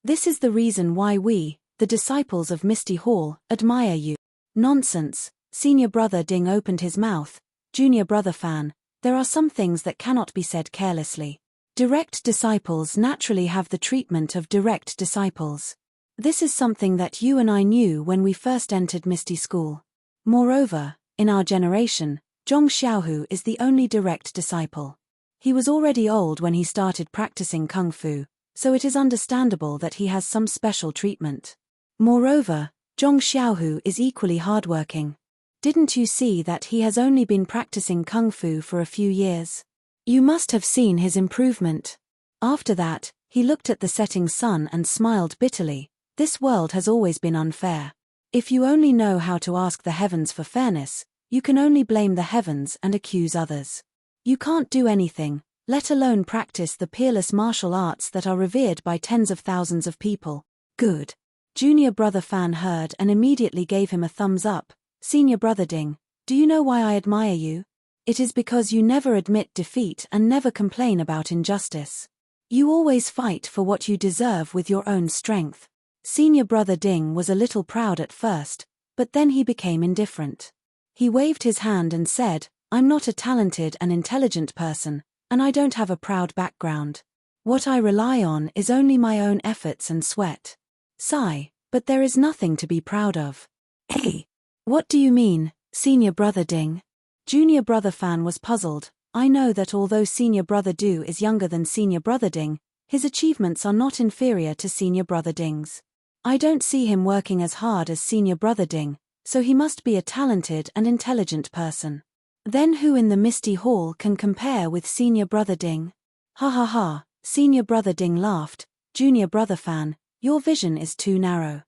A: This is the reason why we, the disciples of Misty Hall, admire you. Nonsense, senior brother Ding opened his mouth. Junior brother Fan, there are some things that cannot be said carelessly. Direct disciples naturally have the treatment of direct disciples. This is something that you and I knew when we first entered Misty School. Moreover, in our generation, Zhong Xiaohu is the only direct disciple. He was already old when he started practicing kung fu, so it is understandable that he has some special treatment. Moreover, Zhong Xiaohu is equally hardworking. Didn't you see that he has only been practicing kung fu for a few years? You must have seen his improvement. After that, he looked at the setting sun and smiled bitterly. This world has always been unfair. If you only know how to ask the heavens for fairness, you can only blame the heavens and accuse others. You can't do anything, let alone practice the peerless martial arts that are revered by tens of thousands of people. Good. Junior brother Fan heard and immediately gave him a thumbs up. Senior brother Ding, do you know why I admire you? It is because you never admit defeat and never complain about injustice. You always fight for what you deserve with your own strength. Senior brother Ding was a little proud at first, but then he became indifferent. He waved his hand and said, I'm not a talented and intelligent person, and I don't have a proud background. What I rely on is only my own efforts and sweat. Sigh, but there is nothing to be proud of. Hey! What do you mean, senior brother Ding? Junior brother Fan was puzzled. I know that although senior brother Du is younger than senior brother Ding, his achievements are not inferior to senior brother Ding's. I don't see him working as hard as senior brother Ding, so he must be a talented and intelligent person. Then who in the Misty Hall can compare with senior brother Ding? Ha ha ha, senior brother Ding laughed. Junior brother Fan, your vision is too narrow.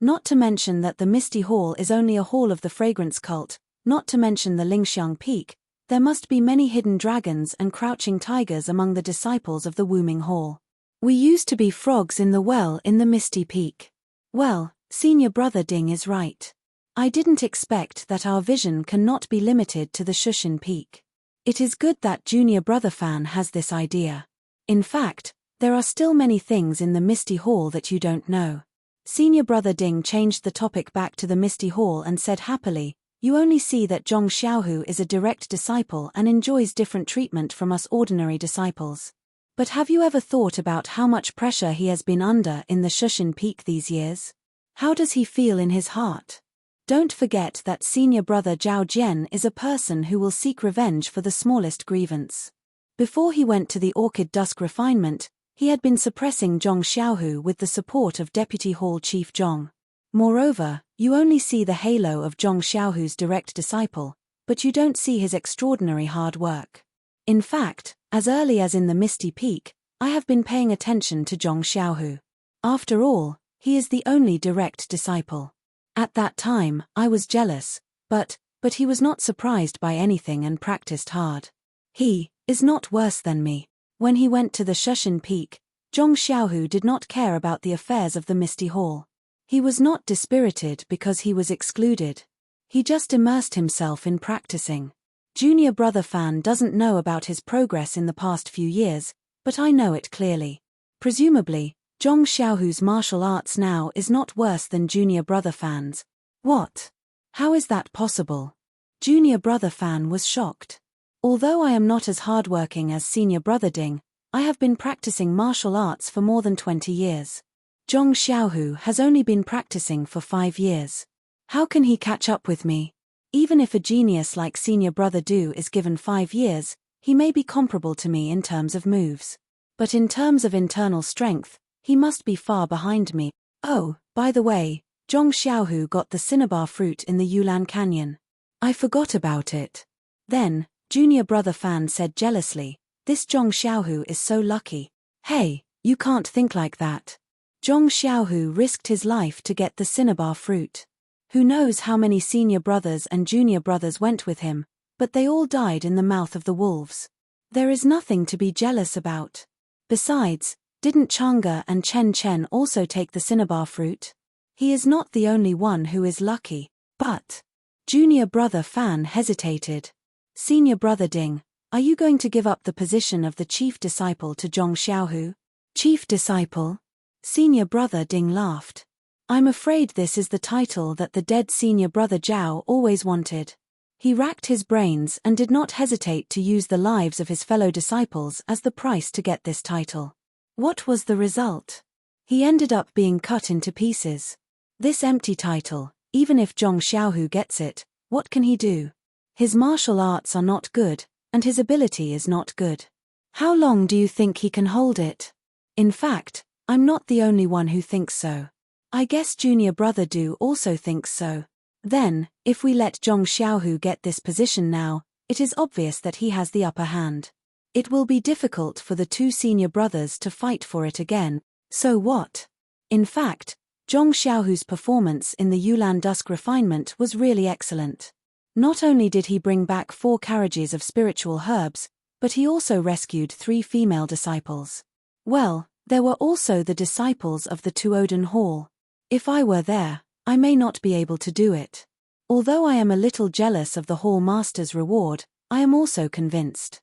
A: Not to mention that the Misty Hall is only a hall of the fragrance cult, not to mention the Lingxiang Peak, there must be many hidden dragons and crouching tigers among the disciples of the Wuming Hall. We used to be frogs in the well in the Misty Peak. Well, senior brother Ding is right. I didn't expect that our vision cannot be limited to the Shushan Peak. It is good that junior brother Fan has this idea. In fact, there are still many things in the Misty Hall that you don't know. Senior brother Ding changed the topic back to the Misty Hall and said happily, you only see that Zhong Xiaohu is a direct disciple and enjoys different treatment from us ordinary disciples. But have you ever thought about how much pressure he has been under in the Shushan Peak these years? How does he feel in his heart? Don't forget that senior brother Zhao Jian is a person who will seek revenge for the smallest grievance. Before he went to the Orchid Dusk Refinement, he had been suppressing Zhong Xiaohu with the support of Deputy Hall Chief Zhong. Moreover, you only see the halo of Zhong Xiaohu's direct disciple, but you don't see his extraordinary hard work. In fact, as early as in the Misty Peak, I have been paying attention to Zhong Xiaohu. After all, he is the only direct disciple. At that time, I was jealous, but he was not surprised by anything and practiced hard. He is not worse than me. When he went to the Shushan Peak, Zhong Xiaohu did not care about the affairs of the Misty Hall. He was not dispirited because he was excluded. He just immersed himself in practicing. Junior brother Fan doesn't know about his progress in the past few years, but I know it clearly. Presumably, Zhong Xiaohu's martial arts now is not worse than junior brother Fan's. What? How is that possible? Junior brother Fan was shocked. Although I am not as hardworking as senior brother Ding, I have been practicing martial arts for more than 20 years. Zhong Xiaohu has only been practicing for 5 years. How can he catch up with me? Even if a genius like senior brother Du is given 5 years, he may be comparable to me in terms of moves. But in terms of internal strength, he must be far behind me. Oh, by the way, Zhong Xiaohu got the cinnabar fruit in the Yulan Canyon. I forgot about it. Then, junior brother Fan said jealously, this Zhong Xiaohu is so lucky. Hey, you can't think like that. Zhong Xiaohu risked his life to get the cinnabar fruit. Who knows how many senior brothers and junior brothers went with him, but they all died in the mouth of the wolves. There is nothing to be jealous about. Besides, didn't Chang'e and Chen Chen also take the cinnabar fruit? He is not the only one who is lucky, but... Junior brother Fan hesitated. Senior brother Ding, are you going to give up the position of the chief disciple to Zhong Xiaohu? Chief disciple? Senior brother Ding laughed. I'm afraid this is the title that the dead senior brother Zhao always wanted. He racked his brains and did not hesitate to use the lives of his fellow disciples as the price to get this title. What was the result? He ended up being cut into pieces. This empty title, even if Zhong Xiaohu gets it, what can he do? His martial arts are not good, and his ability is not good. How long do you think he can hold it? In fact, I'm not the only one who thinks so. I guess junior brother Du also thinks so. Then, if we let Zhong Xiaohu get this position now, it is obvious that he has the upper hand. It will be difficult for the two senior brothers to fight for it again, so what? In fact, Zhong Xiaohu's performance in the Yulan Dusk refinement was really excellent. Not only did he bring back 4 carriages of spiritual herbs, but he also rescued 3 female disciples. Well, there were also the disciples of the Tuoden Hall. If I were there, I may not be able to do it. Although I am a little jealous of the Hall Master's reward, I am also convinced.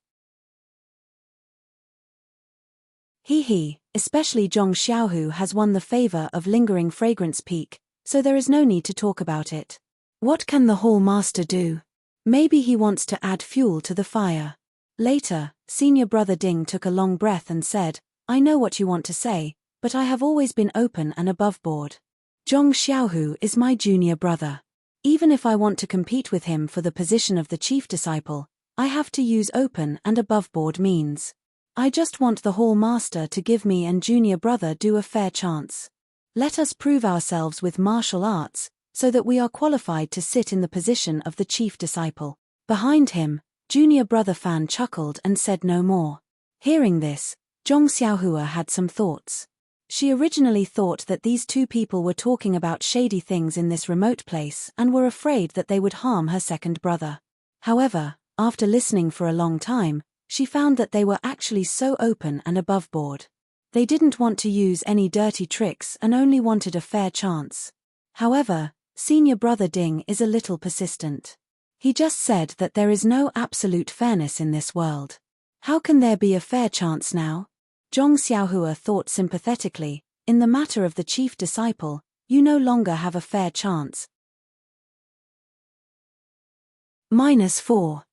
A: Especially Zhong Xiaohu has won the favor of Lingering Fragrance Peak, so there is no need to talk about it. What can the Hall Master do? Maybe he wants to add fuel to the fire. Later, senior brother Ding took a long breath and said, I know what you want to say, but I have always been open and above board. Zhong Xiaohu is my junior brother. Even if I want to compete with him for the position of the chief disciple, I have to use open and above board means. I just want the Hall Master to give me and junior brother Du a fair chance. Let us prove ourselves with martial arts, so that we are qualified to sit in the position of the chief disciple. Behind him, junior brother Fan chuckled and said no more. Hearing this, Zhong Xiaohua had some thoughts. She originally thought that these two people were talking about shady things in this remote place and were afraid that they would harm her second brother. However, after listening for a long time, she found that they were actually so open and above board. They didn't want to use any dirty tricks and only wanted a fair chance. However, senior brother Ding is a little persistent. He just said that there is no absolute fairness in this world. How can there be a fair chance now? Zhong Xiaohua thought sympathetically, in the matter of the chief disciple, you no longer have a fair chance. -4.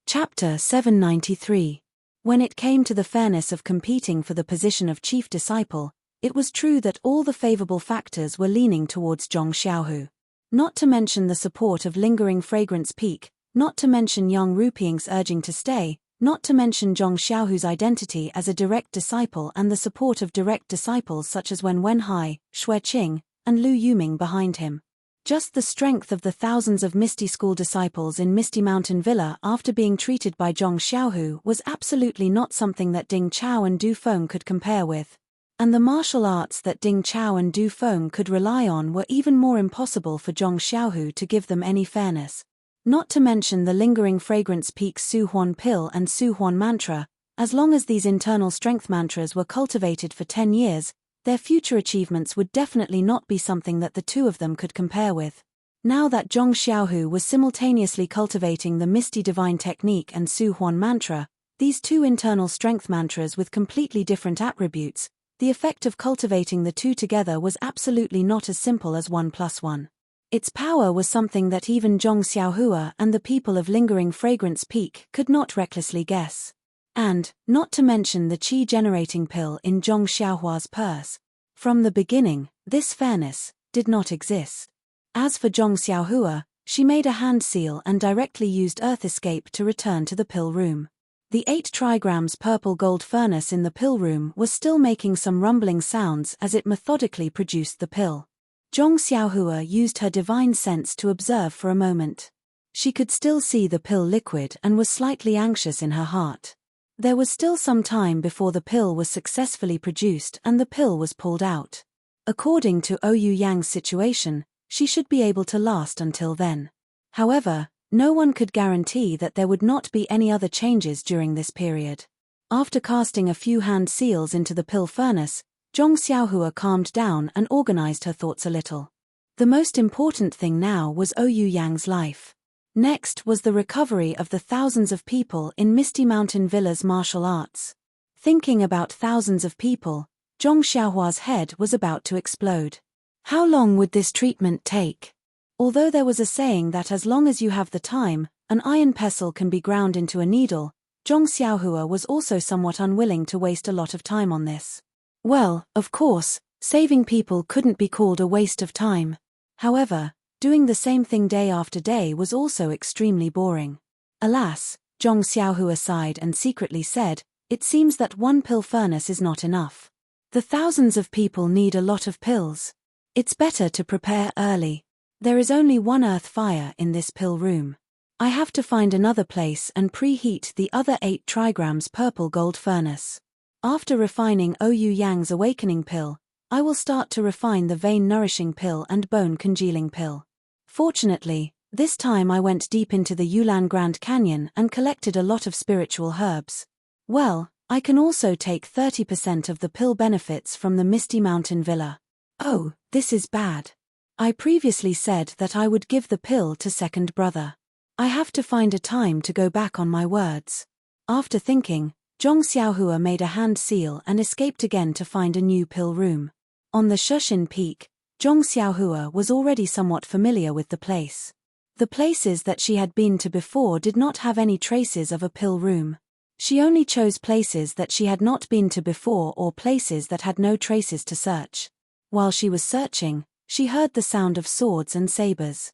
A: Chapter 793. When it came to the fairness of competing for the position of chief disciple, it was true that all the favorable factors were leaning towards Zhong Xiaohu. Not to mention the support of Lingering Fragrance Peak, not to mention Yang Rupiang's urging to stay, not to mention Zhong Xiaohu's identity as a direct disciple and the support of direct disciples such as Wen Wenhai, Xue Qing, and Lu Yuming behind him. Just the strength of the thousands of Misty School disciples in Misty Mountain Villa after being treated by Zhong Xiaohu was absolutely not something that Ding Chao and Du Feng could compare with. And the martial arts that Ding Chao and Du Feng could rely on were even more impossible for Zhong Xiaohu to give them any fairness. Not to mention the Lingering Fragrance Peak Su Huan Pill and Su Huan Mantra, as long as these internal strength mantras were cultivated for 10 years, their future achievements would definitely not be something that the two of them could compare with. Now that Zhong Xiaohu was simultaneously cultivating the Misty Divine Technique and Su Huan Mantra, these two internal strength mantras with completely different attributes, the effect of cultivating the two together was absolutely not as simple as 1 + 1. Its power was something that even Zhong Xiaohua and the people of Lingering Fragrance Peak could not recklessly guess. And, not to mention the qi-generating pill in Zhong Xiaohua's purse. From the beginning, this fairness did not exist. As for Zhong Xiaohua, she made a hand seal and directly used Earth Escape to return to the pill room. The 8 trigrams purple gold furnace in the pill room was still making some rumbling sounds as it methodically produced the pill. Zhong Xiaohua used her divine sense to observe for a moment. She could still see the pill liquid and was slightly anxious in her heart. There was still some time before the pill was successfully produced and the pill was pulled out. According to Ouyang Yang's situation, she should be able to last until then. However, no one could guarantee that there would not be any other changes during this period. After casting a few hand seals into the pill furnace, Zhong Xiaohua calmed down and organized her thoughts a little. The most important thing now was Ouyang Yang's life. Next was the recovery of the thousands of people in Misty Mountain Villa's martial arts. Thinking about thousands of people, Zhong Xiaohua's head was about to explode. How long would this treatment take? Although there was a saying that as long as you have the time, an iron pestle can be ground into a needle, Zhong Xiaohua was also somewhat unwilling to waste a lot of time on this. Well, of course, saving people couldn't be called a waste of time. However, doing the same thing day after day was also extremely boring. Alas, Zhong Xiaohua sighed and secretly said, it seems that one pill furnace is not enough. The thousands of people need a lot of pills. It's better to prepare early. There is only one earth fire in this pill room. I have to find another place and preheat the other 8 trigrams purple gold furnace. After refining Ouyang Yang's awakening pill, I will start to refine the vein nourishing pill and bone congealing pill. Fortunately, this time I went deep into the Yulan Grand Canyon and collected a lot of spiritual herbs. Well, I can also take 30% of the pill benefits from the Misty Mountain Villa. Oh, this is bad. I previously said that I would give the pill to second brother. I have to find a time to go back on my words. After thinking, Zhong Xiaohua made a hand seal and escaped again to find a new pill room. On the Shushin Peak, Zhong Xiaohua was already somewhat familiar with the place. The places that she had been to before did not have any traces of a pill room. She only chose places that she had not been to before or places that had no traces to search. While she was searching, she heard the sound of swords and sabers.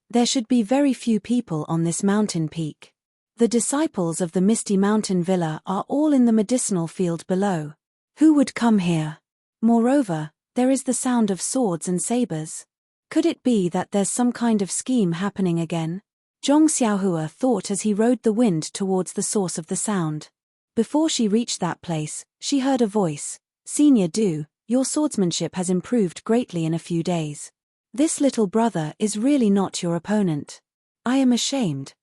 A: There should be very few people on this mountain peak. The disciples of the Misty Mountain Villa are all in the medicinal field below. Who would come here? Moreover, there is the sound of swords and sabers. Could it be that there's some kind of scheme happening again? Zhong Xiaohua thought as he rode the wind towards the source of the sound. Before she reached that place, she heard a voice. Senior Du, your swordsmanship has improved greatly in a few days. This little brother is really not your opponent. I am ashamed.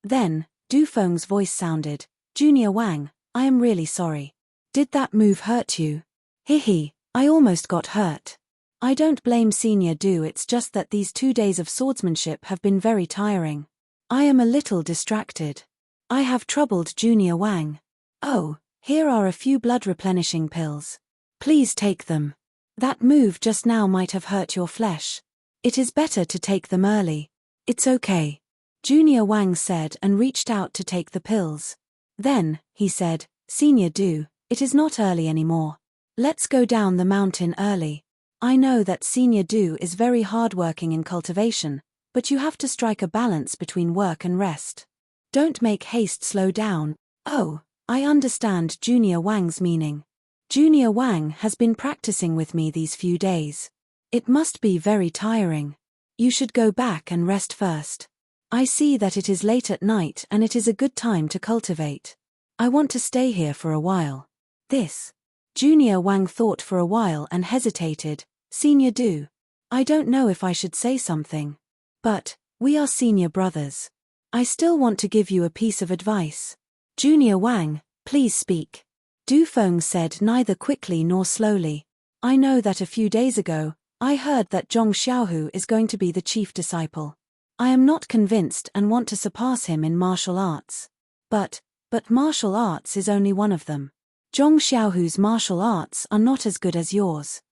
A: Then, Du Feng's voice sounded. Junior Wang, I am really sorry. Did that move hurt you? Hihi, I almost got hurt. I don't blame Senior Du, it's just that these 2 days of swordsmanship have been very tiring. I am a little distracted. I have troubled Junior Wang. Oh, here are a few blood replenishing pills. Please take them. That move just now might have hurt your flesh. It is better to take them early. It's okay. Junior Wang said and reached out to take the pills. Then, he said, Senior Du, it is not early anymore. Let's go down the mountain early. I know that Senior Du is very hardworking in cultivation, but you have to strike a balance between work and rest. Don't make haste, slow down. Oh, I understand Junior Wang's meaning. Junior Wang has been practicing with me these few days. It must be very tiring. You should go back and rest first. I see that it is late at night and it is a good time to cultivate. I want to stay here for a while. This. Junior Wang thought for a while and hesitated. Senior Du, I don't know if I should say something. But, we are senior brothers. I still want to give you a piece of advice. Junior Wang, please speak. Du Feng said neither quickly nor slowly. I know that a few days ago, I heard that Zhong Xiaohu is going to be the chief disciple. I am not convinced and want to surpass him in martial arts. But martial arts is only one of them. Zhong Xiaohu's martial arts are not as good as yours.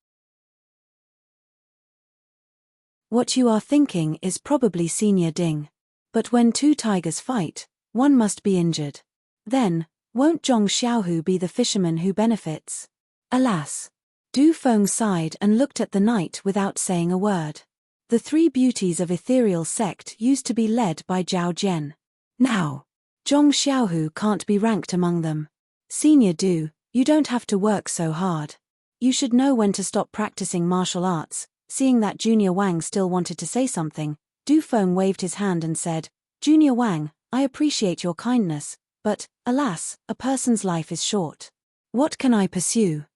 A: What you are thinking is probably Senior Ding. But when 2 tigers fight, one must be injured. Then, won't Zhong Xiaohu be the fisherman who benefits? Alas. Du Feng sighed and looked at the night without saying a word. The 3 beauties of ethereal sect used to be led by Zhao Jian. Now, Zhong Xiaohu can't be ranked among them. Senior Du, you don't have to work so hard. You should know when to stop practicing martial arts. Seeing that Junior Wang still wanted to say something, Du Feng waved his hand and said, Junior Wang, I appreciate your kindness, but, alas, a person's life is short. What can I pursue?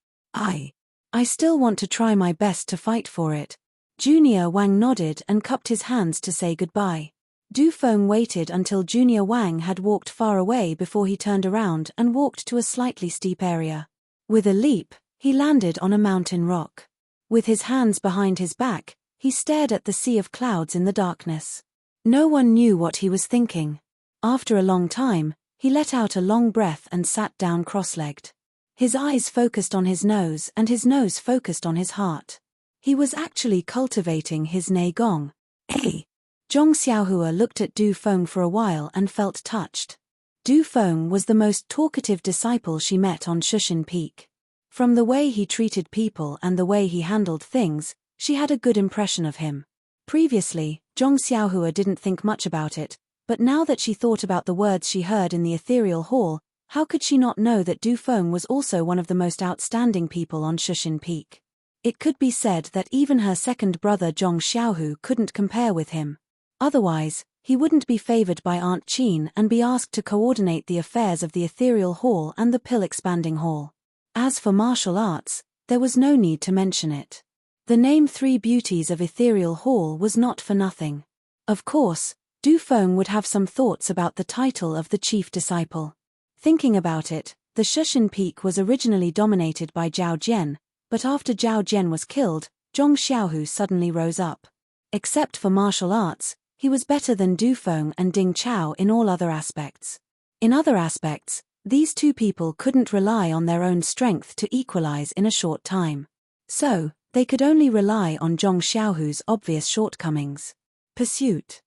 A: I still want to try my best to fight for it. Junior Wang nodded and cupped his hands to say goodbye. Du Feng waited until Junior Wang had walked far away before he turned around and walked to a slightly steep area. With a leap, he landed on a mountain rock. With his hands behind his back, he stared at the sea of clouds in the darkness. No one knew what he was thinking. After a long time, he let out a long breath and sat down cross-legged. His eyes focused on his nose and his nose focused on his heart. He was actually cultivating his nei gong. Hey! Zhong Xiaohua looked at Du Feng for a while and felt touched. Du Feng was the most talkative disciple she met on Shushan Peak. From the way he treated people and the way he handled things, she had a good impression of him. Previously, Zhong Xiaohua didn't think much about it, but now that she thought about the words she heard in the ethereal hall, how could she not know that Du Feng was also one of the most outstanding people on Shushan Peak? It could be said that even her second brother Zhong Xiaohu couldn't compare with him. Otherwise, he wouldn't be favored by Aunt Qin and be asked to coordinate the affairs of the ethereal hall and the pill-expanding hall. As for martial arts, there was no need to mention it. The name Three Beauties of Ethereal Hall was not for nothing. Of course, Du Feng would have some thoughts about the title of the chief disciple. Thinking about it, the Shushan Peak was originally dominated by Zhao Jian, but after Zhao Jian was killed, Zhong Xiaohu suddenly rose up. Except for martial arts, he was better than Du Feng and Ding Chao in all other aspects. In other aspects, these two people couldn't rely on their own strength to equalize in a short time. So, they could only rely on Zhong Xiaohu's obvious shortcomings. Pursuit.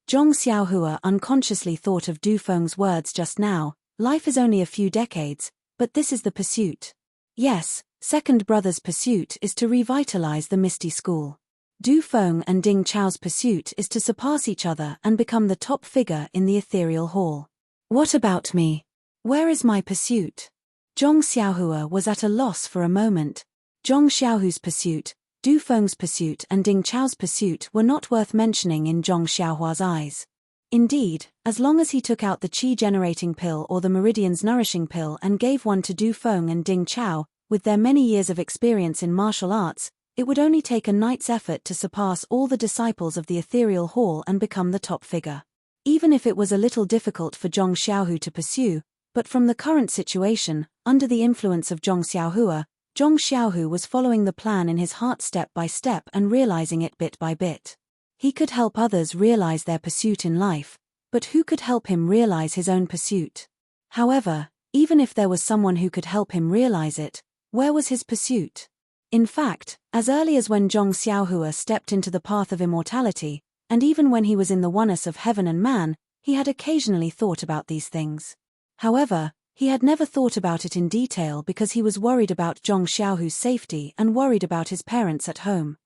A: Zhong Xiaohua unconsciously thought of Du Feng's words just now. Life is only a few decades, but this is the pursuit. Yes, second brother's pursuit is to revitalize the Misty School. Du Feng and Ding Chao's pursuit is to surpass each other and become the top figure in the ethereal hall. What about me? Where is my pursuit? Zhong Xiaohua was at a loss for a moment. Zhong Xiaohu's pursuit, Du Feng's pursuit and Ding Chao's pursuit were not worth mentioning in Zhong Xiaohua's eyes. Indeed, as long as he took out the qi-generating pill or the meridians nourishing pill and gave one to Du Feng and Ding Chao, with their many years of experience in martial arts, it would only take a night's effort to surpass all the disciples of the ethereal hall and become the top figure. Even if it was a little difficult for Zhong Xiaohu to pursue, but from the current situation, under the influence of Zhong Xiaohua, Zhong Xiaohu was following the plan in his heart step by step and realizing it bit by bit. He could help others realize their pursuit in life, but who could help him realize his own pursuit? However, even if there was someone who could help him realize it, where was his pursuit? In fact, as early as when Zhong Xiaohua stepped into the path of immortality, and even when he was in the oneness of heaven and man, he had occasionally thought about these things. However, he had never thought about it in detail because he was worried about Zhong Xiaohu's safety and worried about his parents at home.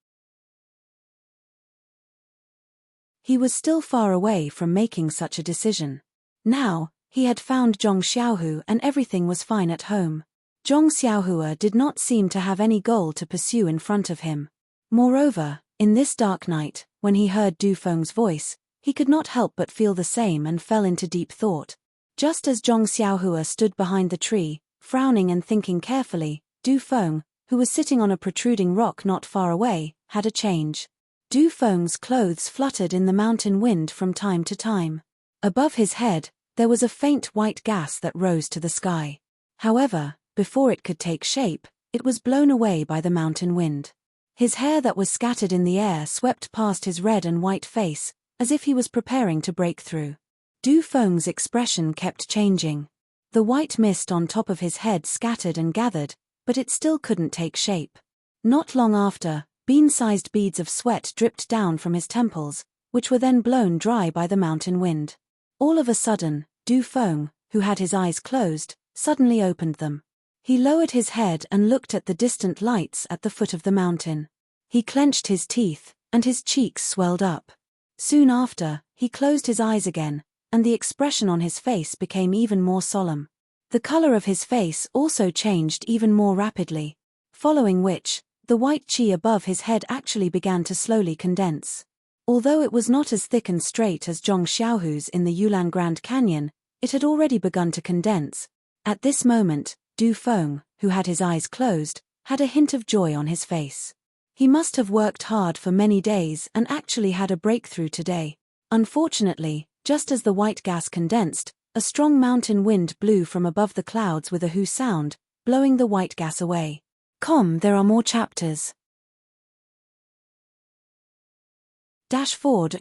A: He was still far away from making such a decision. Now, he had found Zhong Xiaohu and everything was fine at home. Zhong Xiaohua did not seem to have any goal to pursue in front of him. Moreover, in this dark night, when he heard Du Feng's voice, he could not help but feel the same and fell into deep thought. Just as Zhong Xiaohua stood behind the tree, frowning and thinking carefully, Du Feng, who was sitting on a protruding rock not far away, had a change. Du Feng's clothes fluttered in the mountain wind from time to time. Above his head, there was a faint white gas that rose to the sky. However, before it could take shape, it was blown away by the mountain wind. His hair that was scattered in the air swept past his red and white face, as if he was preparing to break through. Du Feng's expression kept changing. The white mist on top of his head scattered and gathered, but it still couldn't take shape. Not long after, bean-sized beads of sweat dripped down from his temples, which were then blown dry by the mountain wind. All of a sudden, Du Feng, who had his eyes closed, suddenly opened them. He lowered his head and looked at the distant lights at the foot of the mountain. He clenched his teeth, and his cheeks swelled up. Soon after, he closed his eyes again, and the expression on his face became even more solemn. The color of his face also changed even more rapidly, following which, the white qi above his head actually began to slowly condense. Although it was not as thick and straight as Zhong Xiaohu's in the Yulan Grand Canyon, it had already begun to condense. At this moment, Du Feng, who had his eyes closed, had a hint of joy on his face. He must have worked hard for many days and actually had a breakthrough today. Unfortunately, just as the white gas condensed, a strong mountain wind blew from above the clouds with a hoo sound, blowing the white gas away. There are more chapters.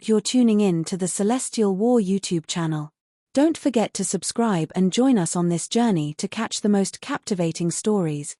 A: You're tuning in to the Celestial War YouTube channel. Don't forget to subscribe and join us on this journey to catch the most captivating stories.